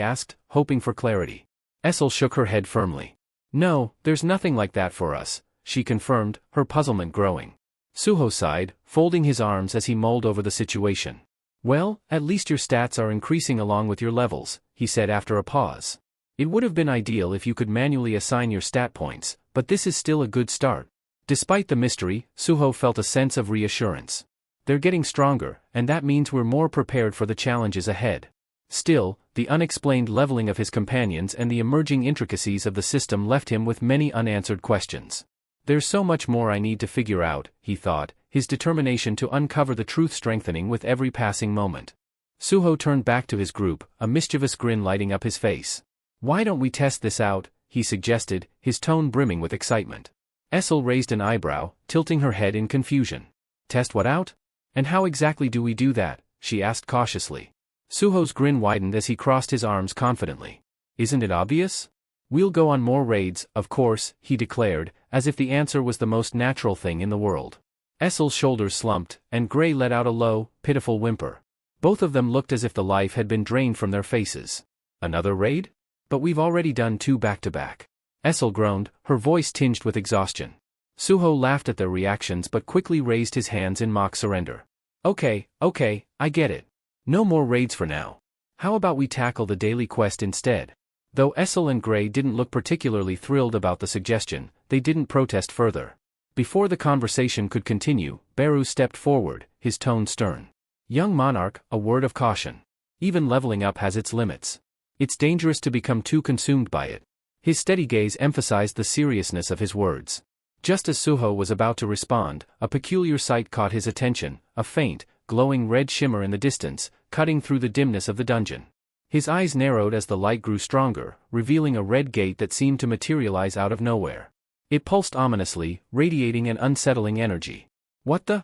asked, hoping for clarity. Essel shook her head firmly. "No, there's nothing like that for us," she confirmed, her puzzlement growing. Suho sighed, folding his arms as he mulled over the situation. "Well, at least your stats are increasing along with your levels," he said after a pause. "It would have been ideal if you could manually assign your stat points, but this is still a good start." Despite the mystery, Suho felt a sense of reassurance. They're getting stronger, and that means we're more prepared for the challenges ahead. Still, the unexplained leveling of his companions and the emerging intricacies of the system left him with many unanswered questions. There's so much more I need to figure out, he thought, his determination to uncover the truth strengthening with every passing moment. Suho turned back to his group, a mischievous grin lighting up his face. Why don't we test this out, he suggested, his tone brimming with excitement. Essel raised an eyebrow, tilting her head in confusion. Test what out? And how exactly do we do that? She asked cautiously. Suho's grin widened as he crossed his arms confidently. Isn't it obvious? We'll go on more raids, of course, he declared, as if the answer was the most natural thing in the world. Essel's shoulders slumped, and Gray let out a low, pitiful whimper. Both of them looked as if the life had been drained from their faces. Another raid? But we've already done 2 back-to-back. Essel groaned, her voice tinged with exhaustion. Suho laughed at their reactions but quickly raised his hands in mock surrender. Okay, I get it. No more raids for now. How about we tackle the daily quest instead? Though Essel and Gray didn't look particularly thrilled about the suggestion, they didn't protest further. Before the conversation could continue, Beru stepped forward, his tone stern. Young monarch, a word of caution. Even leveling up has its limits. It's dangerous to become too consumed by it. His steady gaze emphasized the seriousness of his words. Just as Suho was about to respond, a peculiar sight caught his attention, a faint, glowing red shimmer in the distance, cutting through the dimness of the dungeon. His eyes narrowed as the light grew stronger, revealing a red gate that seemed to materialize out of nowhere. It pulsed ominously, radiating an unsettling energy. What the?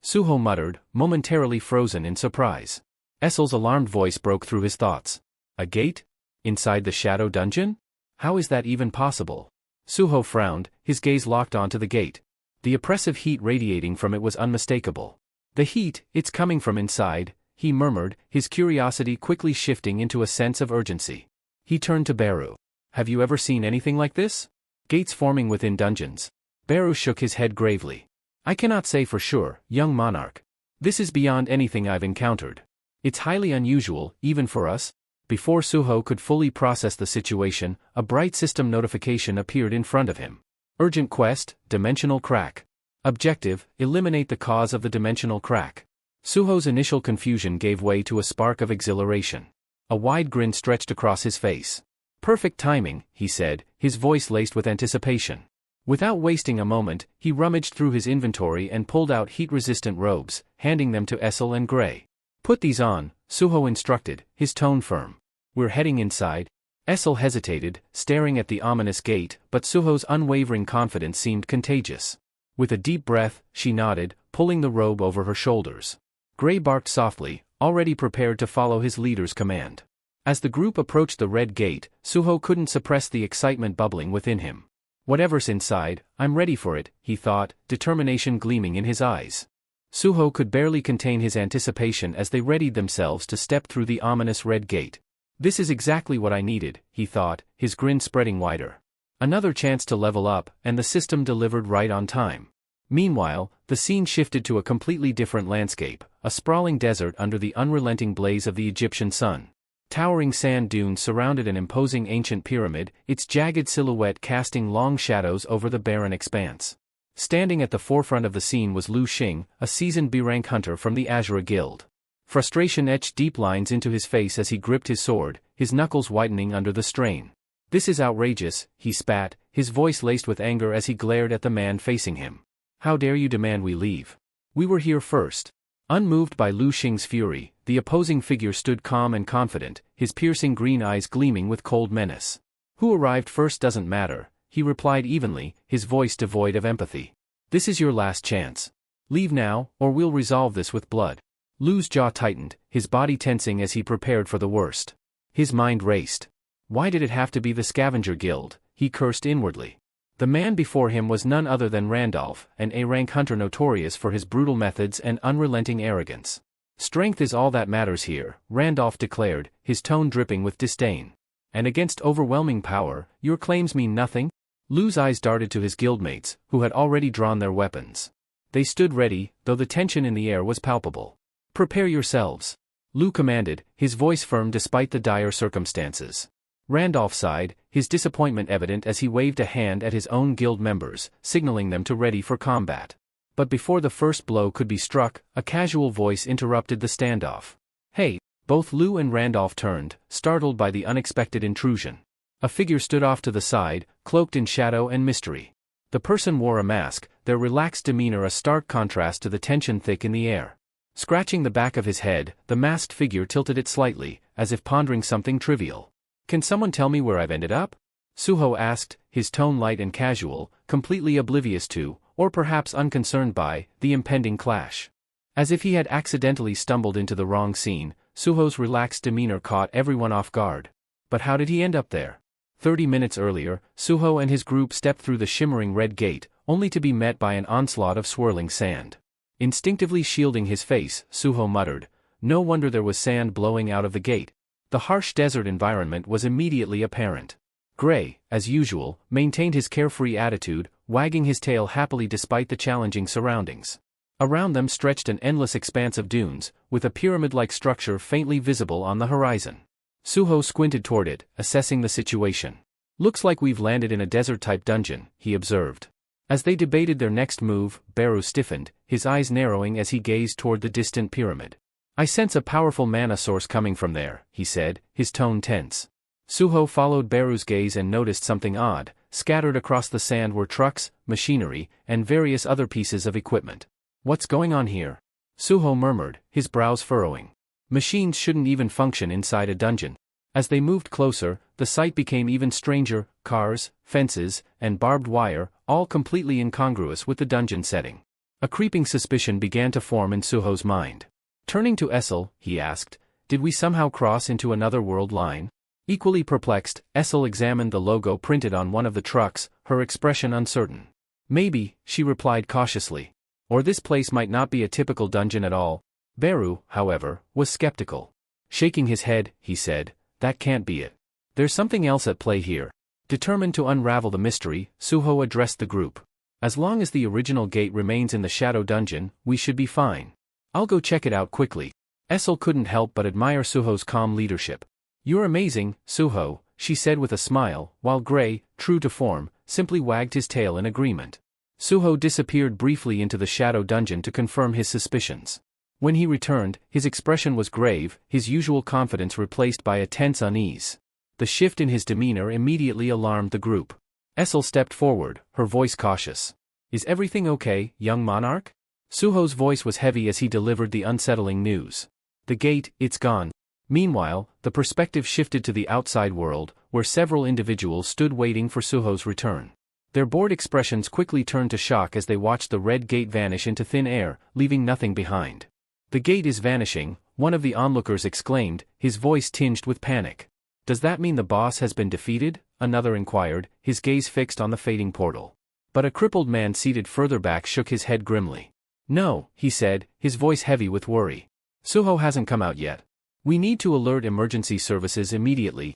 Suho muttered, momentarily frozen in surprise. Essel's alarmed voice broke through his thoughts. A gate? Inside the shadow dungeon? How is that even possible? Suho frowned, his gaze locked onto the gate. The oppressive heat radiating from it was unmistakable. The heat, it's coming from inside, he murmured, his curiosity quickly shifting into a sense of urgency. He turned to Beru. Have you ever seen anything like this? Gates forming within dungeons. Beru shook his head gravely. I cannot say for sure, young monarch. This is beyond anything I've encountered. It's highly unusual, even for us. Before Suho could fully process the situation, a bright system notification appeared in front of him. Urgent quest, dimensional crack. Objective, eliminate the cause of the dimensional crack. Suho's initial confusion gave way to a spark of exhilaration. A wide grin stretched across his face. Perfect timing, he said, his voice laced with anticipation. Without wasting a moment, he rummaged through his inventory and pulled out heat-resistant robes, handing them to Essel and Gray. Put these on, Suho instructed, his tone firm. We're heading inside. Essel hesitated, staring at the ominous gate, but Suho's unwavering confidence seemed contagious. With a deep breath, she nodded, pulling the robe over her shoulders. Gray barked softly, already prepared to follow his leader's command. As the group approached the red gate, Suho couldn't suppress the excitement bubbling within him. Whatever's inside, I'm ready for it, he thought, determination gleaming in his eyes. Suho could barely contain his anticipation as they readied themselves to step through the ominous red gate. This is exactly what I needed, he thought, his grin spreading wider. Another chance to level up, and the system delivered right on time. Meanwhile, the scene shifted to a completely different landscape, a sprawling desert under the unrelenting blaze of the Egyptian sun. Towering sand dunes surrounded an imposing ancient pyramid, its jagged silhouette casting long shadows over the barren expanse. Standing at the forefront of the scene was Lu Xing, a seasoned B-rank hunter from the Azura Guild. Frustration etched deep lines into his face as he gripped his sword, his knuckles whitening under the strain. This is outrageous, he spat, his voice laced with anger as he glared at the man facing him. How dare you demand we leave? We were here first. Unmoved by Lu Xing's fury, the opposing figure stood calm and confident, his piercing green eyes gleaming with cold menace. Who arrived first doesn't matter, he replied evenly, his voice devoid of empathy. This is your last chance. Leave now, or we'll resolve this with blood. Lu's jaw tightened, his body tensing as he prepared for the worst. His mind raced. Why did it have to be the Scavenger Guild? He cursed inwardly. The man before him was none other than Randolph, an A-rank hunter notorious for his brutal methods and unrelenting arrogance. Strength is all that matters here, Randolph declared, his tone dripping with disdain. And against overwhelming power, your claims mean nothing? Lu's eyes darted to his guildmates, who had already drawn their weapons. They stood ready, though the tension in the air was palpable. Prepare yourselves. Lu commanded, his voice firm despite the dire circumstances. Randolph sighed, his disappointment evident as he waved a hand at his own guild members, signaling them to ready for combat. But before the first blow could be struck, a casual voice interrupted the standoff. "Hey!" Both Lou and Randolph turned, startled by the unexpected intrusion. A figure stood off to the side, cloaked in shadow and mystery. The person wore a mask, their relaxed demeanor a stark contrast to the tension thick in the air. Scratching the back of his head, the masked figure tilted it slightly, as if pondering something trivial. "Can someone tell me where I've ended up?" Suho asked, his tone light and casual, completely oblivious to, or perhaps unconcerned by, the impending clash. As if he had accidentally stumbled into the wrong scene, Suho's relaxed demeanor caught everyone off guard. But how did he end up there? 30 minutes earlier, Suho and his group stepped through the shimmering red gate, only to be met by an onslaught of swirling sand. Instinctively shielding his face, Suho muttered, "No wonder there was sand blowing out of the gate." The harsh desert environment was immediately apparent. Gray, as usual, maintained his carefree attitude, wagging his tail happily despite the challenging surroundings. Around them stretched an endless expanse of dunes, with a pyramid-like structure faintly visible on the horizon. Suho squinted toward it, assessing the situation. "Looks like we've landed in a desert-type dungeon," he observed. As they debated their next move, Beru stiffened, his eyes narrowing as he gazed toward the distant pyramid. "I sense a powerful mana source coming from there," he said, his tone tense. Suho followed Beru's gaze and noticed something odd. Scattered across the sand were trucks, machinery, and various other pieces of equipment. "What's going on here?" Suho murmured, his brows furrowing. Machines shouldn't even function inside a dungeon. As they moved closer, the sight became even stranger: cars, fences, and barbed wire, all completely incongruous with the dungeon setting. A creeping suspicion began to form in Suho's mind. Turning to Essel, he asked, "Did we somehow cross into another world line?" Equally perplexed, Essel examined the logo printed on one of the trucks, her expression uncertain. "Maybe," she replied cautiously. "Or this place might not be a typical dungeon at all." Beru, however, was skeptical. Shaking his head, he said, "That can't be it. There's something else at play here." Determined to unravel the mystery, Suho addressed the group. "As long as the original gate remains in the shadow dungeon, we should be fine. I'll go check it out quickly." Essel couldn't help but admire Suho's calm leadership. "You're amazing, Suho," she said with a smile, while Gray, true to form, simply wagged his tail in agreement. Suho disappeared briefly into the shadow dungeon to confirm his suspicions. When he returned, his expression was grave, his usual confidence replaced by a tense unease. The shift in his demeanor immediately alarmed the group. Essel stepped forward, her voice cautious. "Is everything okay, young monarch?" Suho's voice was heavy as he delivered the unsettling news. "The gate, it's gone." Meanwhile, the perspective shifted to the outside world, where several individuals stood waiting for Suho's return. Their bored expressions quickly turned to shock as they watched the red gate vanish into thin air, leaving nothing behind. "The gate is vanishing," one of the onlookers exclaimed, his voice tinged with panic. "Does that mean the boss has been defeated?" another inquired, his gaze fixed on the fading portal. But a crippled man seated further back shook his head grimly. "No," he said, his voice heavy with worry. "Suho hasn't come out yet. We need to alert emergency services immediately."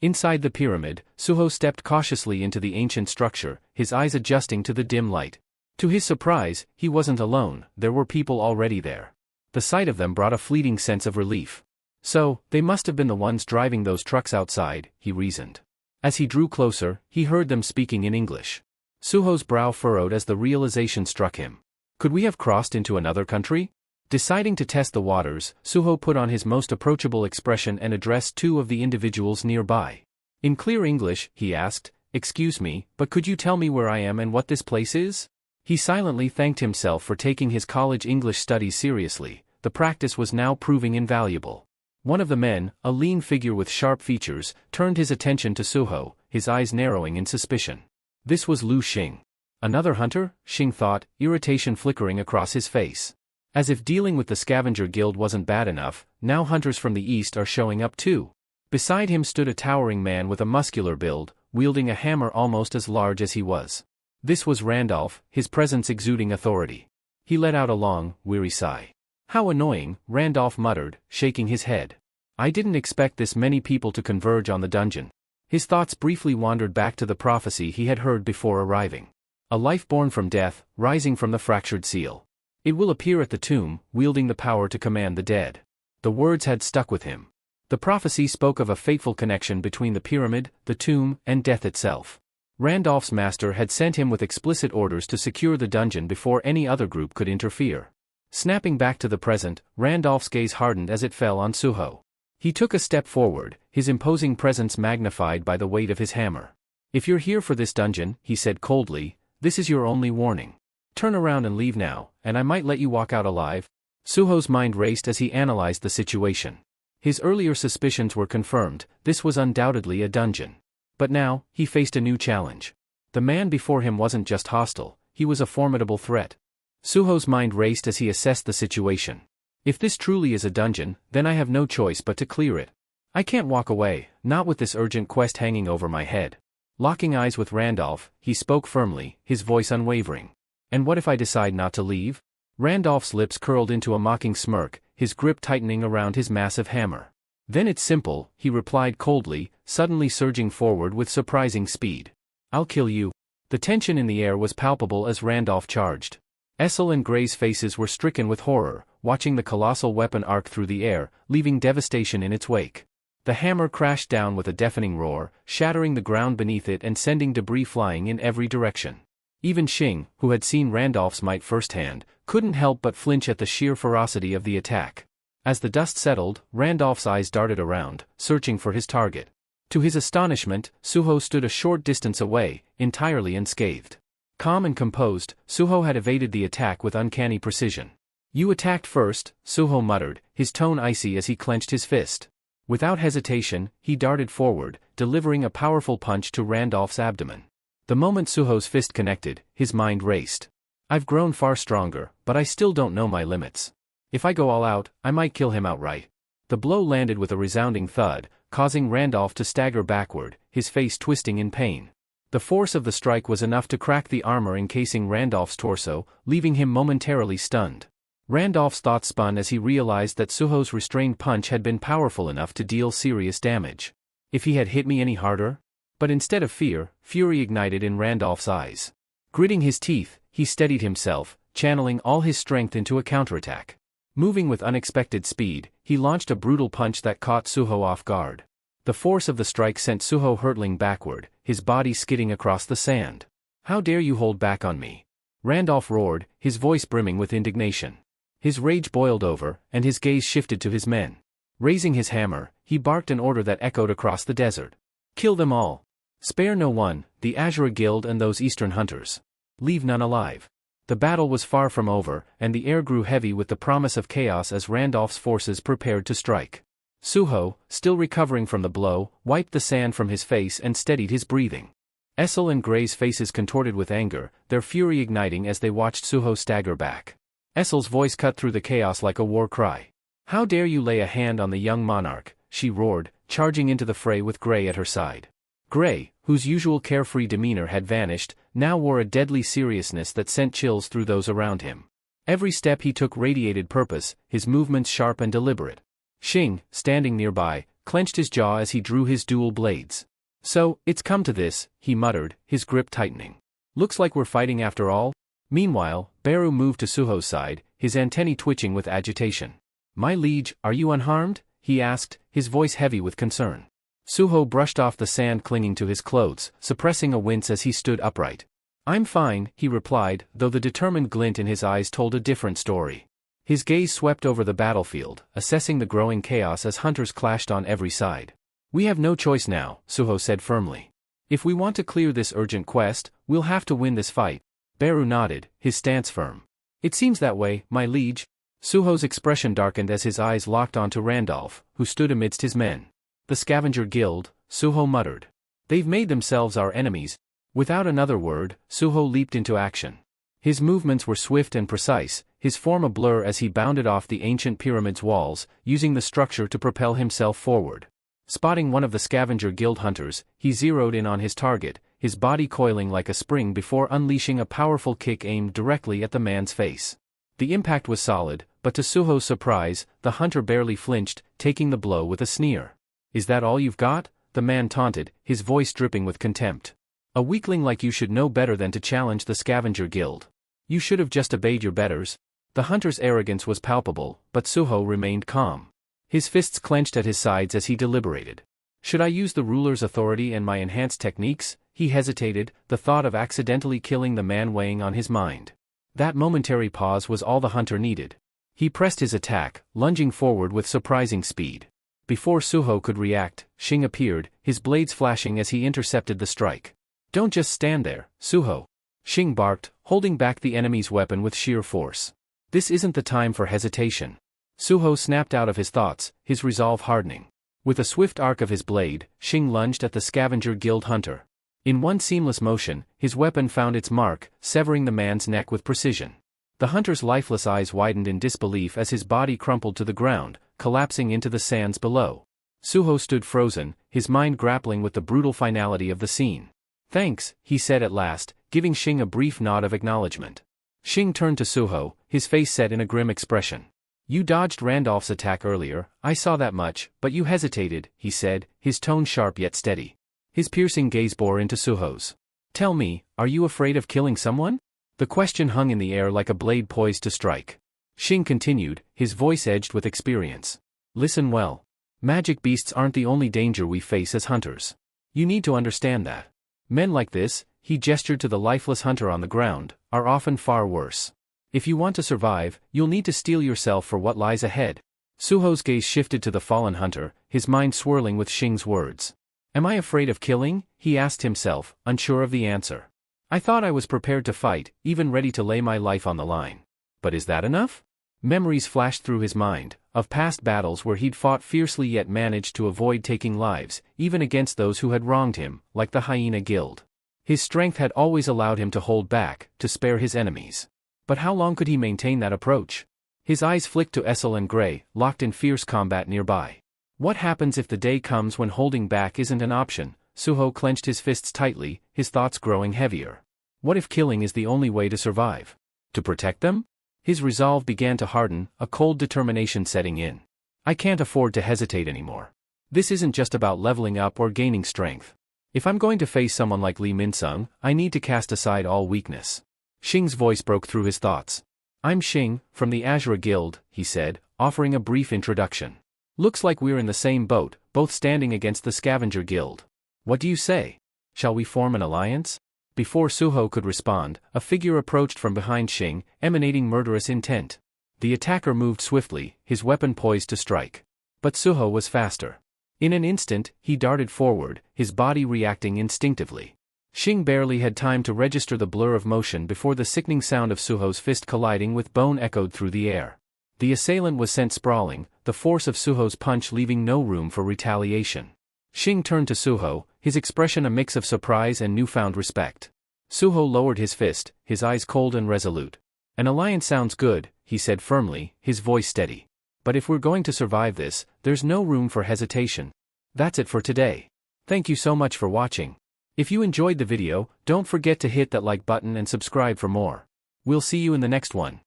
Inside the pyramid, Suho stepped cautiously into the ancient structure, his eyes adjusting to the dim light. To his surprise, he wasn't alone, there were people already there. The sight of them brought a fleeting sense of relief. So, they must have been the ones driving those trucks outside, he reasoned. As he drew closer, he heard them speaking in English. Suho's brow furrowed as the realization struck him. Could we have crossed into another country? Deciding to test the waters, Suho put on his most approachable expression and addressed two of the individuals nearby. In clear English, he asked, "Excuse me, but could you tell me where I am and what this place is?" He silently thanked himself for taking his college English studies seriously. The practice was now proving invaluable. One of the men, a lean figure with sharp features, turned his attention to Suho, his eyes narrowing in suspicion. This was Lu Xing. Another hunter, Xing thought, irritation flickering across his face. As if dealing with the scavenger guild wasn't bad enough, now hunters from the east are showing up too. Beside him stood a towering man with a muscular build, wielding a hammer almost as large as he was. This was Randolph, his presence exuding authority. He let out a long, weary sigh. "How annoying," Randolph muttered, shaking his head. "I didn't expect this many people to converge on the dungeon." His thoughts briefly wandered back to the prophecy he had heard before arriving. A life born from death, rising from the fractured seal. It will appear at the tomb, wielding the power to command the dead. The words had stuck with him. The prophecy spoke of a fateful connection between the pyramid, the tomb, and death itself. Randolph's master had sent him with explicit orders to secure the dungeon before any other group could interfere. Snapping back to the present, Randolph's gaze hardened as it fell on Suho. He took a step forward, his imposing presence magnified by the weight of his hammer. "If you're here for this dungeon," he said coldly, "this is your only warning. Turn around and leave now, and I might let you walk out alive." Suho's mind raced as he analyzed the situation. His earlier suspicions were confirmed, this was undoubtedly a dungeon. But now, he faced a new challenge. The man before him wasn't just hostile, he was a formidable threat. Suho's mind raced as he assessed the situation. If this truly is a dungeon, then I have no choice but to clear it. I can't walk away, not with this urgent quest hanging over my head. Locking eyes with Randolph, he spoke firmly, his voice unwavering. "And what if I decide not to leave?" Randolph's lips curled into a mocking smirk, his grip tightening around his massive hammer. "Then it's simple," he replied coldly, suddenly surging forward with surprising speed. "I'll kill you." The tension in the air was palpable as Randolph charged. Essel and Gray's faces were stricken with horror, watching the colossal weapon arc through the air, leaving devastation in its wake. The hammer crashed down with a deafening roar, shattering the ground beneath it and sending debris flying in every direction. Even Xing, who had seen Randolph's might firsthand, couldn't help but flinch at the sheer ferocity of the attack. As the dust settled, Randolph's eyes darted around, searching for his target. To his astonishment, Suho stood a short distance away, entirely unscathed. Calm and composed, Suho had evaded the attack with uncanny precision. "You attacked first," Suho muttered, his tone icy as he clenched his fist. Without hesitation, he darted forward, delivering a powerful punch to Randolph's abdomen. The moment Suho's fist connected, his mind raced. "I've grown far stronger, but I still don't know my limits. If I go all out, I might kill him outright." The blow landed with a resounding thud, causing Randolph to stagger backward, his face twisting in pain. The force of the strike was enough to crack the armor encasing Randolph's torso, leaving him momentarily stunned. Randolph's thoughts spun as he realized that Suho's restrained punch had been powerful enough to deal serious damage. If he had hit me any harder? But instead of fear, fury ignited in Randolph's eyes. Gritting his teeth, he steadied himself, channeling all his strength into a counterattack. Moving with unexpected speed, he launched a brutal punch that caught Suho off guard. The force of the strike sent Suho hurtling backward, his body skidding across the sand. "How dare you hold back on me?" Randolph roared, his voice brimming with indignation. His rage boiled over, and his gaze shifted to his men. Raising his hammer, he barked an order that echoed across the desert. "Kill them all. Spare no one, the Azura Guild and those Eastern hunters. Leave none alive." The battle was far from over, and the air grew heavy with the promise of chaos as Randolph's forces prepared to strike. Suho, still recovering from the blow, wiped the sand from his face and steadied his breathing. Essel and Gray's faces contorted with anger, their fury igniting as they watched Suho stagger back. Essel's voice cut through the chaos like a war cry. "How dare you lay a hand on the young monarch," she roared, charging into the fray with Gray at her side. Gray, whose usual carefree demeanor had vanished, now wore a deadly seriousness that sent chills through those around him. Every step he took radiated purpose, his movements sharp and deliberate. Xing, standing nearby, clenched his jaw as he drew his dual blades. "So, it's come to this," he muttered, his grip tightening. "Looks like we're fighting after all." Meanwhile, Beru moved to Suho's side, his antennae twitching with agitation. "My liege, are you unharmed?" he asked, his voice heavy with concern. Suho brushed off the sand clinging to his clothes, suppressing a wince as he stood upright. "I'm fine," he replied, though the determined glint in his eyes told a different story. His gaze swept over the battlefield, assessing the growing chaos as hunters clashed on every side. "We have no choice now," Suho said firmly. "If we want to clear this urgent quest, we'll have to win this fight." Beru nodded, his stance firm. "It seems that way, my liege." Suho's expression darkened as his eyes locked onto Randolph, who stood amidst his men. "The Scavenger Guild," Suho muttered. "They've made themselves our enemies." Without another word, Suho leaped into action. His movements were swift and precise, his form a blur as he bounded off the ancient pyramid's walls, using the structure to propel himself forward. Spotting one of the Scavenger Guild hunters, he zeroed in on his target, his body coiling like a spring before unleashing a powerful kick aimed directly at the man's face. The impact was solid, but to Suho's surprise, the hunter barely flinched, taking the blow with a sneer. "Is that all you've got?" the man taunted, his voice dripping with contempt. "A weakling like you should know better than to challenge the Scavenger Guild. You should have just obeyed your betters." The hunter's arrogance was palpable, but Suho remained calm. His fists clenched at his sides as he deliberated. "Should I use the ruler's authority and my enhanced techniques?" he hesitated, the thought of accidentally killing the man weighing on his mind. That momentary pause was all the hunter needed. He pressed his attack, lunging forward with surprising speed. Before Suho could react, Shing appeared, his blades flashing as he intercepted the strike. "Don't just stand there, Suho," Shing barked, holding back the enemy's weapon with sheer force. "This isn't the time for hesitation." Suho snapped out of his thoughts, his resolve hardening. With a swift arc of his blade, Shing lunged at the Scavenger Guild hunter. In one seamless motion, his weapon found its mark, severing the man's neck with precision. The hunter's lifeless eyes widened in disbelief as his body crumpled to the ground, collapsing into the sands below. Suho stood frozen, his mind grappling with the brutal finality of the scene. "Thanks," he said at last, giving Shing a brief nod of acknowledgement. Shing turned to Suho, his face set in a grim expression. "You dodged Randolph's attack earlier, I saw that much, but you hesitated," he said, his tone sharp yet steady. His piercing gaze bore into Suho's. "Tell me, are you afraid of killing someone?" The question hung in the air like a blade poised to strike. Shing continued, his voice edged with experience. "Listen well. Magic beasts aren't the only danger we face as hunters. You need to understand that. Men like this," he gestured to the lifeless hunter on the ground, "are often far worse. If you want to survive, you'll need to steel yourself for what lies ahead." Suho's gaze shifted to the fallen hunter, his mind swirling with Shing's words. "Am I afraid of killing?" he asked himself, unsure of the answer. "I thought I was prepared to fight, even ready to lay my life on the line. But is that enough?" Memories flashed through his mind, of past battles where he'd fought fiercely yet managed to avoid taking lives, even against those who had wronged him, like the Hyena Guild. His strength had always allowed him to hold back, to spare his enemies. But how long could he maintain that approach? His eyes flicked to Essel and Gray, locked in fierce combat nearby. What happens if the day comes when holding back isn't an option? Suho clenched his fists tightly, his thoughts growing heavier. What if killing is the only way to survive? To protect them? His resolve began to harden, a cold determination setting in. "I can't afford to hesitate anymore. This isn't just about leveling up or gaining strength. If I'm going to face someone like Lee Min-sung, I need to cast aside all weakness." Shing's voice broke through his thoughts. "I'm Shing, from the Azura Guild," he said, offering a brief introduction. "Looks like we're in the same boat, both standing against the Scavenger Guild. What do you say? Shall we form an alliance?" Before Suho could respond, a figure approached from behind Shing, emanating murderous intent. The attacker moved swiftly, his weapon poised to strike. But Suho was faster. In an instant, he darted forward, his body reacting instinctively. Shing barely had time to register the blur of motion before the sickening sound of Suho's fist colliding with bone echoed through the air. The assailant was sent sprawling, the force of Suho's punch leaving no room for retaliation. Shing turned to Suho, his expression a mix of surprise and newfound respect. Suho lowered his fist, his eyes cold and resolute. "An alliance sounds good," he said firmly, his voice steady. "But if we're going to survive this, there's no room for hesitation." That's it for today. Thank you so much for watching. If you enjoyed the video, don't forget to hit that like button and subscribe for more. We'll see you in the next one.